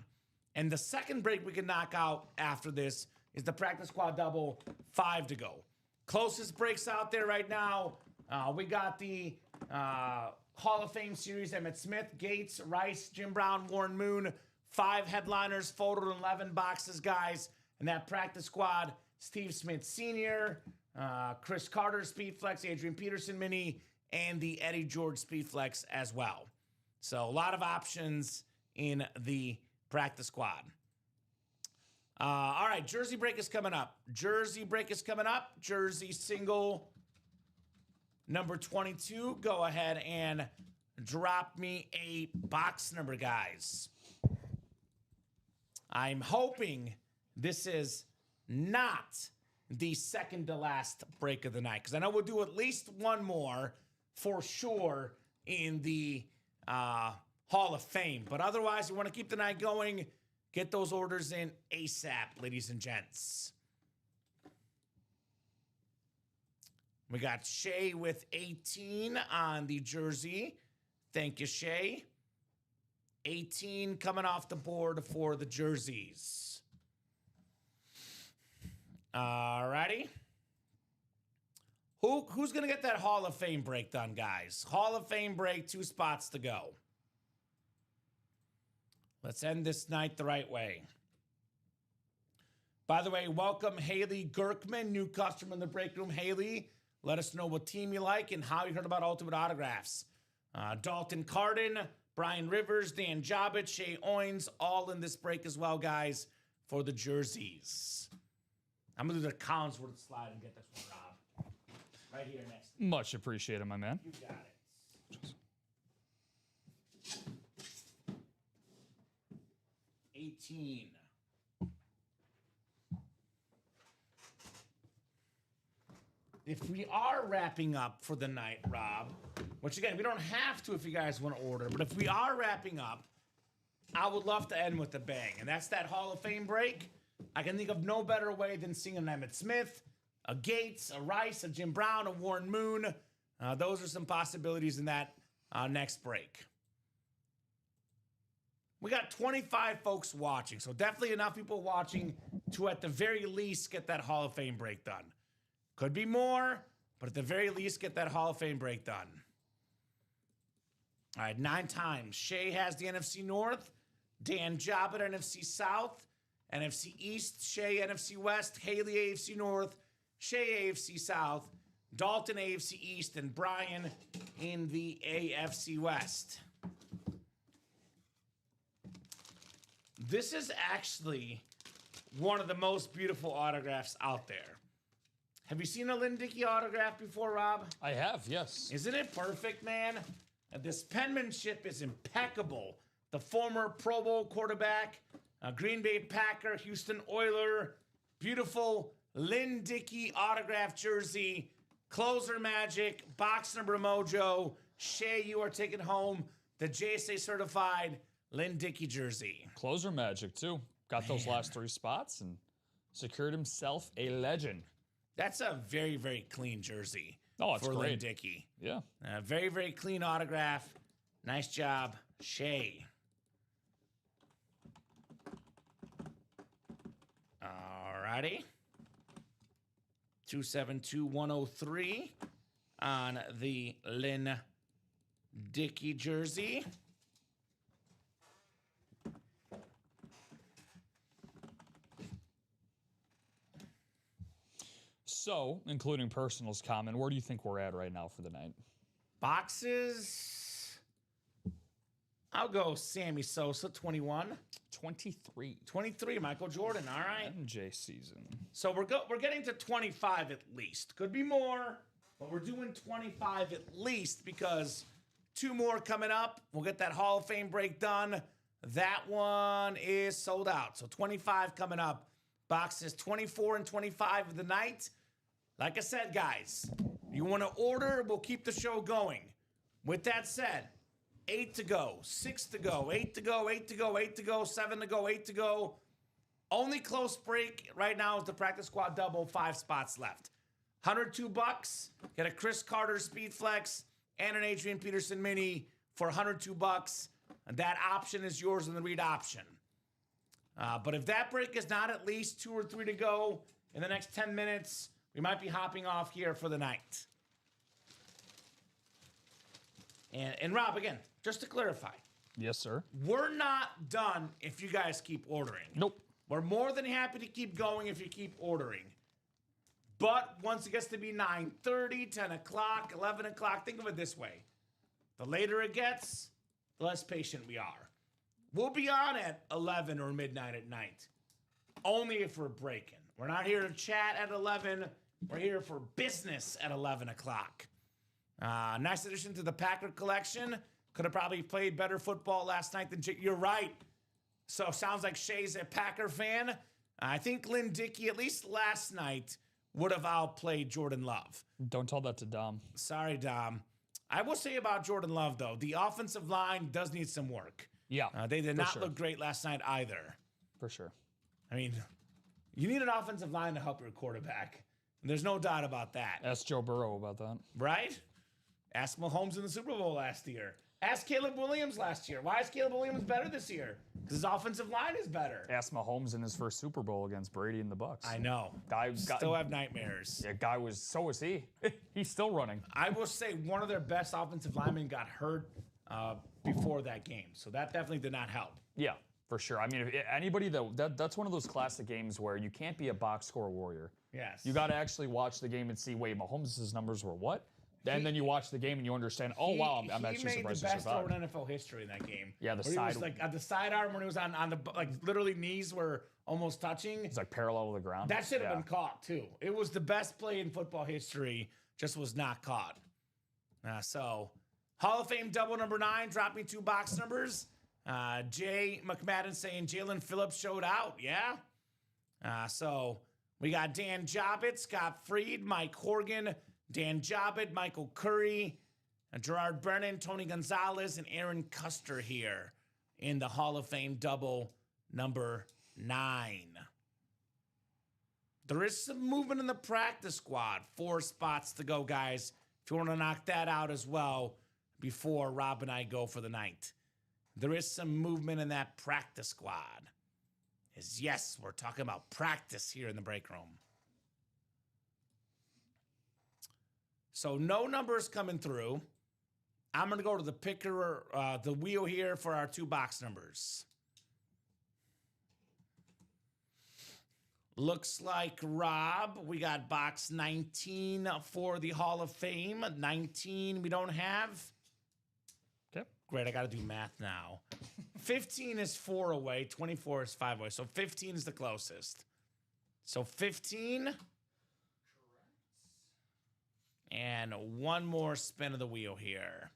Speaker 2: And the second break we can knock out after this is the practice squad double, 5 to go. Closest breaks out there right now. We got the Hall of Fame series, Emmitt Smith, Gates, Rice, Jim Brown, Warren Moon. 5 headliners, photo 11 boxes, guys. And that practice squad, Steve Smith Sr., Chris Carter, Speedflex, Adrian Peterson Mini, and the Eddie George Speedflex as well. So a lot of options in the practice squad. All right, jersey break is coming up. Jersey break is coming up. Jersey single number 22. Go ahead and drop me a box number, guys. I'm hoping this is not the second to last break of the night, because I know we'll do at least one more for sure in the Hall of Fame. But otherwise, you want to keep the night going, get those orders in ASAP, ladies and gents. We got Shohei with 18 on the jersey. Thank you, Shohei. 18 coming off the board for the jerseys. All righty. Who's going to get that Hall of Fame break done, guys? Hall of Fame break, 2 spots to go. Let's end this night the right way. By the way, welcome Haley Gerkman, new customer in the break room. Haley, let us know what team you like and how you heard about Ultimate Autographs. Dalton Carden, Brian Rivers, Dan Jobbit, Shea Owens, all in this break as well, guys, for the jerseys. I'm going to do the Collinsworth slide and get this one, Rob. Right here next.
Speaker 3: Much appreciated, my man.
Speaker 2: You got it. 18. If we are wrapping up for the night, Rob, which again, we don't have to if you guys want to order, but if we are wrapping up, I would love to end with a bang. And that's that Hall of Fame break. I can think of no better way than seeing an Emmitt Smith, a Gates, a Rice, a Jim Brown, a Warren Moon. Those are some possibilities in that next break. We got 25 folks watching, so definitely enough people watching to at the very least get that Hall of Fame break done. Could be more, but at the very least get that Hall of Fame break done. All right, 9 times. Shohei has the NFC North, Dan Jobbit NFC South, NFC East, Shohei NFC West, Haley AFC North, Shohei AFC South, Dalton AFC East, and Brian in the AFC West. This is actually one of the most beautiful autographs out there. Have you seen a Lynn Dickey autograph before, Rob?
Speaker 3: I have, yes.
Speaker 2: Isn't it perfect, man? This penmanship is impeccable. The former Pro Bowl quarterback, Green Bay Packer, Houston Oiler, beautiful Lynn Dickey autograph jersey, closer magic, box number mojo. Shohei, you are taking home the JSA certified Lynn Dickey jersey.
Speaker 3: Closer magic, too. Got those last 3 spots and secured himself a legend.
Speaker 2: That's a very, very clean jersey.
Speaker 3: Oh, it's
Speaker 2: for
Speaker 3: great.
Speaker 2: Lynn Dickey.
Speaker 3: Yeah.
Speaker 2: Very, very clean autograph. Nice job, Shohei. All righty. 272103 on the Lynn Dickey jersey.
Speaker 3: So, including personals common, where do you think we're at right now for the night?
Speaker 2: Boxes. I'll go Sammy Sosa, 21.
Speaker 3: 23.
Speaker 2: 23, Michael Jordan. All right.
Speaker 3: MJ season.
Speaker 2: So we're getting to 25 at least. Could be more, but we're doing 25 at least because 2 more coming up. We'll get that Hall of Fame break done. That one is sold out. So 25 coming up. Boxes 24 and 25 of the night. Like I said, guys, you want to order, we'll keep the show going. With that said, 8 to go, 6 to go, 8 to go, 8 to go, 8 to go, 7 to go, 8 to go. Only close break right now is the practice squad double, 5 spots left. $102. Get a Chris Carter Speed Flex and an Adrian Peterson Mini for $102. And that option is yours in the read option. But if that break is not at least 2 or 3 to go in the next 10 minutes, we might be hopping off here for the night. And Rob, again, just to clarify.
Speaker 3: Yes, sir.
Speaker 2: We're not done if you guys keep ordering.
Speaker 3: Nope.
Speaker 2: We're more than happy to keep going if you keep ordering. But once it gets to be 9:30, 10 o'clock, 11 o'clock, think of it this way. The later it gets, the less patient we are. We'll be on at 11 or midnight at night. Only if we're breaking. We're not here to chat at 11. We're here for business at 11 o'clock. Nice addition to the Packer collection. Could have probably played better football last night than You're right. So sounds like Shay's a Packer fan. I think Lynn Dickey, at least last night, would have outplayed Jordan Love.
Speaker 3: Don't tell that to Dom.
Speaker 2: Sorry, Dom. I will say about Jordan Love, though, the offensive line does need some work.
Speaker 3: Yeah.
Speaker 2: They did not look great last night either.
Speaker 3: For sure.
Speaker 2: I mean, you need an offensive line to help your quarterback. There's no doubt about that.
Speaker 3: Ask Joe Burrow about that.
Speaker 2: Right? Ask Mahomes in the Super Bowl last year. Ask Caleb Williams last year. Why is Caleb Williams better this year? Because his offensive line is better.
Speaker 3: Ask Mahomes in his first Super Bowl against Brady and the Bucks.
Speaker 2: I know. Still have nightmares.
Speaker 3: Yeah, so was he. He's still running.
Speaker 2: I will say one of their best offensive linemen got hurt before that game. So that definitely did not help.
Speaker 3: Yeah, for sure. I mean, if anybody that's one of those classic games where you can't be a box score warrior.
Speaker 2: Yes.
Speaker 3: You got to actually watch the game and see, wait, Mahomes' numbers were what? And then you watch the game and you understand, wow, I'm actually surprised he survived.
Speaker 2: He made the best throw in NFL history in that game.
Speaker 3: Yeah,
Speaker 2: he was like at the sidearm when he was on the, like, literally knees were almost touching.
Speaker 3: It's like parallel to the ground.
Speaker 2: That should have been caught, too. It was the best play in football history, just was not caught. So, Hall of Fame double number 9, drop me 2 box numbers. Jay McMadden saying Jalen Phillips showed out, yeah? So, we got Dan Jobbitt, Scott Freed, Mike Horgan, Dan Jobbitt, Michael Curry, Gerard Brennan, Tony Gonzalez, and Aaron Custer here in the Hall of Fame double number 9. There is some movement in the practice squad. 4 spots to go, guys. If you want to knock that out as well before Rob and I go for the night. There is some movement in that practice squad. Yes, we're talking about practice here in the break room. So no numbers coming through. I'm going to go to the picker, the wheel here for our 2 box numbers. Looks like, Rob, we got box 19 for the Hall of Fame. 19 we don't have.
Speaker 3: Okay.
Speaker 2: Great, I got to do math now. 15 is 4 away. 24 is 5 away. So 15 is the closest. So 15... And one more spin of the wheel here.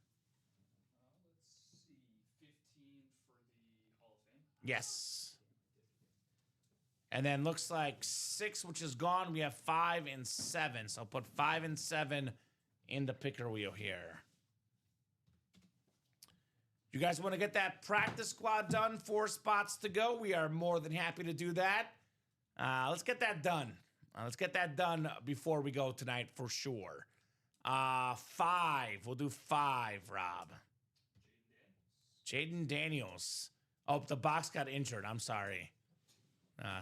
Speaker 3: Let's see. 15 for the Hall of Fame?
Speaker 2: Yes. And then looks like 6, which is gone. We have 5 and 7. So I'll put 5 and 7 in the picker wheel here. You guys want to get that practice squad done? 4 spots to go. We are more than happy to do that. Let's get that done. Let's get that done before we go tonight for sure. 5. We'll do 5, Rob. Jaden Daniels. Oh, the box got injured. I'm sorry.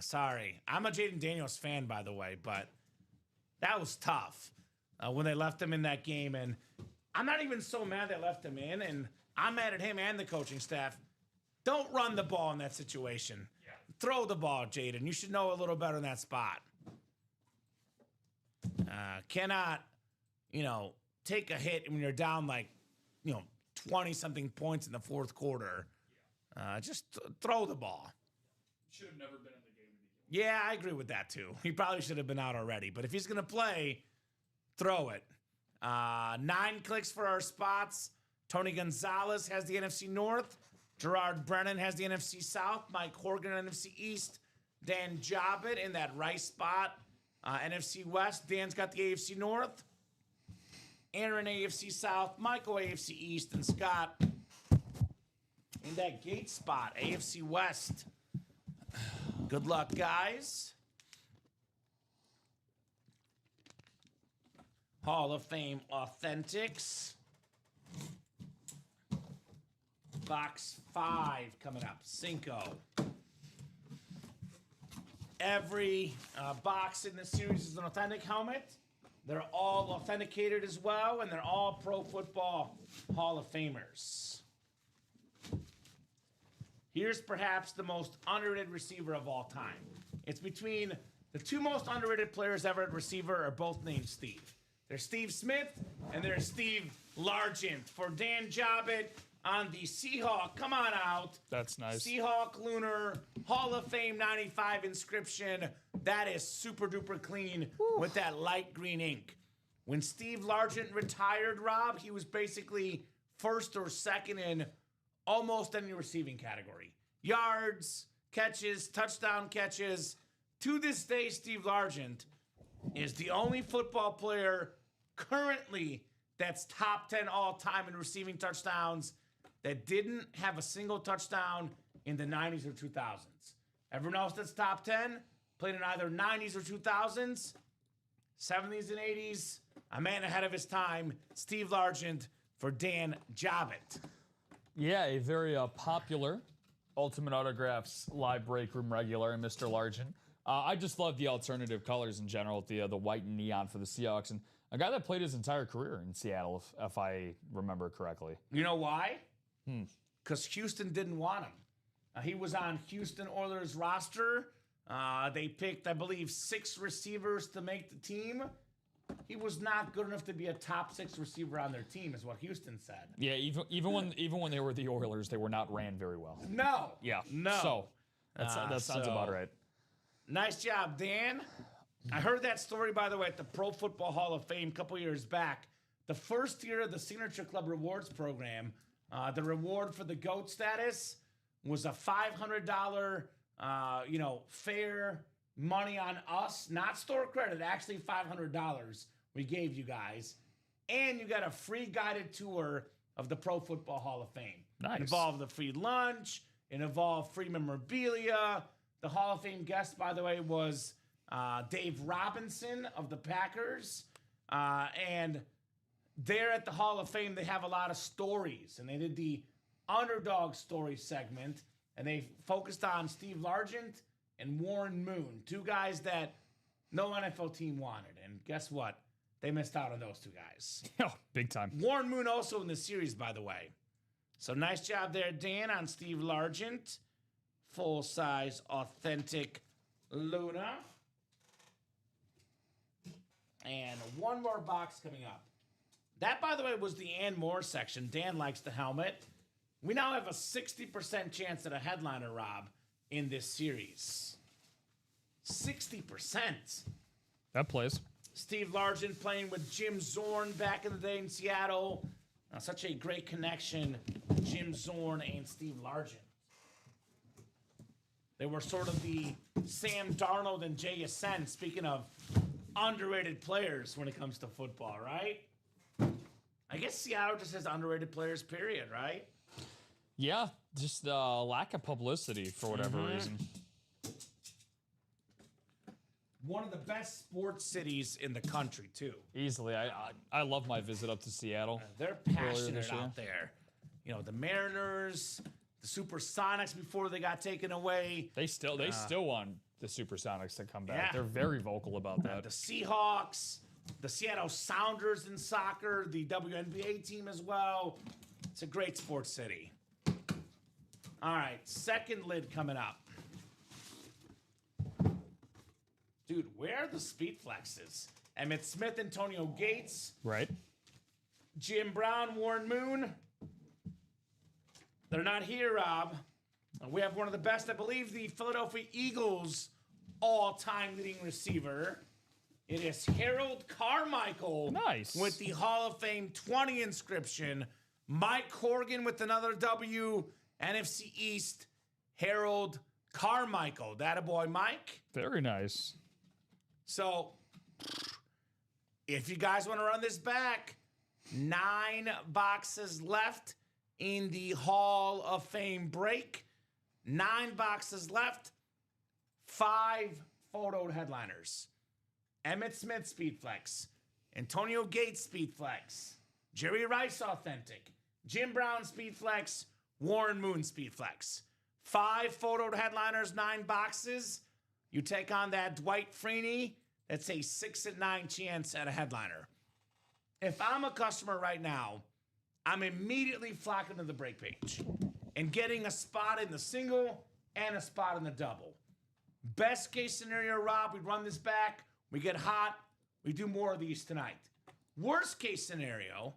Speaker 2: Sorry. I'm a Jaden Daniels fan, by the way, but that was tough when they left him in that game. And I'm not even so mad they left him in, and I'm mad at him and the coaching staff. Don't run the ball in that situation. Yeah. Throw the ball, Jaden. You should know a little better in that spot. Cannot... take a hit when you're down 20-something points in the 4th quarter. Just throw the ball.
Speaker 3: Should have never been in the game to begin with.
Speaker 2: Yeah, I agree with that, too. He probably should have been out already. But if he's going to play, throw it. 9 clicks for our spots. Tony Gonzalez has the NFC North. Gerard Brennan has the NFC South. Mike Horgan, NFC East. Dan Jobbitt in that right spot. NFC West. Dan's got the AFC North. Aaron AFC South, Michael AFC East, and Scott in that gate spot, AFC West. Good luck, guys. Hall of Fame Authentics. Box 5 coming up. Cinco. Every box in this series is an authentic helmet. They're all authenticated as well, and they're all Pro Football Hall of Famers. Here's perhaps the most underrated receiver of all time. It's between the two most underrated players ever at receiver are both named Steve. There's Steve Smith and there's Steve Largent. For Dan Jobbitt on the Seahawk, come on out.
Speaker 3: That's nice.
Speaker 2: Seahawk Lunar Hall of Fame 95 inscription. That is super duper clean with that light green ink. When Steve Largent retired, Rob, he was basically first or second in almost any receiving category. Yards, catches, touchdown catches. To this day, Steve Largent is the only football player currently that's top 10 all time in receiving touchdowns that didn't have a single touchdown in the 90s or 2000s. Everyone else that's top 10 played in either 90s or 2000s, 70s and 80s. A man ahead of his time, Steve Largent for Dan Jobbitt.
Speaker 3: Yeah, a very popular Ultimate Autographs live break room regular, Mr. Largent. I just love the alternative colors in general, the white and neon for the Seahawks, and a guy that played his entire career in Seattle, if I remember correctly.
Speaker 2: You know why? Because Houston didn't want him. He was on Houston Oilers roster. They picked, I believe, 6 receivers to make the team. He was not good enough to be a top 6 receiver on their team, is what Houston said.
Speaker 3: Yeah, even when they were the Oilers, they were not ran very well.
Speaker 2: No.
Speaker 3: Yeah.
Speaker 2: No.
Speaker 3: So that sounds about right.
Speaker 2: Nice job, Dan. I heard that story, by the way, at the Pro Football Hall of Fame a couple years back. The first year of the Signature Club Rewards program, the reward for the GOAT status was a $500, fair money on us, not store credit, actually $500 we gave you guys. And you got a free guided tour of the Pro Football Hall of Fame.
Speaker 3: Nice.
Speaker 2: It involved a free lunch. It involved free memorabilia. The Hall of Fame guest, by the way, was Dave Robinson of the Packers. And there at the Hall of Fame, they have a lot of stories. And they did the underdog story segment. And they focused on Steve Largent and Warren Moon, 2 guys that no NFL team wanted. And guess what? They missed out on those 2 guys.
Speaker 3: Oh, big time.
Speaker 2: Warren Moon also in the series, by the way. So nice job there, Dan, on Steve Largent. Full-size, authentic Luna. And one more box coming up. That, by the way, was the Ann Moore section. Dan likes the helmet. We now have a 60% chance at a headliner, Rob, in this series. 60%.
Speaker 3: That plays.
Speaker 2: Steve Largent playing with Jim Zorn back in the day in Seattle. Such a great connection, Jim Zorn and Steve Largent. They were sort of the Sam Darnold and Jay Ascent, speaking of underrated players when it comes to football, right? I guess Seattle just has underrated players, period, right?
Speaker 3: Yeah, just lack of publicity for whatever reason.
Speaker 2: One of the best sports cities in the country, too.
Speaker 3: Easily. I love my visit up to Seattle.
Speaker 2: They're passionate out there. You know, the Mariners, the Supersonics before they got taken away.
Speaker 3: They still want the Supersonics to come back.
Speaker 2: Yeah.
Speaker 3: They're very vocal about that.
Speaker 2: The Seahawks, the Seattle Sounders in soccer, the WNBA team as well. It's a great sports city. All right, second lid coming up. Dude, where are the speed flexes? Emmitt Smith, Antonio Gates.
Speaker 3: Right.
Speaker 2: Jim Brown, Warren Moon. They're not here, Rob. We have one of the best, I believe, the Philadelphia Eagles all-time leading receiver. It is Harold Carmichael.
Speaker 3: Nice.
Speaker 2: With the Hall of Fame 20 inscription. Mike Corrigan with another W. NFC East, Harold Carmichael. That a boy, Mike.
Speaker 3: Very nice.
Speaker 2: So, if you guys want to run this back, 9 boxes left in the Hall of Fame break. 9 boxes left. 5 photoed headliners. Emmitt Smith Speed Flex. Antonio Gates Speed Flex. Jerry Rice Authentic. Jim Brown Speed Flex. Warren Moon Speed Flex. 5 photoed headliners, 9 boxes. You take on that Dwight Freeney. That's a 6 in 9 chance at a headliner. If I'm a customer right now, I'm immediately flocking to the break page and getting a spot in the single and a spot in the double. Best case scenario, Rob, we run this back, we get hot, we do more of these tonight. Worst case scenario,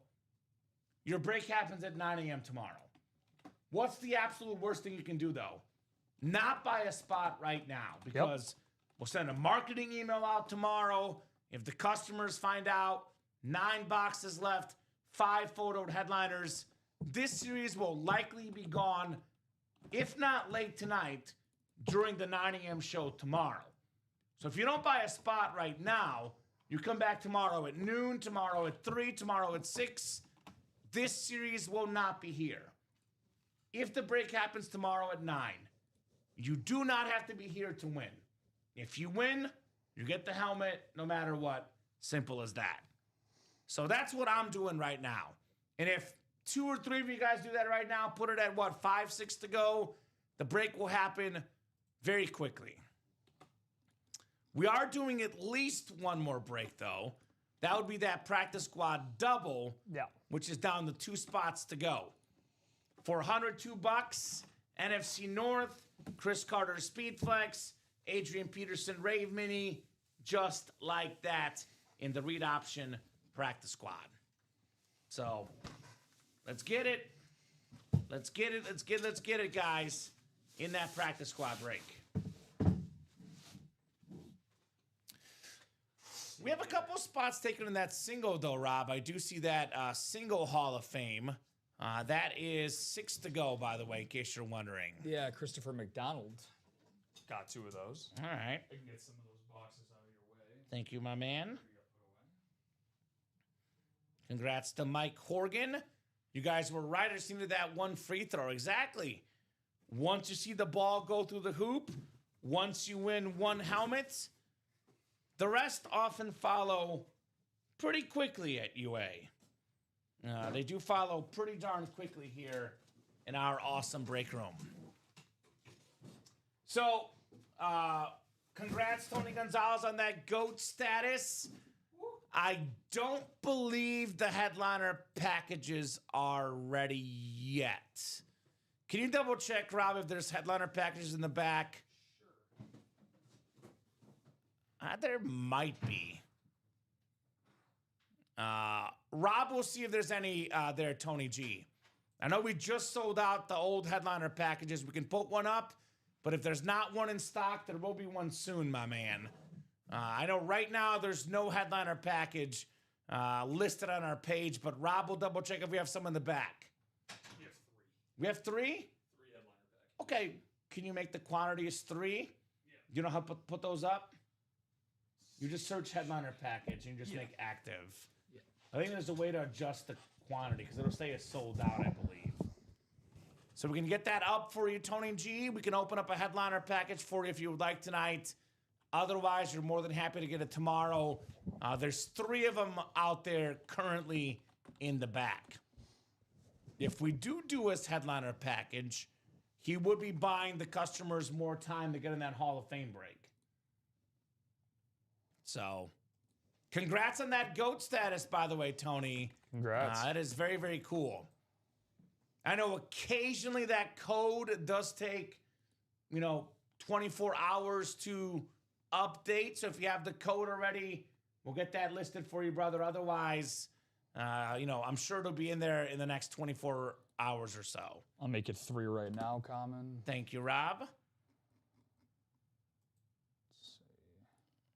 Speaker 2: your break happens at 9 a.m. tomorrow. What's the absolute worst thing you can do, though? Not buy a spot right now, because we'll send a marketing email out tomorrow. If the customers find out, 9 boxes left, 5 photoed headliners, this series will likely be gone, if not late tonight, during the 9 a.m. show tomorrow. So if you don't buy a spot right now, you come back tomorrow at noon, tomorrow at 3, tomorrow at 6, this series will not be here. If the break happens tomorrow at 9, you do not have to be here to win. If you win, you get the helmet no matter what. Simple as that. So that's what I'm doing right now. And if 2 or 3 of you guys do that right now, put it at 5, 6 to go, the break will happen very quickly. We are doing at least one more break, though. That would be that practice squad double, which is down to 2 spots to go. For $102, NFC North, Chris Carter Speed Flex, Adrian Peterson Rave Mini, just like that in the read option practice squad. So let's get it. Let's get it, guys, in that practice squad break. We have a couple spots taken in that single, though, Rob. I do see that single Hall of Fame. That is 6 to go, by the way, in case you're wondering.
Speaker 3: Yeah, Christopher McDonald got 2 of those.
Speaker 2: All right.
Speaker 3: I can get some of those boxes out of your way.
Speaker 2: Thank you, my man. Congrats to Mike Horgan. You guys were right. I just needed that one free throw. Exactly. Once you see the ball go through the hoop, once you win 1 helmet, the rest often follow pretty quickly at UA. They do follow pretty darn quickly here in our awesome break room. So, congrats, Tony Gonzalez, on that GOAT status. I don't believe the headliner packages are ready yet. Can you double check, Rob, if there's headliner packages in the back? Sure. There might be. Rob will see if there's any there, Tony G. I know we just sold out the old headliner packages. We can put one up, but if there's not one in stock, there will be one soon, my man. I know right now there's no headliner package listed on our page, but Rob will double check if we have some in the back. We have 3. We have 3? 3 headliner packages. Okay. Can you make the quantities 3? Yeah. You know how to put those up? You just search headliner package and you just make active. Yeah. I think there's a way to adjust the quantity because it'll say it's sold out, I believe. So we can get that up for you, Tony G. We can open up a headliner package for you if you would like tonight. Otherwise, you're more than happy to get it tomorrow. There's 3 of them out there currently in the back. If we do a headliner package, he would be buying the customers more time to get in that Hall of Fame break. So, congrats on that GOAT status, by the way, Tony.
Speaker 3: Congrats.
Speaker 2: That is very, very cool. I know occasionally that code does take, 24 hours to update. So if you have the code already, we'll get that listed for you, brother. Otherwise, I'm sure it'll be in there in the next 24 hours or so.
Speaker 3: I'll make it 3 right now, Common.
Speaker 2: Thank you, Rob.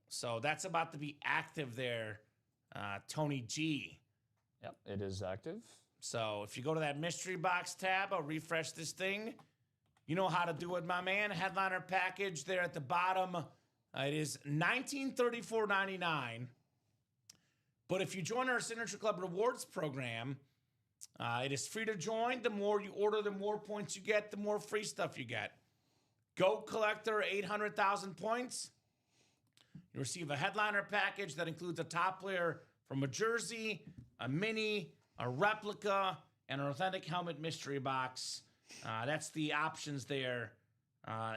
Speaker 2: So that's about to be active there, Tony G.
Speaker 3: Yep, it is active.
Speaker 2: So if you go to that mystery box tab, I'll refresh this thing. You know how to do it, my man. Headliner package there at the bottom. It is $1934.99. But if you join our Signature Club Rewards program, it is free to join. The more you order, the more points you get, the more free stuff you get. Goat Collector, 800,000 points. You receive a headliner package that includes a top player from a jersey, a mini, a replica, and an authentic helmet mystery box. That's the options there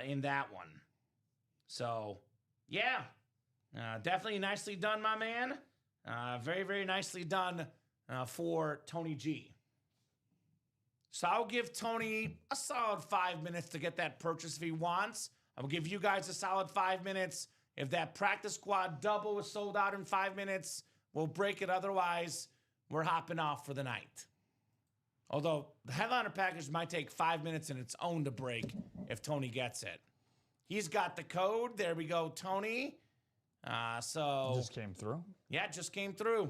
Speaker 2: in that one. So, yeah, definitely nicely done, my man. Very, very nicely done for Tony G. So I'll give Tony a solid 5 minutes to get that purchase if he wants. I'll give you guys a solid 5 minutes. If that practice squad double is sold out in 5 minutes, we'll break it. Otherwise, we're hopping off for the night. Although the headliner package might take 5 minutes in its own to break if Tony gets it. He's got the code. There we go, Tony. So
Speaker 3: just came through.
Speaker 2: Yeah, it just came through.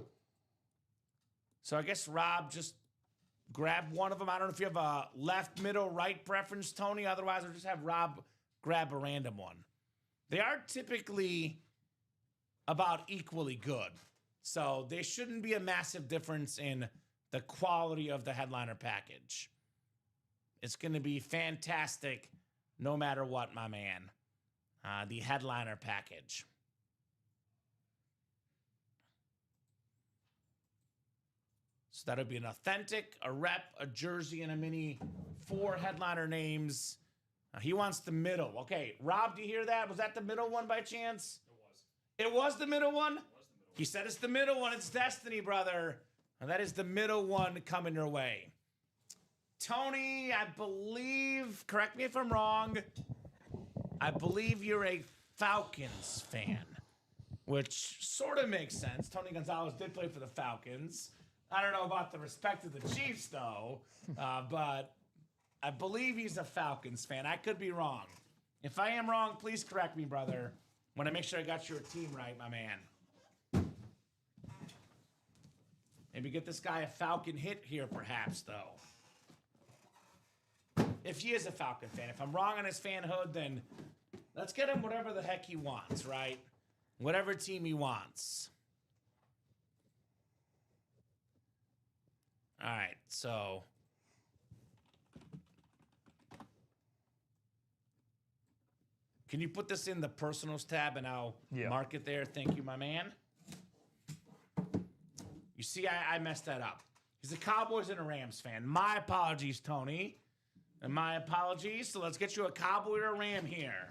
Speaker 2: So I guess Rob just grab one of them. I don't know if you have a left, middle, right preference, Tony. Otherwise, we'll just have Rob grab a random one. They are typically about equally good. So there shouldn't be a massive difference in the quality of the headliner package. It's going to be fantastic no matter what, my man. The headliner package. So that'll be an authentic, a rep, a jersey, and a mini. 4 headliner names. He wants the middle. Okay, Rob, do you hear that? Was that the middle one by chance? It was. It was the middle one? He said it's the middle one. It's destiny, brother. And that is the middle one coming your way. Tony, I believe, correct me if I'm wrong, I believe you're a Falcons fan, which sort of makes sense. Tony Gonzalez did play for the Falcons. I don't know about the respect of the Chiefs, though, but I believe he's a Falcons fan. I could be wrong. If I am wrong, please correct me, brother. Want to make sure I got your team right, my man. Maybe get this guy a Falcon hit here, perhaps, though. If he is a Falcon fan. If I'm wrong on his fanhood, then let's get him whatever the heck he wants, right? Whatever team he wants. All right, so can you put this in the personals tab and I'll mark it there? Thank you, my man. You see, I messed that up. He's a Cowboys and a Rams fan. My apologies, Tony. And my apologies. So let's get you a Cowboy or a Ram here.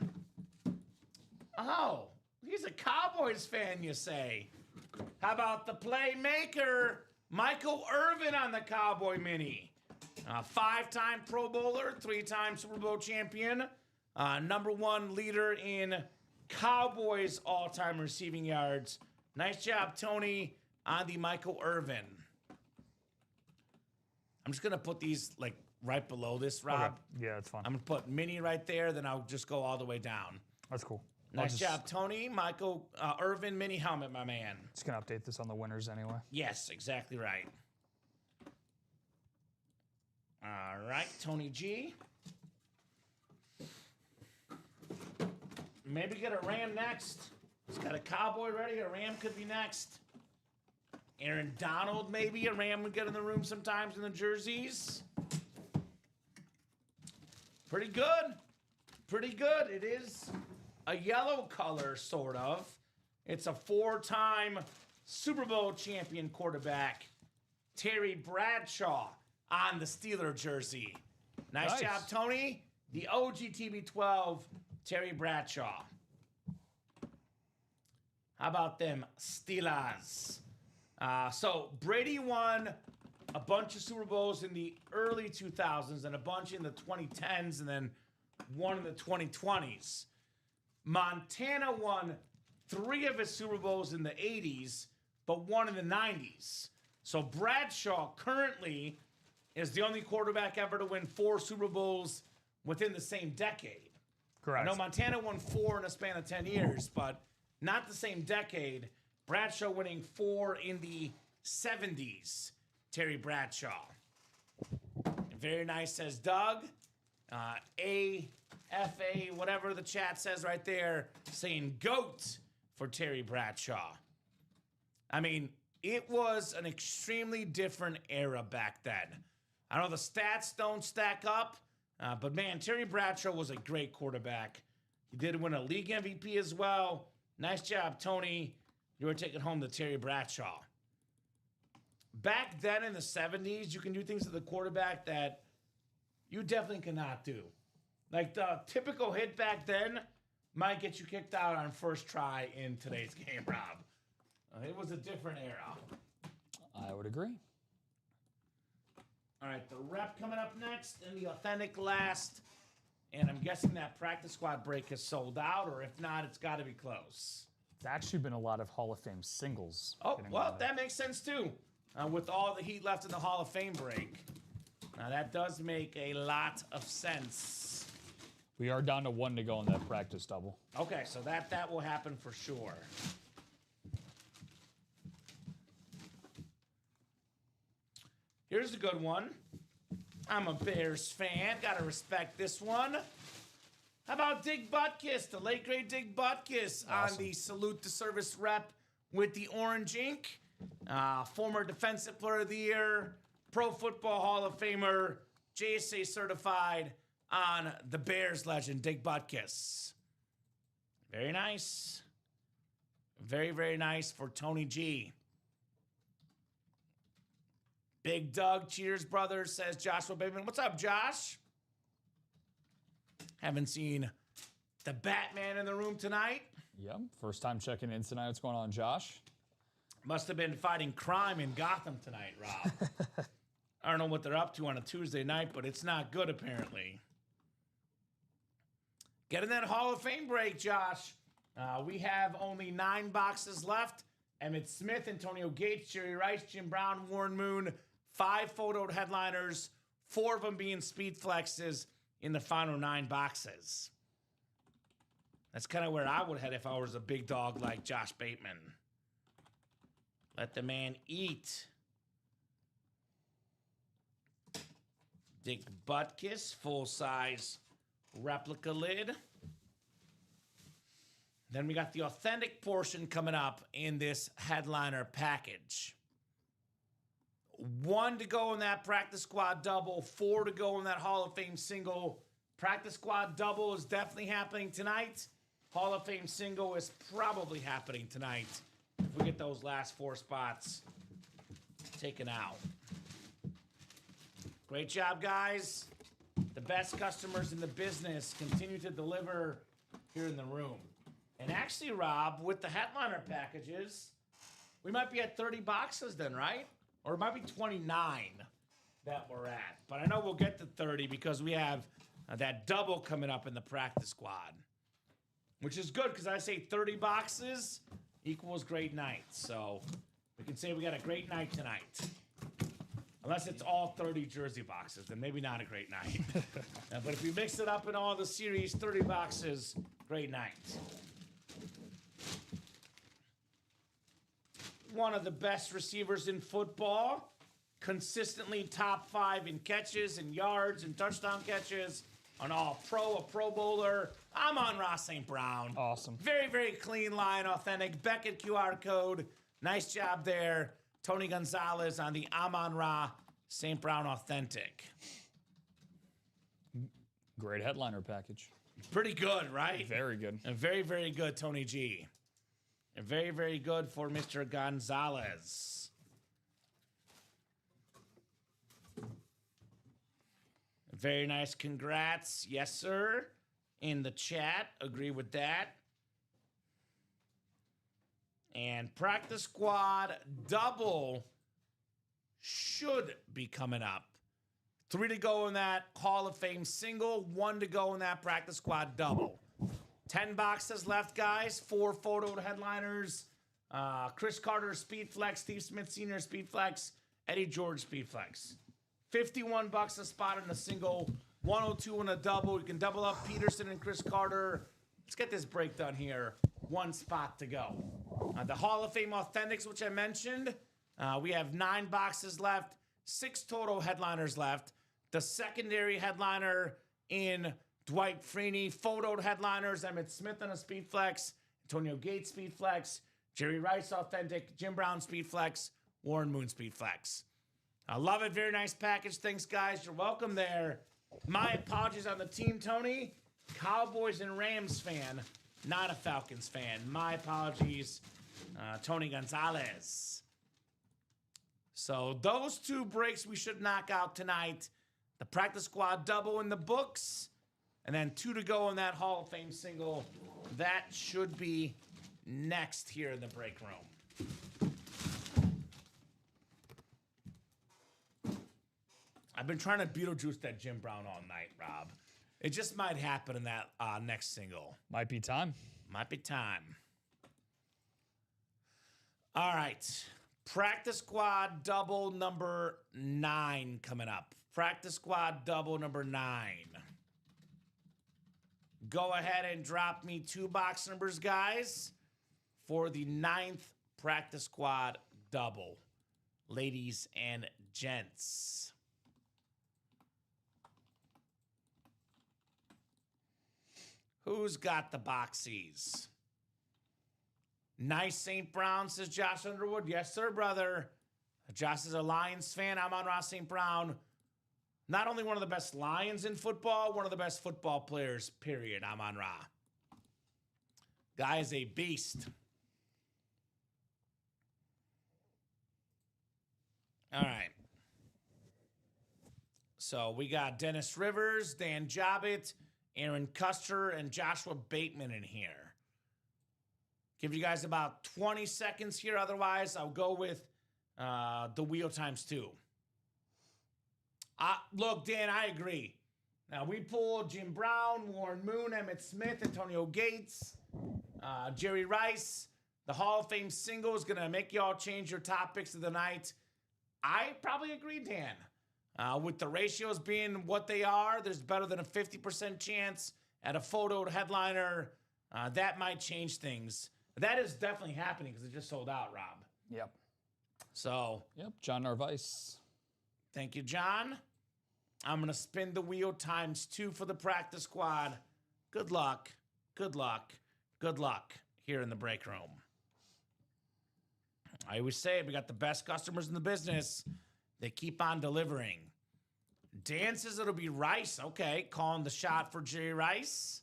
Speaker 2: Oh, he's a Cowboys fan, you say. How about the playmaker, Michael Irvin on the Cowboy Mini? 5-time Pro Bowler, 3-time Super Bowl champion, #1 leader in Cowboys all-time receiving yards. Nice job, Tony, on the Michael Irvin. I'm just going to put these like right below this, Rob.
Speaker 3: Okay. Yeah, that's fine.
Speaker 2: I'm going to put Mini right there, then I'll just go all the way down.
Speaker 3: That's cool.
Speaker 2: Nice job, Tony. Michael Irvin Mini helmet, my man.
Speaker 3: Just going to update this on the winners anyway.
Speaker 2: Yes, exactly right. All right, Tony G. Maybe get a Ram next. He's got a Cowboy ready. A Ram could be next. Aaron Donald, maybe. A Ram would get in the room sometimes in the jerseys. Pretty good. Pretty good. It is a yellow color, sort of. It's a 4-time Super Bowl champion quarterback, Terry Bradshaw, on the Steeler jersey. Nice job, Tony. The OG TB12, Terry Bradshaw. How about them Steelers? So Brady won a bunch of Super Bowls in the early 2000s and a bunch in the 2010s and then one in the 2020s. Montana won 3 of his Super Bowls in the 80s, but 1 in the 90s. So Bradshaw currently is the only quarterback ever to win 4 Super Bowls within the same decade.
Speaker 3: Correct.
Speaker 2: I know Montana won 4 in a span of 10 years, but not the same decade. Bradshaw winning 4 in the 70s. Terry Bradshaw. Very nice, says Doug. AFA, whatever the chat says right there, saying GOAT for Terry Bradshaw. I mean, it was an extremely different era back then. I know the stats don't stack up, but man, Terry Bradshaw was a great quarterback. He did win a league MVP as well. Nice job, Tony. You were taking home the Terry Bradshaw. Back then in the 70s, you can do things to the quarterback that you definitely cannot do. Like the typical hit back then might get you kicked out on first try in today's game, Rob. It was a different era.
Speaker 3: I would agree.
Speaker 2: All right, the rep coming up next and the authentic last. And I'm guessing that practice squad break is sold out, or if not, it's got to be close.
Speaker 3: It's actually been a lot of Hall of Fame singles.
Speaker 2: Oh, well, that makes sense too. With all the heat left in the Hall of Fame break. Now, that does make a lot of sense.
Speaker 3: We are down to 1 to go in that practice double.
Speaker 2: Okay, so that will happen for sure. Here's a good one. I'm a Bears fan. Gotta respect this one. How about Dick Butkus, the late great Dick Butkus,
Speaker 3: awesome.
Speaker 2: On the Salute to Service rep with the orange ink. Former Defensive Player of the Year, Pro Football Hall of Famer, JSA certified on the Bears legend, Dick Butkus. Very nice. Very, very nice for Tony G. Big Doug, cheers, brothers, says Joshua Bateman. What's up, Josh? Haven't seen the Batman in the room tonight.
Speaker 3: Yep, first time checking in tonight. What's going on, Josh?
Speaker 2: Must have been fighting crime in Gotham tonight, Rob. I don't know what they're up to on a Tuesday night, but it's not good, apparently. Get in that Hall of Fame break, Josh. We have only 9 boxes left. Emmett Smith, Antonio Gates, Jerry Rice, Jim Brown, Warren Moon. 5 photoed headliners, 4 of them being speed flexes in the final 9 boxes. That's kind of where I would head if I was a big dog like Josh Bateman. Let the man eat. Dick Butkus, full-size replica lid. Then we got the authentic portion coming up in this headliner package. 1 to go in that practice squad double, 4 to go in that Hall of Fame single. Practice squad double is definitely happening tonight. Hall of Fame single is probably happening tonight if we get those last 4 spots taken out. Great job, guys. The best customers in the business continue to deliver here in the room. And actually, Rob, with the headliner packages, we might be at 30 boxes then, right? Or it might be 29 that we're at. But I know we'll get to 30 because we have that double coming up in the practice squad. Which is good because I say 30 boxes equals great night. So we can say we got a great night tonight. Unless it's all 30 jersey boxes, then maybe not a great night. But if we mix it up in all the series, 30 boxes, great night. One of the best receivers in football, consistently top 5 in catches and yards and touchdown catches, an all-pro, a Pro Bowler. I'm on Ross St. Brown.
Speaker 3: Awesome.
Speaker 2: Very, very clean line, authentic. Beckett QR code. Nice job there. Tony Gonzalez on the Amon-Ra St. Brown authentic.
Speaker 3: Great headliner package.
Speaker 2: Pretty good, right?
Speaker 3: Very good.
Speaker 2: And very, very good, Tony G. And very, very good for Mr. Gonzalez. Very nice. Congrats. Yes, sir. In the chat. Agree with that. And practice squad double should be coming up. 3 to go in that Hall of Fame single. 1 to go in that practice squad double. 10 boxes left, guys. 4 photoed headliners. Chris Carter, Speed Flex. Steve Smith Sr., Speed Flex. Eddie George, Speed Flex. $51 a spot in a single. 102 in a double. You can double up Peterson and Chris Carter. Let's get this break done here. 1 spot to go. The Hall of Fame Authentics, which I mentioned. We have 9 boxes left. 6 total headliners left. The secondary headliner in Dwight Freeney. Photoed headliners, Emmett Smith on a Speed Flex. Antonio Gates Speed Flex. Jerry Rice, authentic. Jim Brown, Speed Flex. Warren Moon, Speed Flex. I love it. Very nice package. Thanks, guys. You're welcome there. My apologies on the team, Tony. Cowboys and Rams fan, not a Falcons fan. My apologies, Tony Gonzalez. So those two breaks we should knock out tonight. The practice squad double in the books, and then 2 to go in that Hall of Fame single. That should be next here in the break room. I've been trying to Beetlejuice that Jim Brown all night, Rob. It just might happen in that next single.
Speaker 3: Might be time.
Speaker 2: Might be time. All right. Practice squad double number 9 coming up. Practice squad double number 9. Go ahead and drop me 2 box numbers, guys, for the 9th practice squad double. Ladies and gents. Who's got the boxies? Nice St. Brown, says Josh Underwood. Yes, sir, brother. Josh is a Lions fan. I'm on Ross St. Brown. Not only one of the best Lions in football, one of the best football players, period. I'm on Ra. Guy is a beast. All right. So we got Dennis Rivers, Dan Jobbitt, Aaron Custer, and Joshua Bateman in here. Give you guys about 20 seconds here. Otherwise, I'll go with the wheel times 2. Look, Dan, I agree. Now, we pulled Jim Brown, Warren Moon, Emmitt Smith, Antonio Gates, Jerry Rice. The Hall of Fame single is going to make y'all change your top picks of the night. I probably agree, Dan. With the ratios being what they are, there's better than a 50% chance at a photo headliner. That might change things. That is definitely happening because it just sold out, Rob.
Speaker 3: Yep.
Speaker 2: So.
Speaker 3: Yep, John Narvaez.
Speaker 2: Thank you, John. I'm going to spin the wheel times 2 for the practice squad. Good luck. Good luck. Good luck here in the break room. I always say it, we got the best customers in the business. They keep on delivering. Dan says it'll be Rice. Okay, calling the shot for Jerry Rice.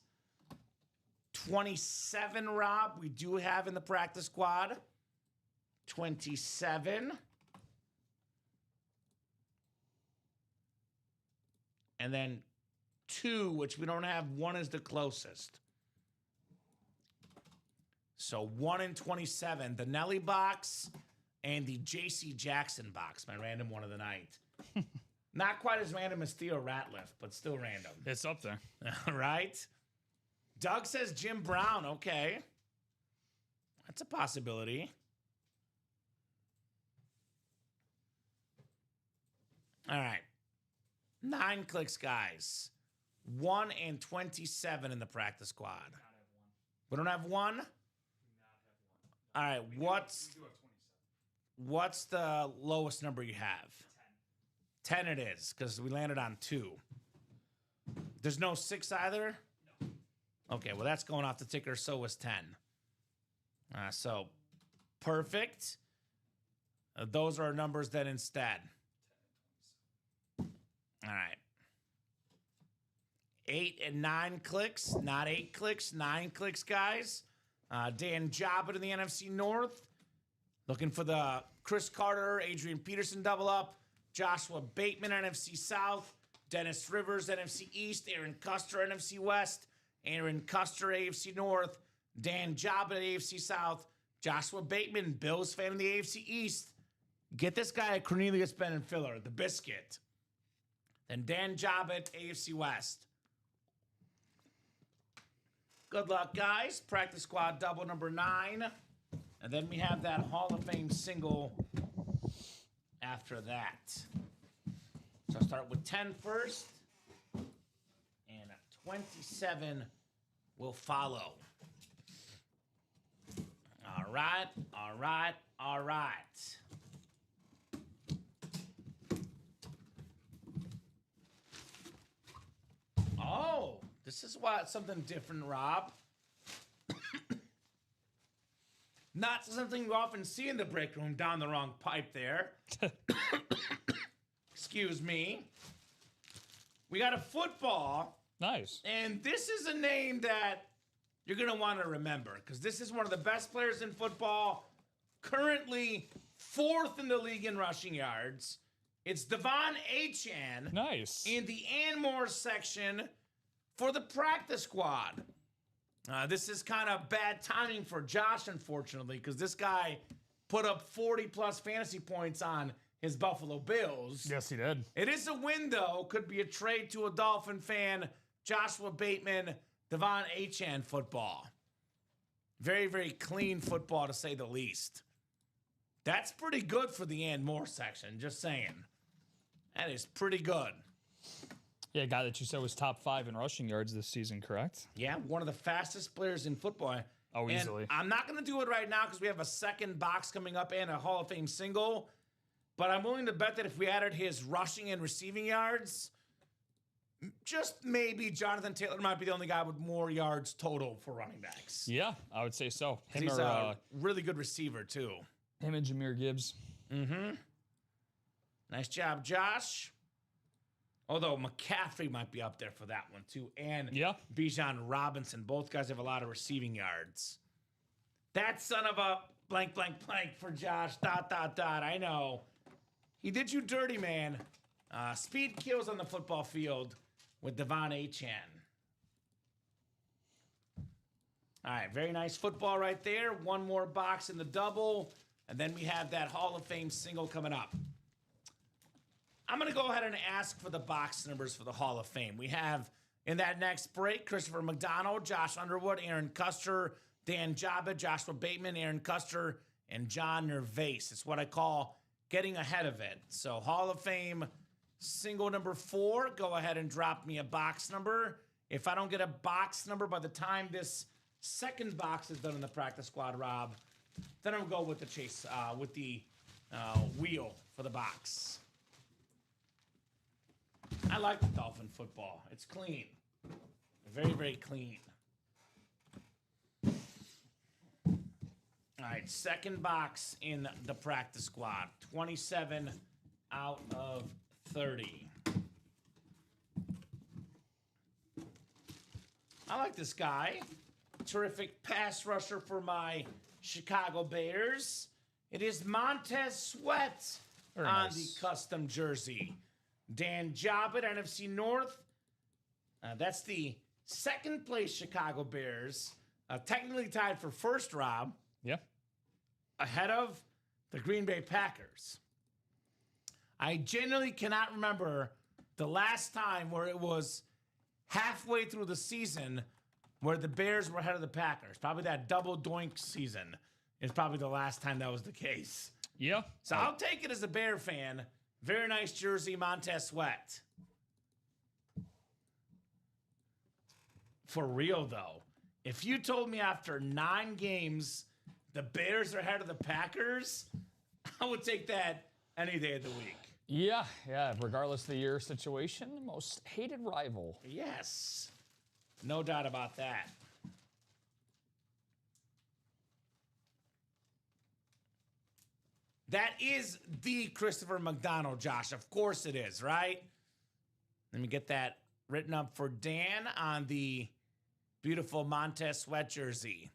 Speaker 2: 27, Rob, we do have in the practice squad. 27. And then 2, which we don't have. 1 is the closest. So 1 and 27. The Nelly box and the J.C. Jackson box, my random one of the night. Not quite as random as Theo Ratliff, but still random.
Speaker 3: It's up there.
Speaker 2: All right. Doug says Jim Brown. Okay. That's a possibility. All right. 9 clicks, guys. 1 and 27 in the practice squad. We don't have 1? All right. What's the lowest number you have? 10 it is, because we landed on 2. There's no 6 either? No. Okay, well, that's going off the ticker. So was 10. So, perfect. Those are numbers then instead. All right. 8 and 9 clicks. Not 8 clicks, 9 clicks, guys. Dan Jobbitt in the NFC North. Looking for the Chris Carter, Adrian Peterson double up. Joshua Bateman, NFC South. Dennis Rivers, NFC East. Aaron Custer, NFC West. Aaron Custer, AFC North. Dan Jobbitt, AFC South. Joshua Bateman, Bills fan in the AFC East. Get this guy a Cornelius Bennett filler, the biscuit. Then Dan Jobbitt, AFC West. Good luck, guys. Practice squad double number 9. And then we have that Hall of Fame single after that. So I'll start with 10 first. And 27 will follow. All right, all right, all right. Oh, this is something different, Rob. Not something you often see in the break room. Down the wrong pipe there. Excuse me. We got a football.
Speaker 3: Nice.
Speaker 2: And this is a name that you're going to want to remember because this is one of the best players in football. Currently 4th in the league in rushing yards. It's Devon Achane.
Speaker 3: Nice.
Speaker 2: In the and more section for the practice squad. This is kind of bad timing for Josh, unfortunately, because this guy put up 40-plus fantasy points on his Buffalo Bills.
Speaker 3: Yes, he did.
Speaker 2: It is a win, though. Could be a trade to a Dolphin fan. Joshua Bateman, Devon Achane football. Very, very clean football, to say the least. That's pretty good for the and more section, just saying. That is pretty good.
Speaker 3: Yeah, a guy that you said was top 5 in rushing yards this season, correct?
Speaker 2: Yeah, one of the fastest players in football.
Speaker 3: Oh, easily.
Speaker 2: And I'm not going to do it right now because we have a second box coming up and a Hall of Fame single. But I'm willing to bet that if we added his rushing and receiving yards, just maybe Jonathan Taylor might be the only guy with more yards total for running backs.
Speaker 3: Yeah, I would say so.
Speaker 2: He's a really good receiver, too.
Speaker 3: Him and Jahmyr Gibbs.
Speaker 2: Mm-hmm. Nice job, Josh. Although McCaffrey might be up there for that one, too. And Bijan Robinson. Both guys have a lot of receiving yards. That son of a blank, blank, blank for Josh. ... I know. He did you dirty, man. Speed kills on the football field with Devon Achane. All right, very nice football right there. One more box in the double. And then we have that Hall of Fame single coming up. I'm going to go ahead and ask for the box numbers for the Hall of Fame. We have, in that next break, Christopher McDonald, Josh Underwood, Aaron Custer, Dan Jabba, Joshua Bateman, Aaron Custer, and John Nervase. It's what I call getting ahead of it. So Hall of Fame single number 4, go ahead and drop me a box number. If I don't get a box number by the time this second box is done in the practice squad, Rob, then I'll go with the chase, with the wheel for the box. I like the Dolphin football. It's clean. Very, very clean. All right, second box in the practice squad. 27 out of 30. I like this guy. Terrific pass rusher for my Chicago Bears. It is Montez Sweat on the custom jersey. Dan Jabba, NFC North. That's the second place Chicago Bears. Technically tied for first, Rob.
Speaker 3: Yeah.
Speaker 2: Ahead of the Green Bay Packers. I genuinely cannot remember the last time where it was halfway through the season where the Bears were ahead of the Packers. Probably that double doink season is probably the last time that was the case.
Speaker 3: Yeah.
Speaker 2: So I'll take it as a Bear fan. Very nice jersey, Montez Sweat. For real, though, if you told me after 9 games the Bears are ahead of the Packers, I would take that any day of the week.
Speaker 3: Yeah. Regardless of the year situation, most hated rival.
Speaker 2: Yes. No doubt about that. That is the Christopher McDonald, Josh. Of course it is, right? Let me get that written up for Dan on the beautiful Montez Sweat jersey.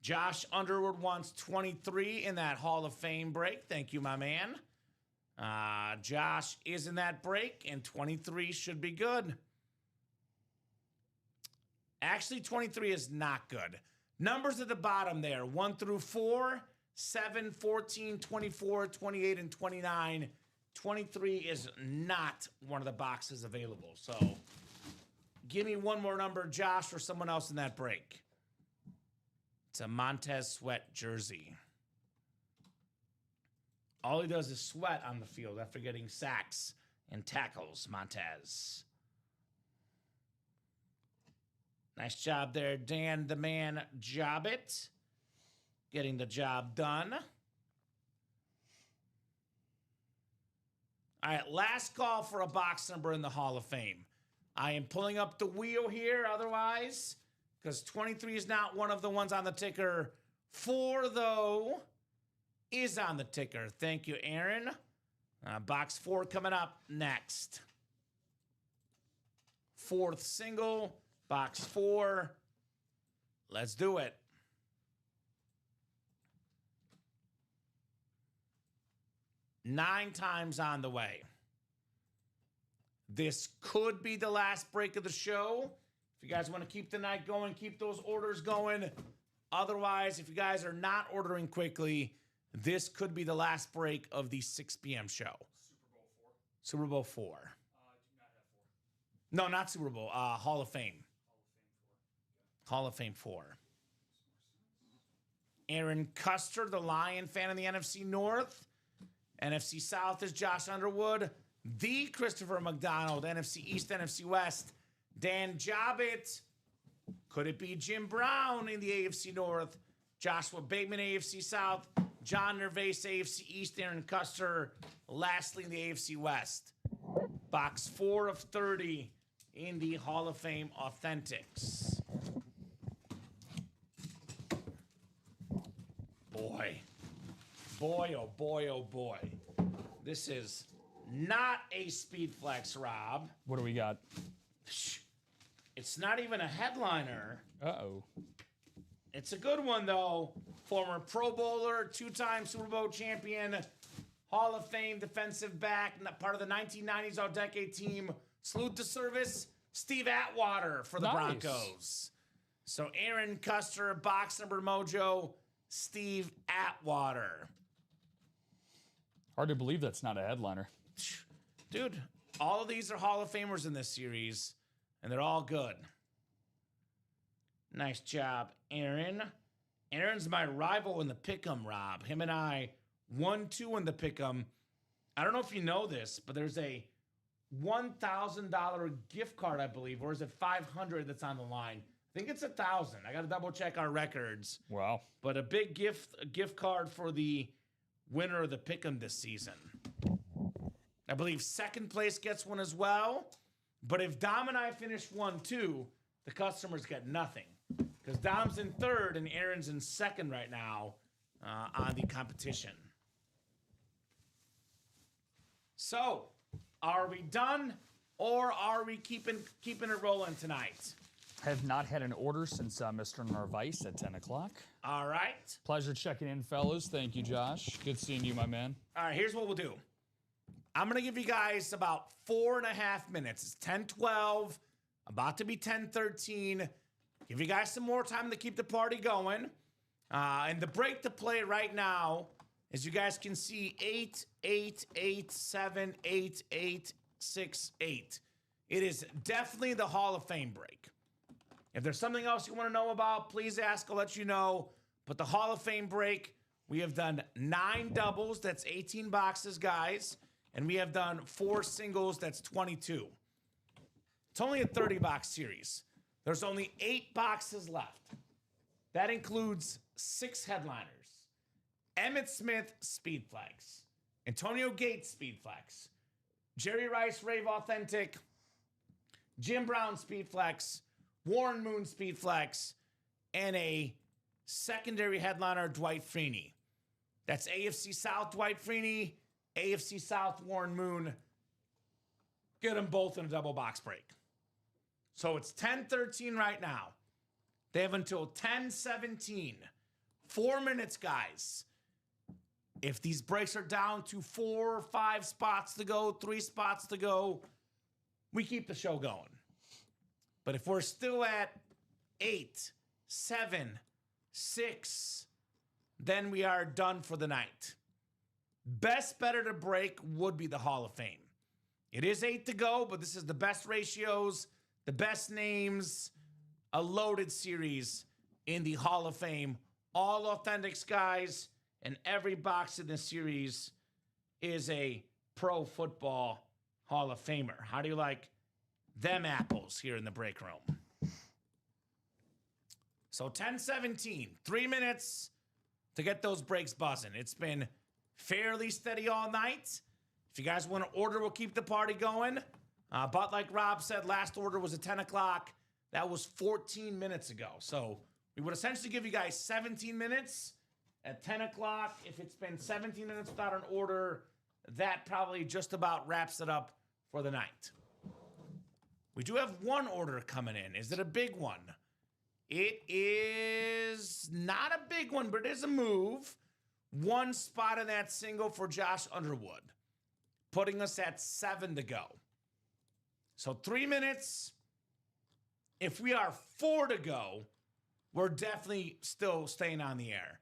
Speaker 2: Josh Underwood wants 23 in that Hall of Fame break. Thank you, my man. Josh is in that break, and 23 should be good. Actually, 23 is not good. Numbers at the bottom there, 1 through 4, 7, 14, 24, 28, and 29. 23 is not one of the boxes available. So give me one more number, Josh, or someone else in that break. It's a Montez Sweat jersey. All he does is sweat on the field after getting sacks and tackles, Montez. Nice job there, Dan the Man Jobbit. Getting the job done. All right, last call for a box number in the Hall of Fame. I am pulling up the wheel here otherwise, because 23 is not one of the ones on the ticker 4, though, is on the ticker. Thank you, Aaron. Box 4 coming up next. 4th single, box 4. Let's do it. Nine times on the way. This could be the last break of the show. If you guys want to keep the night going, keep those orders going. Otherwise, if you guys are not ordering quickly, this could be the last break of the 6 p.m. show. Super Bowl 4.
Speaker 3: Do not have 4.
Speaker 2: No, not Super Bowl. Hall of Fame. Hall of Fame 4. Aaron Custer, the Lion fan in the NFC North. NFC South is Josh Underwood. The Christopher McDonald, NFC East, NFC West. Dan Jobbitt. Could it be Jim Brown in the AFC North? Joshua Bateman, AFC South. John Nervase, AFC East. Aaron Custer, lastly in the AFC West. Box 4 of 30 in the Hall of Fame Authentics. Boy, oh boy, oh boy. This is not a speed flex, Rob.
Speaker 3: What do we got?
Speaker 2: It's not even a headliner.
Speaker 3: Uh-oh.
Speaker 2: It's a good one, though. Former Pro Bowler, 2-time Super Bowl champion, Hall of Fame defensive back, part of the 1990s All-Decade team. Salute to service, Steve Atwater for the Broncos. So Aaron Custer, box number mojo, Steve Atwater.
Speaker 3: Hard to believe that's not a headliner.
Speaker 2: Dude, all of these are Hall of Famers in this series, and they're all good. Nice job, Aaron. Aaron's my rival in the Pick'em, Rob. Him and I, 1-2 in the Pick'em. I don't know if you know this, but there's a $1,000 gift card, I believe, or is it $500 that's on the line? I think it's $1,000. I got to double check our records.
Speaker 3: Wow.
Speaker 2: But a big gift card for the winner of the Pick'em this season. I believe second place gets one as well. But if Dom and I finish 1-2, the customers get nothing. Because Dom's in third and Aaron's in second right now on the competition. So, are we done or are we keeping it rolling tonight?
Speaker 3: Have not had an order since Mr. Narvaez at 10 o'clock.
Speaker 2: All right.
Speaker 3: Pleasure checking in, fellas. Thank you, Josh. Good seeing you, my man.
Speaker 2: All right, here's what we'll do. I'm going to give you guys about 4.5 minutes. It's 10:12, about to be 10:13. Give you guys some more time to keep the party going. And the break to play right now, as you guys can see, 8, 8, 8, 7, 8, 8, 6, 8. It is definitely the Hall of Fame break. If there's something else you want to know about, please ask. I'll let you know. But the Hall of Fame break, we have done 9 doubles. That's 18 boxes, guys. And we have done 4 singles. That's 22. It's only a 30-box series. There's only 8 boxes left. That includes 6 headliners. Emmitt Smith, Speed Flex. Antonio Gates, Speed Flex. Jerry Rice, Rave Authentic. Jim Brown, Speed Flex. Warren Moon, Speed Flex. And a secondary headliner, Dwight Freeney. That's AFC South, Dwight Freeney. AFC South, Warren Moon. Get them both in a double box break. So it's 10:13 right now. They have until 10:17. 4 minutes, guys. If these breaks are down to 4 or 5 spots to go, 3 spots to go, we keep the show going. But if we're still at 8, 7, 6, then we are done for the night. Best better to break would be the Hall of Fame. It is 8 to go, but this is the best ratios, the best names, a loaded series in the Hall of Fame. All authentics, guys, and every box in this series is a Pro Football Hall of Famer. How do you like them apples here in the break room? So 10:17, 3 minutes to get those breaks buzzing. It's been fairly steady all night. If you guys want to order, we'll keep the party going. But like Rob said, last order was at 10 o'clock. That was 14 minutes ago. So We would essentially give you guys 17 minutes at 10 o'clock. If it's been 17 minutes without an order, that probably just about wraps it up for the night. We do have one order coming in. Is it a big one? It is not a big one, but it is a move. One spot in that single for Josh Underwood, putting us at 7 to go. So 3 minutes. If we are 4 to go, we're definitely still staying on the air.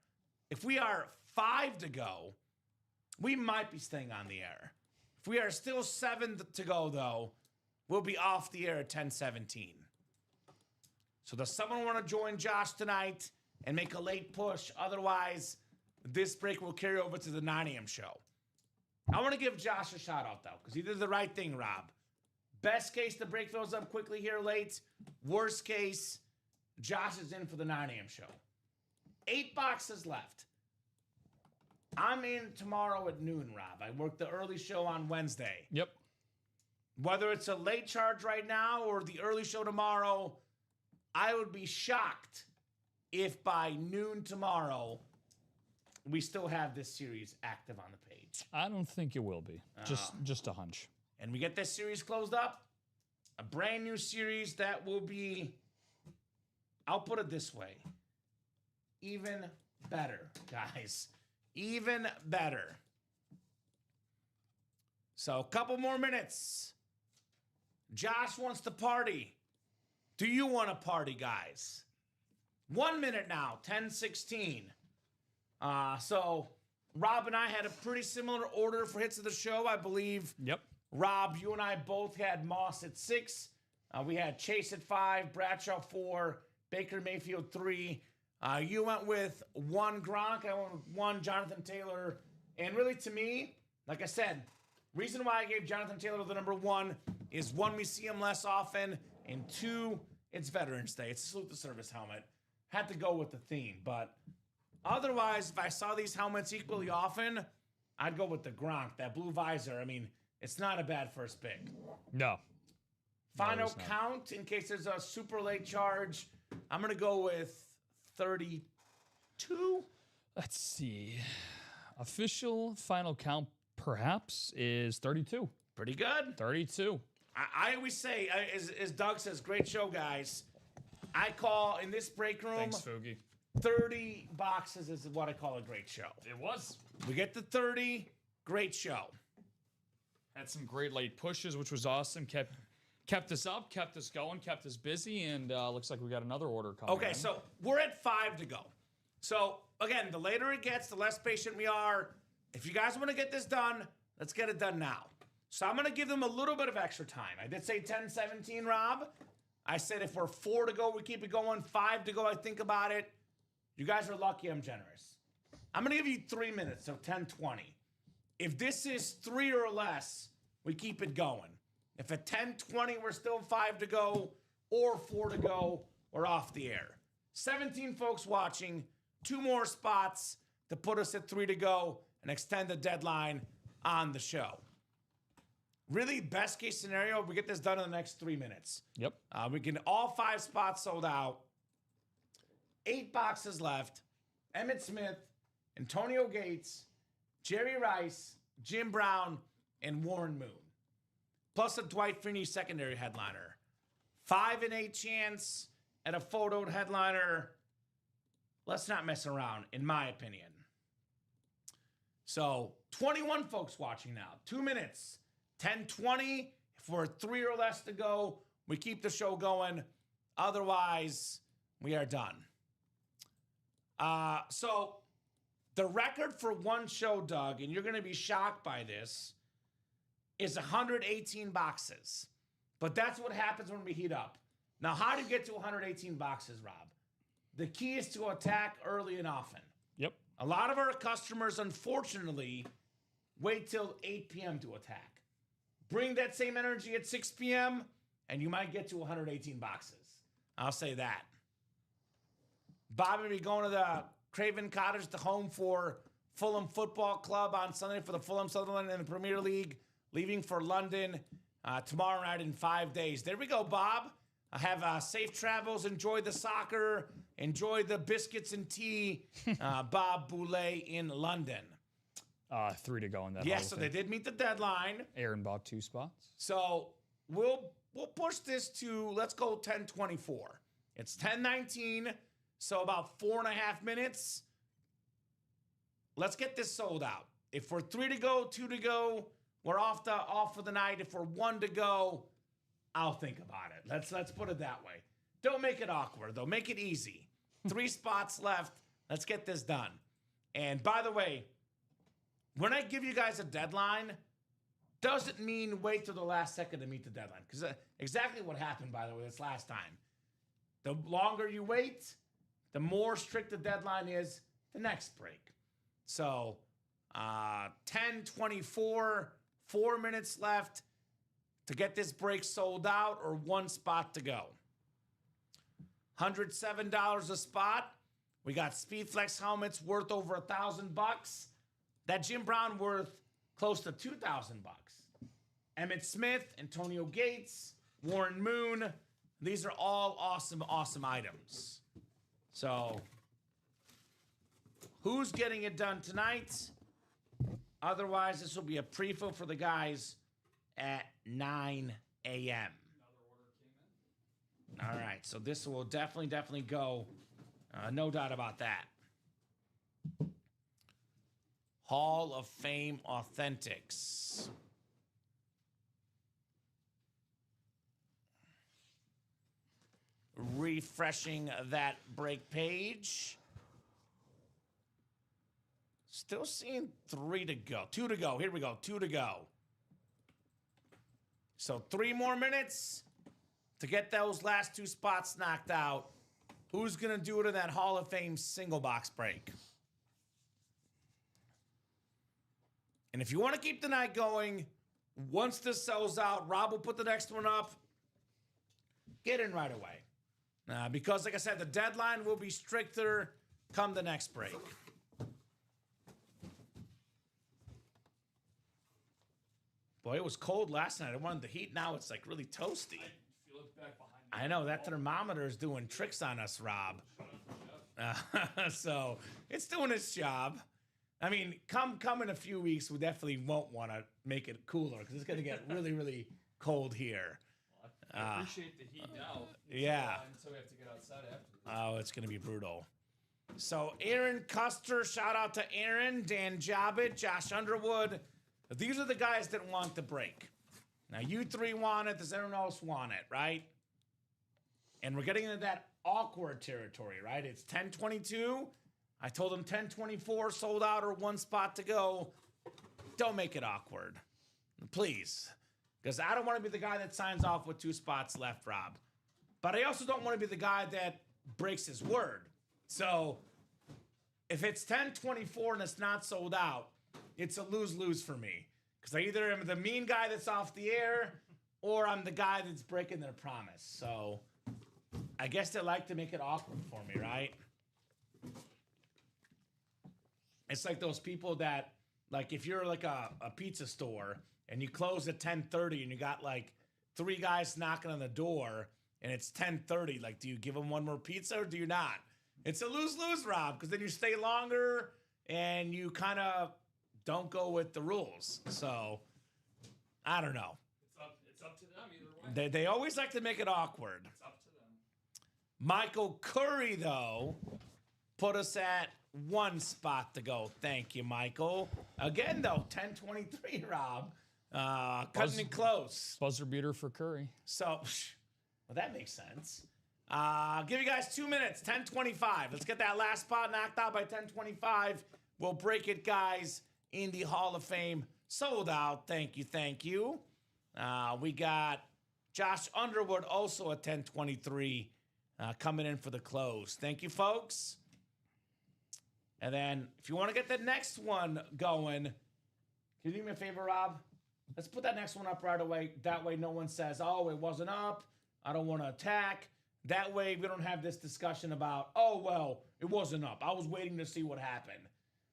Speaker 2: If we are 5 to go, we might be staying on the air. If we are still 7 to go, though, we'll be off the air at 10:17. So does someone want to join Josh tonight and make a late push? Otherwise, this break will carry over to the 9 a.m. show. I want to give Josh a shout out, though, because he did the right thing, Rob. Best case, the break fills up quickly here late. Worst case, Josh is in for the 9 a.m. show. 8 boxes left. I'm in tomorrow at noon, Rob. I work the early show on Wednesday.
Speaker 3: Yep.
Speaker 2: Whether it's a late charge right now or the early show tomorrow, I would be shocked if by noon tomorrow we still have this series active on the page.
Speaker 3: I don't think it will be. Just a hunch.
Speaker 2: And we get this series closed up. A brand new series that will be, I'll put it this way, even better, guys. Even better. So a couple more minutes. Josh wants to party. Do you want to party, guys? 1 minute now, 10:16. So Rob and I had a pretty similar order for hits of the show, I believe.
Speaker 3: Yep.
Speaker 2: Rob, you and I both had Moss at 6. We had Chase at 5, Bradshaw 4, Baker Mayfield 3. You went with 1 Gronk, I went with 1 Jonathan Taylor. And really, to me, like I said, reason why I gave Jonathan Taylor the number 1 is 1, we see him less often, and 2, it's Veterans Day. It's a salute the service helmet. Had to go with the theme, but otherwise, if I saw these helmets equally often, I'd go with the Gronk, that blue visor. I mean, it's not a bad first pick.
Speaker 3: No.
Speaker 2: Final count, in case there's a super late charge, I'm going to go with 32.
Speaker 3: Let's see. Official final count, perhaps, is 32.
Speaker 2: Pretty good.
Speaker 3: 32.
Speaker 2: I always say, as Doug says, great show, guys. I call, in this break room,
Speaker 3: Thanks, Foogie.
Speaker 2: 30 boxes is what I call a great show.
Speaker 3: It was.
Speaker 2: We get to 30, great show.
Speaker 3: Had some great late pushes, which was awesome. Kept us up, kept us going, kept us busy, and looks like we got another order coming.
Speaker 2: Okay, so we're at 5 to go. So, again, the later it gets, the less patient we are. If you guys want to get this done, let's get it done now. So I'm going to give them a little bit of extra time. I did say 10:17, Rob. I said if we're 4 to go, we keep it going. 5 to go, I think about it. You guys are lucky I'm generous. I'm going to give you 3 minutes, so 10:20. If this is 3 or less, we keep it going. If at 10:20 we're still 5 to go or 4 to go, we're off the air. 17 folks watching, 2 more spots to put us at 3 to go and extend the deadline on the show. Really, best case scenario, we get this done in the next 3 minutes.
Speaker 3: Yep.
Speaker 2: We can all 5 spots sold out. 8 boxes left. Emmitt Smith, Antonio Gates, Jerry Rice, Jim Brown, and Warren Moon. Plus a Dwight Freeney secondary headliner. 5 and 8 chance at a photoed headliner. Let's not mess around, in my opinion. So, 21 folks watching now. 2 minutes. 10:20. If we're 3 or less to go, we keep the show going. Otherwise, we are done. So, the record for one show, Doug, and you're going to be shocked by this, is 118 boxes. But that's what happens when we heat up. Now, how do you get to 118 boxes, Rob? The key is to attack early and often.
Speaker 3: Yep.
Speaker 2: A lot of our customers, unfortunately, wait till 8 p.m. to attack. Bring that same energy at 6 p.m., and you might get to 118 boxes. I'll say that. Bob will be going to the Craven Cottage, the home for Fulham Football Club on Sunday for the Fulham Sutherland in the Premier League, leaving for London tomorrow night in 5 days. There we go, Bob. Have safe travels. Enjoy the soccer. Enjoy the biscuits and tea, Bob Boulay in London.
Speaker 3: 3 to go in that.
Speaker 2: Yeah, so they did meet the deadline.
Speaker 3: Aaron bought 2 spots.
Speaker 2: So we'll push this to, let's go 10:24. It's 10:19, so about 4.5 minutes. Let's get this sold out. If we're 3 to go, 2 to go, we're off for the night. If we're 1 to go, I'll think about it. Let's put it that way. Don't make it awkward, though. Make it easy. 3 spots left. Let's get this done. And by the way, when I give you guys a deadline, doesn't mean wait till the last second to meet the deadline. Because exactly what happened, by the way, this last time. The longer you wait, the more strict the deadline is the next break. So 10:24, 4 minutes left to get this break sold out or 1 spot to go. $107 a spot. We got Speedflex helmets worth over $1,000. That Jim Brown worth close to $2,000. Emmett Smith, Antonio Gates, Warren Moon. These are all awesome, awesome items. So, who's getting it done tonight? Otherwise, this will be a pre-fill for the guys at 9 a.m. All right, so this will definitely go. No doubt about that. Hall of Fame Authentics. Refreshing that break page. Still seeing 3 to go. 2 to go. Here we go. 2 to go. So 3 more minutes to get those last 2 spots knocked out. Who's going to do it in that Hall of Fame single box break? And if you want to keep the night going, once this sells out, Rob will put the next one up. Get in right away. Because, like I said, the deadline will be stricter come the next break. Boy, it was cold last night. I wanted the heat. Now it's like really toasty. I know that thermometer is doing tricks on us, Rob. So it's doing its job. I mean, come in a few weeks, we definitely won't want to make it cooler because it's going to get really, really cold here.
Speaker 3: I appreciate the heat now.
Speaker 2: Yeah.
Speaker 3: Until we have to get outside after this.
Speaker 2: Oh, it's going to be brutal. So Aaron Custer, shout out to Aaron, Dan Jobbitt, Josh Underwood. These are the guys that want the break. Now, you 3 want it. Does everyone else want it, right? And we're getting into that awkward territory, right? It's 10:22. I told them 10:24 sold out or 1 spot to go. Don't make it awkward. Please. Because I don't want to be the guy that signs off with 2 spots left, Rob. But I also don't want to be the guy that breaks his word. So if it's 10:24 and it's not sold out, it's a lose-lose for me. Because I either am the mean guy that's off the air or I'm the guy that's breaking their promise. So I guess they like to make it awkward for me, right? It's like those people that, like, if you're like a pizza store and you close at 10:30 and you got like 3 guys knocking on the door and it's 10:30, like, do you give them one more pizza or do you not? It's a lose-lose, Rob, because then you stay longer and you kind of don't go with the rules. So I don't know.
Speaker 3: It's up to them either way.
Speaker 2: They always like to make it awkward.
Speaker 3: It's up to them.
Speaker 2: Michael Curry, though, put us at 1 spot to go. Thank you, Michael. Again, though, 10:23, Rob. Cutting it close.
Speaker 3: Buzzer beater for Curry.
Speaker 2: So, well, that makes sense. Give you guys 2 minutes, 10:25. Let's get that last spot knocked out by 10:25. We'll break it, guys, in the Hall of Fame. Sold out. Thank you, thank you. We got Josh Underwood also at 10:23 coming in for the close. Thank you, folks. And then if you want to get the next one going, can you do me a favor, Rob? Let's put that next one up right away. That way no one says, oh, it wasn't up. I don't want to attack. That way we don't have this discussion about, oh, well, it wasn't up. I was waiting to see what happened.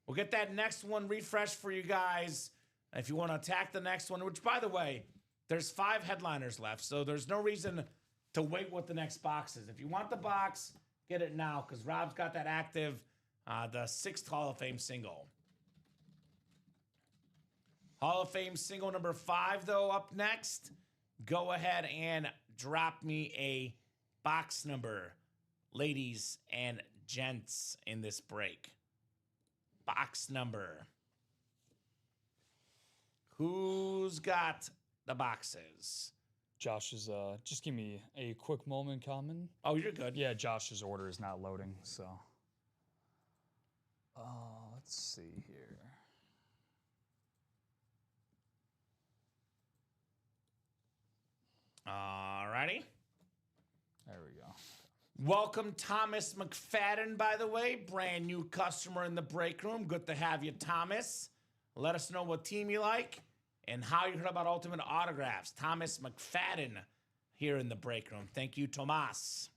Speaker 2: We'll get that next one refreshed for you guys. If you want to attack the next one, which, by the way, there's 5 headliners left, so there's no reason to wait what the next box is. If you want the box, get it now because Rob's got that active, the 6th Hall of Fame single. Hall of Fame single number 5, though, up next. Go ahead and drop me a box number, ladies and gents, in this break. Box number. Who's got the boxes?
Speaker 3: Josh is, just give me a quick moment, Common.
Speaker 2: Oh, you're good.
Speaker 3: Yeah, Josh's order is not loading, so. Let's see here.
Speaker 2: Alrighty.
Speaker 3: There we go.
Speaker 2: Welcome, Thomas McFadden, by the way. Brand new customer in the break room. Good to have you, Thomas. Let us know what team you like and how you heard about Ultimate Autographs. Thomas McFadden here in the break room. Thank you, Tomas.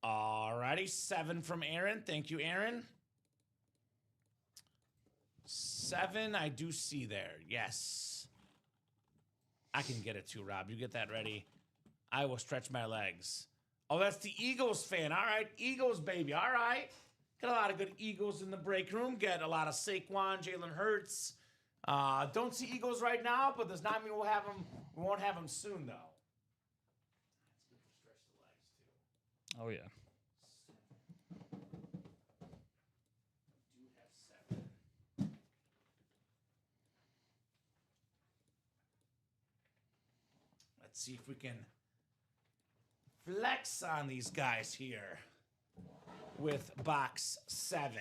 Speaker 2: Alrighty, 7 from Aaron. Thank you, Aaron. 7, I do see there. Yes. I can get it too, Rob. You get that ready. I will stretch my legs. Oh, that's the Eagles fan. All right, Eagles, baby. All right. Got a lot of good Eagles in the break room. Get a lot of Saquon, Jalen Hurts. Don't see Eagles right now, but does not mean we'll have them. We won't have them soon, though. That's good to stretch the legs, too.
Speaker 3: Oh, yeah.
Speaker 2: Do have 7. Let's see if we can flex on these guys here with box 7.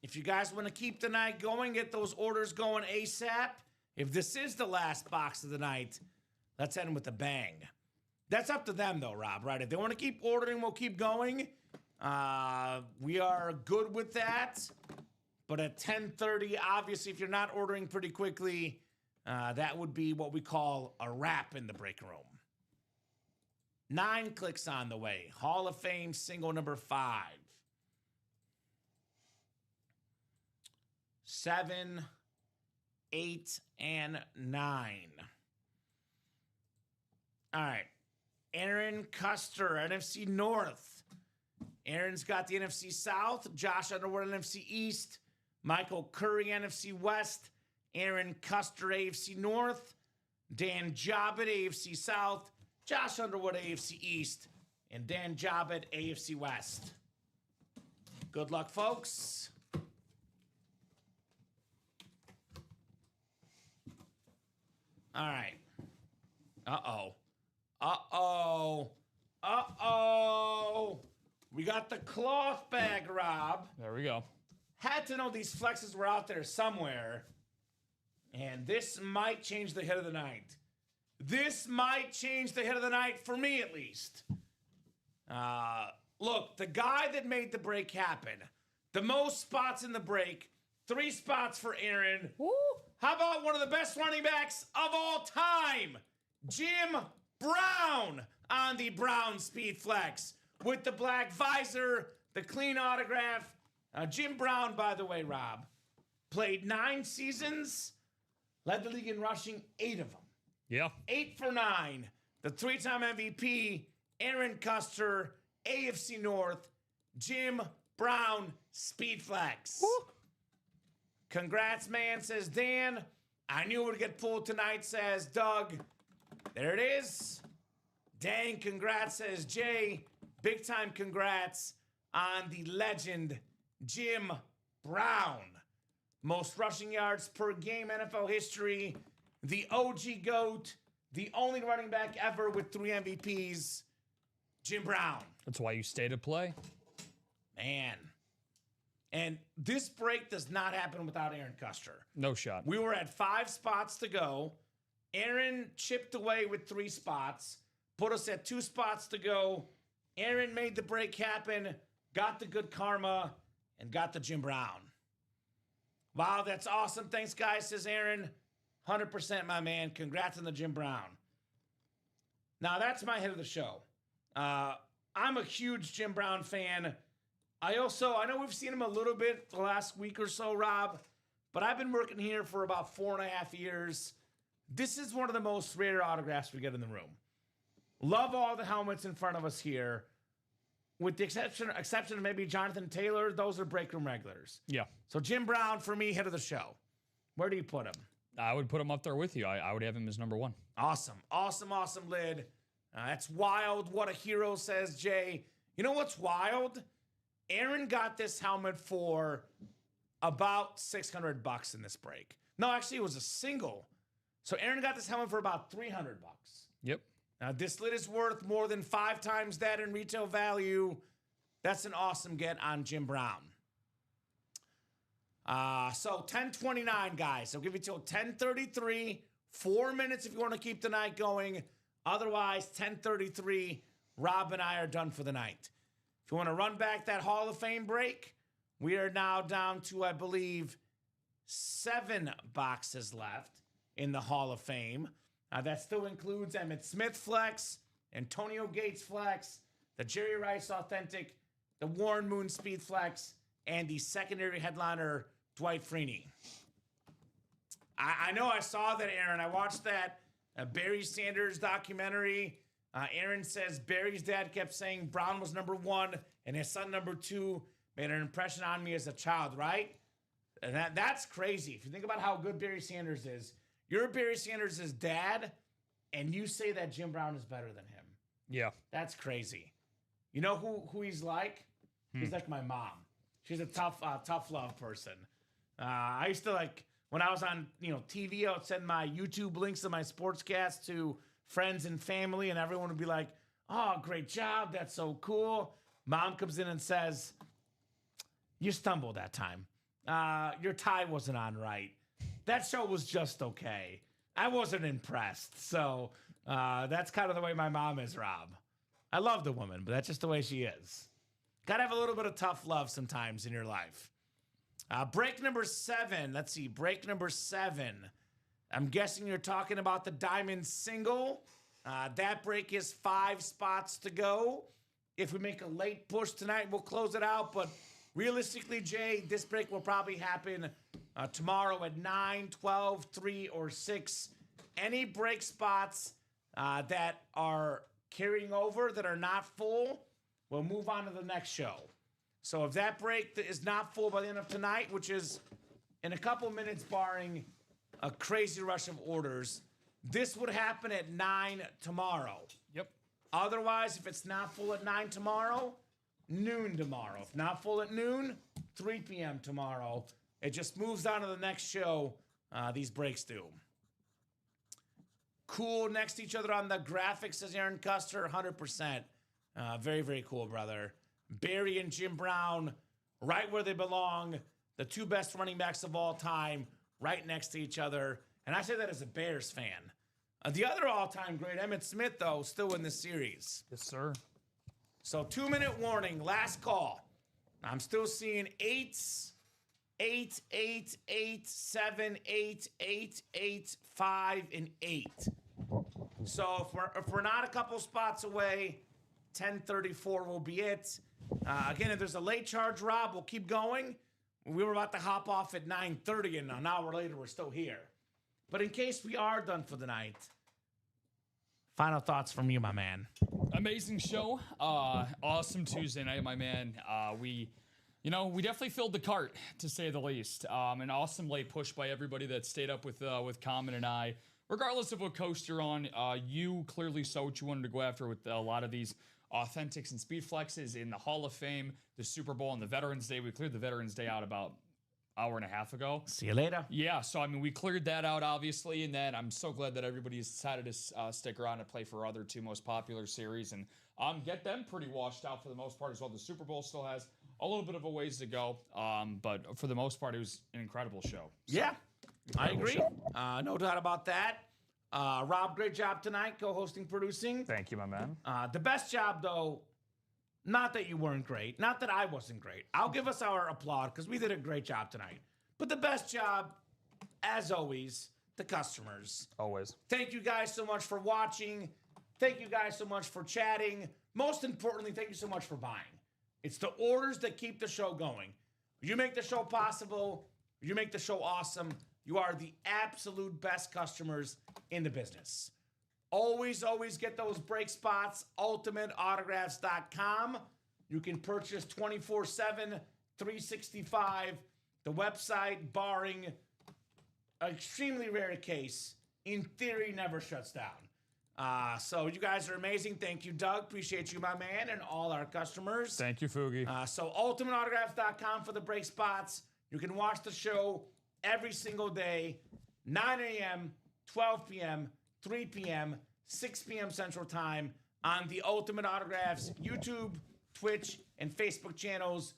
Speaker 2: If you guys want to keep the night going, get those orders going ASAP. If this is the last box of the night, let's end with a bang. That's up to them, though, Rob, right? If they want to keep ordering, we'll keep going. We are good with that. But at 10:30, obviously, if you're not ordering pretty quickly, that would be what we call a wrap in the break room. 9 clicks on the way. Hall of Fame single number 5. 7, 8, and 9. All right. Aaron Custer, NFC North. Aaron's got the NFC South. Josh Underwood, NFC East. Michael Curry, NFC West. Aaron Custer, AFC North. Dan Jobbitt, AFC South. Josh Underwood, AFC East. And Dan Jobbitt, AFC West. Good luck, folks. All right. Uh-oh. Uh-oh. Uh-oh. We got the cloth bag, Rob.
Speaker 3: There we go.
Speaker 2: Had to know these flexes were out there somewhere. And this might change the hit of the night. This might change the hit of the night, for me at least. Look, the guy that made the break happen, the most spots in the break, 3 spots for Aaron. Woo. How about one of the best running backs of all time, Jim Brown, on the Brown Speed Flex with the black visor, the clean autograph. Jim Brown, by the way, Rob, played 9 seasons, led the league in rushing 8 of them.
Speaker 3: Yeah.
Speaker 2: 8 for 9. The 3-time MVP, Aaron Custer, AFC North, Jim Brown, Speed Flex. Woo. Congrats, man, says Dan. I knew it would get pulled tonight, says Doug. There it is. Dang, congrats, says Jay. Big time congrats on the legend, Jim Brown. Most rushing yards per game, NFL history. The OG GOAT. The only running back ever with 3 MVPs, Jim Brown.
Speaker 3: That's why you stay to play.
Speaker 2: Man. And this break does not happen without Aaron Custer.
Speaker 3: No shot.
Speaker 2: We were at 5 spots to go. Aaron chipped away with 3 spots, put us at 2 spots to go. Aaron made the break happen, got the good karma, and got the Jim Brown. Wow, that's awesome. Thanks, guys, says Aaron. 100%, my man. Congrats on the Jim Brown. Now, that's my hit of the show. I'm a huge Jim Brown fan. I know we've seen him a little bit the last week or so, Rob, but I've been working here for about 4.5 years. This is one of the most rare autographs we get in the room. Love all the helmets in front of us here. With the exception of maybe Jonathan Taylor, those are break room regulars.
Speaker 3: Yeah.
Speaker 2: So Jim Brown, for me, head of the show. Where do you put him?
Speaker 3: I would put him up there with you. I would have him as number 1.
Speaker 2: Awesome. Awesome lid. That's wild. What a hero, says Jay. You know what's wild? Aaron got this helmet for about $600 in this break. No, actually, it was a single. So Aaron got this helmet for about $300.
Speaker 3: Yep.
Speaker 2: Now, this lid is worth more than 5 times that in retail value. That's an awesome get on Jim Brown. So 10:29, guys. I'll give you till 10:33. 4 minutes if you want to keep the night going. Otherwise, 10:33, Rob and I are done for the night. If you want to run back that Hall of Fame break, we are now down to, I believe, 7 boxes left in the Hall of Fame. That still includes Emmitt Smith Flex, Antonio Gates Flex, the Jerry Rice Authentic, the Warren Moon Speed Flex, and the secondary headliner, Dwight Freeney. I know I saw that, Aaron. I watched that Barry Sanders documentary. Aaron says Barry's dad kept saying Brown was number 1 and his son number 2 made an impression on me as a child, right? And that's crazy. If you think about how good Barry Sanders is, you're Barry Sanders' dad, and you say that Jim Brown is better than him.
Speaker 3: Yeah.
Speaker 2: That's crazy. You know who he's like? He's like my mom. She's a tough love person. I used to, like, when I was on TV, I would send my YouTube links of my sportscast to friends and family, and everyone would be like, "Oh, great job. That's so cool." Mom comes in and says, "You stumbled that time. Your tie wasn't on right. That show was just okay. I wasn't impressed." So that's kind of the way my mom is, Rob. I love the woman, but that's just the way she is. Got to have a little bit of tough love sometimes in your life. Break number 7. Let's see. Break number 7. I'm guessing you're talking about the Diamond Single. That break is 5 spots to go. If we make a late push tonight, we'll close it out. But realistically, Jay, this break will probably happen tomorrow at 9, 12, 3, or 6. Any break spots that are carrying over that are not full, we'll move on to the next show. So if that break is not full by the end of tonight, which is in a couple minutes barring a crazy rush of orders, this would happen at 9 tomorrow.
Speaker 3: Yep.
Speaker 2: Otherwise, if it's not full at 9 tomorrow, noon tomorrow. If not full at noon, 3 p.m. tomorrow. It just moves on to the next show. These breaks do. Cool next to each other on the graphics, says Aaron Custer, 100%. Very, very cool, brother. Barry and Jim Brown, right where they belong. The 2 best running backs of all time, right next to each other. And I say that as a Bears fan. The other all-time great, Emmitt Smith, though, still in this series.
Speaker 3: Yes, sir.
Speaker 2: So 2-minute warning, last call. I'm still seeing 8s, 8, 8, 8, 7, 8, 8, 8, 5, and 8. So if we're not a couple spots away, 10:34 will be it. Again, if there's a late charge, Rob, we'll keep going. We were about to hop off at 9:30, and an hour later, we're still here. But in case we are done for the night, final thoughts from you, my man.
Speaker 3: Amazing show. Awesome Tuesday night, my man. We definitely filled the cart, to say the least. An awesome late push by everybody that stayed up with Common and I. Regardless of what coast you're on, you clearly saw what you wanted to go after with a lot of these authentics and speed flexes in the Hall of Fame, the Super Bowl, and the Veterans Day. We cleared the Veterans Day out about an hour and a half ago.
Speaker 2: See you later.
Speaker 3: Yeah, so I mean, we cleared that out, obviously, and then I'm so glad that everybody's decided to stick around and play for our other 2 most popular series and get them pretty washed out for the most part as well. The Super Bowl still has a little bit of a ways to go, but for the most part, it was an incredible show. So,
Speaker 2: yeah, I agree.
Speaker 3: Show.
Speaker 2: No doubt about that. Rob, great job tonight, co-hosting, producing.
Speaker 3: Thank you, my man.
Speaker 2: The best job, though, not that you weren't great, not that I wasn't great. I'll give us our applaud because we did a great job tonight. But the best job, as always, the customers.
Speaker 3: Always.
Speaker 2: Thank you guys so much for watching. Thank you guys so much for chatting. Most importantly, thank you so much for buying. It's the orders that keep the show going. You make the show possible. You make the show awesome. You are the absolute best customers in the business. Always get those break spots, ultimateautographs.com. You can purchase 24/7, 365. The website, barring an extremely rare case, in theory, never shuts down. So you guys are amazing. Thank you, Doug. Appreciate you, my man, and all our customers.
Speaker 3: Thank you, Fugi.
Speaker 2: So ultimateautographs.com for the break spots. You can watch the show every single day, 9 a.m., 12 p.m., 3 p.m., 6 p.m. Central Time on the Ultimate Autographs YouTube, Twitch, and Facebook channels.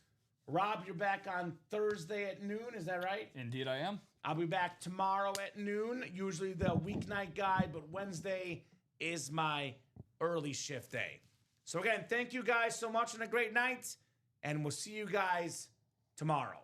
Speaker 2: Rob, you're back on Thursday at noon. Is that right?
Speaker 3: Indeed, I am.
Speaker 2: I'll be back tomorrow at noon, usually the weeknight guy, but Wednesday is my early shift day. So again, thank you guys so much and a great night, and we'll see you guys tomorrow.